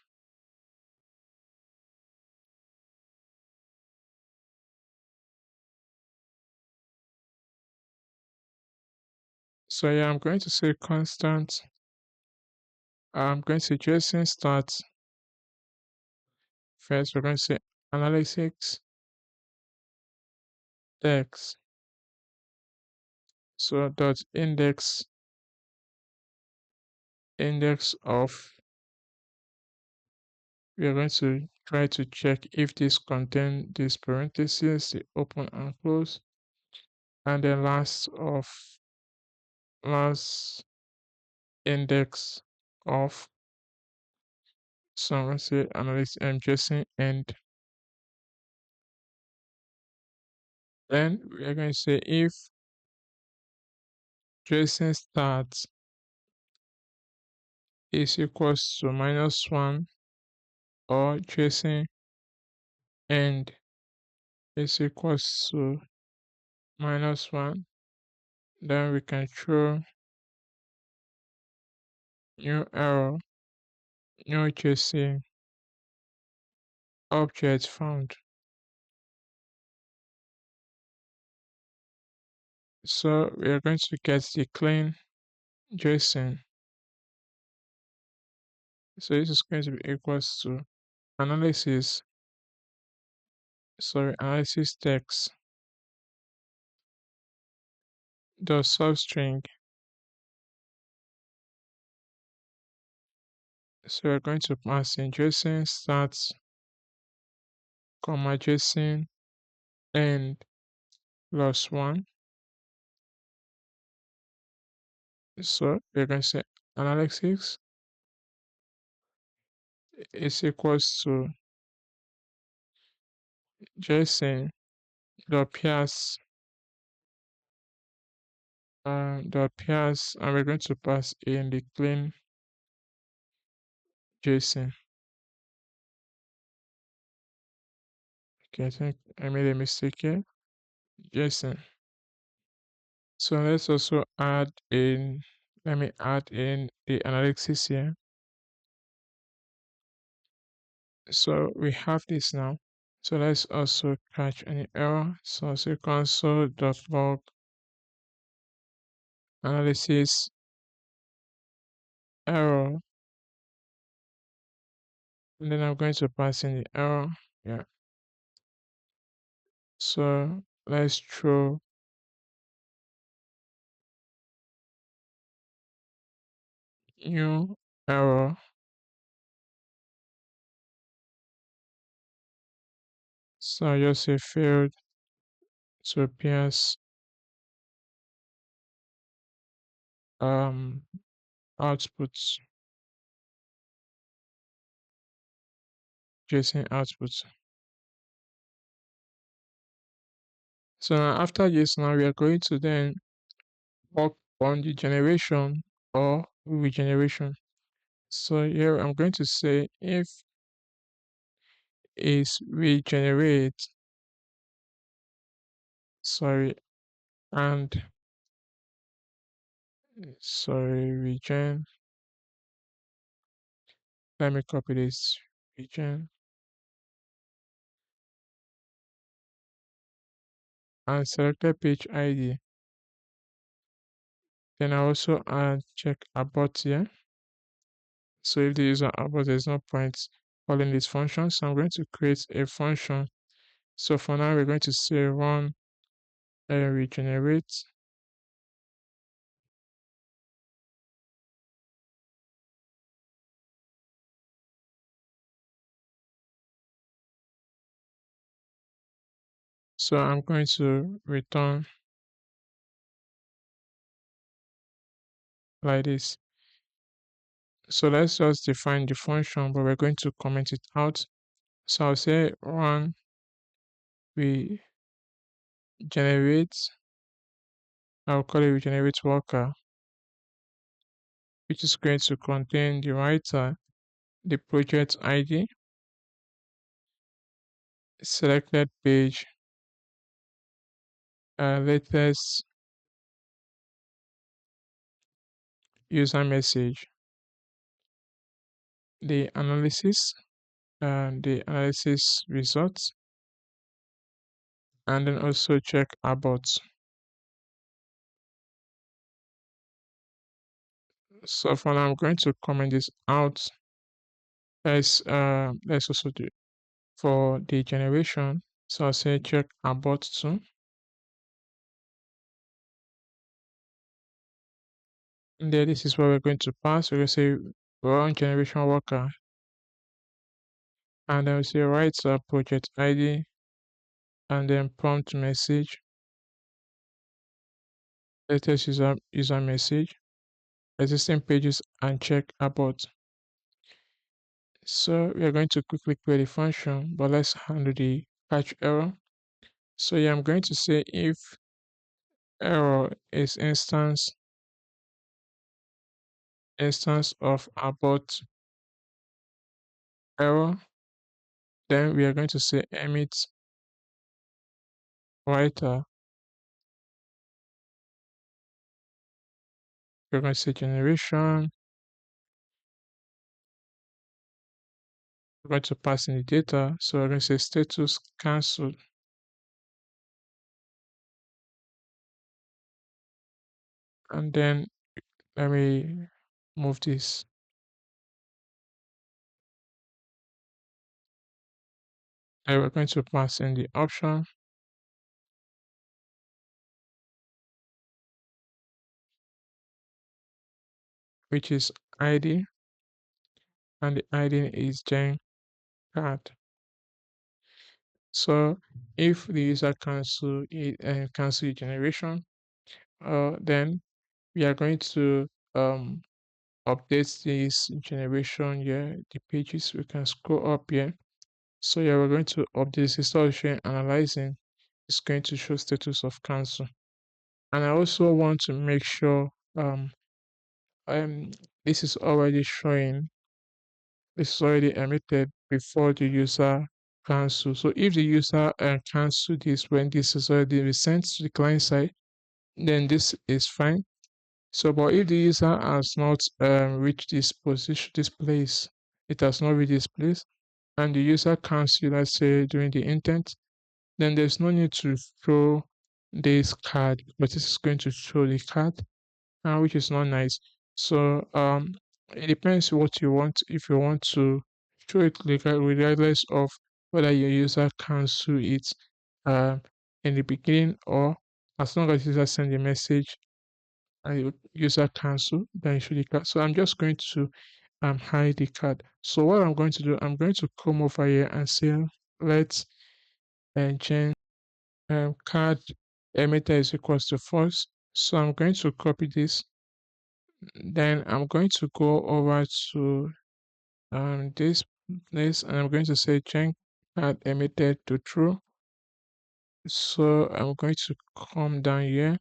So yeah, I'm going to say constant. I'm going to say JSON start. First, we're going to say analytics text. So dot index of. We are going to try to check if this contain this parentheses, the open and close, and the last index of. So I'm going to say analysis JSON and then we are going to say if JSON start is equals to -1 or JSON end is equals to -1, then we can throw new error, new JSON object found. So we are going to get the clean JSON. So this is going to be equals to analysis, analysis text dot substring. So we're going to pass in JSON start, comma JSON end +1. So we're going to say analysis is equals to JSON dot pierce dot pairs, and we're going to pass in the clean JSON. Okay, I think I made a mistake here. JSON. So let's also add in, let me add in the analytics here. So we have this now. So let's also catch any error. So say console.log analysis error. And then I'm going to pass in the error. Yeah. So let's throw new error. So I just say failed to appears um outputs, JSON outputs. So now after this, now we are going to then work on the generation or regeneration. So here I'm going to say if is regenerate, sorry, and sorry, regen. Let me copy this regen and select the page ID. Then I also add check about here. So if the user about, there's no point calling this function. So I'm going to create a function. So for now, we're going to say run regenerate. So I'm going to return like this. So let's just define the function, but we're going to comment it out. So I'll say run we generate, I'll call it regenerate worker, which is going to contain the writer, the project ID, selected page, latest user message, the analysis, the analysis results, and then also check about. So for now, I'm going to comment this out. Let's also do for the generation. So I'll say check about too. And then this is what we're going to pass. We're going to say run generation worker, and then we'll say write project ID, and then prompt message, latest user message, existing pages, and check about. So we are going to quickly create a function, but let's handle the catch error. So yeah, I'm going to say if error is instance of about error, then we are going to say emit writer. We're going to say generation. We're going to pass in the data. So we're going to say status cancelled. And then let me move this. And we're going to pass in the option, which is ID, and the ID is gen card. So if the user cancel generation, then we are going to update this generation here. The pages we can scroll up here. So yeah, we're going to update this instead of showing analyzing. It's going to show status of cancel. And I also want to make sure um this is already showing, this is already emitted before the user cancel. So if the user cancel this when this is already been sent to the client side, then this is fine. So, but if the user has not reached this position, this place, it has not reached this place, and the user cancel, let's say during the intent, then there's no need to show this card, but this is going to show the card, which is not nice. So it depends what you want. If you want to show it regardless of whether your user cancel it um, in the beginning, or as long as user send a message and your user cancel, then you show the card. So I'm just going to hide the card. So what I'm going to do, I'm going to come over here and say let's change card emitter is equals to false. So I'm going to copy this. Then I'm going to go over to this place and I'm going to say change card emitted to true. So I'm going to come down here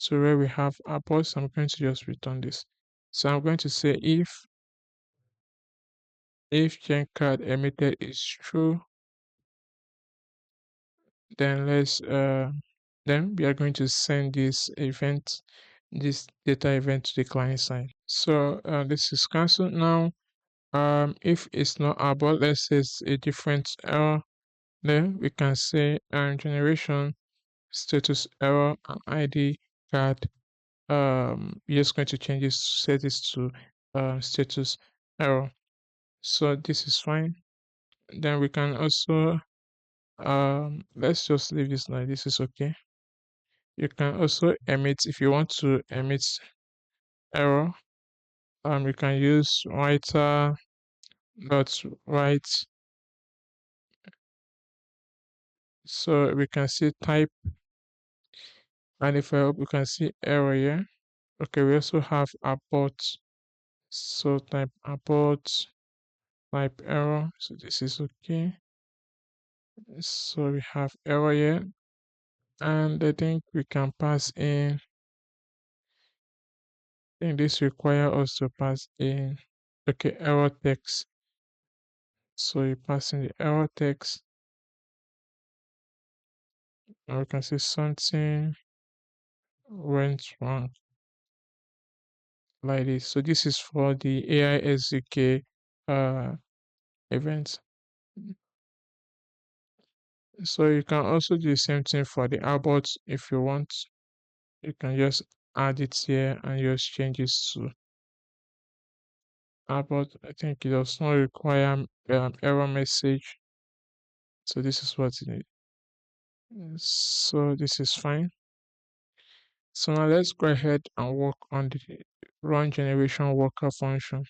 to where we have apples. I'm going to just return this. So I'm going to say if change card emitted is true, then then we are going to send this data event to the client side. So this is cancelled now. If it's not about, let's say it's a different error, then we can say generation status error and ID card. We're just going to change this, set this to status error. So this is fine. Then we can also let's just leave this like this is okay. You can also emit if you want to emit error. You can use writer dot write. So we can see type, and if I hope you can see error here. Okay, we also have abort. So type abort, type error. So this is okay. So we have error here, and I think we can pass in. I think this require us to pass in. Okay, error text. So you pass in the error text, and we can see something went wrong like this. So this is for the AI SDK event. So you can also do the same thing for the abort if you want. You can just add it here and just change it to abort. I think it does not require error message. So this is what it is. So this is fine. So now let's go ahead and work on the run generation worker function.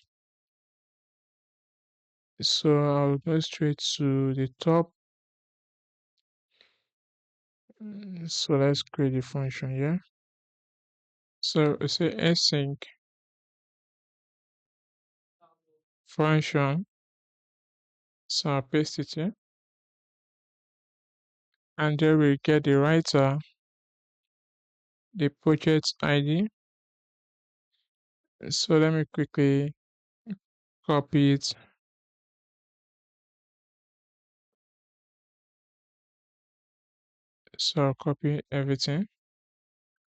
So I'll go straight to the top. So let's create the function here. So we say async function. So I'll paste it here. And there we get the writer, the project ID. So let me quickly copy it. So I'll copy everything.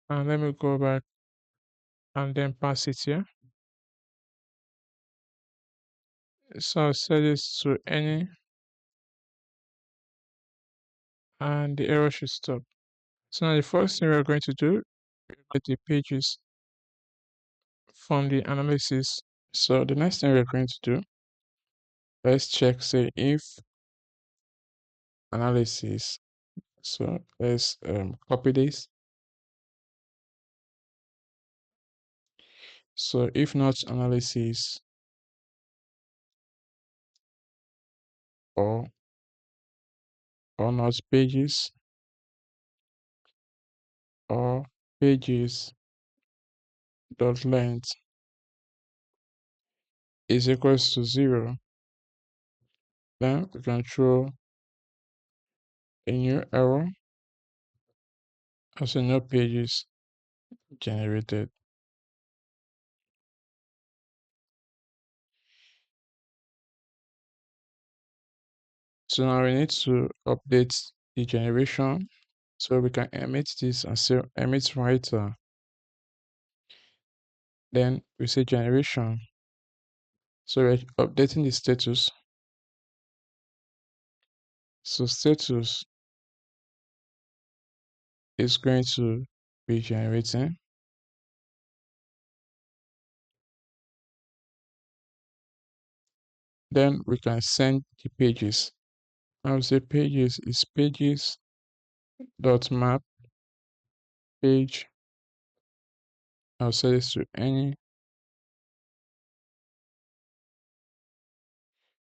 And let me go back and then pass it here. So I'll set this to any and the error should stop. So now the first thing we're going to do is get the pages from the analysis. So the next thing we're going to do, let's check say if analysis. So let's copy this. So if not analysis or not pages or pages dot length is equals to 0, then we can throw a new error Also, no pages generated. So now we need to update the generation. So we can emit this and say emit writer. Then we say generation. So we're updating the status. So status is going to be generating. Then we can send the pages. I will say pages is pages dot map page. I'll set this to any.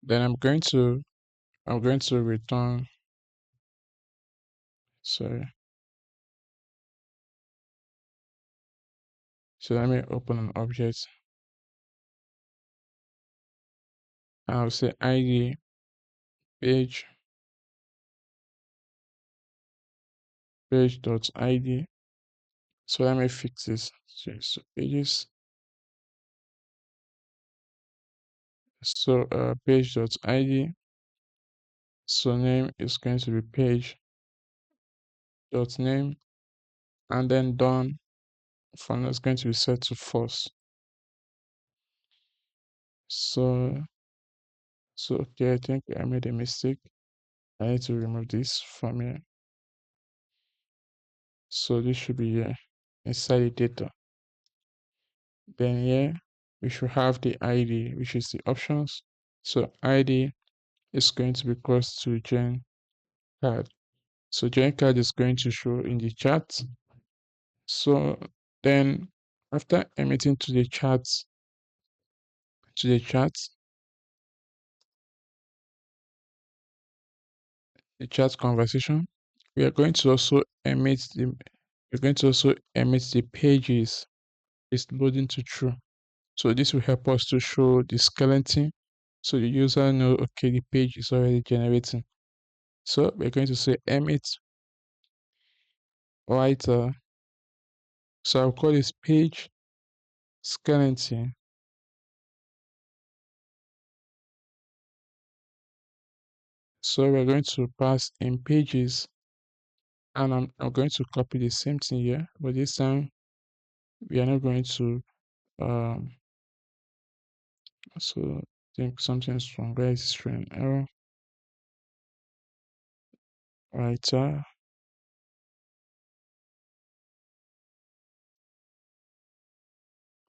Then I'm going to return. Sorry. So let me open an object. I'll say ID page dot ID. So let me fix this. So pages. So page dot ID. So name is going to be page dot name, and then done font is going to be set to false. So okay, I think I made a mistake. I need to remove this from here. So this should be here inside the data. Then here we should have the ID, which is the options. So ID is going to be crossed to gen card. So gen card is going to show in the chat. So then after emitting to the chat, the chat conversation, we are going to also emit the pages is loading to true. So this will help us to show the skeleton, so the user know, okay, the page is already generating. So we're going to say emit writer. So I'll call this page skeleton. So we're going to pass in pages, and I'm going to copy the same thing here, but this time we are not going to so I think something's wrong. Where is string error? Writer.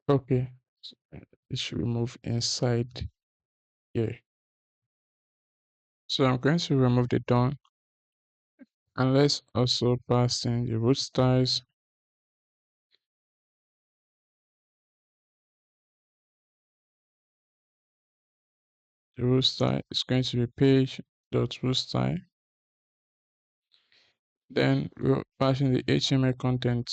Okay. So, it should remove inside here. So I'm going to remove the done, and let's also pass in the root styles. The root style is going to be page dot root style. Then we'll pass in the HTML content.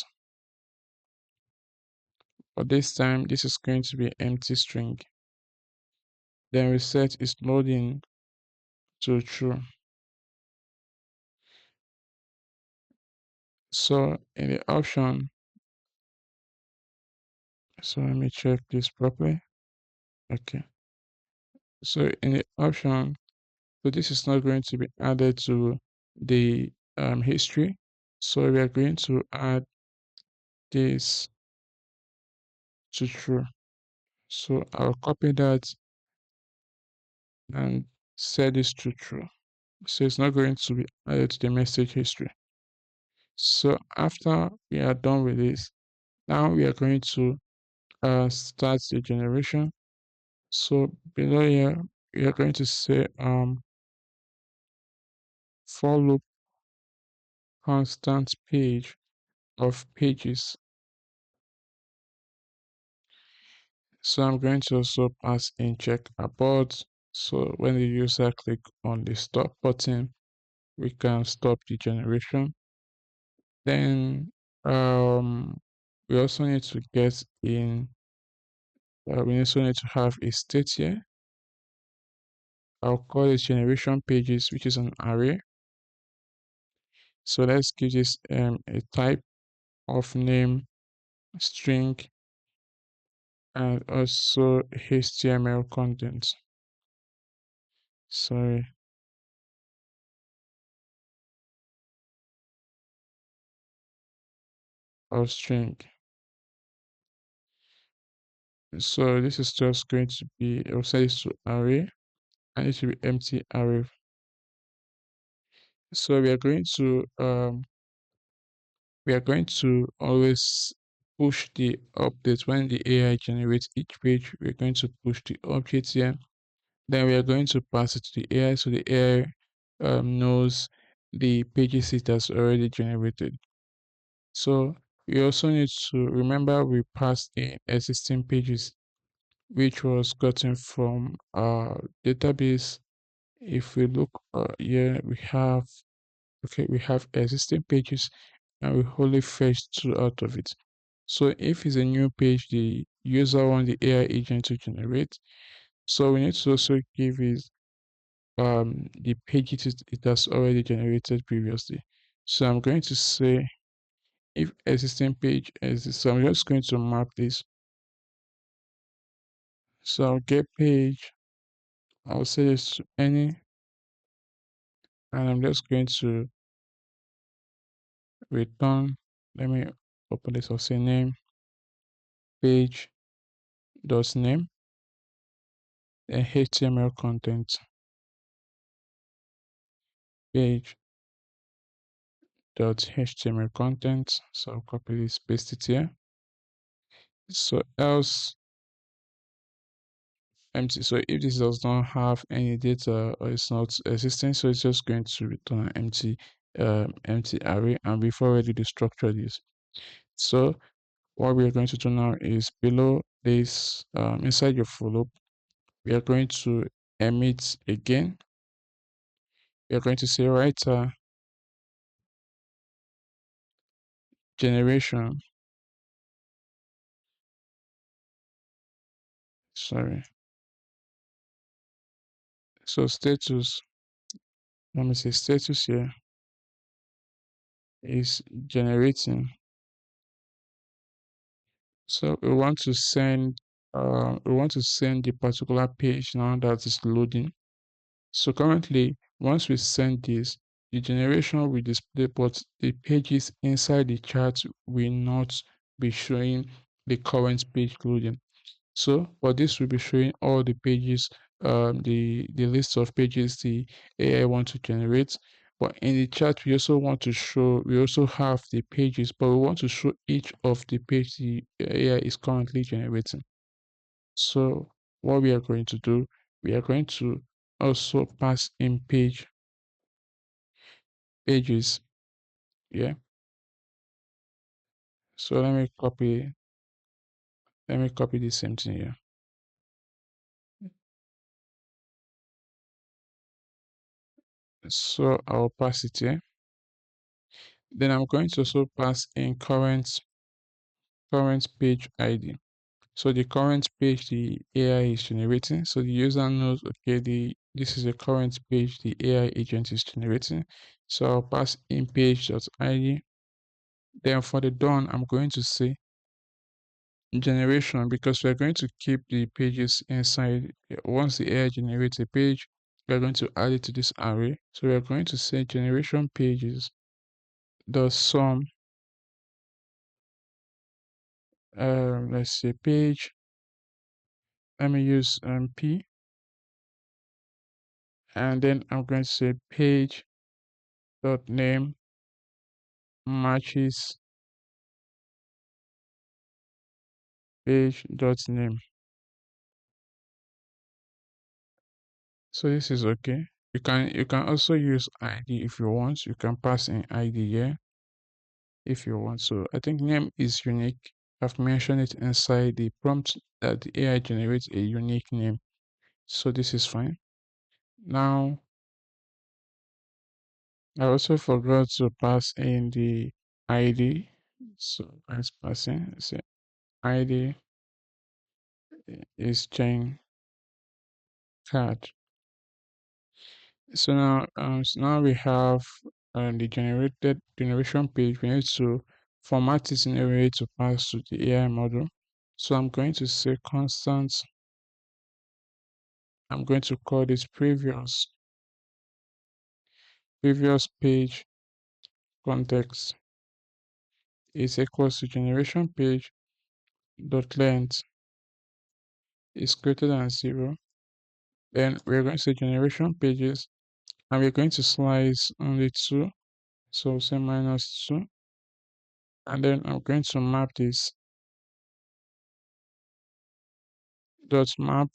But this time, this is going to be empty string. Then we set is loading to true. So in the option, so let me check this properly. Okay. So in the option, so this is not going to be added to the history. So we are going to add this to true. So I'll copy that and set this to true. So it's not going to be added to the message history. So after we are done with this, now we are going to start the generation. So below here, we are going to say for loop constant page of pages. So I'm going to also pass in check abort. So when the user click on the stop button, we can stop the generation. Then we also need to get in. We also need to have a state here. I'll call it generation pages, which is an array. So let's give this a type of name, string, and also HTML content. Sorry, of string. So this is just going to be, I'll set this to array, and it should be empty array. So we are going to always push the update when the AI generates each page. We're going to push the update here. Then we are going to pass it to the AI so the AI knows the pages it has already generated. So we also need to remember we passed in existing pages which was gotten from our database. If we look here, we have existing pages and we only fetch two out of it. So if it's a new page, the user wants the AI agent to generate. So we need to also give it the page it has already generated previously. So I'm going to say if existing page exists. So I'm just going to map this. So I'll get page. I'll say this to any, and I'm just going to return. Let me open this. I'll say name page dot name then HTML content page dot HTML content. So I'll copy this, paste it here. So else empty. So if this does not have any data or it's not existing, so it's just going to return an empty array, and we've already destructured this. So what we are going to do now is below this inside your for loop, we are going to emit again. We are going to say writer generation. Sorry. So status. Let me say status here is generating. So we want to send the particular page now that is loading. So currently, once we send this, the generation will display, but the pages inside the chart will not be showing the current page loading. So, but this will be showing all the pages, the list of pages the AI want to generate. But in the chart, we also have the pages, but we want to show each of the pages the AI is currently generating. So, what we are going to do, we are going to also pass in pages. Yeah. So let me copy the same thing here. So I'll pass it here. Then I'm going to also pass in current page ID. So the current page the AI is generating. So the user knows, okay, this is the current page the AI agent is generating. So I'll pass in page.id. Then for the done, I'm going to say generation because we're going to keep the pages inside. Once the AI generates a page, we're going to add it to this array. So we're going to say generation pages the sum let's say page. Let me use p, and then I'm going to say page dot name matches page dot name. So this is okay. You can also use ID if you want. You can pass in ID here if you want. So I think name is unique. I've mentioned it inside the prompt that the AI generates a unique name. So this is fine. Now I also forgot to pass in the ID. So let's pass in. Say ID is chain card. So now we have the generation page. We need to format it in a way to pass to the AI model. So I'm going to say constant. I'm going to call this previous page context is equals to generation page dot length is greater than 0. Then we're going to say generation pages and we're going to slice only 2. So say -2. And then I'm going to map this dot map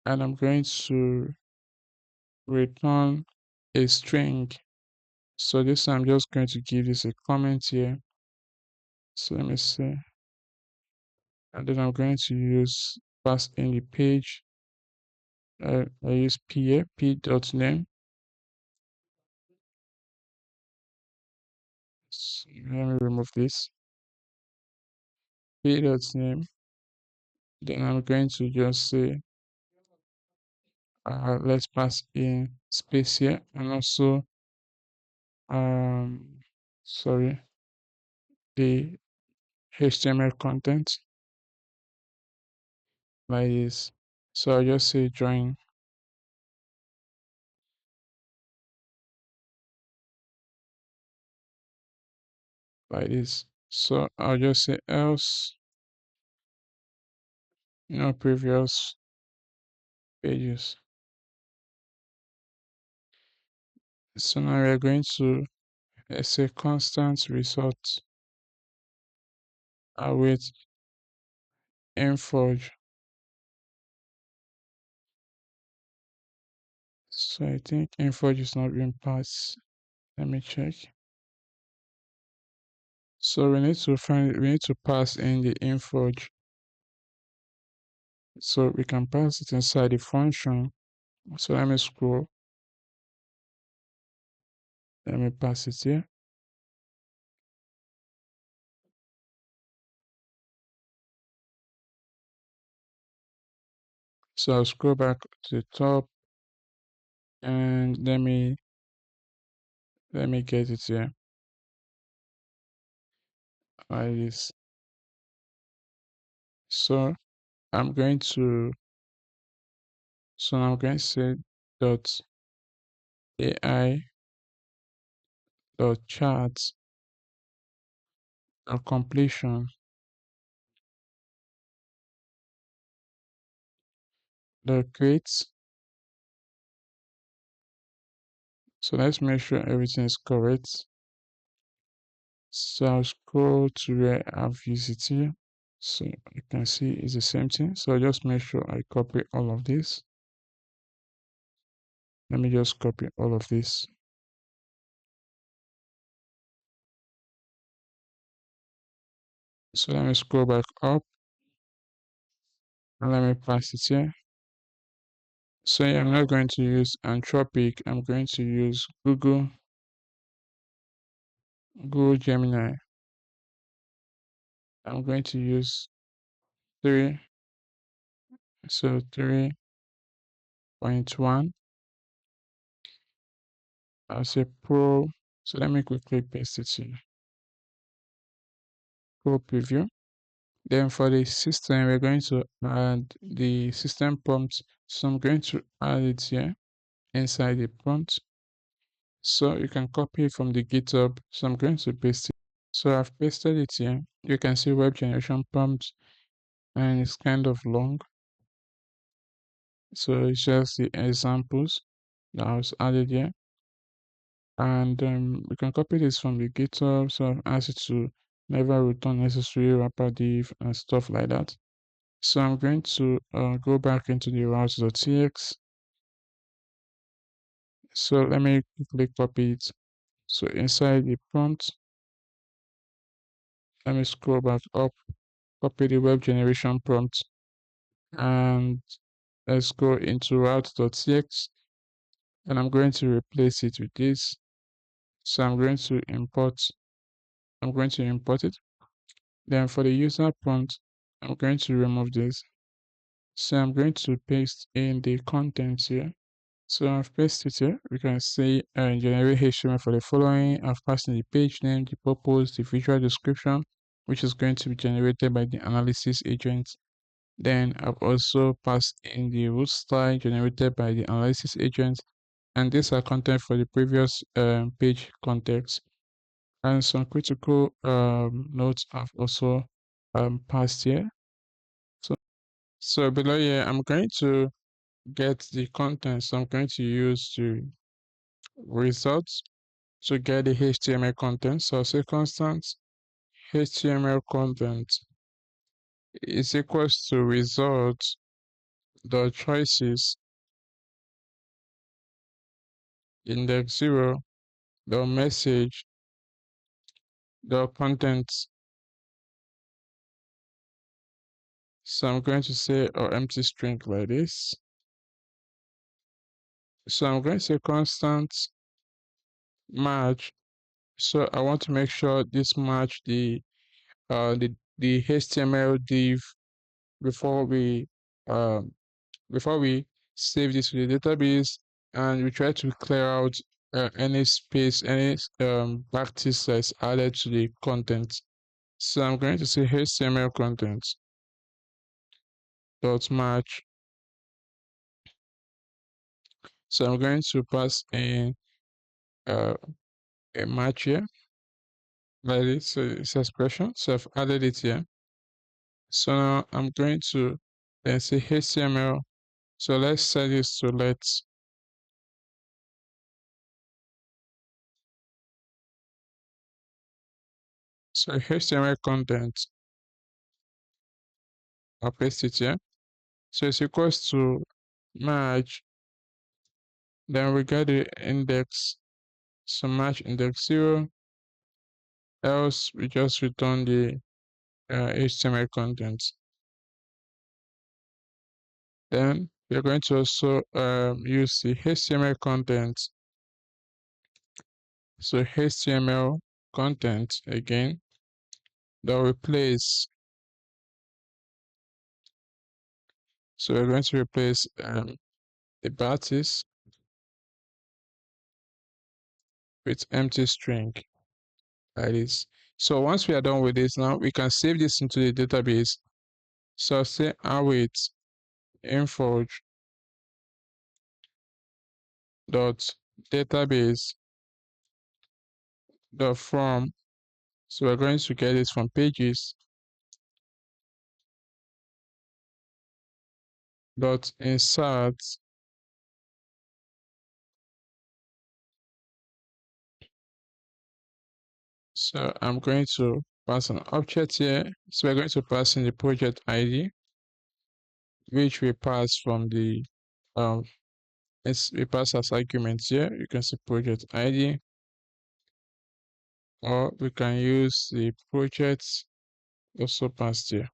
and I'm going to return a string. So this I'm just going to give this a comment here. So let me see. And then I'm going to use pass in the page. I use p here, p.name. So let me remove this. P.name. Then I'm going to just say let's pass in space here and also sorry, the HTML content like this. So I'll just say join like this. So I'll just say else, previous pages. So now we're going to say constant result await Insforge. So I think Insforge is not being passed. Let me check. So we need to pass in the Insforge. So we can pass it inside the function. So let me scroll. Let me pass it here. So I'll scroll back to the top and let me get it here like this. So I'm going to say dot AI dot chart dot completion dot create. So let's make sure everything is correct. So I'll scroll to where I've used it here. So you can see it's the same thing. So just make sure I copy all of this. Let me just copy all of this. So let me scroll back up and let me pass it here. So yeah, I'm not going to use Anthropic. I'm going to use Google Gemini. I'm going to use 3. So 3.1. I'll say Pro. So let me quickly paste it here. Pro preview. Then for the system, we're going to add the system prompt. So I'm going to add it here inside the prompt. So you can copy it from the GitHub. So I'm going to paste it. So I've pasted it here. You can see web generation prompt and it's kind of long. So it's just the examples that was added here. And we can copy this from the GitHub. So I've asked it to never return necessary wrapper div and stuff like that. So I'm going to go back into the routes.txt. So let me quickly copy it. So inside the prompt, let me scroll back up, copy the web generation prompt, and let's go into route.txt. And I'm going to replace it with this. So I'm going to import it. Then for the user prompt, I'm going to remove this. So I'm going to paste in the contents here. So I've pasted it here. We can see generate HTML for the following. I've passed in the page name, the purpose, the visual description, which is going to be generated by the analysis agent. Then I've also passed in the root style generated by the analysis agent. And these are content for the previous page context. And some critical notes I've also passed here. So below here, I'm going to get the content. So I'm going to use the results to get the HTML content. So I'll say constant HTML content is equals to results dot choices index 0 dot message dot content. So I'm going to say or empty string like this. So I'm going to say constant match. So I want to make sure this match the HTML div before we um before we save this to the database, and we try to clear out any space, any backtick that's added to the content. So I'm going to say HTML content dot match. So I'm going to pass in uh, a match here like this. So it's expression. So I've added it here. So now I'm going to then say HTML. So let's set this to let's. So HTML content, I'll paste it here. So it's equals to match. Then we get the index. So match index 0. Else we just return the HTML content. Then we're going to also use the HTML content. So HTML content again that will replace. So we're going to replace the bodice with empty string like this. So once we are done with this, now we can save this into the database. So say await Insforge dot database dot from. So we're going to get this from pages dot insert. So I'm going to pass an object here. So we're going to pass in the project ID, which we pass from the we pass as arguments here. You can see project ID, or we can use the project also passed here.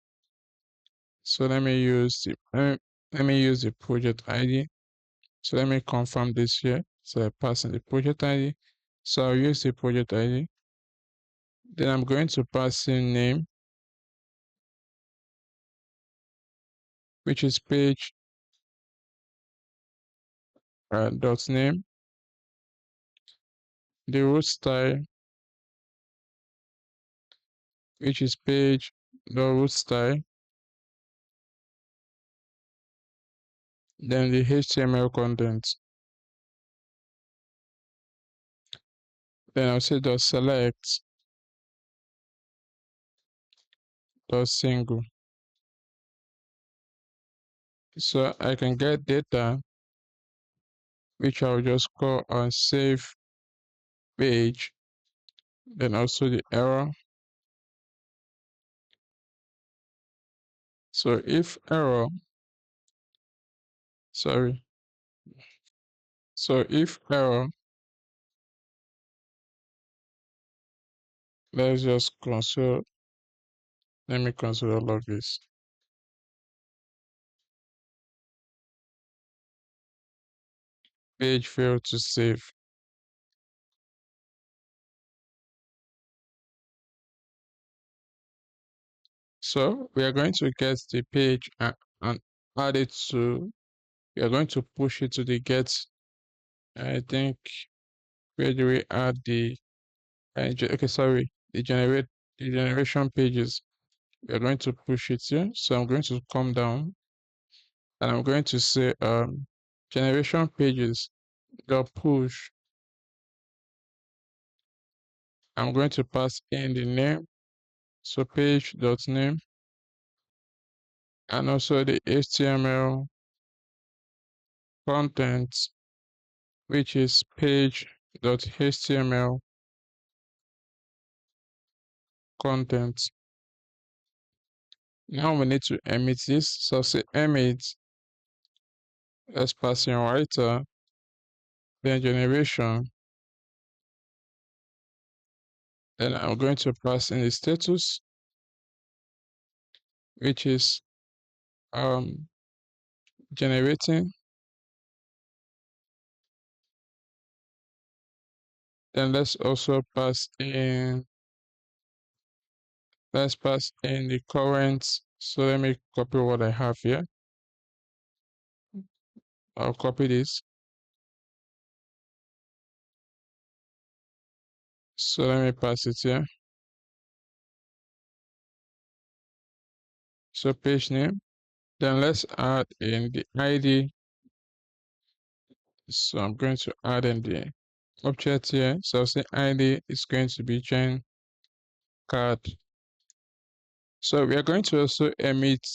So let me use the project ID. So let me confirm this here. So I pass in the project ID. So I'll use the project ID. Then I'm going to pass in name, which is page dot name, the root style, which is page dot root style, then the HTML content. Then I'll say dot select dot single. So I can get data, which I'll just call on save page, then also the error. So if error, sorry. So if error, let's just console. Let me console all of this. Page failed to save. So we are going to get the page and add it to, we are going to push it to the get I think where do we add the okay, sorry, the generation pages. We're going to push it here. So I'm going to come down and I'm going to say generation pages dot push. I'm going to pass in the name, so page dot name, and also the HTML content, which is page dot HTML content. Now we need to emit this. So say emit, let's pass in writer, then generation. Then I'm going to pass in the status, which is generating. Then let's pass in the current. So let me copy what I have here. I'll copy this. So let me pass it here. So page name. Then let's add in the ID. So I'm going to add in the object here. So I'll say ID is going to be gen card. So we are going to also emit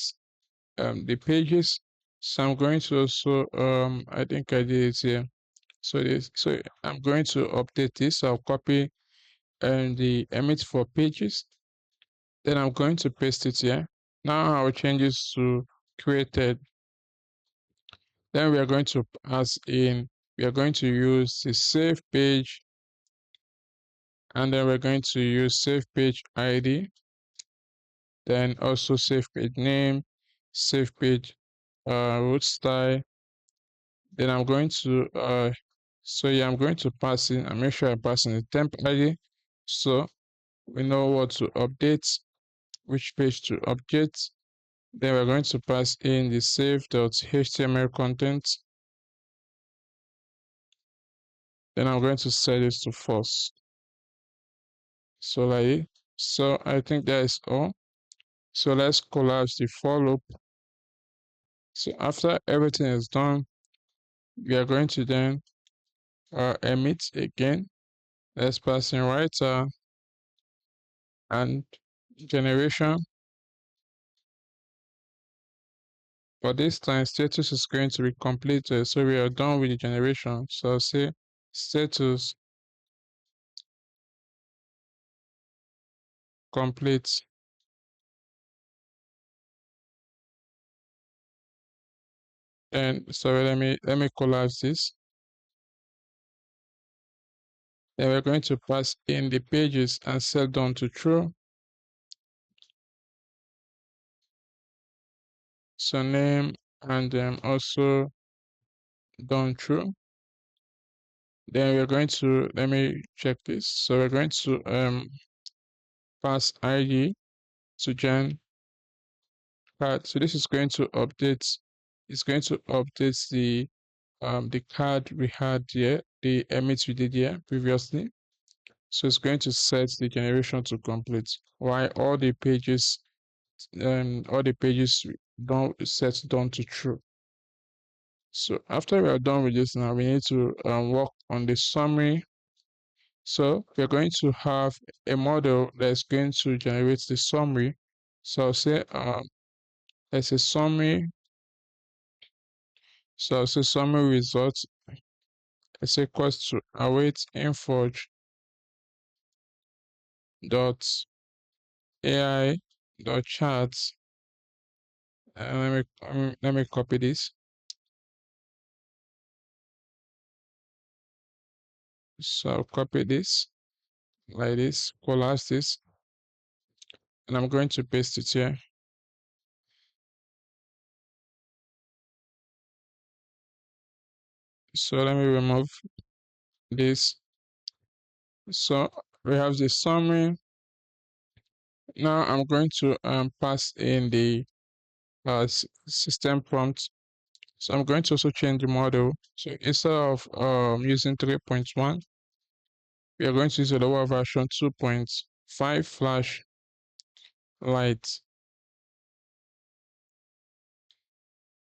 the pages. So I'm going to also I think I did it here. So I'm going to update this. So I'll copy the emit for pages. Then I'm going to paste it here. Now I will change this to created. Then we are going to pass in, we are going to use the save page, and then we're going to use save page ID, then also save page name, save page root style. Then I'm going to I'm going to pass in and make sure I pass in the temp ID, so we know what to update, which page to update. Then we're going to pass in the save.html content. Then I'm going to set this to false. So like, so I think that is all. So let's collapse the for loop. So after everything is done, we are going to then emit again. Let's pass in writer and generation. For this time, status is going to be completed. So we are done with the generation. So I'll say status complete. And sorry, let me collapse this. Then we're going to pass in the pages and set done to true. So name and also done true. Then we're going to, let me check this. So we're going to pass ID to gen card. So this is going to update, it's going to update the card we had here, the emit we did here previously. So it's going to set the generation to complete, while all the pages don't set done to true. So after we are done with this, now we need to work on the summary. So we're going to have a model that's going to generate the summary. So I'll say there's a summary. So I'll say summary results is equals to await Insforge dot AI dot charts. And let me copy this. So I'll copy this like this, collapse this, and I'm going to paste it here. So let me remove this. So we have the summary. Now I'm going to pass in the system prompt. So I'm going to also change the model. So instead of using 3.1, we are going to use a lower version 2.5 flash light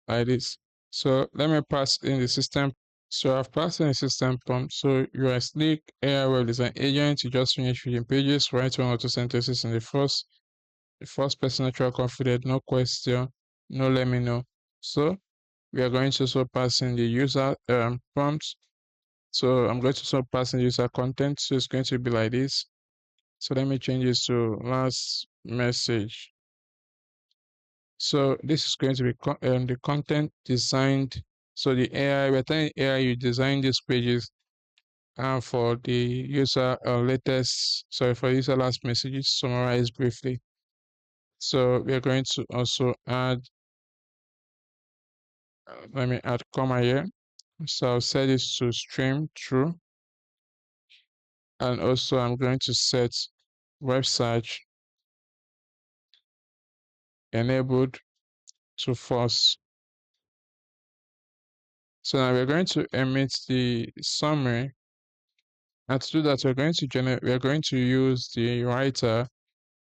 like this. So let me pass in the system. So I've passed in the system prompt. So you are Sleek AI web design agent. You just finished reading pages, write one or two sentences in the first person natural confident, no question, no let me know. So we are going to also pass in the user prompts. So I'm going to also pass in user content. So it's going to be like this. So let me change this to last message. So this is going to be the content designed. So the AI, we're telling AI you design these pages for the user for user last messages, summarize briefly. So we're going to also add, let me add comma here. So I'll set this to stream true. And also I'm going to set web search enabled to false. So now we're going to emit the summary. And to do that, we're going to use the writer,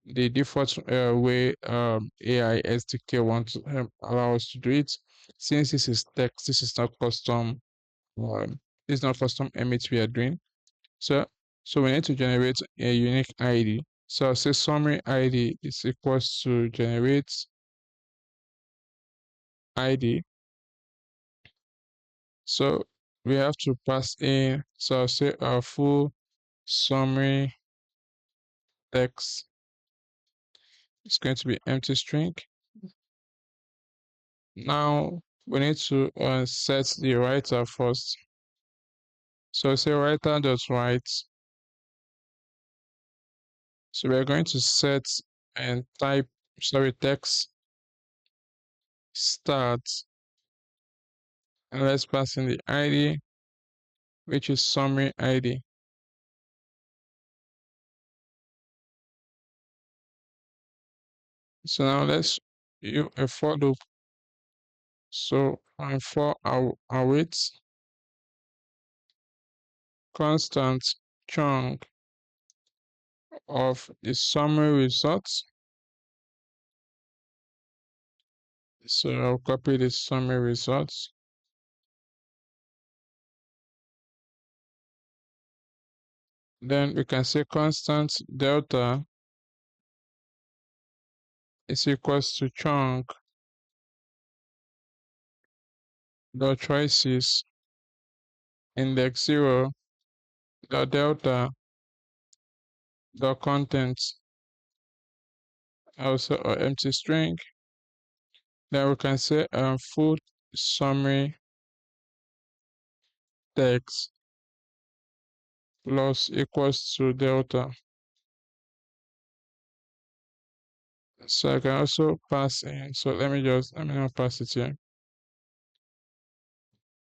the default way AI SDK wants to allow us to do it. Since this is text, this is not custom emit we are doing. So we need to generate a unique ID. So I'll say summary ID is equals to generate ID. So we have to pass in, so I'll say our full summary text is going to be empty string. Now we need to set the writer first. So say writer dot write. So we're going to set and type, text start, and let's pass in the ID, which is summary ID. So now let's use a for loop. So for our await constant chunk of the summary results. So I'll copy the summary results. Then we can say constant delta is equals to chunk dot choices index 0 dot delta dot content, also an empty string. Then we can say full summary text plus equals to delta. So I can also pass in. So let me not pass it here.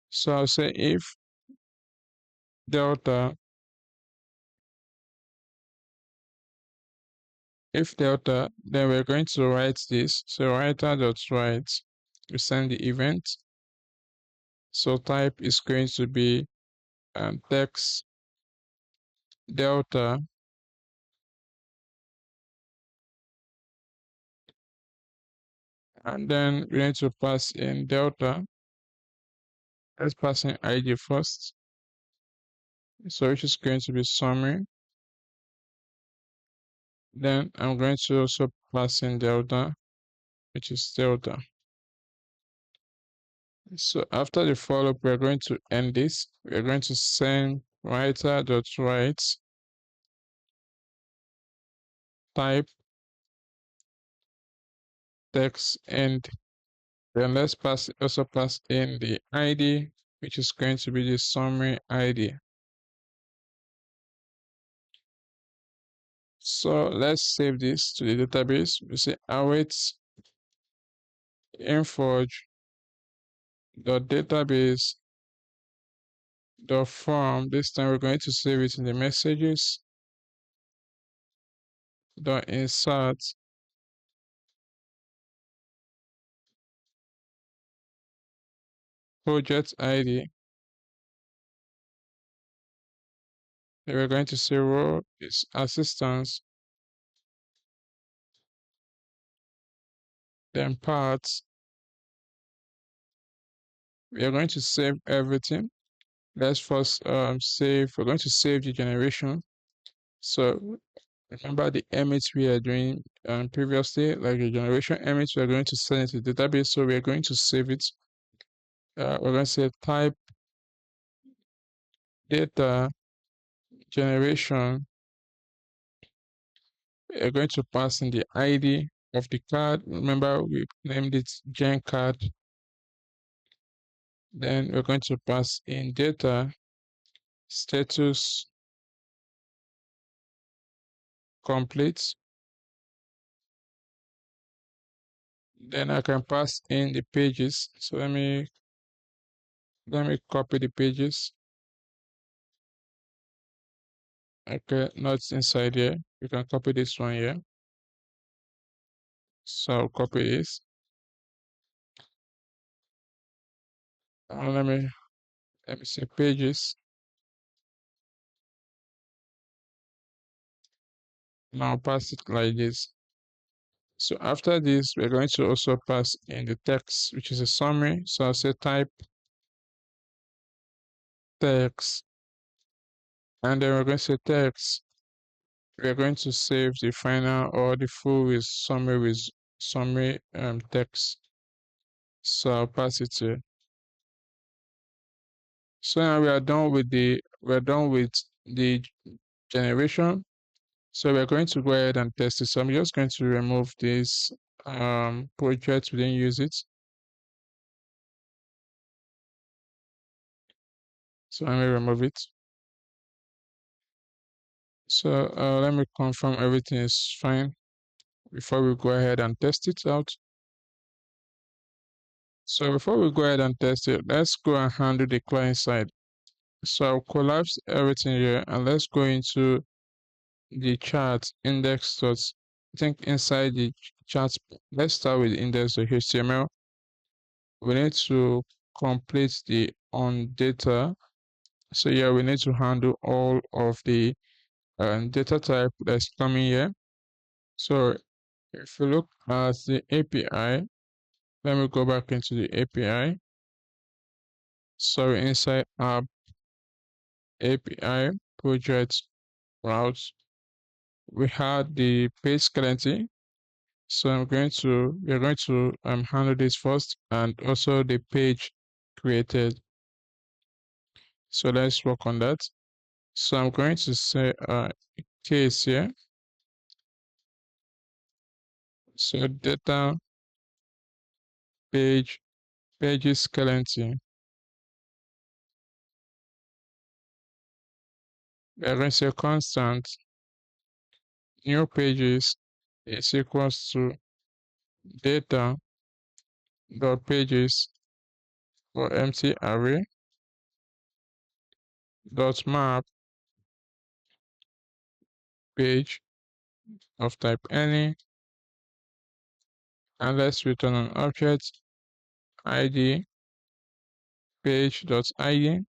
So I'll say if delta, then we're going to write this. So writer dot write, we send the event. So type is going to be text delta, and then we need to pass in delta. Let's pass in ID first. So which is going to be summary. Then I'm going to also pass in delta, which is delta. So after the for loop, we're going to end this. We're going to send writer.write type text end. Then let's also pass in the ID, which is going to be the summary ID. So let's save this to the database. We say await Insforge dot database dot form. This time we're going to save it in the messages dot insert project ID. Then we're going to say role is assistance, then parts. We are going to save everything. Let's first save. We're going to save the generation. So remember the emits we are doing previously, like the generation emits, we are going to send it to the database. So we are going to save it. We're going to say type data generation. We're going to pass in the ID of the card. Remember, we named it gen card. Then we're going to pass in data status complete. Then I can pass in the pages. So let me copy the pages. Okay, not inside here. You can copy this one here. So I'll copy this. Let me say pages. Now pass it like this. So after this, we're going to also pass in the text, which is a summary. So I'll say type text, and then we're going to say text. We're going to save the final or the full with summary text. So I'll pass it to. So now we're done with the generation. So we're going to go ahead and test it. So I'm just going to remove this project. We didn't use it. So let me remove it. So let me confirm everything is fine before we go ahead and test it out. So before we go ahead and test it, let's go and handle the client side. So I'll collapse everything here and let's go into the chart index. I think inside the chart, let's start with index.html. We need to complete the on data. So yeah, we need to handle all of the data type that's coming here. So if you look at the API, let me go back into the API. So inside app API project routes, we had the page skeleton. So we're going to handle this first and also the page created. So let's work on that. So I'm going to say case here. So data pages skeleton. We're going to say constant new pages is equals to data dot pages for empty array dot map page of type any, and let's return an object id page dot id.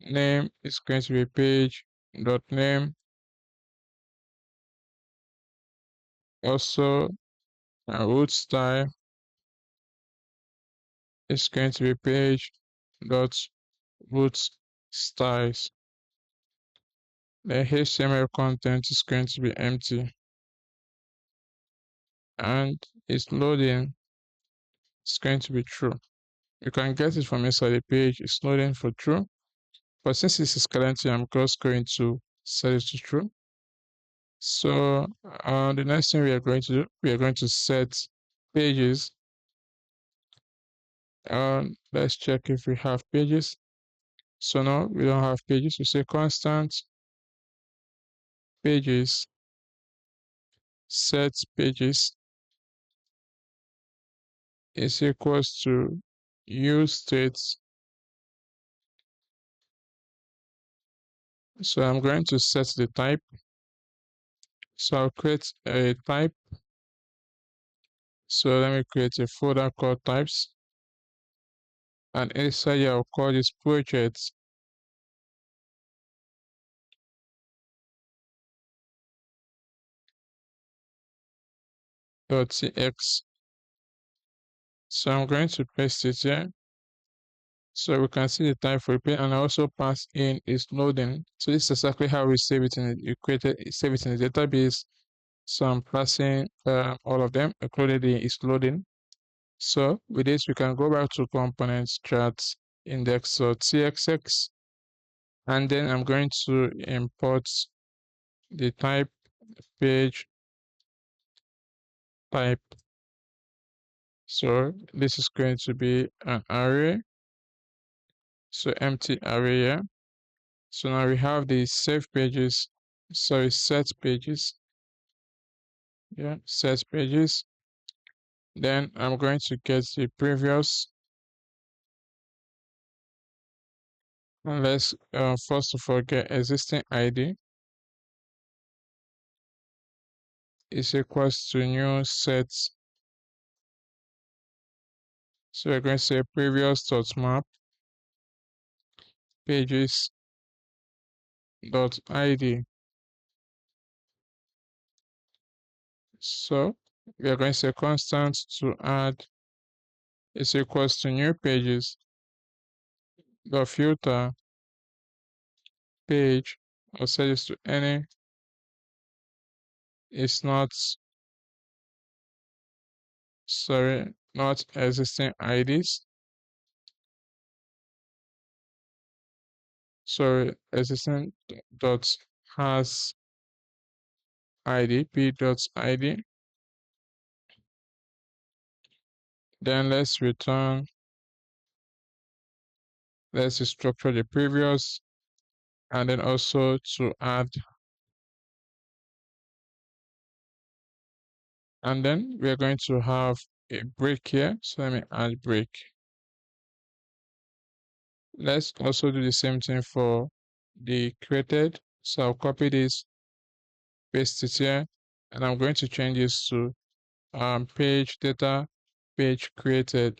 Name is going to be page dot name. Also root style is going to be page dot root styles. The HTML content is going to be empty, and its loading is going to be true. You can get it from inside the page. It's loading for true, but since this is currently, I'm just going to set it to true. So the next thing we are going to do, we are going to set pages. Let's check if we have pages. So no, we don't have pages. We say constant pages set pages is equals to use states. So I'm going to set the type. So I'll create a type. So let me create a folder called types. And inside here, I'll call this project .tx. So I'm going to paste it here. So we can see the time for replay, and I also pass in is loading. So this is exactly how we save it in save it in the database. So I'm passing all of them, including the is loading. So with this, we can go back to components chart index.txx, and then I'm going to import the type page type. So this is going to be an array. So empty array here. So now we have the save pages, sorry, set pages. Yeah, set pages. Then I'm going to get the previous. And let's first of all get existing ID is equals to new set. So we're going to say previous dot map pages dot ID. So we are going to say constant to add is equals to new pages dot filter page or set this to any is not, sorry, not existing IDs. So existing dot has ID p dot ID. Then let's return, let's structure the previous, and then also to add, and then we are going to have a break here. So let me add break. Let's also do the same thing for the created. So I'll copy this, paste it here, and I'm going to change this to page data page created.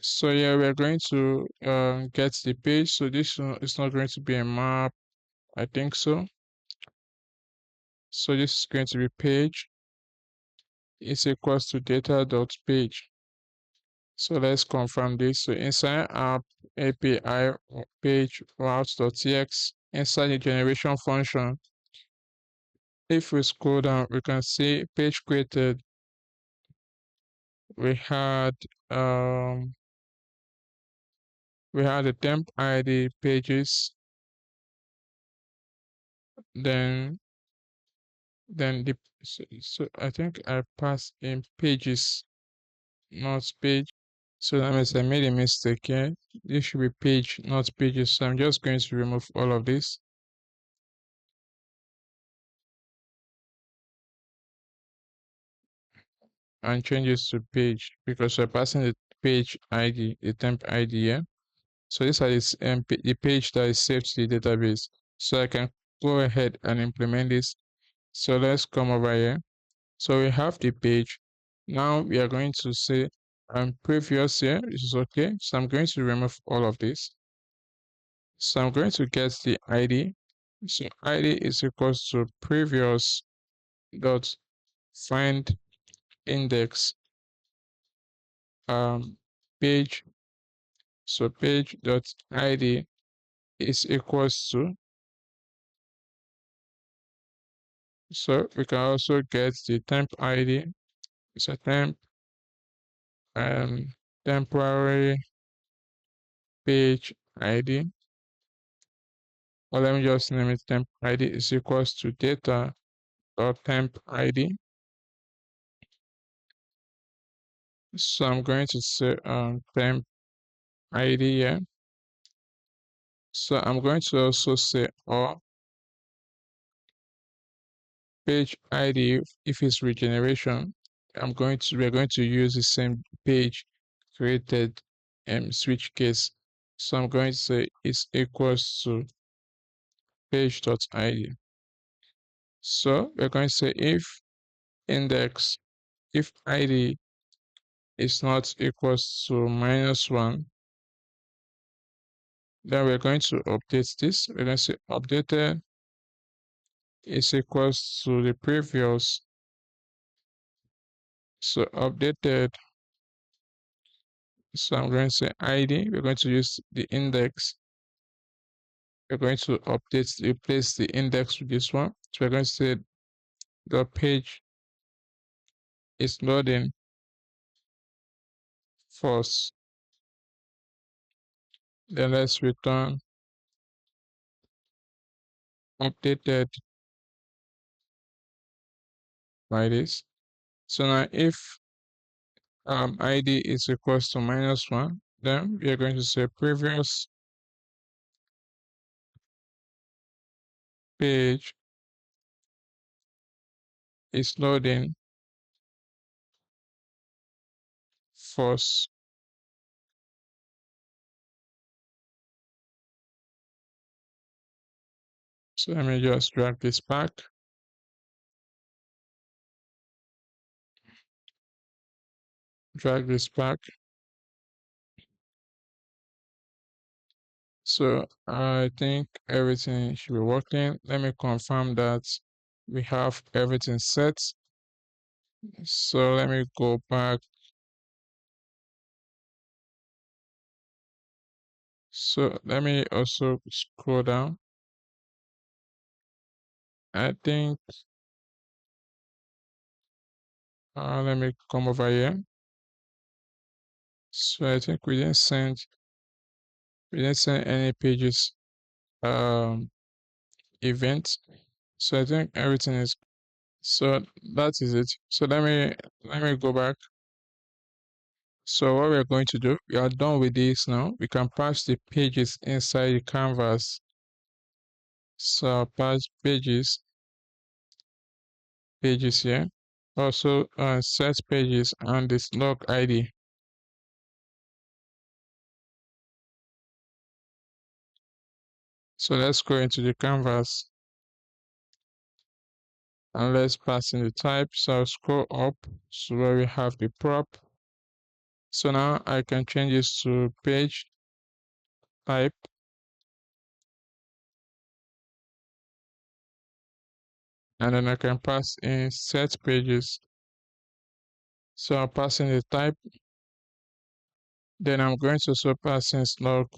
So yeah, we're going to get the page. So this is not going to be a map, I think so. So this is going to be page is equals to data dot page. So let's confirm this. So inside app API page routes.tx, inside the generation function, if we scroll down, we can see page created. We had um the temp ID pages, then the so I think I passed in pages, not page. So that means I made a mistake here. This should be page, not pages. So I'm just going to remove all of this. And change this to page because we're passing the page ID, the temp ID here. So this is the page that is saved to the database. So I can go ahead and implement this. So let's come over here. So we have the page. Now we are going to say previous here. This is okay. So I'm going to remove all of this. So I'm going to get the ID. So ID is equals to previous dot find index page. So page dot ID is equals to. So we can also get the temp ID. It's a temp temporary page ID. Or let me just name it temp ID is equals to data dot temp ID. So I'm going to say temp ID here. So I'm going to also say or page ID if it's regeneration. We're going to use the same page created switch case. So I'm going to say it's equals to page.id. So we're going to say if index, if ID is not equals to -1, then we're going to update this. We're going to say updated is equals to the previous. So updated, so I'm going to say ID. We're going to use the index. We're going to replace the index with this one. So we're going to say the page is loading false. Then let's return updated by this. So now if ID is equals to -1, then we are going to say previous page is loading false. So let me just drag this back. Drag this back. So I think everything should be working. Let me confirm that we have everything set. So let me go back. So let me also scroll down. I think let me come over here. So I think we didn't send any pages event. So I think everything is, so that is it. So let me go back. So what we're going to do, we are done with this now. We can pass the pages inside the canvas. So pass pages here. Also set pages and this log ID. So let's go into the canvas and let's pass in the type. So I'll scroll up to where we have the prop. So now I can change this to page type. And then I can pass in set pages. So I'll pass in the type. Then I'm going to also pass in slug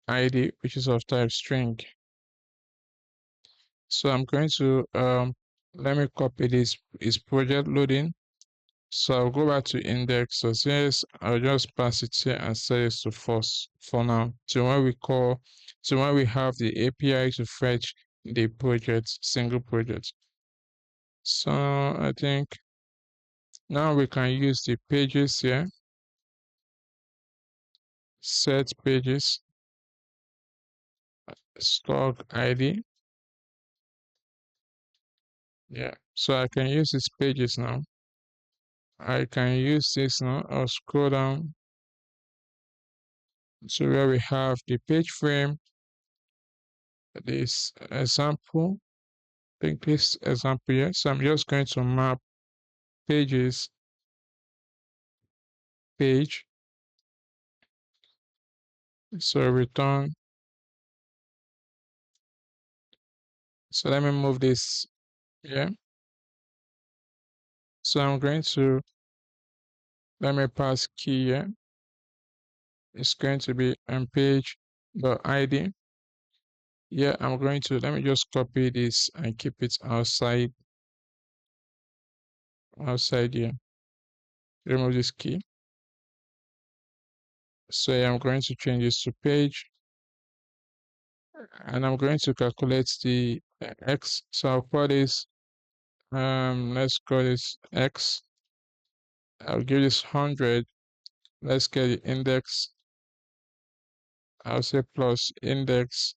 ID, which is of type string. So I'm going to let me copy this is project loading. So I'll go back to index. So yes, I'll just pass it here and set it to false for now. So when we have the API to fetch the project, single project. So I think now we can use the pages here. Set pages, stock ID. Yeah, so I can use these pages now. I can use this now. I'll scroll down to where we have the page frame, this example. I think this example here. So I'm just going to map pages, page. So return. So let me move this here. So I'm going to let me pass key here. It's going to be on page the ID. Yeah, I'm going to let me just copy this and keep it outside here. Remove this key. So yeah, I'm going to change this to page and I'm going to calculate the x. So I'll call this let's call this x. I'll give this 100. Let's get the index. I'll say plus index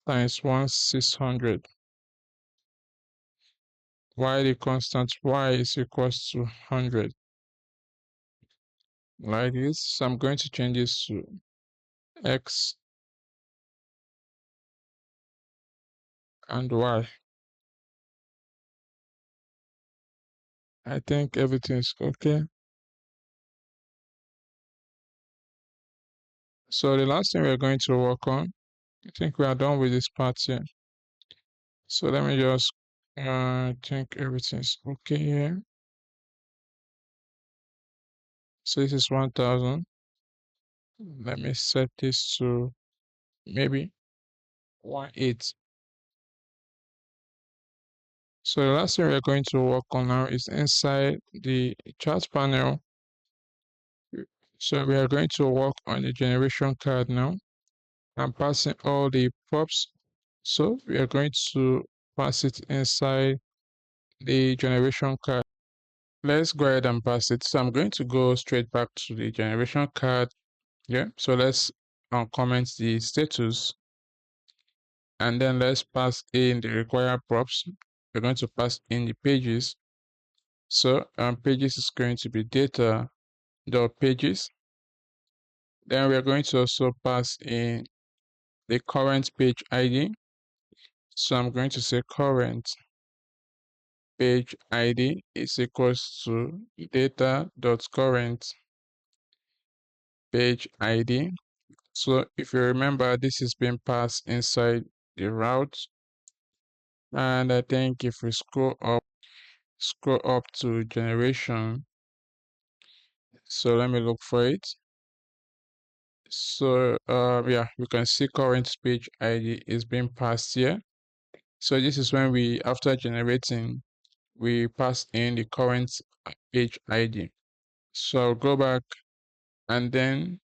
times 1600. While the constant y is equals to 100. Like this. So I'm going to change this to x and y. I think everything's okay. So the last thing we're going to work on, I think we are done with this part here. So let me just think everything's okay here. So this is 1000. Let me set this to maybe 18. So the last thing we're going to work on now is inside the chart panel. So we are going to work on the generation card now. I'm passing all the props. So we are going to pass it inside the generation card. Let's go ahead and pass it. So I'm going to go straight back to the generation card. Yeah. So let's comment the status, and then let's pass in the required props. We're going to pass in the pages. So pages is going to be data dot pages. Then we are going to also pass in the current page ID. So I'm going to say current page ID is equals to data.current page ID. So if you remember, this is being passed inside the route. And I think if we scroll up to generation. So let me look for it. So yeah, you can see current page ID is being passed here. So this is when we, after generating, we pass in the current page ID. So I'll go back, and then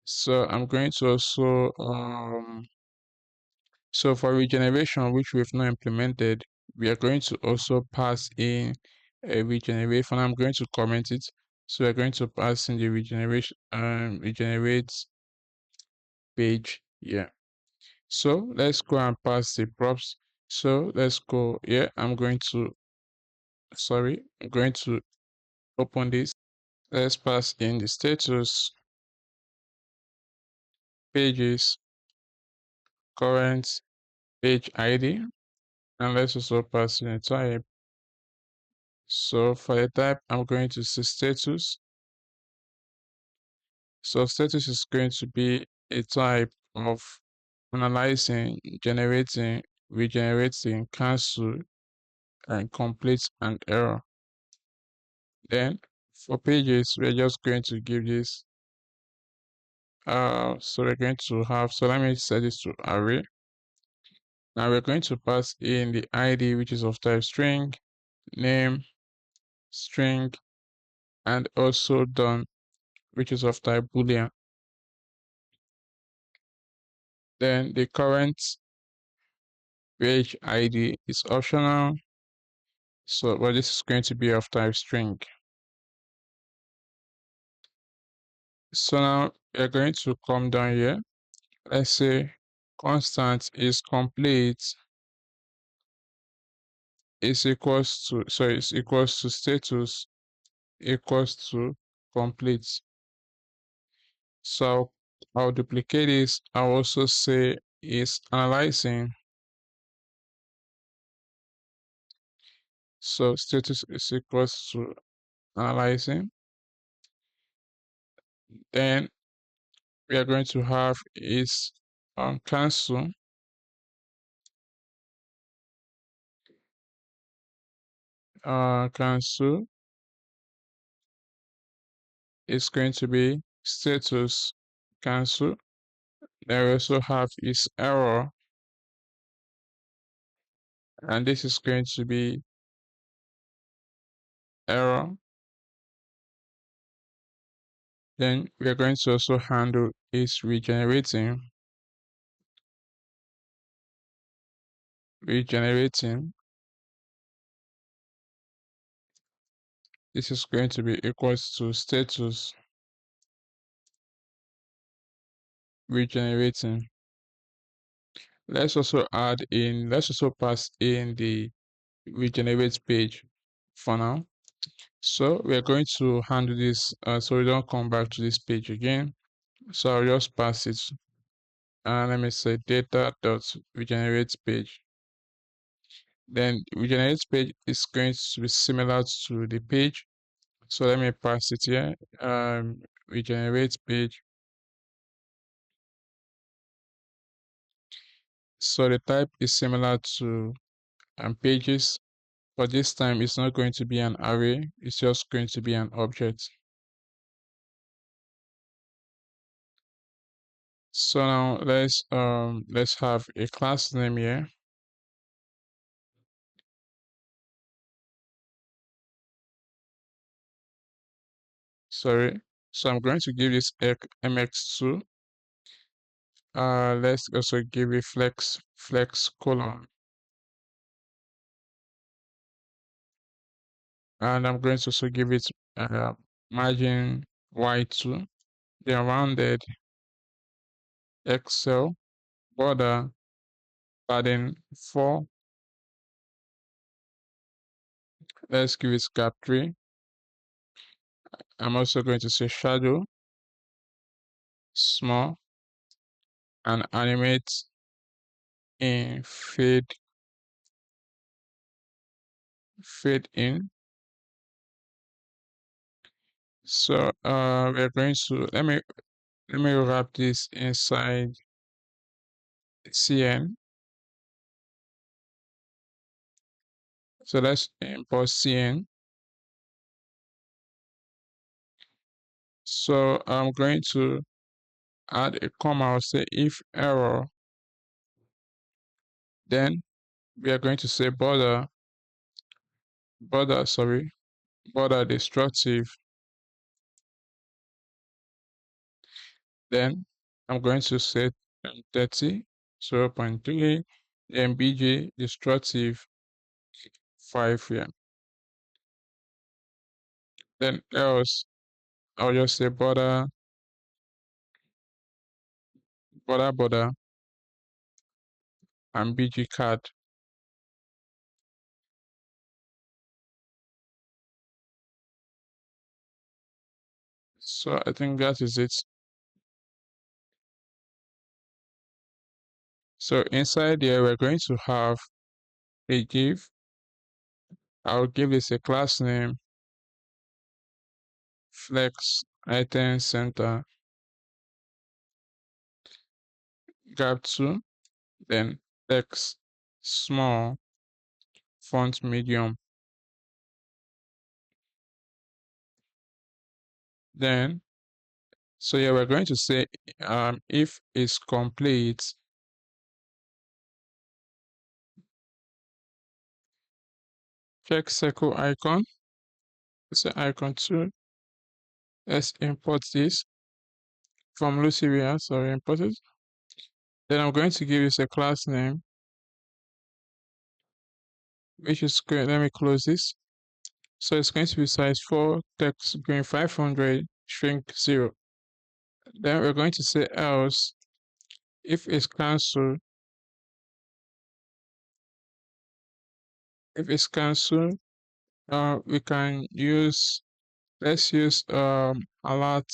so I'm going to also so for regeneration, which we've not implemented, we are going to also pass in a regeneration. I'm going to comment it. So we're going to pass in the regeneration regenerate page. Yeah. So let's go and pass the props. So let's go. Yeah, I'm going to open this. Let's pass in the status, pages, current page ID, and let's also pass in a type. So for the type, I'm going to say status. So status is going to be a type of analyzing, generating, regenerating, cancel, and complete an error. Then for pages, we're just going to give this. So we're going to have, so let me set this to array. Now we're going to pass in the ID, which is of type string, name, string, and also done, which is of type boolean. Then the current page ID is optional. So, but this is going to be of type string. So now we're going to come down here. Let's say constant is complete is equals to, sorry, is equals to status equals to complete. So I'll duplicate this. I'll also say is analyzing. So status is equals to analyzing. Then we are going to have is cancel. Cancel is going to be status cancel. Then we also have is error, and this is going to be error. Then we are going to also handle is regenerating. Regenerating. This is going to be equals to status regenerating. Let's also pass in the regenerate page for now. So we are going to handle this so we don't come back to this page again. So I'll just pass it. And let me say data dot regenerate page. Then regenerate page is going to be similar to the page. So let me pass it here. Regenerate page. So the type is similar to pages, but this time it's not going to be an array. It's just going to be an object. So now let's have a class name here. Sorry. So I'm going to give this mx2. Let's also give it flex colon. And I'm going to also give it margin y2. Then rounded excel border padding 4. Let's give it gap 3. I'm also going to say shadow small and animate in fade in. So we're going to let me wrap this inside cn. So let's import cn. So I'm going to add a comma. I'll say if error, then we are going to say border destructive. Then I'm going to set 30 0.3, then bj destructive 5 here. Then else I'll just say border and bg card. So I think that is it. So inside here we're going to have a div. I'll give this a class name flex item center gap 2, then text small font medium. Then so yeah, we're going to say if is complete, check circle icon. It's an icon 2. Let's import this from Luciria. Sorry, import it. Then I'm going to give this a class name, which is going. Let me close this. So it's going to be size 4, text green 500, shrink 0. Then we're going to say else if it's cancelled. If it's cancelled, we can use let's use alert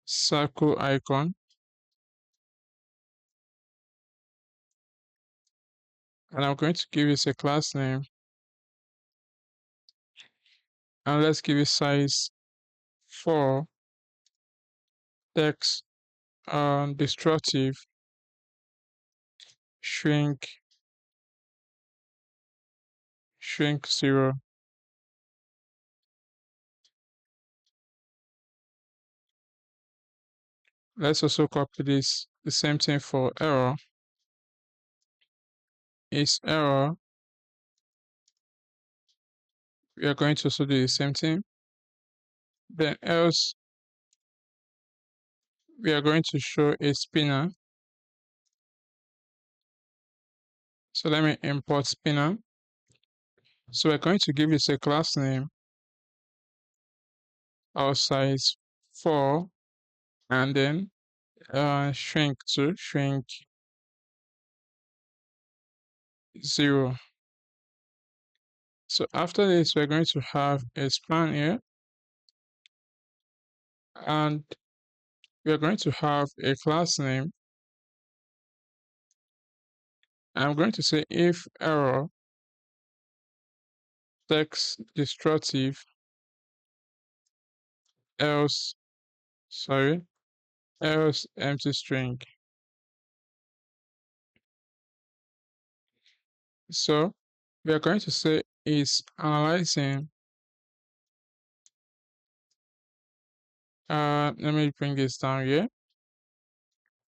circle icon, and I'm going to give this a class name, and let's give it size 4, text destructive shrink 0. Let's also copy this. The same thing for error. Is error. We are going to also do the same thing. Then else we are going to show a spinner. So let me import spinner. So we're going to give this a class name, our size 4, and then shrink 0. So after this, we're going to have a span here, and we're going to have a class name, I'm going to say if error text destructive else else empty string. So we are going to say is analyzing. Let me bring this down here.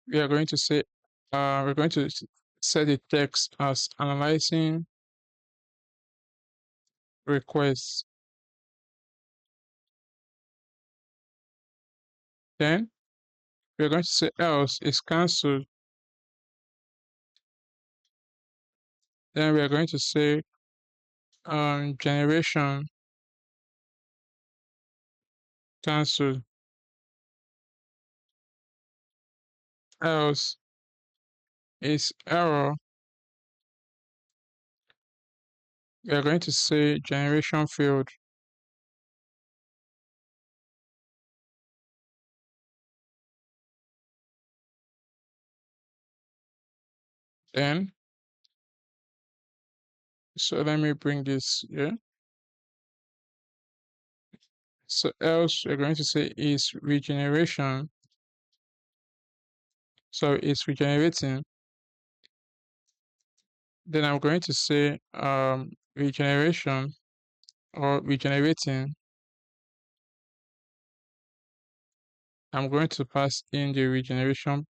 We are going to say we're going to set the text as analyzing requests. Then we're going to say else is cancelled. Then we are going to say generation cancelled. Else is error. We are going to say generation failed. Then, so let me bring this here. So else we're going to say is regeneration. So it's regenerating. Then I'm going to say regeneration or regenerating. I'm going to pass in the regeneration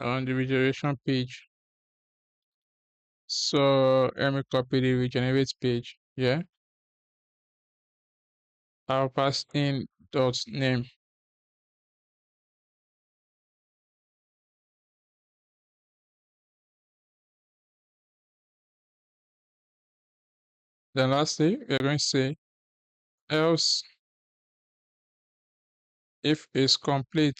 on the regeneration page. So let me copy the regenerate page. Yeah. I'll pass in dot name. Then lastly, we're going to say else if it's complete.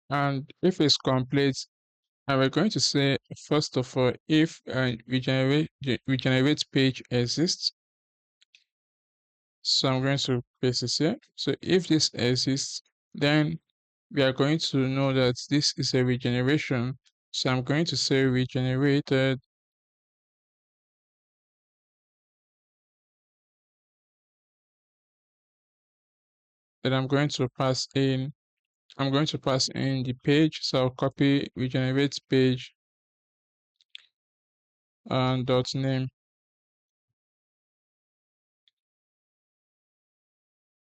And if it's complete, and we're going to say first of all, if regenerate page exists. So I'm going to paste this here. So if this exists, then we are going to know that this is a regeneration. So I'm going to say regenerated. Then I'm going to pass in the page. So I'll copy regenerate page and dot name.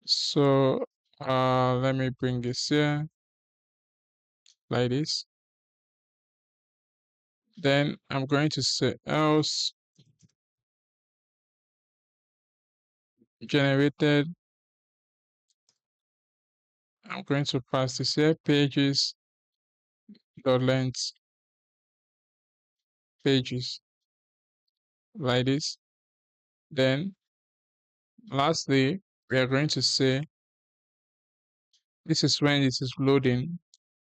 So let me bring this here like this. Then I'm going to say else generated. I'm going to pass this here pages dot length pages like this. Then lastly, we are going to say this is when this is loading.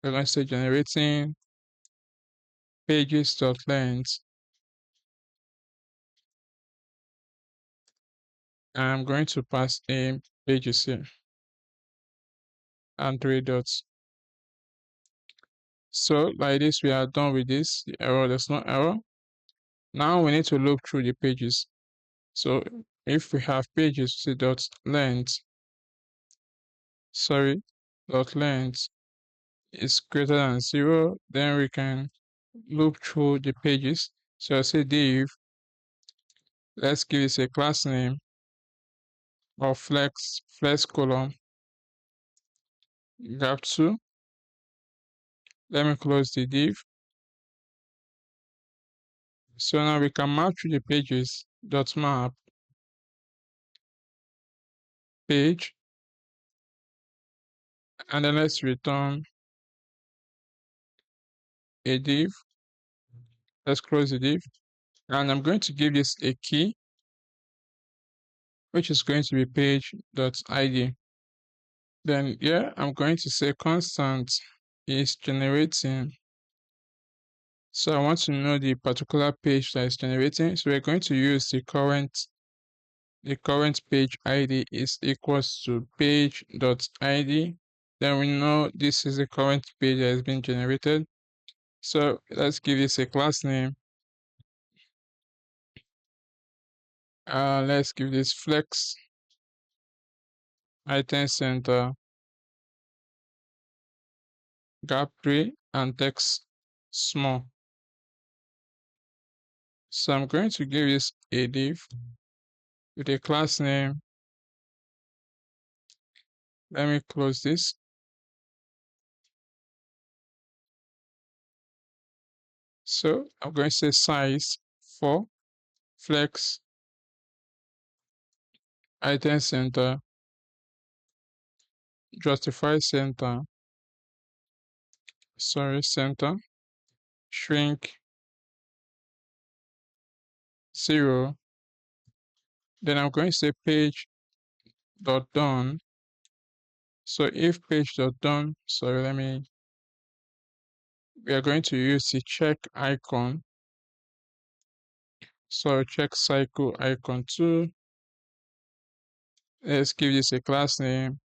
We're going to say generating pages dot length. And I'm going to pass in pages here and 3 dots. So like this, we are done with this. The error, there's no error. Now we need to look through the pages. So if we have pages, say dot length, dot length is greater than 0, then we can loop through the pages. So I say div, let's give this a class name of flex column graph2. Let me close the div. So now we can map through the pages dot map page, and then let's return a div. Let's close the div, and I'm going to give this a key, which is going to be page.id. Then yeah, I'm going to say constant is generating. So I want to know the particular page that is generating. So we're going to use the current page ID is equals to page.id. Then we know this is the current page that has been generated. So let's give this a class name. Let's give this flex item center gap 3 and text small. So I'm going to give this a div with a class name. Let me close this. So I'm going to say size for flex item center justify center center shrink 0. Then I'm going to say page dot done. So if page dot done, we are going to use the check icon. So check cycle icon 2. Let's give this a class name.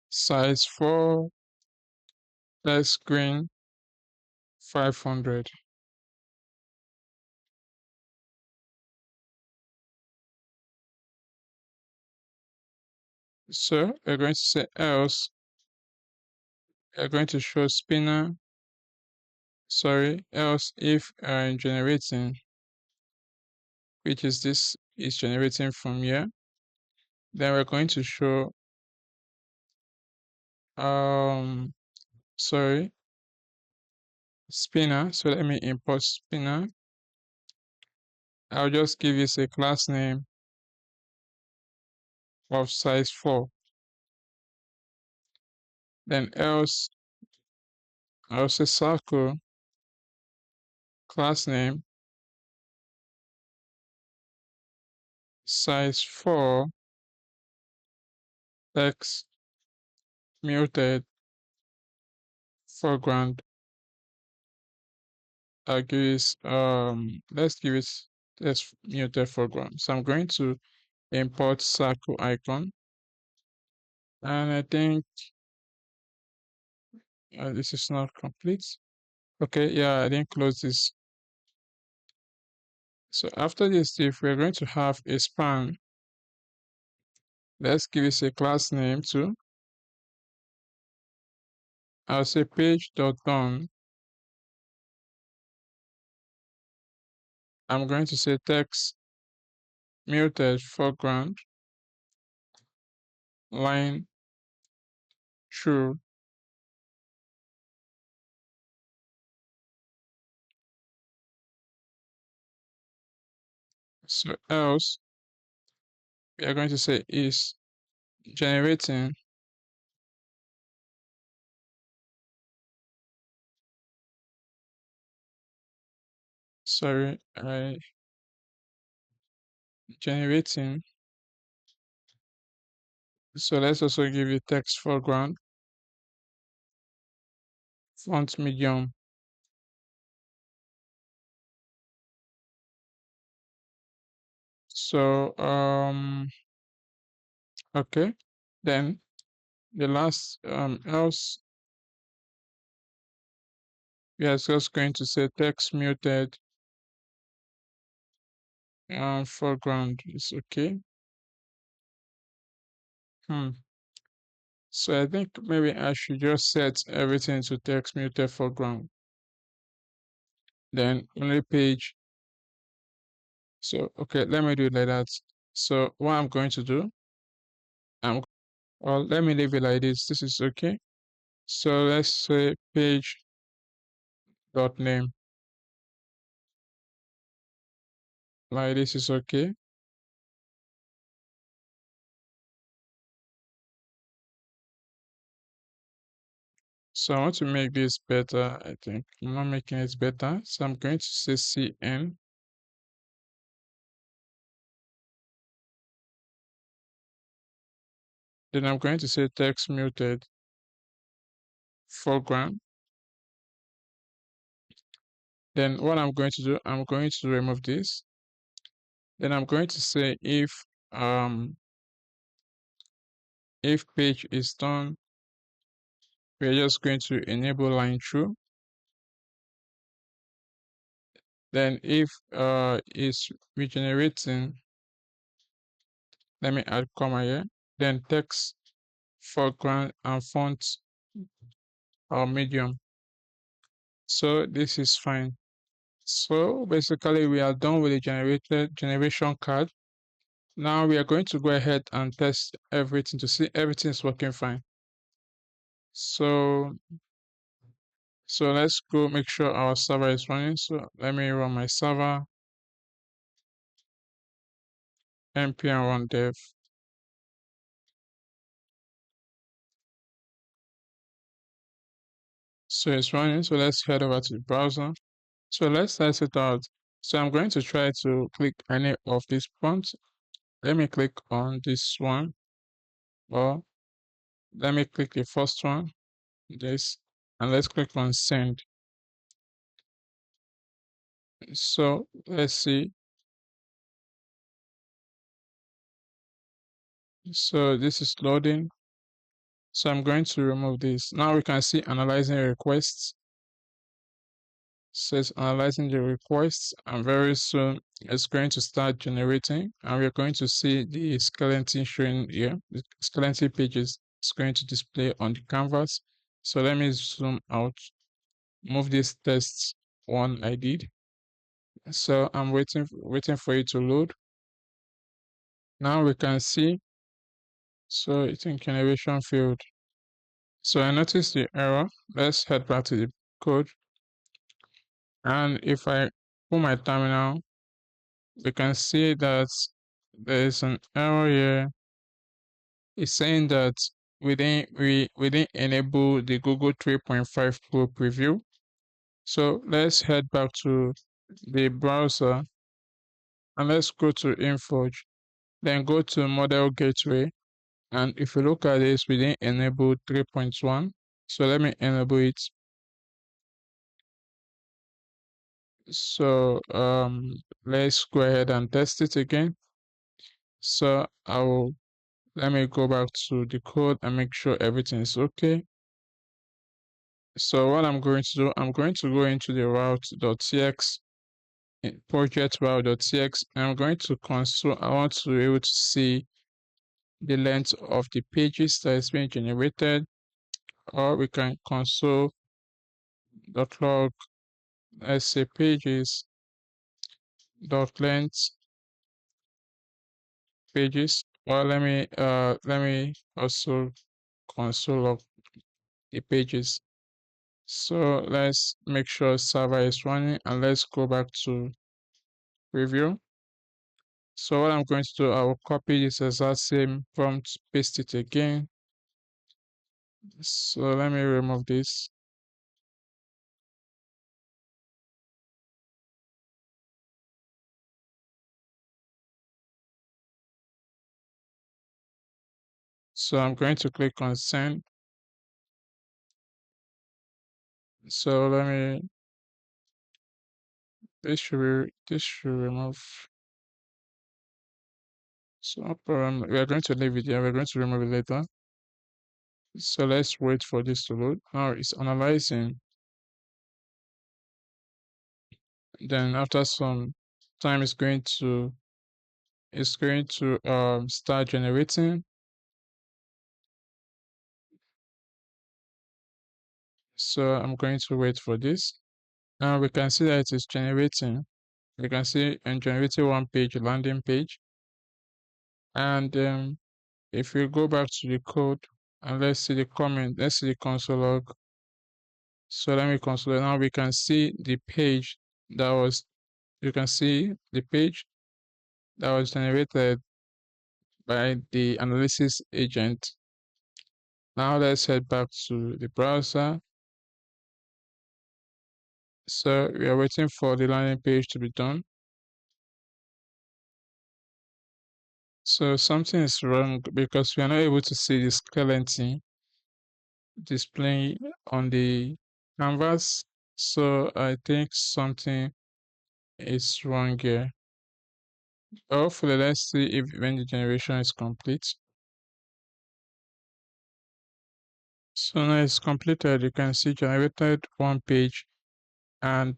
Size 4 text screen 500. So we're going to say else. We're going to show spinner. Else if generating, which is this is generating from here. Then we're going to show spinner. So let me import spinner. I'll just give this a class name of size 4. Then else I'll say circle class name size 4 text muted foreground. I'll give this let's give it this muted foreground. So I'm going to import circle icon, and I think this is not complete. Okay, yeah, I didn't close this. So after this div, we're going to have a span. Let's give it a class name too. I'll say page dot done. I'm going to say text muted foreground line true. So else we are going to say is generating generating. So let's also give you text foreground font medium. So okay, then the last else we are just going to say text muted foreground is okay. So I think maybe I should just set everything to text muted foreground. Then only page. So okay, let me do it like that. So what I'm going to do, let me leave it like this. This is okay. So let's say page dot name. Like this is okay. So I want to make this better. I think I'm not making it better. So I'm going to say CN. Then I'm going to say text muted foreground. Then what I'm going to do, I'm going to remove this. Then I'm going to say if page is done we're just going to enable line through. Then if it's regenerating, let me add comma here. Then text foreground and font or medium. So this is fine. So basically we are done with the generated generation card. Now we are going to go ahead and test everything to see everything is working fine. So let's go make sure our server is running. So let me run my server, npm run dev. So it's running. So let's head over to the browser. So let's test it out. So I'm going to try to click any of these prompts. Let me click on this one, or let me click the first one, this, and let's click on send. So let's see. So this is loading. So I'm going to remove this. Now we can see analyzing requests. So it's analyzing the requests, and very soon it's going to start generating, and we're going to see the skeleton showing here. The skeleton pages is going to display on the canvas. So let me zoom out, move this test one I did. So I'm waiting for it to load. Now we can see. So it's in generation field. So I noticed the error. Let's head back to the code. And if I pull my terminal, we can see that there is an error here. It's saying that we didn't enable the Google 3.5 Pro preview. So let's head back to the browser and let's go to Insforge. Then go to Model Gateway. And if you look at this, we didn't enable 3.1. So let me enable it. So let's go ahead and test it again. So let me go back to the code and make sure everything is okay. So what I'm going to do, I'm going to go into the route.txt, project route.txt, and I'm going to console. I want to be able to see the length of the pages that is being generated, or we can console dot log, let's say pages dot length pages, or let me also console of the pages. So let's make sure server is running, and let's go back to review. So what I'm going to do, I will copy this exact same prompt, paste it again. So let me remove this. So I'm going to click on send. So this should remove. So no problem. We are going to leave it here. We're going to remove it later. So let's wait for this to load. Now it's analyzing. Then after some time, it's going to start generating. So I'm going to wait for this. Now we can see that it is generating. We can see and generating one page, landing page. And if we go back to the code and let's see the comment, let's see the console log. So let me console. Now we can see the page that was, you can see the page that was generated by the analysis agent. Now let's head back to the browser. So we are waiting for the landing page to be done. So something is wrong because we are not able to see the skeleton display on the canvas. So I think something is wrong here. Hopefully, let's see if when the generation is complete. So now it's completed. You can see generated one page and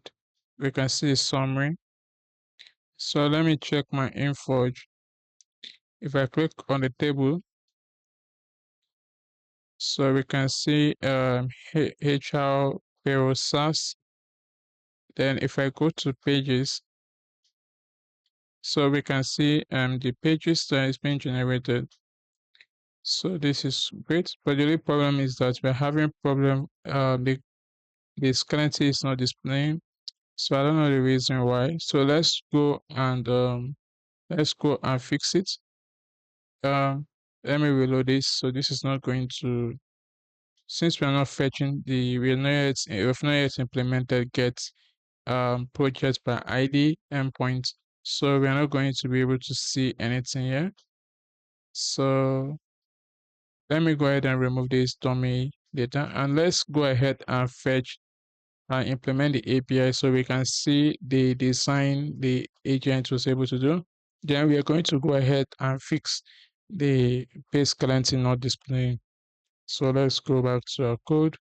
we can see a summary. So let me check my Insforge. If I click on the table, so we can see HR payroll SaaS. Then if I go to pages, so we can see the pages that is being generated. So this is great, but the only problem is that we're having problem. The skeleton is not displaying, so I don't know the reason why. So let's go and fix it. Let me reload this. So this is not going to, since we are not fetching we've not yet implemented get project by ID endpoint, so we are not going to be able to see anything here. So let me go ahead and remove this dummy data and let's go ahead and fetch and implement the API so we can see the design the agent was able to do. Then we are going to go ahead and fix the page skeleton not displaying. So let's go back to our code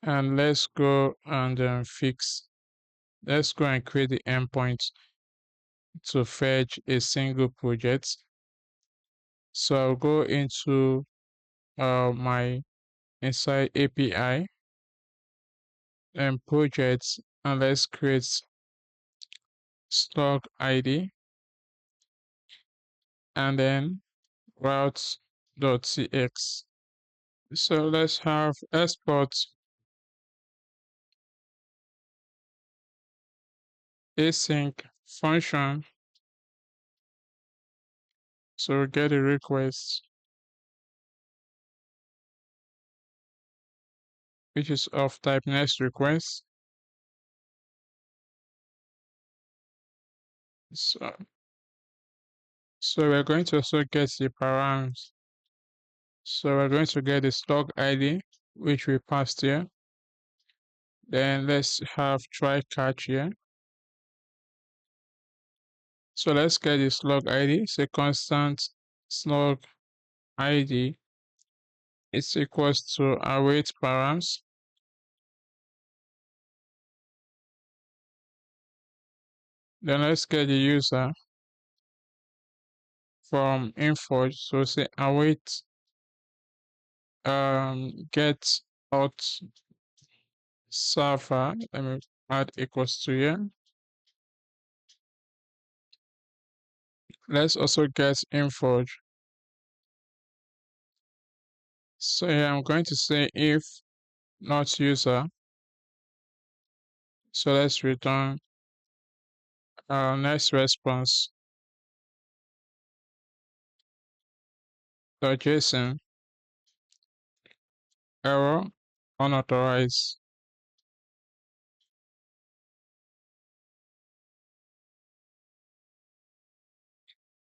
and let's go and let's go and create the endpoint to fetch a single project. So I'll go into my inside API and projects and let's create stock ID and then routes.tx. So let's have export async function. So we get a request which is of type next request. So, so we're going to also get the params. So we're going to get the stock ID which we passed here. Then let's have try catch here. So let's get the slug ID. It's a constant slug ID. It's equals to await params. Then let's get the user from Insforge. So say await get out server. Let me add equals to here. Let's also get Insforge. So here I'm going to say if not user. So let's return our next response .json error unauthorized.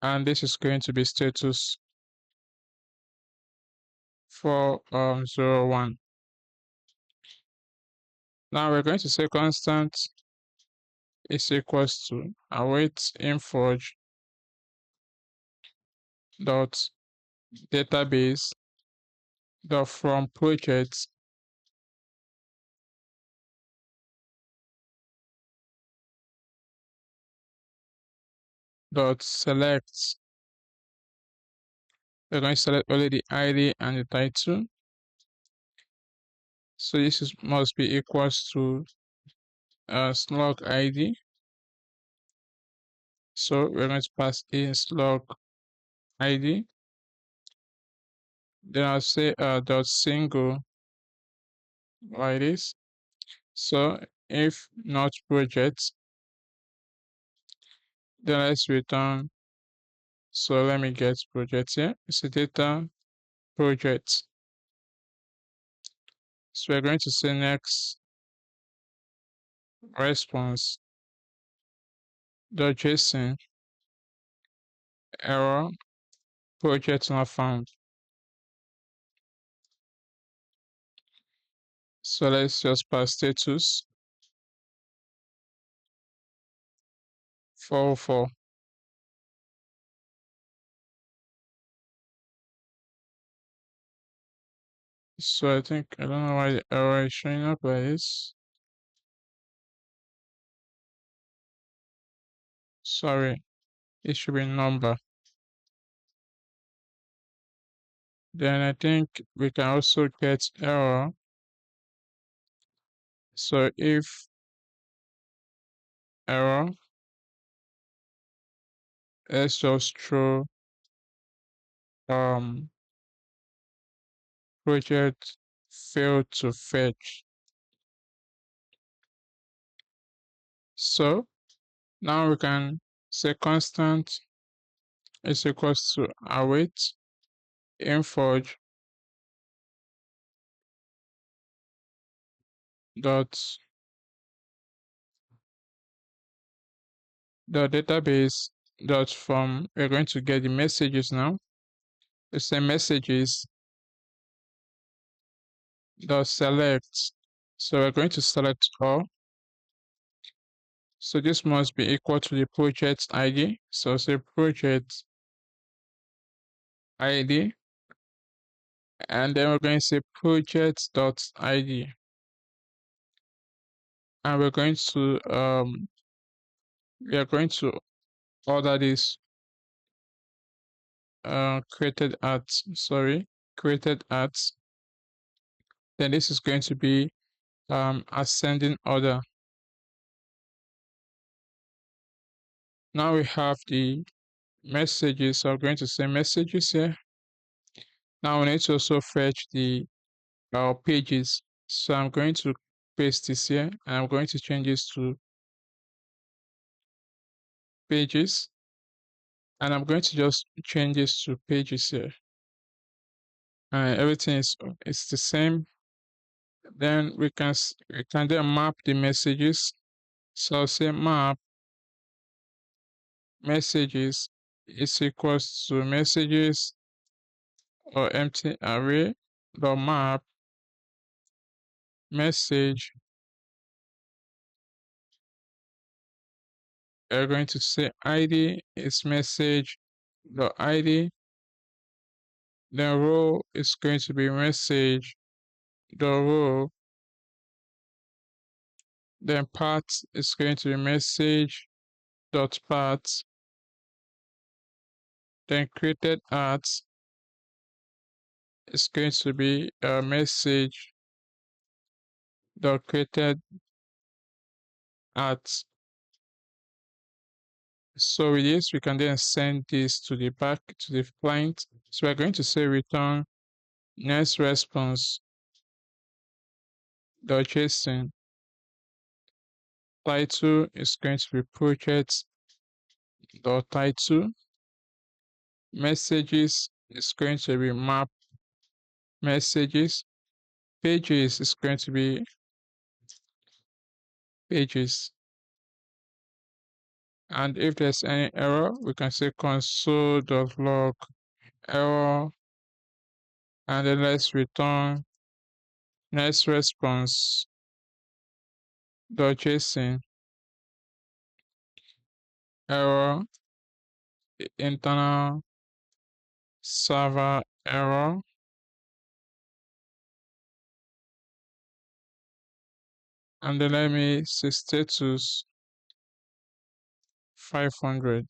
And this is going to be status 401. Now we're going to say constant is equals to await Insforge dot database dot from project dot select. We're going to select only the ID and the title. So this must be equals to slug ID. So we're going to pass in slug ID. Then I'll say dot single like this. So if not project, then let's return. So let me get project here. It's a data project. So we're going to say next response .json error project not found. So let's just pass status 404. So I think, I don't know why the error is showing up like this. Sorry, it should be number. Then I think we can also get error. So if error, let's just throw um project failed to fetch. So now we can say constant is equals to await Insforge dot the database dot from, we're going to get the messages now. The same messages dot select. So we're going to select all. So this must be equal to the project ID. So say project ID, and then we're going to say project.id, and we are going to order this created at, then this is going to be ascending order. Now we have the messages, so I'm going to say messages here. Now we need to also fetch the pages, so I'm going to paste this here, and I'm going to change this to pages, and I'm going to just change this to pages here, and everything is the same. Then we can then map the messages. So I'll say map messages is equals to messages or empty array dot map message. We're going to say ID is message dot ID. Then row is going to be message dot row. Then path is going to be message dot path. Then created at is going to be a message dot created at. So with this, we can then send this to the back to the client. So we're going to say return next response dot JSON. Title is going to be project dot title. Messages is going to be map messages. Pages is going to be pages. And if there's any error, we can say console.log error, and then let's return next response dot JSON error internal server error, and then let me say status 500.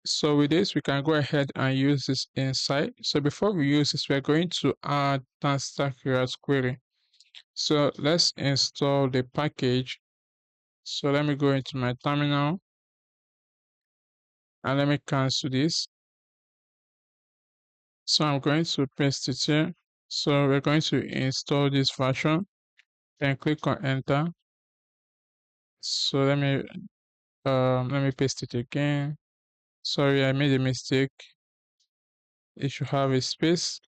So with this, we can go ahead and use this inside. So before we use this, we're going to add Tanstack query. So let's install the package. So let me go into my terminal and let me cancel this. So I'm going to paste it here. So we're going to install this version, then click on enter. So let me paste it again. Sorry, I made a mistake. It should have a space.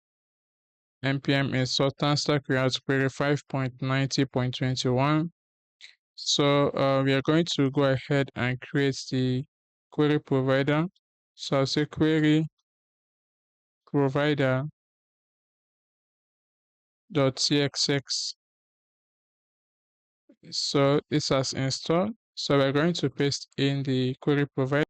npm install Tanstack query 5.90.21. So we are going to go ahead and create the query provider. So I'll say query provider .cxx. So this has installed. So we're going to paste in the query provider.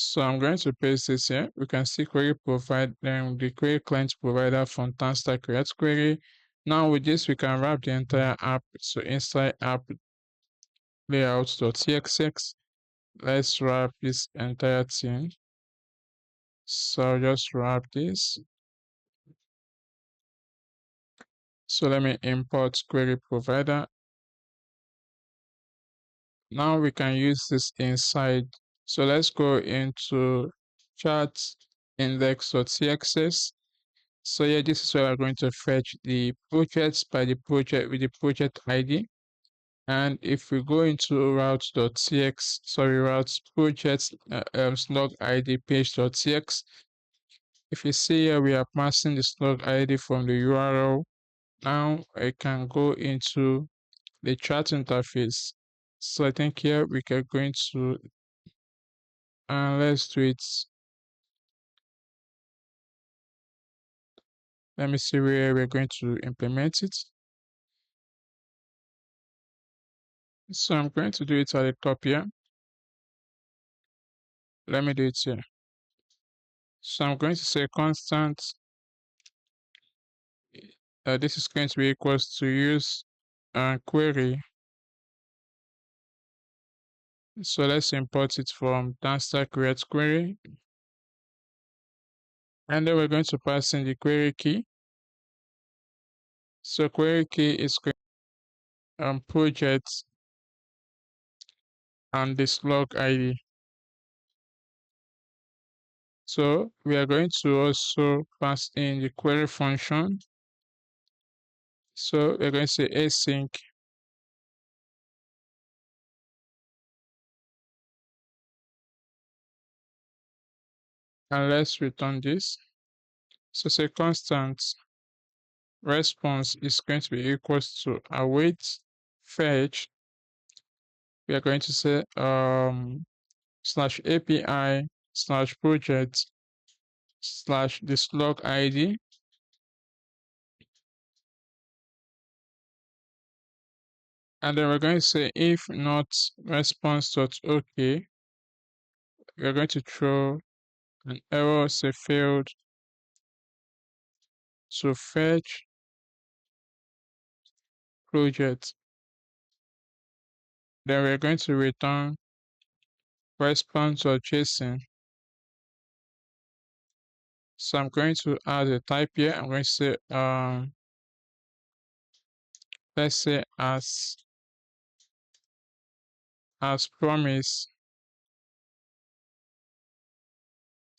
So I'm going to paste this here. We can see query provide the query client provider from Tanstack create query. Now with this, we can wrap the entire app. So inside app layout.txx, let's wrap this entire thing. So I'll just wrap this. So let me import query provider. Now we can use this inside. So let's go into chat index.css. So yeah, this is where we're going to fetch the projects by the project with the project ID. And if we go into routes projects slug ID page.tx, if you see here, we are passing the slug ID from the URL. Now I can go into the chat interface. So I think here we can go into let's do it. Let me see where we're going to implement it. So I'm going to do it at the top here. Let me do it here. So I'm going to say constant. This is going to be equals to use query. So let's import it from Tanstack create query. And then we're going to pass in the query key. So query key is project and the slug ID. So we are going to also pass in the query function. So we're going to say async and let's return this. So say constant response is going to be equals to await fetch. We are going to say slash API slash project slash the slug ID. And then we're going to say if not response.ok, we're going to throw an error say failed to fetch project. Then we're going to return response.json. So I'm going to add a type here. I'm going to say let's say as promised.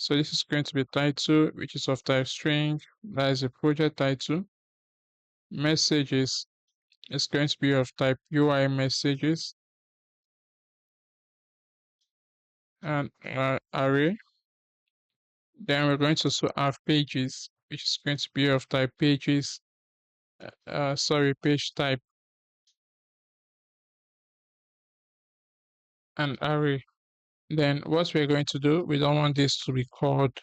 So this is going to be title, which is of type string. That is a project title. Messages is going to be of type UI messages. And array. Then we're going to also have pages, which is going to be of type pages. Page type and array. Then what we're going to do, we don't want this to record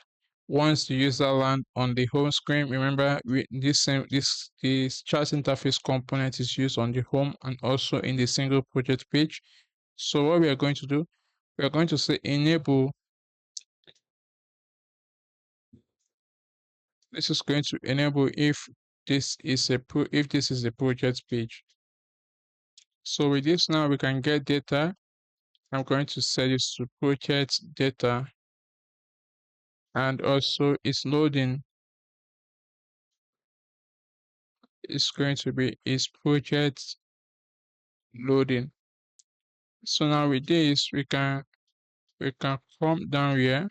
once the user land on the home screen. Remember, this chat interface component is used on the home and also in the single project page. So what we are going to do, we are going to say enable. This is going to enable if this is a project page. So with this now we can get data. I'm going to set this to project data, and also its loading is going to be its project loading. So now with this we can come down here.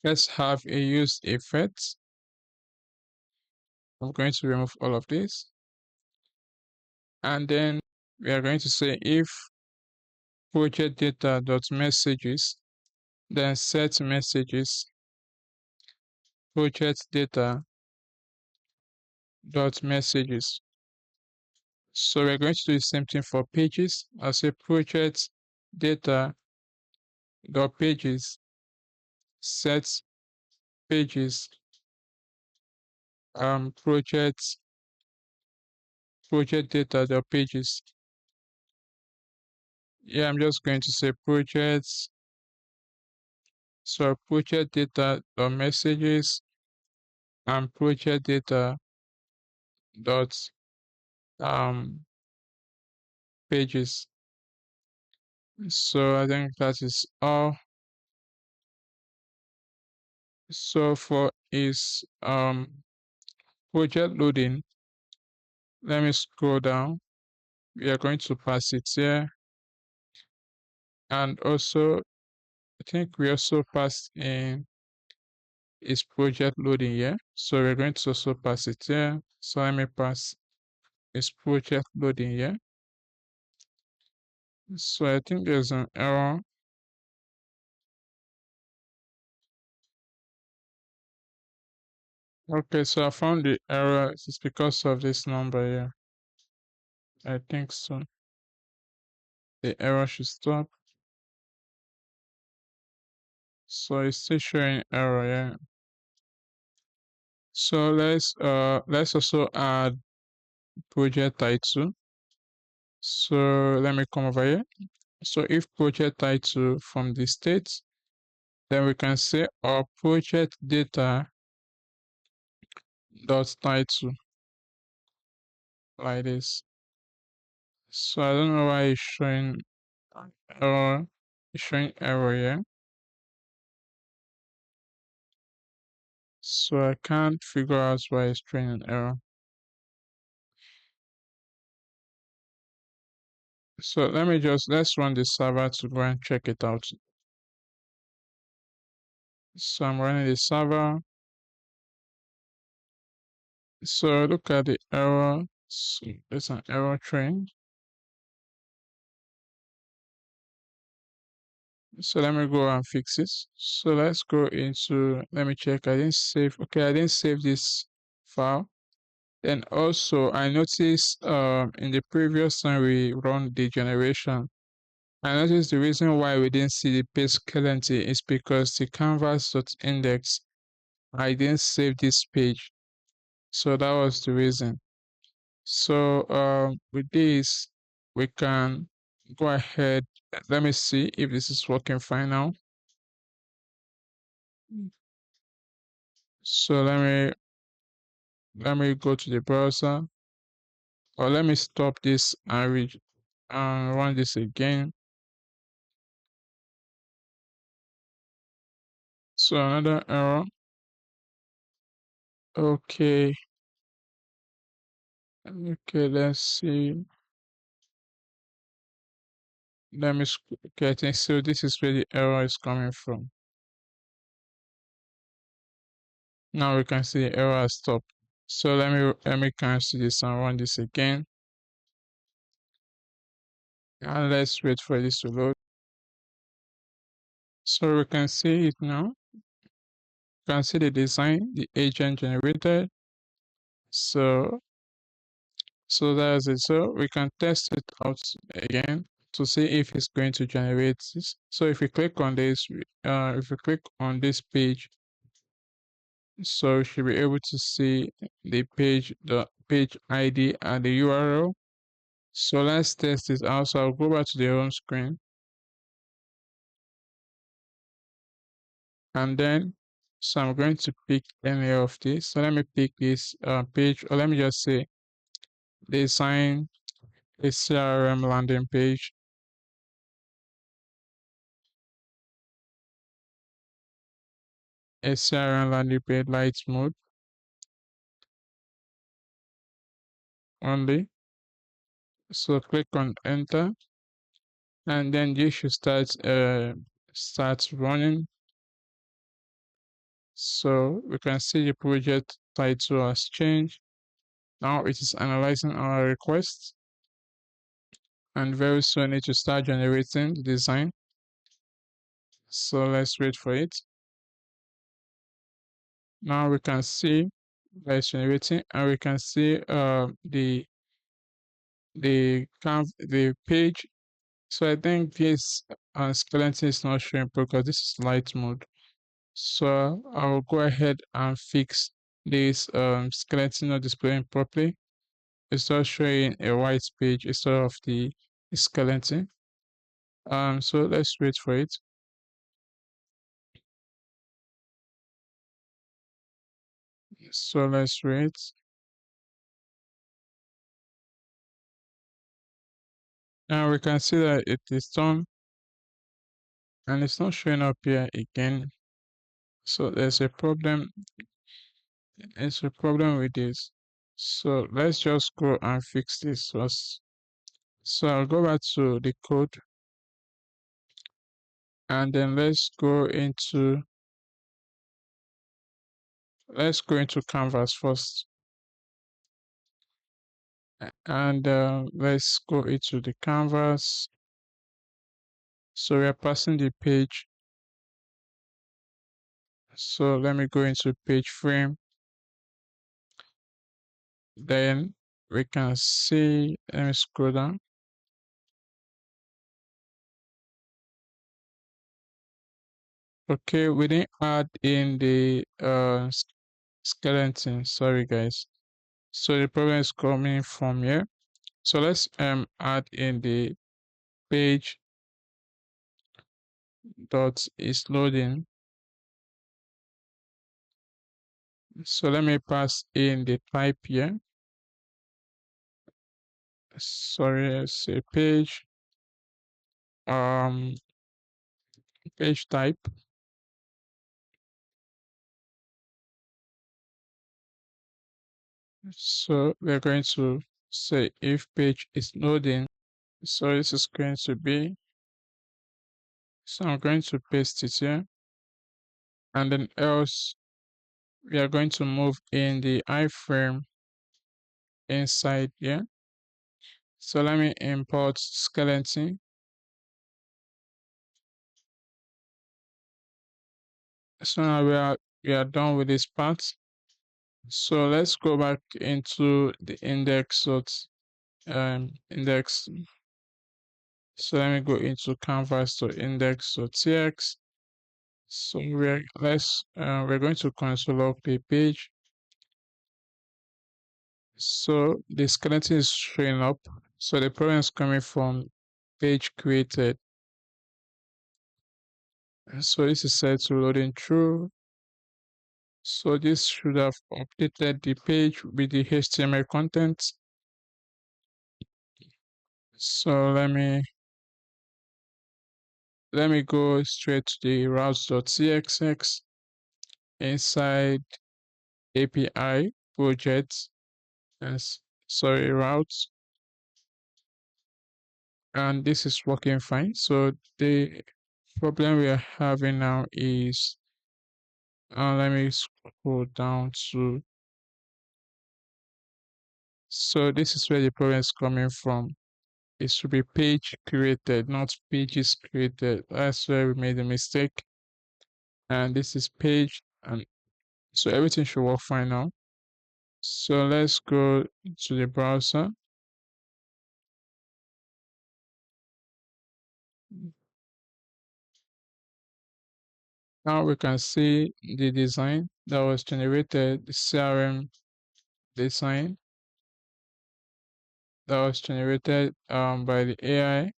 Let's have a use effect. I'm going to remove all of this, and then we are going to say if project data dot messages, then set messages project data dot messages. So we're going to do the same thing for pages. I'll say project data dot pages set pages project data dot pages. Yeah, I'm just going to say projects So project data dot messages and project data dot um pages. So I think that is all. So for is project loading, let me scroll down. We are going to pass it here. And also I think we also passed in is project loading here. So we're going to also pass it here. So let me pass is project loading here. So I think there's an error. Okay, so I found the error. It's because of this number here. I think so. The error should stop. So it's still showing error here. So let's also add project title. So let me come over here. So if project title from the state, then we can say our project data dot title like this. So I don't know why it's showing error. It's showing error here. So I can't figure out why it's showing an error. So let's run the server to go and check it out. So I'm running the server. So look at the error. So there's an error train. So let me go and fix it. So let's go into, let me check. I didn't save. Okay, I didn't save this file. And also I noticed in the previous time we run the generation, I noticed the reason why we didn't see the page skeleton is because the canvas.index, I didn't save this page. So that was the reason. So with this, we can go ahead. Let me see if this is working fine now. So let me go to the browser, or let me stop this and run this again. So another error. Okay. Okay, let's see. Okay, I think so. This is where the error is coming from. Now we can see the error has stopped. So let me cancel this and run this again. And let's wait for this to load. So we can see it now. You can see the design, the agent generated. So that's it. So we can test it out again to see if it's going to generate this. So if we click on this, if we click on this page, so you should be able to see the page ID and the URL. So let's test this out. So I'll go back to the home screen, and then so I'm going to pick any of this. So let me pick this page, or let me just say design a CRM landing page. A CRM landing page light mode only. So click on enter, and then this should start running. So we can see the project title has changed. Now it is analyzing our request, and very soon it will start generating the design. So let's wait for it. Now we can see that it's generating, and we can see the page. So I think this skeleton is not showing because this is light mode. So I'll go ahead and fix this skeleton not displaying properly. It's not showing a white page instead of the skeleton. So let's wait for it. So let's wait. Now we can see that it is done and it's not showing up here again. So there's a problem. There's a problem with this. So let's just go and fix this first. So I'll go back to the code and then let's go into canvas first. And let's go into the canvas. So we are passing the page. So let me go into page frame. Then we can see, let me scroll down. Okay, we didn't add in the skeleton. Sorry guys. So the problem is coming from here. So let's add in the page dot is loading. So let me pass in the type here. Sorry, it's a page type. So we're going to say if page is loading. So this is going to be, so I'm going to paste it here. And then else we are going to move in the iframe inside here. So let me import skeleton. So now we are done with this part. So let's go back into the index. So let me go into canvas to index.txt. So we're going to console log the page. So the skeleton is showing up. So the problem is coming from page created. So this is set to loading true. So this should have updated the page with the HTML content. So let me go straight to the routes.cxx inside API project. Yes, sorry, routes. And this is working fine. So the problem we are having now is, let me scroll down to, so this is where the problem is coming from. It should be page created, not pages created. That's where we made a mistake. And this is page, and so everything should work fine now. So let's go to the browser. Now we can see the design that was generated, the CRM design that was generated by the AI.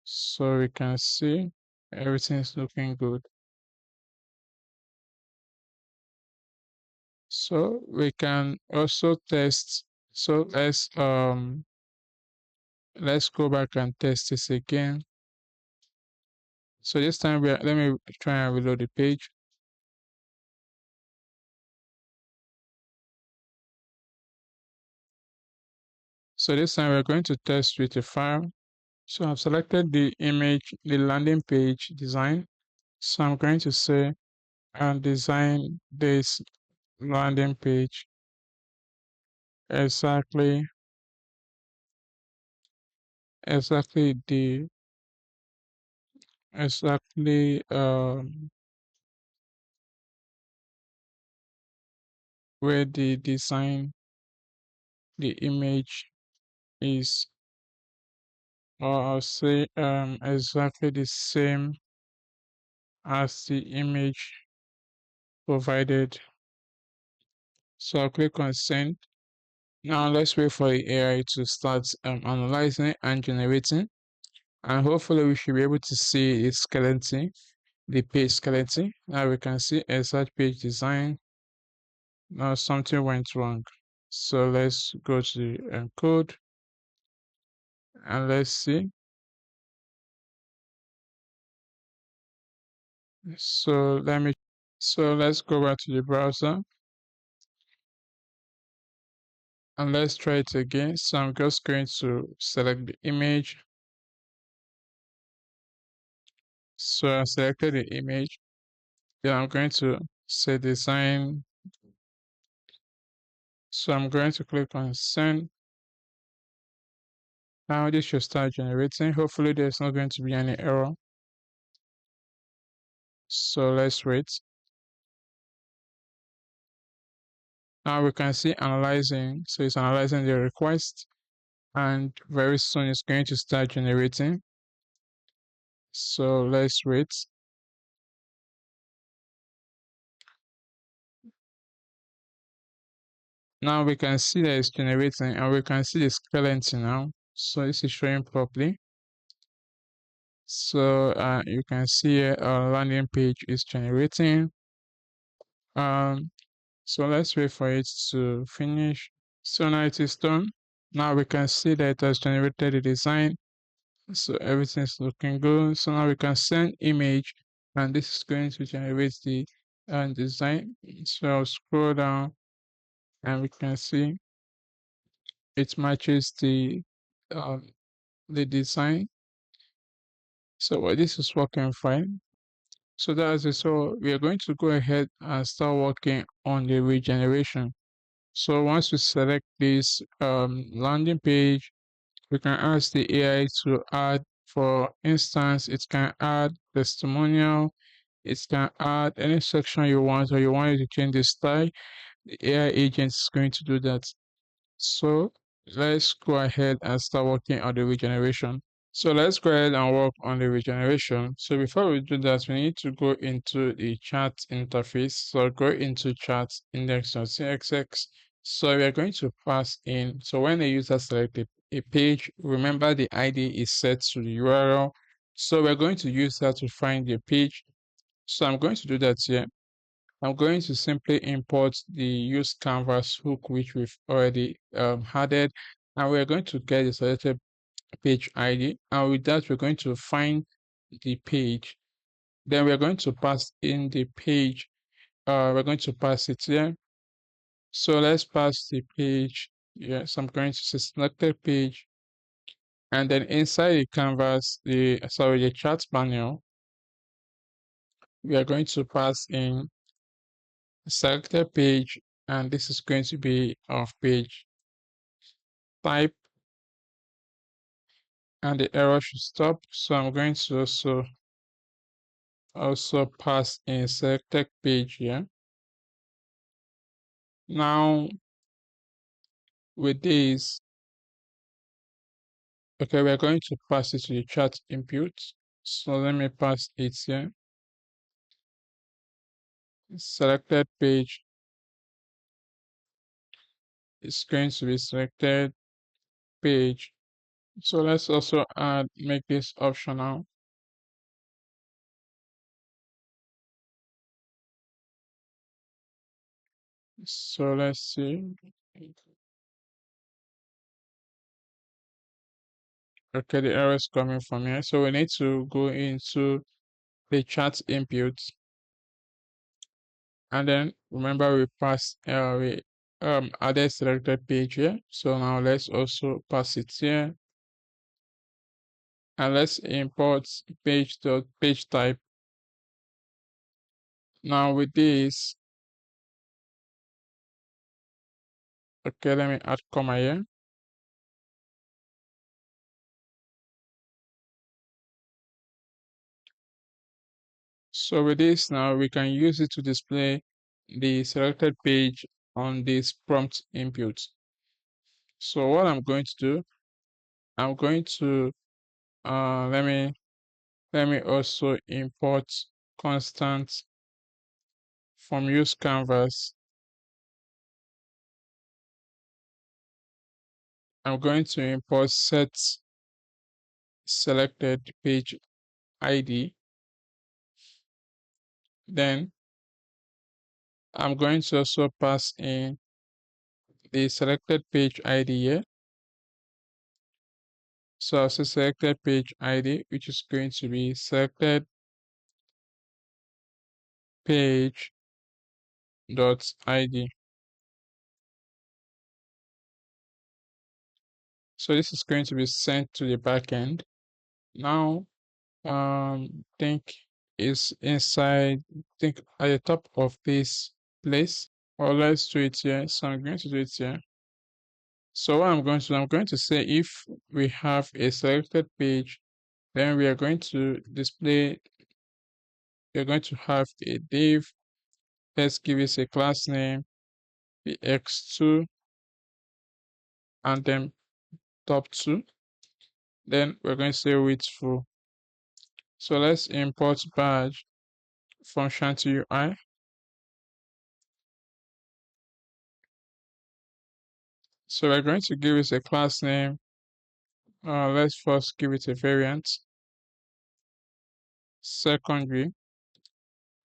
So we can see everything is looking good. So we can also test. So let's go back and test this again. So this time let me try and reload the page. So this time we're going to test with a file. So I've selected the image, the landing page design. So I'm going to say and design this landing page exactly the exactly where the design, the image is, or I'll say exactly the same as the image provided. So I'll click on send. Now let's wait for the AI to start analyzing and generating, and hopefully we should be able to see its skeleton. the page skeleton. Now we can see a search page design. Now something went wrong. So let's go to the code and let's see. So let's go back to the browser and let's try it again. So I'm just going to select the image. So I selected the image. Then I'm going to say design. So I'm going to click on send. Now this should start generating. Hopefully there's not going to be any error. So let's wait. Now we can see analyzing. So it's analyzing the request and very soon it's going to start generating. So let's wait. Now we can see that it's generating and we can see the skeleton now. So this is showing properly. So you can see our landing page is generating. So let's wait for it to finish. So now it is done. Now we can see that it has generated the design. So everything's looking good. So now we can send image and this is going to generate the design. So I'll scroll down and we can see it matches um, the design. So this is working fine. So that's it. So we are going to go ahead and start working on the regeneration. So once we select this landing page, we can ask the AI to add, for instance, it can add testimonial, it can add any section you want, or you want it to change the style. The AI agent is going to do that. So let's go ahead and start working on the regeneration. So let's go ahead and work on the regeneration. So before we do that, we need to go into the chat interface. So go into chat index.cxx. So we are going to pass in. So when a user selects a page, remember the ID is set to the URL. So we're going to use that to find the page. So I'm going to do that here. I'm going to simply import the use canvas hook, which we've already added, and we're going to get the selected page ID. And with that, we're going to find the page. Then we're going to pass in the page. We're going to pass it here. So let's pass the page. Yes, I'm going to say selected page. And then inside the canvas, the chat panel, we are going to pass in selected page, and this is going to be of page type, and the error should stop. So I'm going to also pass in selected page here. Now with this, okay, we're going to pass it to the chat input. So let me pass it here. Selected page is going to be selected page. So let's also make this optional. So let's see. Okay, the error is coming from here. So we need to go into the chat input. And then remember we passed we added selected page here. So now let's also pass it here. And let's import page type. Now with this, okay, let me add comma here. So with this now we can use it to display the selected page on this prompt input. So what I'm going to do, I'm going to let me also import constant from use canvas. I'm going to import set selected page ID. Then I'm going to also pass in the selected page ID here. So I'll say selected page ID, which is going to be selected page dot ID. So this is going to be sent to the backend. Now, think is inside, think at the top of this place, or let's do it here. So I'm going to do it here. So what I'm going to say if we have a selected page, then we are going to display, we're going to have a div. Let's give it a class name, the x2, and then top2. Then we're going to say width full. So let's import badge function to UI. So we're going to give it a class name. Let's first give it a variant, secondary.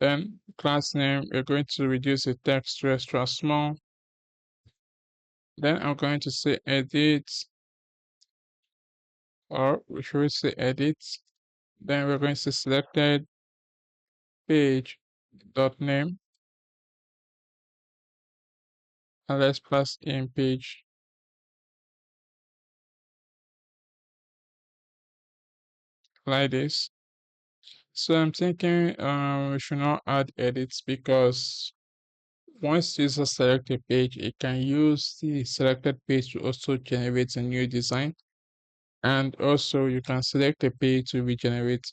Then class name, we're going to reduce the text to extra small. Then I'm going to say edit, or we should say edit. Then we're going to say selected page dot name, and let's pass in page like this. So I'm thinking we should not add edits because once user select a page, it can use the selected page to also generate a new design. And also you can select a page to regenerate.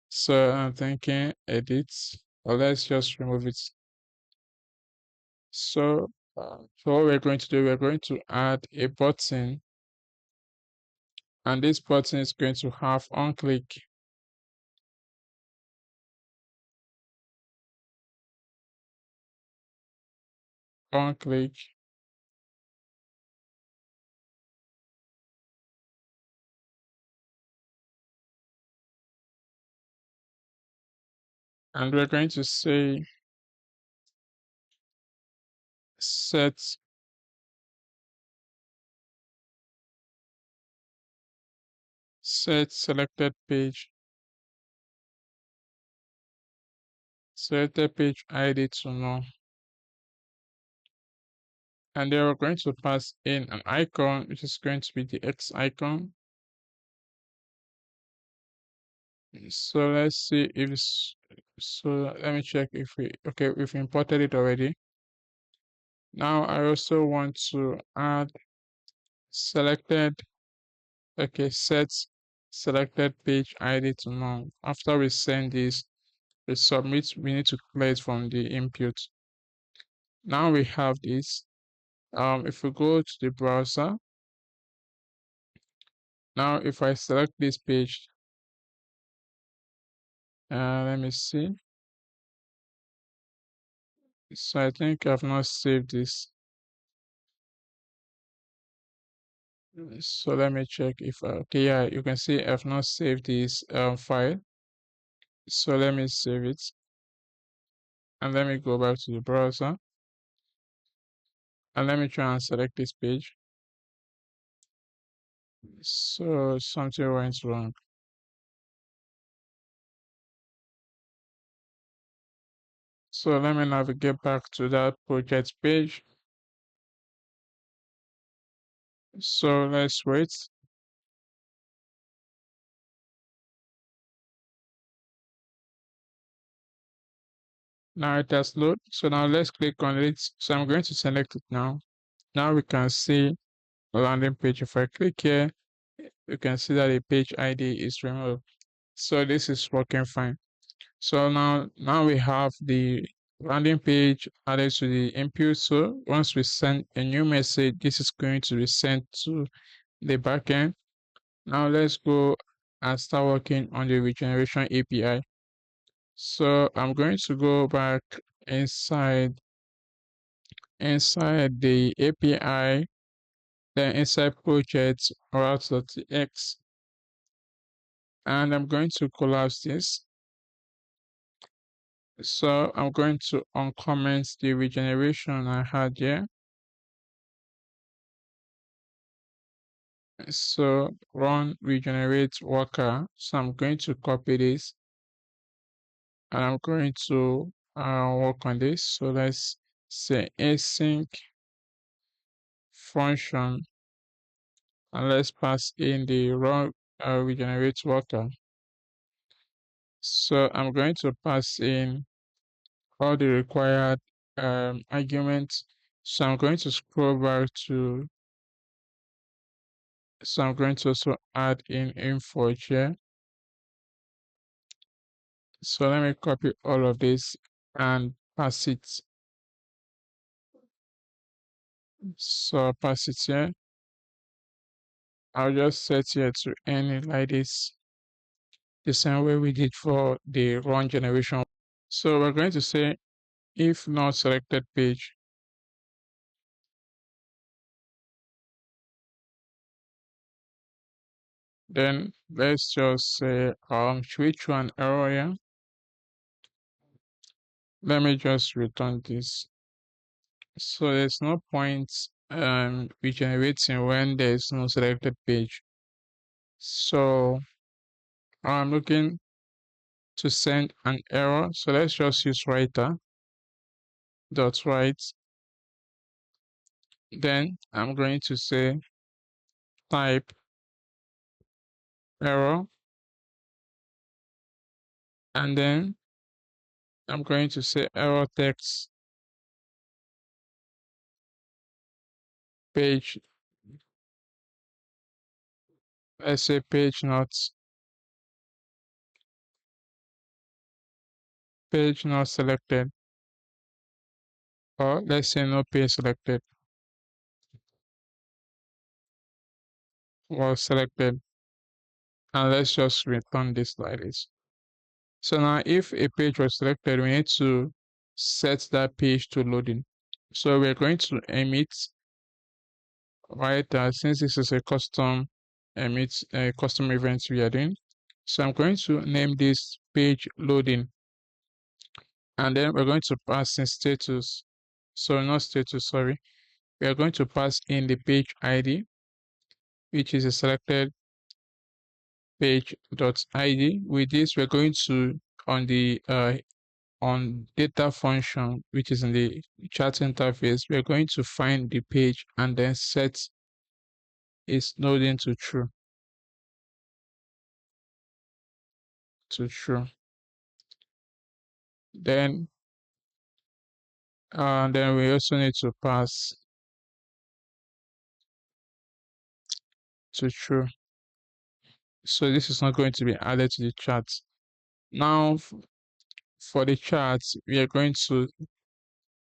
So I'm thinking edit, or let's just remove it. So, so what we're going to do, we're going to add a button, and this button is going to have on click. On click. And we're going to say set selected page ID to null. And then we're going to pass in an icon, which is going to be the X icon. So let's see if it's, so let me check if we've imported it already. Now I also want to add selected, set selected page ID to null. After we send this, we submit, we need to clear it from the input. Now we have this. If we go to the browser, now if I select this page, let me see. So I think I've not saved this. So let me check if okay, yeah, you can see I've not saved this file. So let me save it, and let me go back to the browser, and let me try and select this page. So something went wrong. So let me navigate back to that project page. So let's wait. Now it has loaded. So now let's click on it. So I'm going to select it now. Now we can see the landing page. If I click here, you can see that the page ID is removed. So this is working fine. So now we have the landing page added to the input. So once we send a new message, this is going to be sent to the backend. Now let's go and start working on the regeneration API. So I'm going to go back inside the API, then inside project routes.txt, and I'm going to collapse this. So I'm going to uncomment the regeneration I had here. So run regenerate worker. So I'm going to copy this and I'm going to work on this. So let's say async function and let's pass in the run regenerate worker. So I'm going to pass in all the required arguments. So I'm going to scroll back to, so I'm going to also add in Insforge here. So let me copy all of this and pass it. So pass it here. I'll just set here to any like this, the same way we did for the run generation. So we're going to say if not selected page, then let's just say switch to an error here. Let me just return this. So there's no point regenerating when there's no selected page. So I'm looking to send an error. So let's just use writer dot write. Then I'm going to say type error, and then I'm going to say error text page. Let's say page not selected, or let's say no page selected was selected, and let's just return this like this. So now if a page was selected, we need to set that page to loading. So we're going to emit right since this is a custom emit a custom event we are doing. So I'm going to name this page loading, and then we're going to pass in status. So not status, sorry. We are going to pass in the page ID, which is a selected page.id. With this, we're going to on data function, which is in the chat interface, we're going to find the page and then set its loading to true. Then we also need to pass to true. So this is not going to be added to the chat. Now for the chat, we are going to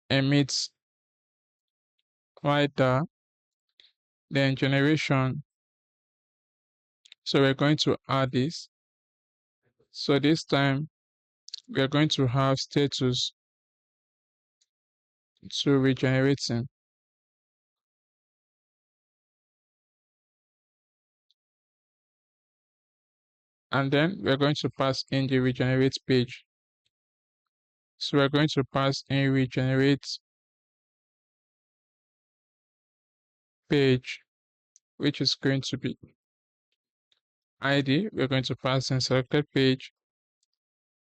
emit writer, then generation. So we're going to add this. So this time we are going to have status to regenerating. And then we're going to pass in the regenerate page. So we're going to pass in regenerate page, which is going to be ID. We're going to pass in selected page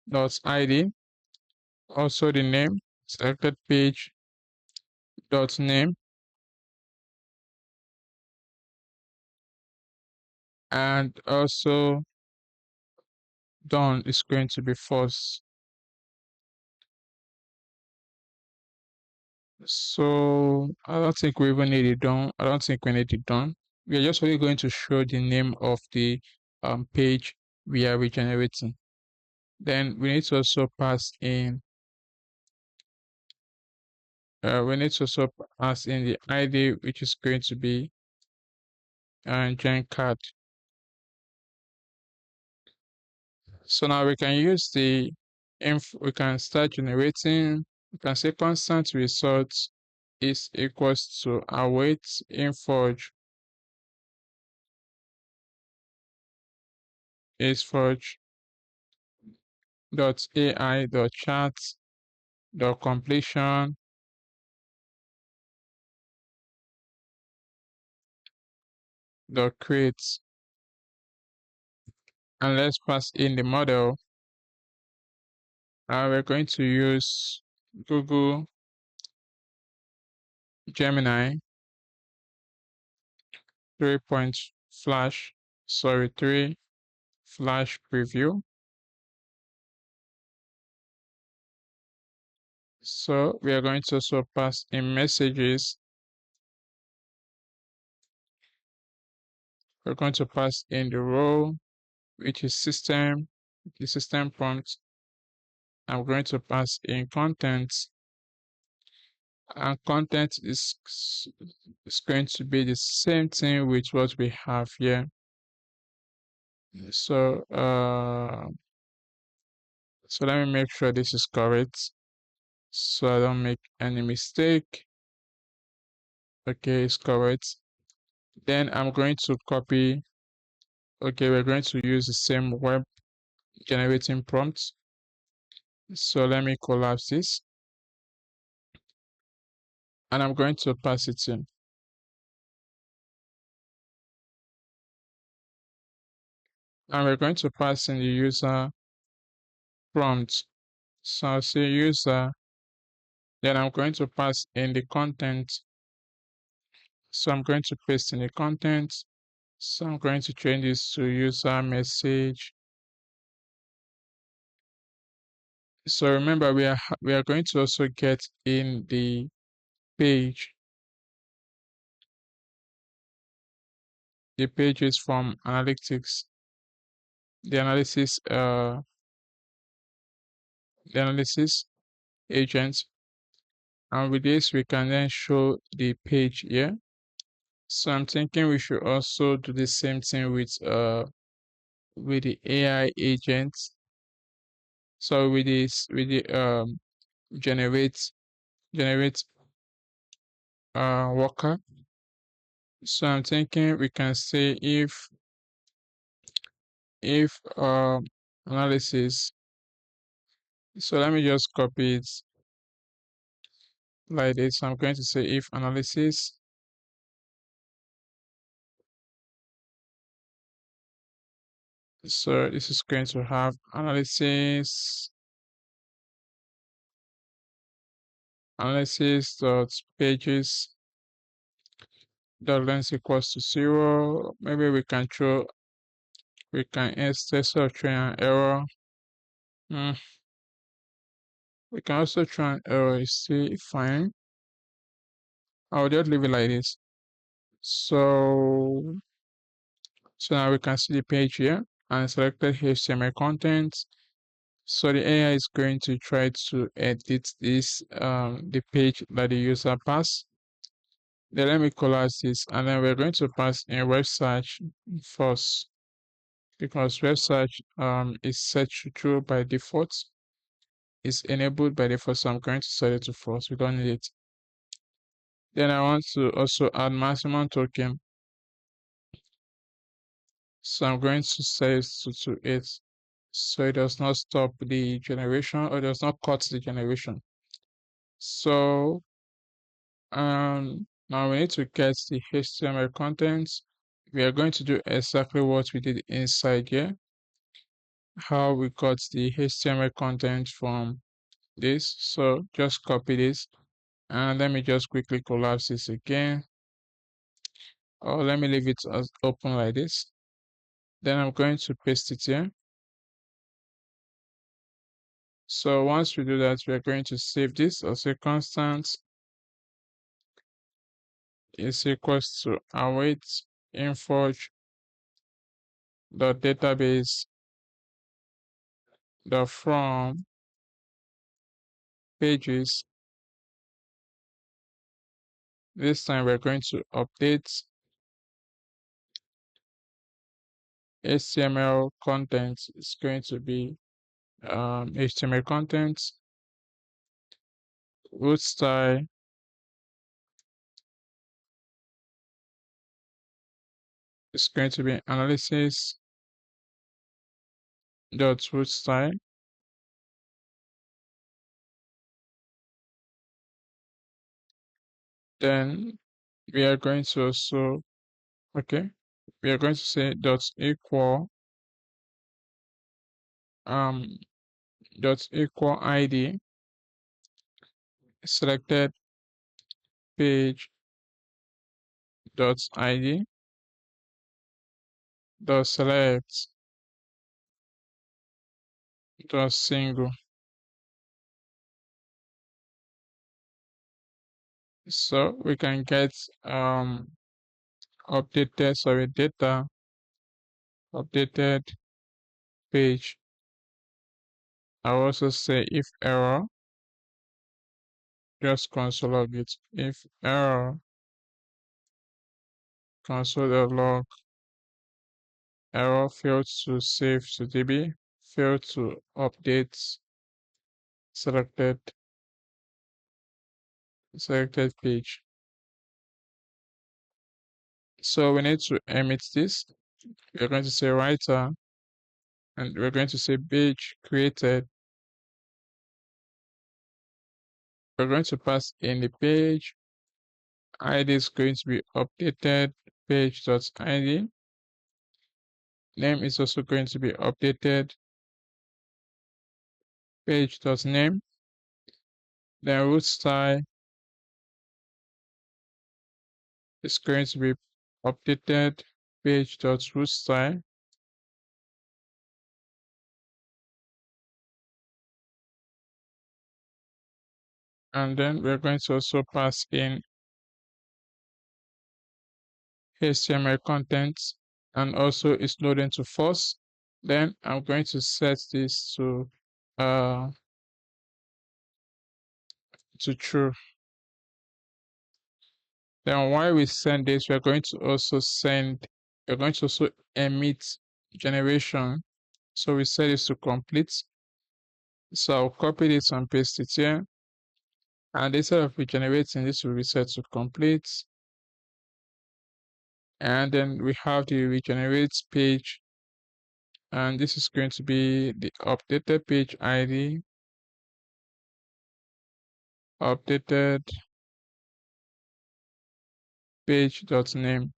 dot ID. Also the name, selected page dot name, and also done is going to be false. So I don't think we even need it done. I don't think we need it done. We are just only going to show the name of the page we are regenerating. Then we need to also pass in the ID, which is going to be gen card. So now we can use the we can start generating. We can say constant result is equals to await Insforge ai chat completion create, and let's pass in the model. We're going to use Google Gemini 3 point flash 3 flash preview. So we are going to also pass in messages. We're going to pass in the role, which is system, the system prompt. I'm going to pass in content, and content is going to be the same thing with what we have here. So so let me make sure this is correct so I don't make any mistake. Okay, it's correct. Then I'm going to copy. Okay, we're going to use the same web generating prompt. So let me collapse this, and I'm going to pass it in. And we're going to pass in the user prompt. So I'll say user, then I'm going to pass in the content. So I'm going to paste in the content. So I'm going to change this to user message. So remember, we are going to also get in the page. The page is from analytics. The analysis agent. And with this, we can then show the page here. So I'm thinking we should also do the same thing with the AI agent. So with this, with the generate worker. So I'm thinking we can say if analysis. So let me just copy it like this. I'm going to say if analysis. So this is going to have analysis dot pages dot length equals to 0. Maybe we can instead of try an error. We can also try an error. You see, fine. I'll just leave it like this. So now we can see the page here and selected HTML content. So the AI is going to try to edit this the page that the user passed. Then let me collapse this, and then we're going to pass in web search first because web search is set to true by default. It's enabled by default, so I'm going to set it to false. We don't need it. Then I want to also add maximum token. So I'm going to set it to 8 so it does not stop the generation or does not cut the generation. So now we need to get the HTML contents. We are going to do exactly what we did inside here. How we got the HTML content from this. So just copy this and let me just quickly collapse this again. Or let me leave it as open like this. Then I'm going to paste it here. So once we do that, we are going to save this as a constant is equals to await Insforge dot database dot from pages. This time we're going to update HTML content. It's going to be HTML content, root style. It's going to be analysis dot root style. Then we are going to also, okay, we are going to say dot equal um dot equal id selected page dot id dot select dot single. So we can get data updated page. I'll also say if error, just console log it. If error, console.log error failed to save to DB, failed to update selected page. So we need to emit this. We're going to say writer, and we're going to say page created. We're going to pass in the page. ID is going to be updated page.id. Name is also going to be updated page.name. Then root style is going to be updated page.root style. And then we're going to also pass in HTML contents, and also it's loading to false. Then I'm going to set this to true. Then while we send this, we're going to also emit generation. So we set this to complete. So I'll copy this and paste it here. And instead of regenerating, this will be set to complete. And then we have the regenerate page. And this is going to be the updated page ID, updated page.name.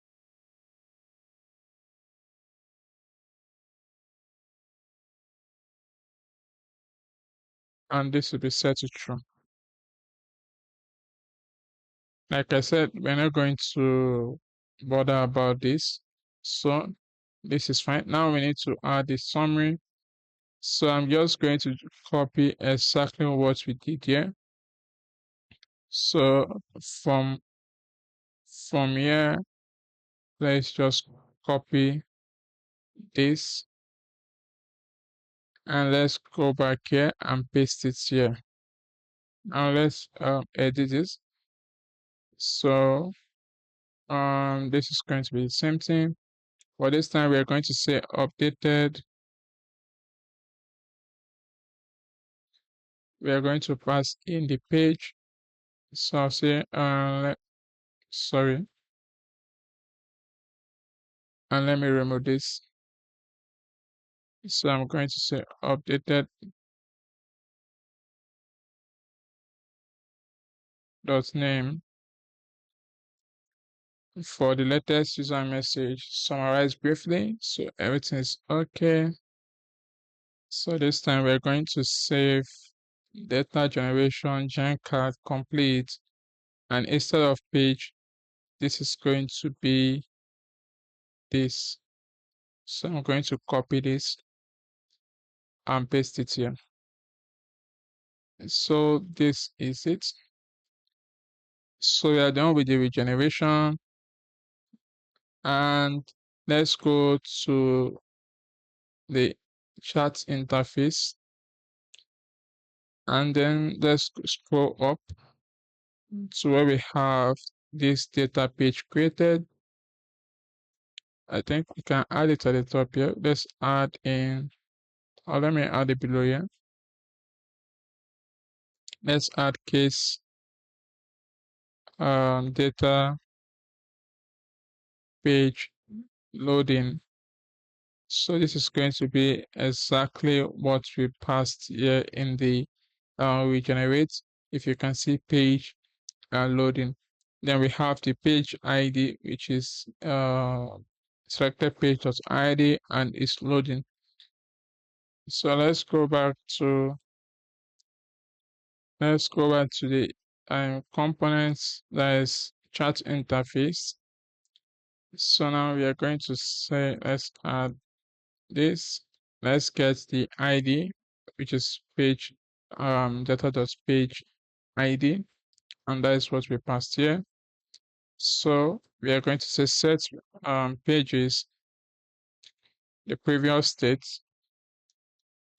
And this will be set to true. Like I said, we're not going to bother about this. So this is fine. Now we need to add the summary. So I'm just going to copy exactly what we did here. So from here, let's just copy this, and let's go back here and paste it here. Now let's edit this. So this is going to be the same thing. For this time, we are going to say updated. We are going to pass in the page. So I'll say sorry, and let me remove this. So I'm going to say updated dot name. For the latest user message, summarize briefly, so everything is okay. So this time we're going to save data generation gen card complete, and instead of page, this is going to be this. So I'm going to copy this and paste it here. So this is it. So we are done with the regeneration, and let's go to the chat interface, and then let's scroll up to where we have this data page created. I think we can add it at the top here. Let's add in, or let me add it below here. Let's add case data page loading. So this is going to be exactly what we passed here in the regenerate. If you can see page loading. Then we have the page ID, which is selected page.id and it's loading. So let's go back to the components, that is chat interface. So now we are going to say, let's add this. Let's get the ID, which is page data.page ID, and that is what we passed here. So we are going to say set pages the previous state,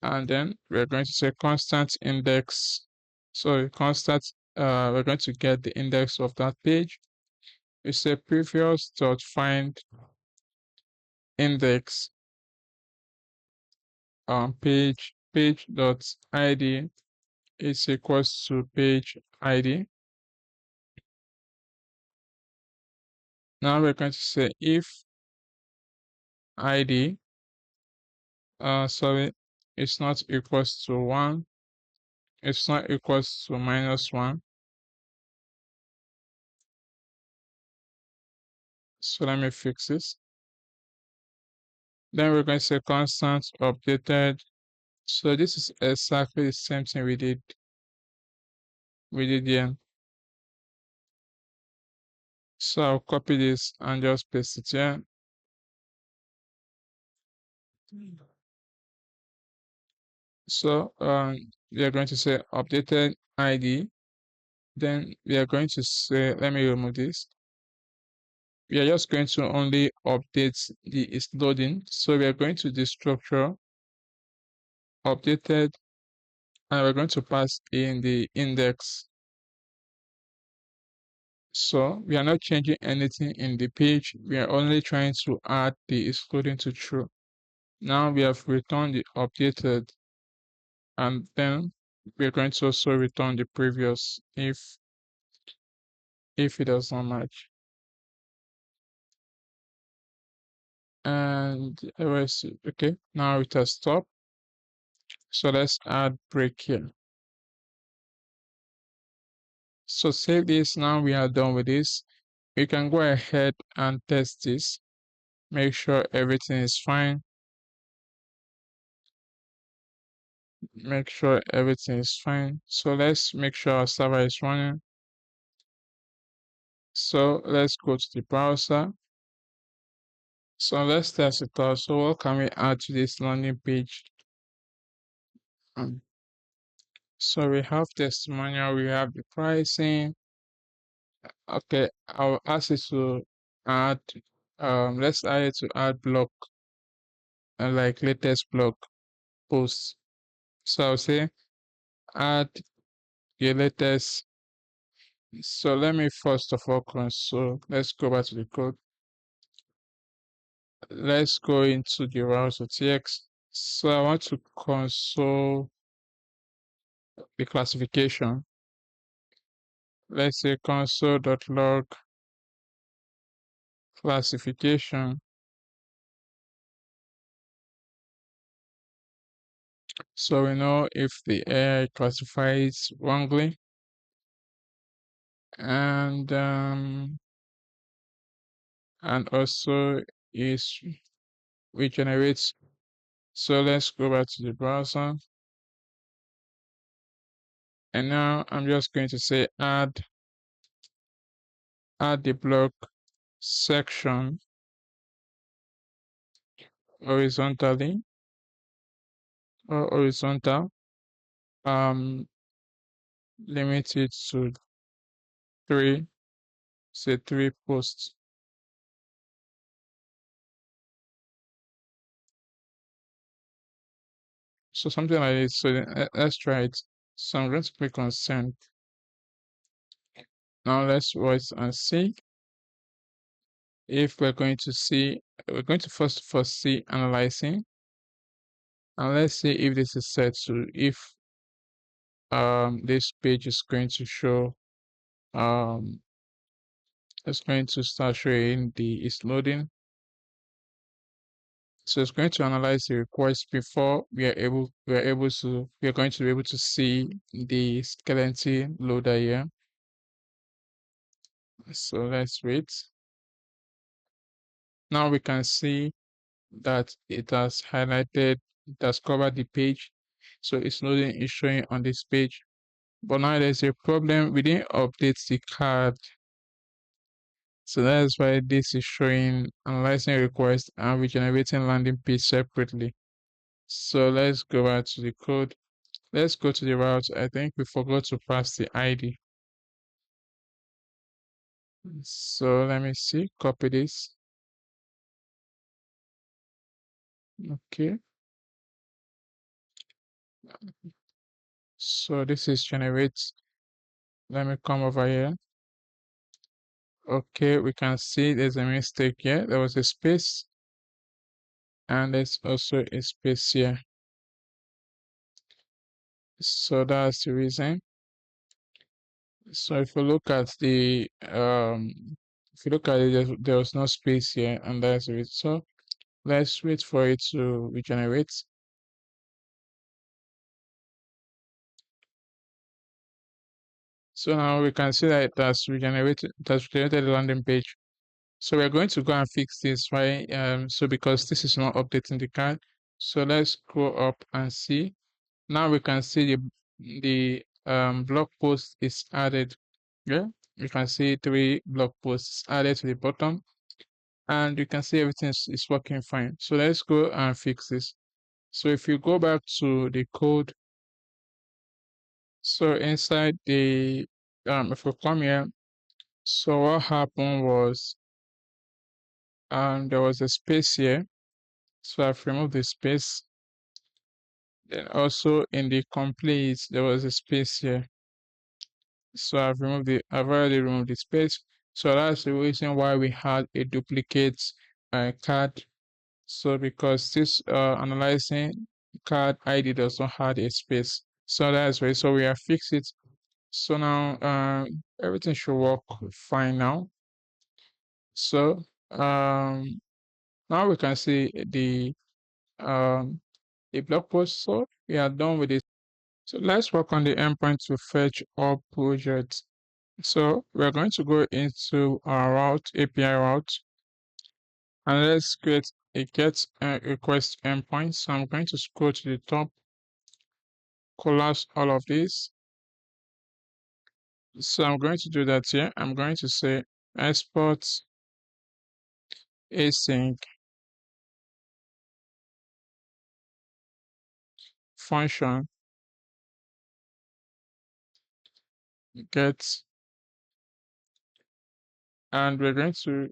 and then we're going to say constant index. So constant, we're going to get the index of that page. We say previous dot find index page dot id is equals to page id. Now we're going to say if id sorry, it's not equals to 1, it's not equals to -1. So let me fix this. Then we're going to say constant updated. So this is exactly the same thing we did here. So I'll copy this and just paste it here. So we are going to say updated ID. Then we are going to say, let me remove this. We are just going to only update the is loading. So we are going to the structure updated, and we're going to pass in the index. So we are not changing anything in the page. We are only trying to add the is loading to true. Now we have returned the updated, and then we're going to also return the previous if it does not match. And okay, now it has stopped. So let's add break here. So save this. Now we are done with this. We can go ahead and test this. Make sure everything is fine. Make sure everything is fine. So let's make sure our server is running. So let's go to the browser. So let's test it out. So what can we add to this landing page? So we have testimonial, we have the pricing. Okay, I'll ask you to add, let's add it to add block, like latest blog posts. So I'll say add the latest. So let me first of all console. Let's go back to the code. Let's go into the routes.txt. So I want to console the classification. Let's say console.log classification. So we know if the AI classifies wrongly, and also is regenerates. So let's go back to the browser, and now I'm just going to say add the block section horizontally or horizontal. Limit it to 3, say 3 posts. So something like this. So let's try it. So I'm going to click on send. Now let's wait and see if we're going to first of all see analyzing, and let's see if this is set to if this page is going to show it's going to start showing the is loading. So it's going to analyze the request before we are going to be able to see the skeleton loader here. So let's wait. Now we can see that it has highlighted, it has covered the page. So it's loading, it's showing on this page. But now there's a problem. We didn't update the card. So that's why this is showing analyzing request and regenerating landing page separately. So let's go back to the code. Let's go to the route. I think we forgot to pass the ID. So let me see, copy this. Okay. So this is generate. Let me come over here. Okay, we can see there's a mistake here. There was a space and there's also a space here. So that's the reason. So if you look at the if you look at it, there was no space here, and that's it. So let's wait for it to regenerate. So now we can see that it has regenerated the landing page. So we're going to go and fix this, right? So because this is not updating the card. So let's go up and see. Now we can see the blog post is added. Yeah, you can see 3 blog posts added to the bottom, and you can see everything is working fine. So let's go and fix this. So if you go back to the code, so inside the if we come here, so what happened was there was a space here, so I've removed the space. Then also in the complete there was a space here, so I've already removed the space. So that's the reason why we had a duplicate card. So because this analyzing card ID does not have a space, so that's why. So we have fixed it. So now everything should work fine now. So now we can see um, the blog post. So we are done with it. So let's work on the endpoint to fetch all projects. So we're going to go into our route, API route, and let's create a get request endpoint. So I'm going to scroll to the top, collapse all of this. So I'm going to do that here. I'm going to say export async function get, and we're going to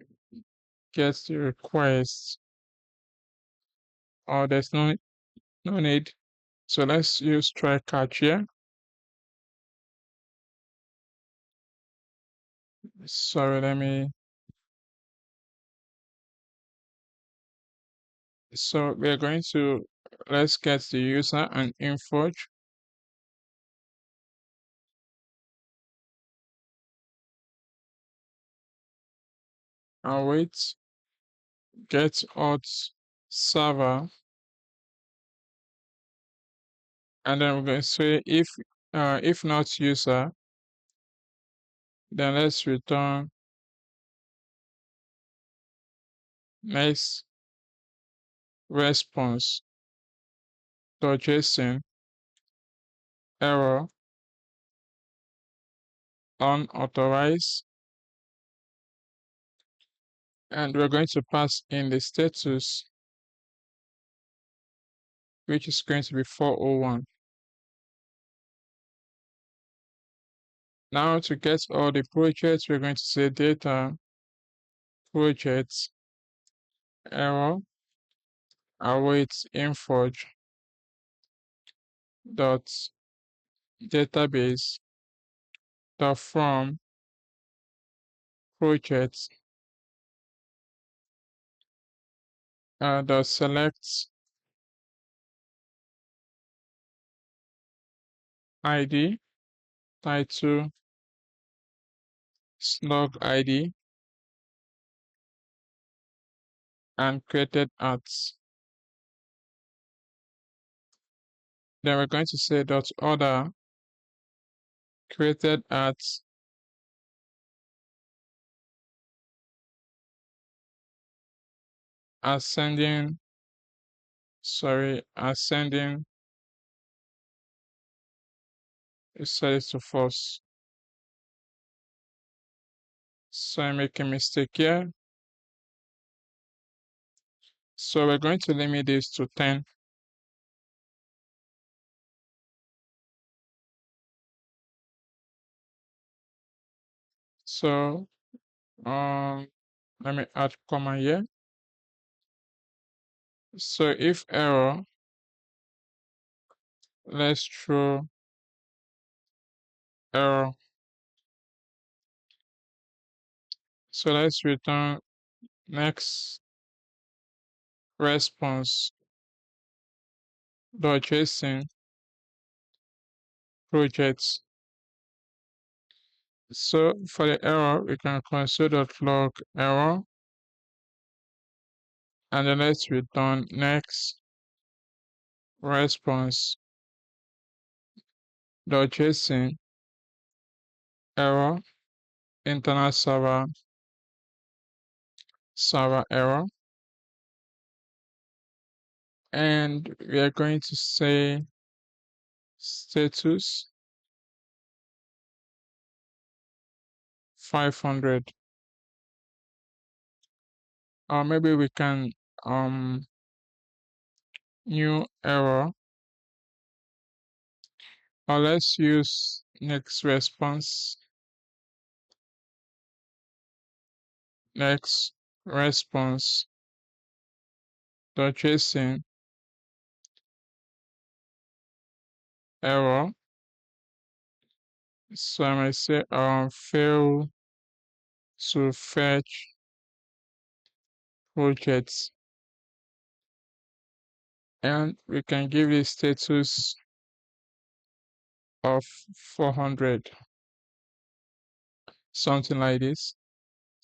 get the request. Oh, there's no need. So let's use try catch here. Sorry, so we're going to, let's get the user and Insforge. And wait, get auth server. And then we're going to say if not user, then let's return next response .json error unauthorized, and we're going to pass in the status, which is going to be 401. Now to get all the projects, we're going to say data projects error awaits Insforge dot database dot from projects dot select ID title slug ID and created at. Then we're going to say dot order created at ascending is set to false. So I make a mistake here. So we're going to limit this to 10. So let me add comma here. So if error, let's throw error. So let's return next response .json projects. So for the error, we can console.log error, and then let's return next response .json error internal server error, and we are going to say status 500, or maybe we can new error, or let's use next response .json error. So I might say fail to fetch projects, and we can give the status of 400, something like this.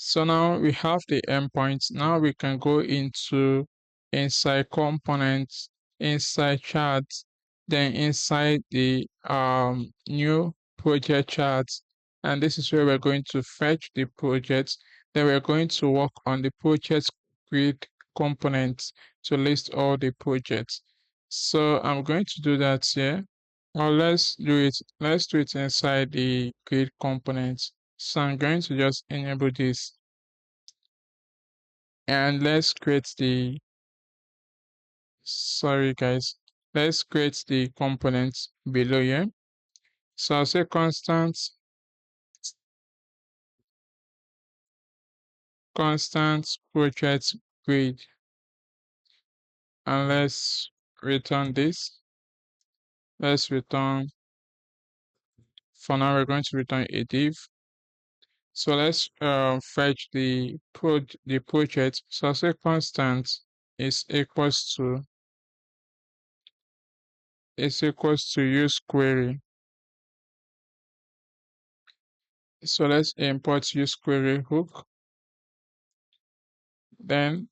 So now we have the endpoints. Now we can go into inside components, inside charts, then inside the new project charts. And this is where we're going to fetch the projects. Then we're going to work on the project grid components to list all the projects. So I'm going to do that here. Or let's do it inside the grid components. So I'm going to just enable this, and let's create let's create the components below here. So I'll say constant project grid, and let's return this. Let's return, for now we're going to return a div. So let's fetch the project. So I'll say constant is equals to use query. So let's import use query hook. Then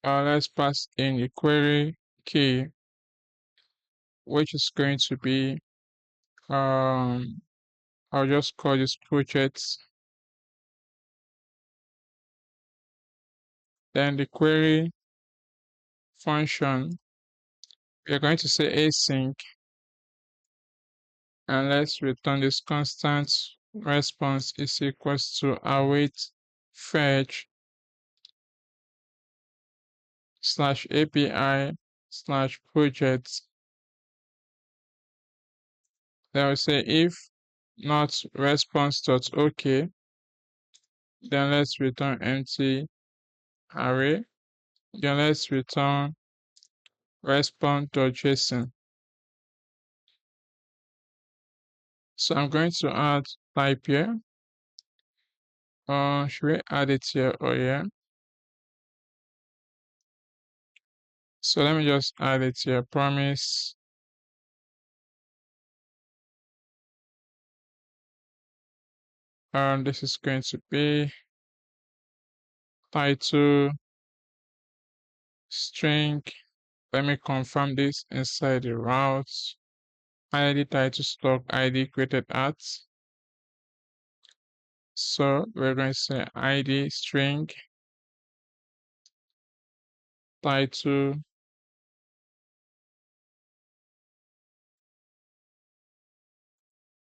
let's pass in a query key, which is going to be I'll just call this project. Then the query function, we're going to say async, and let's return this constant response is equals to await fetch /API/project. Then we'll say if not response.ok, then let's return empty array. Then let's return response.json. So I'm going to add type here. Should we add it here or here? So let me just add it here. Promise this is going to be title string. Let me confirm this inside the routes. ID title stock ID created at. So we're going to say ID string title,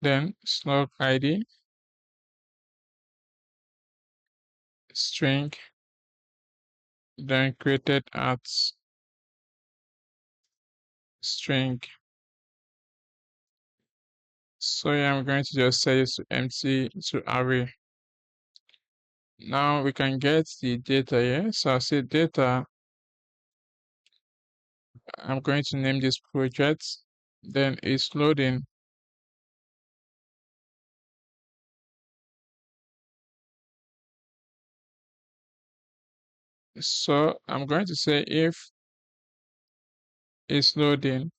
then slug ID, string, then created at string. So yeah, I'm going to just set this to empty to array. Now we can get the data here. So I'll say data. I'm going to name this project. Then it's loading. So I'm going to say if it's loading,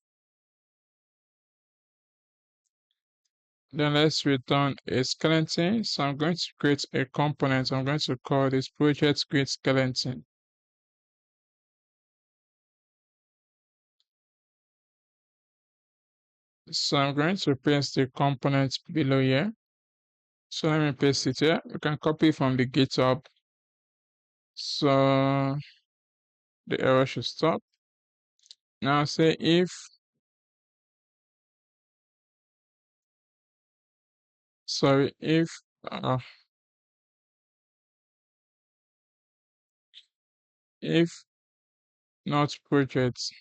then let's return a skeleton. So I'm going to create a component. I'm going to call this project create skeleton. So I'm going to paste the component below here. So let me paste it here. You can copy from the GitHub. So the error should stop. Now say if sorry if not project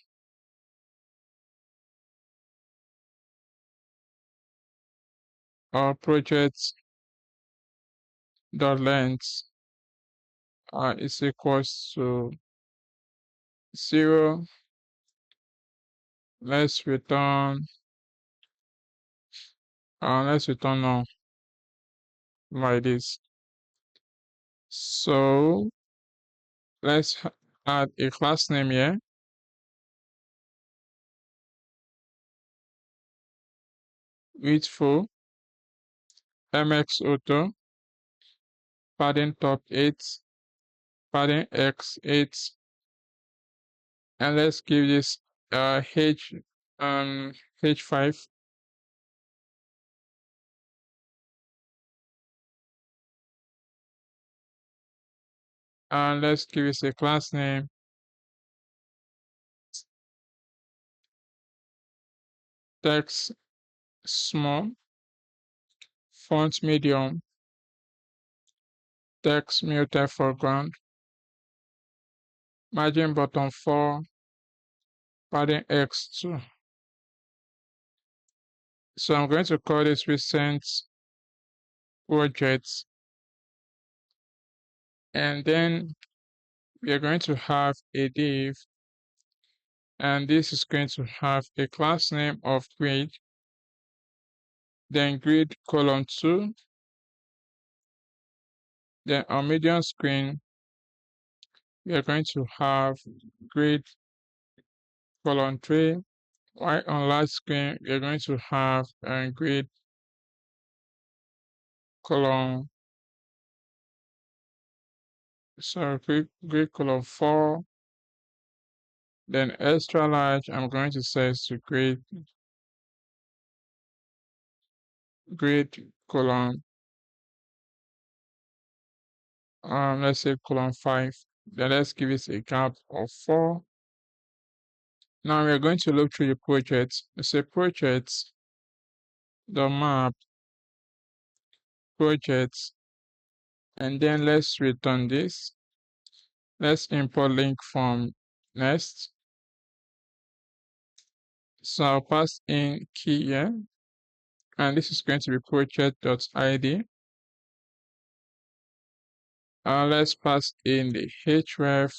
or project dot length is equals to 0, let's return null like this. So let's add a class name here. Widthful, mx auto, padding top 8, padding x8, and let's give this h5. And let's give this a class name. Text small, font medium, text muted foreground, margin bottom 4, padding x2. So I'm going to call this recent project, and then we are going to have a div, and this is going to have a class name of grid, then grid column 2, then on medium screen we are going to have grid column 3, while on large screen we are going to have grid column grid column 4, then extra large I'm going to set to grid column let's say column 5, then let's give it a gap of 4. Now we are going to look through the project. Let's say project the map project, and then let's return this. Let's import link from Next. So I'll pass in key here, and this is going to be project.id. Let's pass in the href.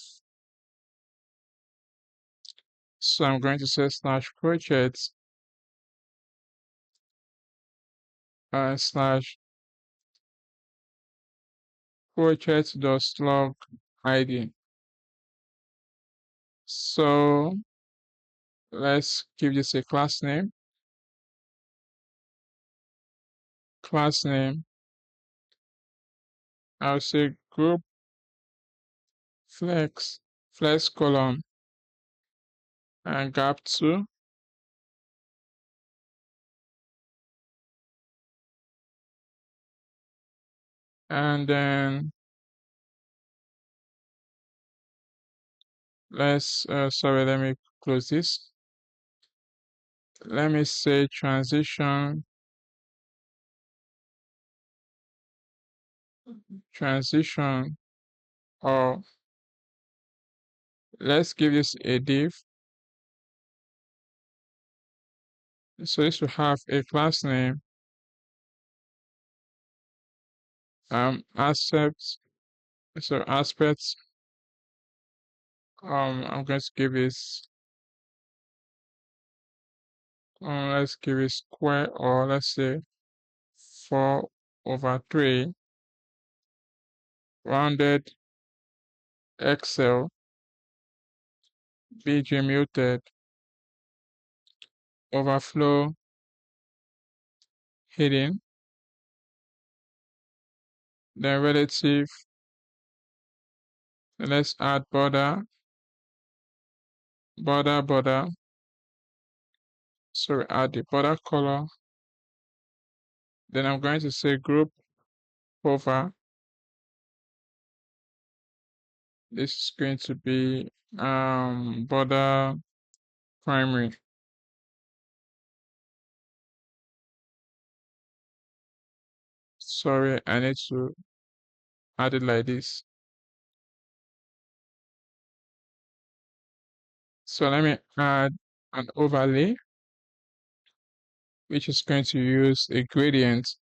So I'm going to say slash project slash project.slug id. So let's give this a class name. Class name, I'll say group flex column and gap 2. And then Sorry, let me close this. Let me say transition, or let's give this a div. So this will have a class name, aspects, aspects. I'm going to give this, let's give it square, or let's say 4/3 rounded Excel BG muted overflow hidden, then relative. Let's add border. So we add the border color. Then I'm going to say group over. This is going to be border primary. Sorry, I need to add it like this. So let me add an overlay, which is going to use a gradient.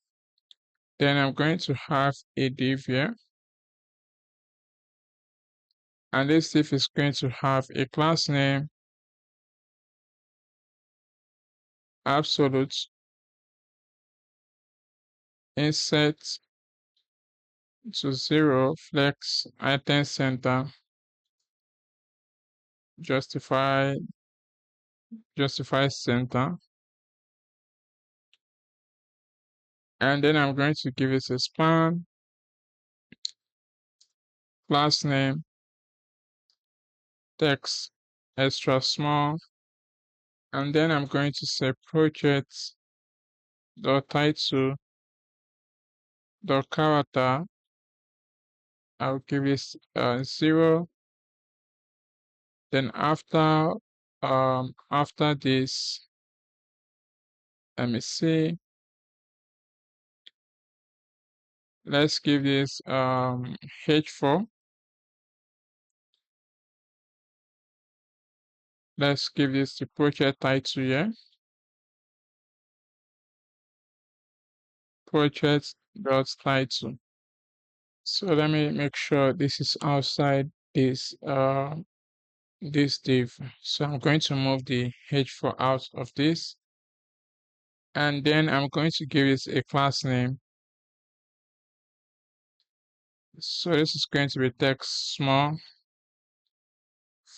Then I'm going to have a div here. And this div is going to have a class name, absolute, insert to 0, flex, item center, justify center. And then I'm going to give it a span, class name, text, extra small. And then I'm going to say project dot title dot character. I'll give it 0. Then after this, let me see. Let's give this h4. Let's give this the project title here. Project dot title. So let me make sure this is outside this this div. So I'm going to move the h4 out of this. And then I'm going to give it a class name. So this is going to be text small,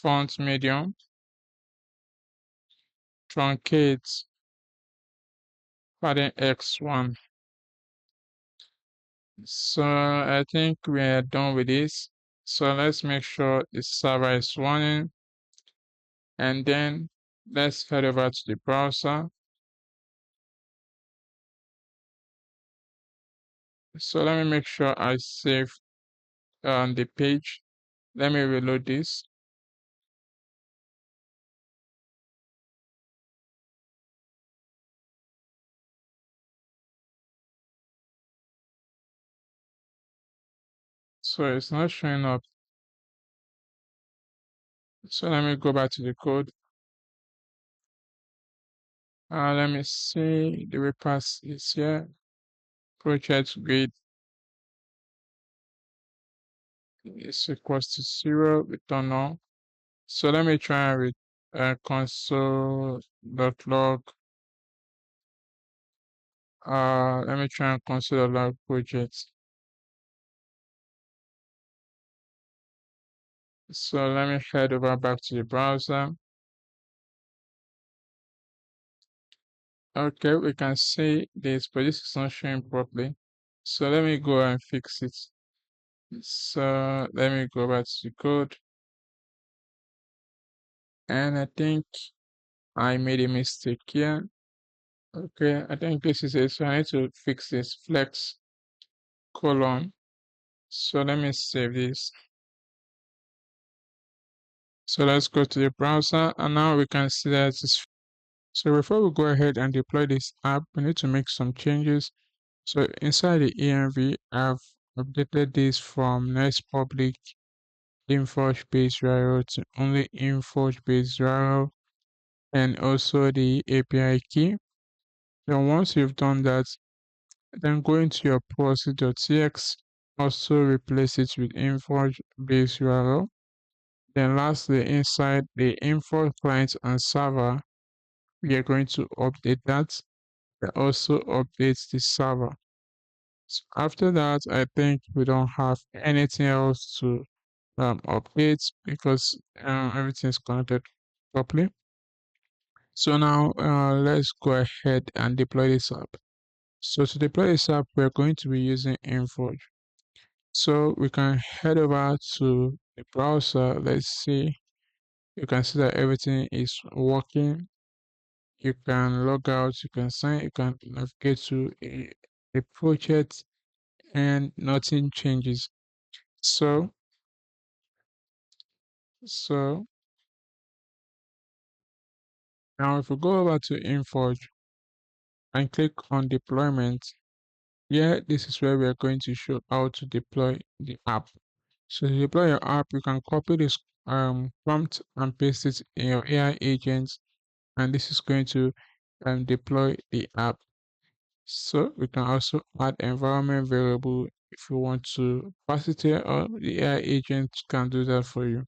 font medium, truncate, padding x1. So I think we are done with this. So let's make sure the server is running. And then let's head over to the browser. So let me make sure I save the page. Let me reload this. So it's not showing up. So let me go back to the code. Let me see, the repass is here. Project grid is equals to 0, return null. So let me try and console.log. Let me try and console.log project. So let me head over back to the browser. Okay, we can see this, but this is not showing properly. So let me go and fix it. So let me go back to the code. And I think I made a mistake here. Okay, I think this is it. So I need to fix this flex colon. So let me save this. So let's go to the browser and now we can see that it's so before we go ahead and deploy this app, we need to make some changes. So inside the env, I've updated this from next public Insforge based URL to only Insforge based URL and also the API key. Then once you've done that, then go into your policy.txt, also replace it with Insforge based URL. Then lastly, inside the Insforge client and server, we are going to update that. It also updates the server. So after that, I think we don't have anything else to update because everything is connected properly. So now let's go ahead and deploy this app. So to deploy this app, we're going to be using Insforge. So we can head over to the browser. Let's see. You can see that everything is working. You can log out, you can sign, you can navigate to a project and nothing changes. So, so now if we go over to Inforge and click on deployment, yeah, this is where we are going to show how to deploy the app. So to deploy your app, you can copy this prompt and paste it in your AI agent, and this is going to deploy the app. So we can also add environment variable if you want to pass it here, or the AI agent can do that for you.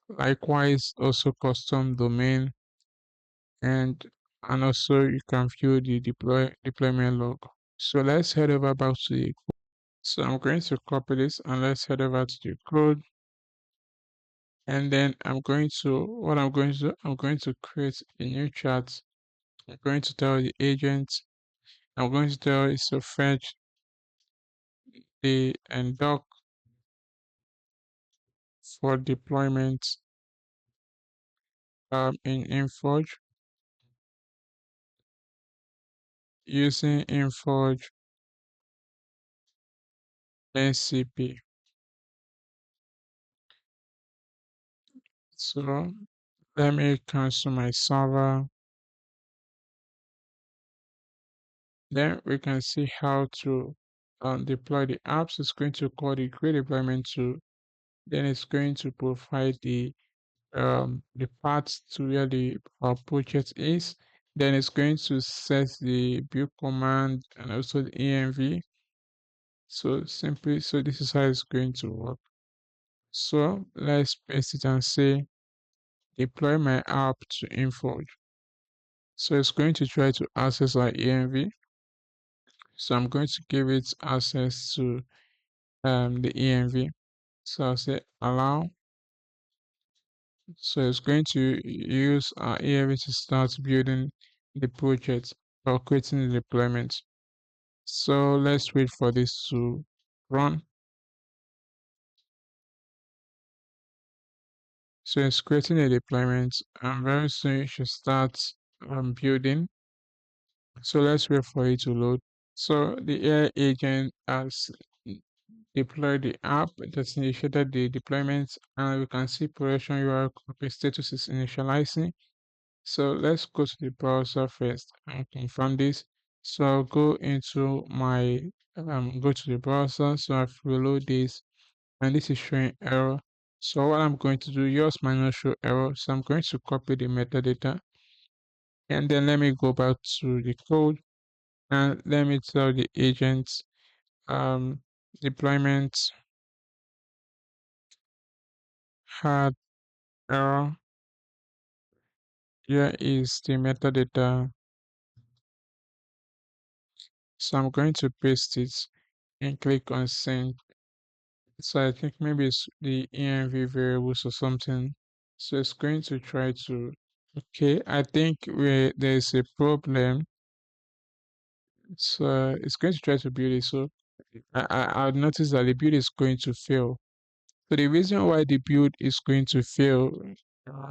Likewise, also custom domain and also you can view the deployment log. So let's head over back to the code. So I'm going to copy this and let's head over to the code. And then I'm going to I'm going to create a new chat. I'm going to tell the agent, I'm going to tell it to fetch the and doc for deployment in Inforge using Inforge NCP. So let me cancel my server. Then we can see how to deploy the apps. It's going to call the create deployment tool. Then it's going to provide the path to where the project is. Then it's going to set the build command and also the env. So simply, so this is how it's going to work. So let's paste it and say deploy my app to Inforge. So it's going to try to access our env. So I'm going to give it access to the env. So I'll say allow. So it's going to use our env to start building the project or creating the deployment. So let's wait for this to run. So it's creating a deployment and very soon it should start building. So let's wait for it to load. So the AI agent has deployed the app, that's initiated the deployment, and we can see production URL copy status is initializing. So let's go to the browser first and confirm this. So I'll go into my go to the browser. So I've reload this and this is showing error. So what I'm going to do, yours might not show error. So I'm going to copy the metadata and then let me go back to the code and let me tell the agent um, deployment had error. Here is the metadata. So I'm going to paste it and click on send. So I think maybe it's the env variables or something. So it's going to try to, okay, I think where there's a problem. So it's going to try to build it. So I noticed that the build is going to fail. So the reason why the build is going to fail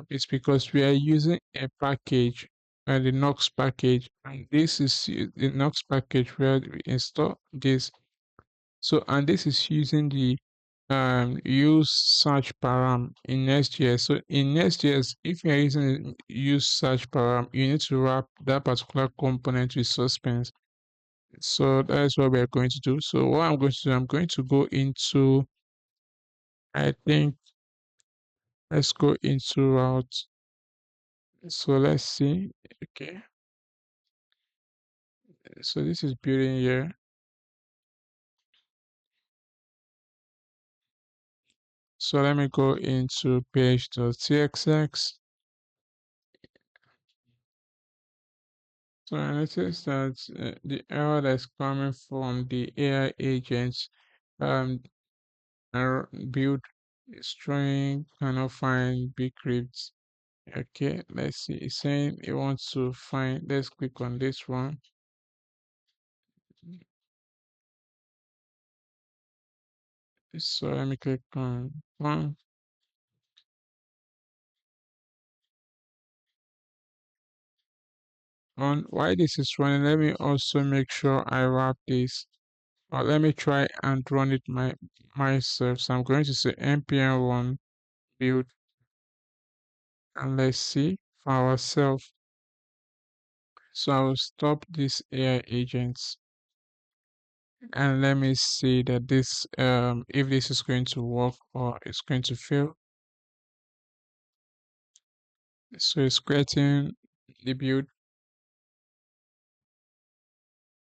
is because we are using a package, the Nox package, and this is the Nox package where we install this. So and this is using the use search param in Next.js. So in Next.js, if you're using use search param, you need to wrap that particular component with suspense. So that's what we're going to do. So what I'm going to do, I'm going to go into, I think, let's go into route. So let's see. Okay. So this is building here. So let me go into page.txx. So I noticed that the error that's coming from the AI agents um build string cannot find bcrypt. Okay, let's see. It's saying it wants to find. Let's click on this one. So let me click on one. On while this is running, let me also make sure I wrap this. Or let me try and run it myself. So I'm going to say npm1 build, and let's see for ourselves. So I will stop this AI agents, and let me see that this if this is going to work or it's going to fail. So it's creating the build.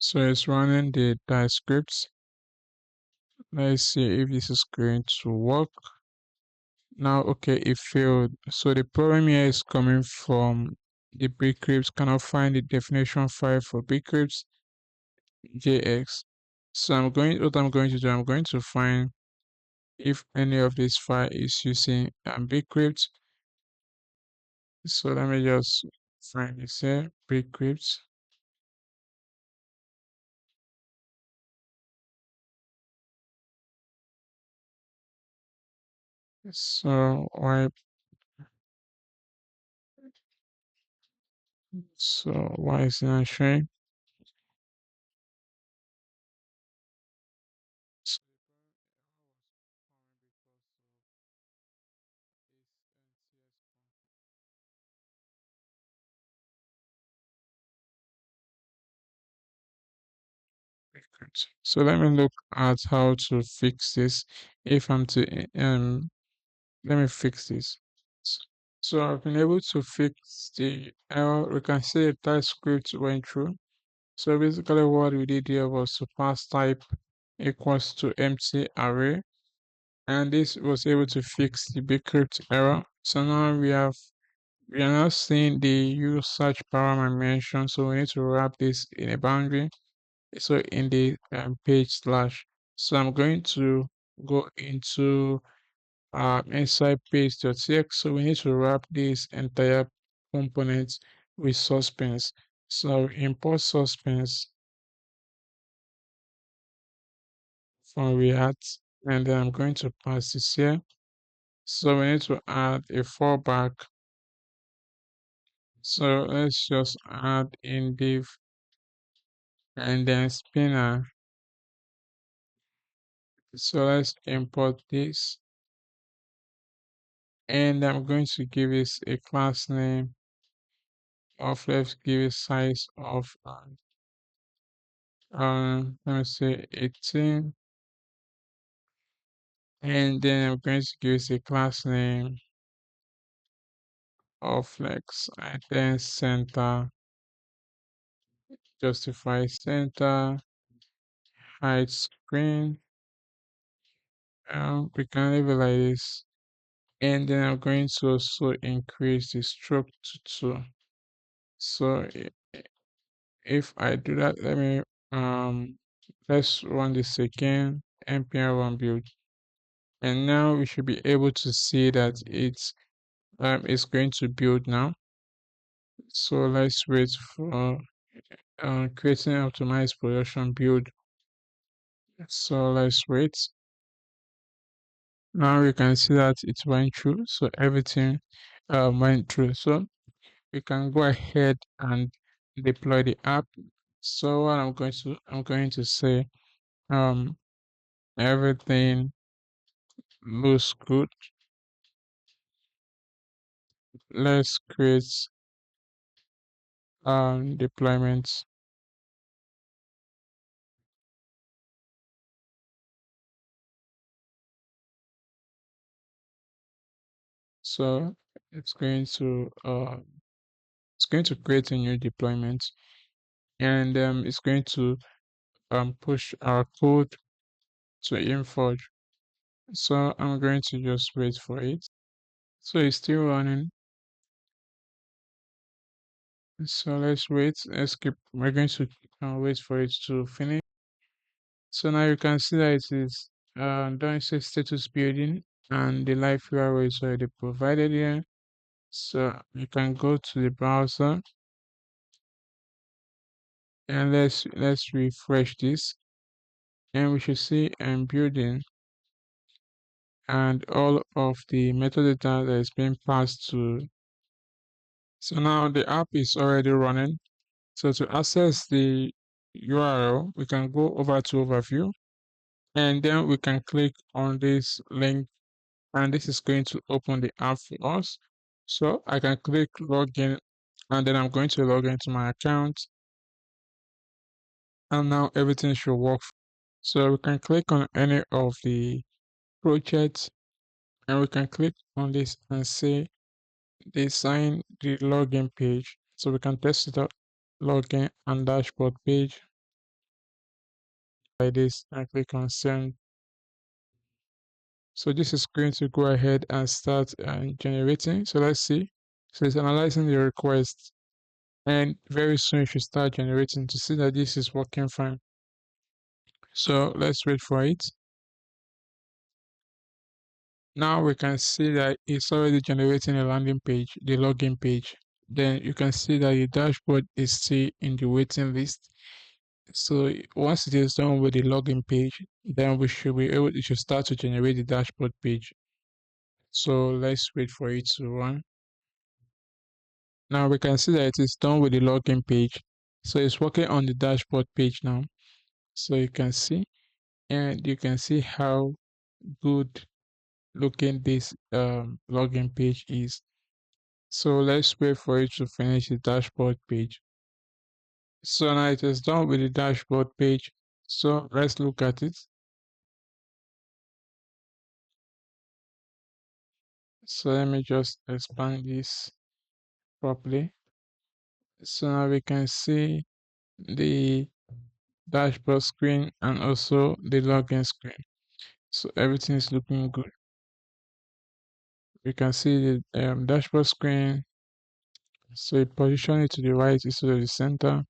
So it's running the scripts. Let's see if this is going to work. Now, okay, it failed. So the problem here is coming from the bcrypt cannot find the definition file for bcrypt jx. So what I'm going to do, I'm going to find if any of this file is using bcrypt. So let me just find this here, bcrypt. So why is it not showing? So let me look at how to fix this. If I'm to let me fix this. So I've been able to fix the error. We can see the type script went through. So basically what we did here was to pass type equals to empty array, and this was able to fix the bcrypt error. So now we are now seeing the use search parameter mentioned. So we need to wrap this in a boundary. So in the page slash. So I'm going to go into inside page.txt. So we need to wrap this entire component with suspense. So import suspense from React, and then I'm going to pass this here. So we need to add a fallback. So let's just add in div and then spinner. So let's import this, and I'm going to give this a class name of, let's give it size of let me say 18, and then I'm going to give it a class name of flex, and then center, justify center, height screen. We can leave it like this, and then I'm going to also increase the stroke to 2. So if I do that, let's run this again, npm1 build, and now we should be able to see that it's going to build now. So let's wait for creating optimized production build. So let's wait. Now we can see that it went through. So everything went through. So we can go ahead and deploy the app. So what I'm going to say um everything looks good. Let's create deployments. So it's going to create a new deployment, and it's going to push our code to Inforge. So I'm going to just wait for it. So it's still running. So let's wait. Let's keep. We're going to wait for it to finish. So now you can see that it is done. It says status building, and the live URL is already provided here. So you can go to the browser, and let's refresh this, and we should see building, and all of the metadata that is being passed to. So now the app is already running. So to access the URL, we can go over to overview, and then we can click on this link, and this is going to open the app for us. So I can click login, and then I'm going to log into my account, and now everything should work. So we can click on any of the projects, and we can click on this and say design the login page. So we can test it out, login and dashboard page like this, and click on send. So this is going to go ahead and start generating. So let's see. So it's analyzing the request, and very soon it should start generating to see that this is working fine. So let's wait for it. Now we can see that it's already generating a landing page, the login page. Then you can see that the dashboard is still in the waiting list. So once it is done with the login page, then we should be able, it should start to generate the dashboard page. So let's wait for it to run. Now we can see that it is done with the login page. So it's working on the dashboard page now. So you can see, and you can see how good looking this login page is. So let's wait for it to finish the dashboard page. So now it is done with the dashboard page. So let's look at it. So let me just expand this properly. So now we can see the dashboard screen and also the login screen. So everything is looking good. We can see the dashboard screen. So you position it to the right instead of the center.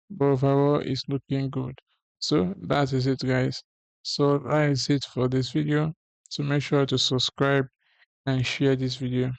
But overall, it's looking good. So that is it, guys. So that is it for this video. So make sure to subscribe and share this video.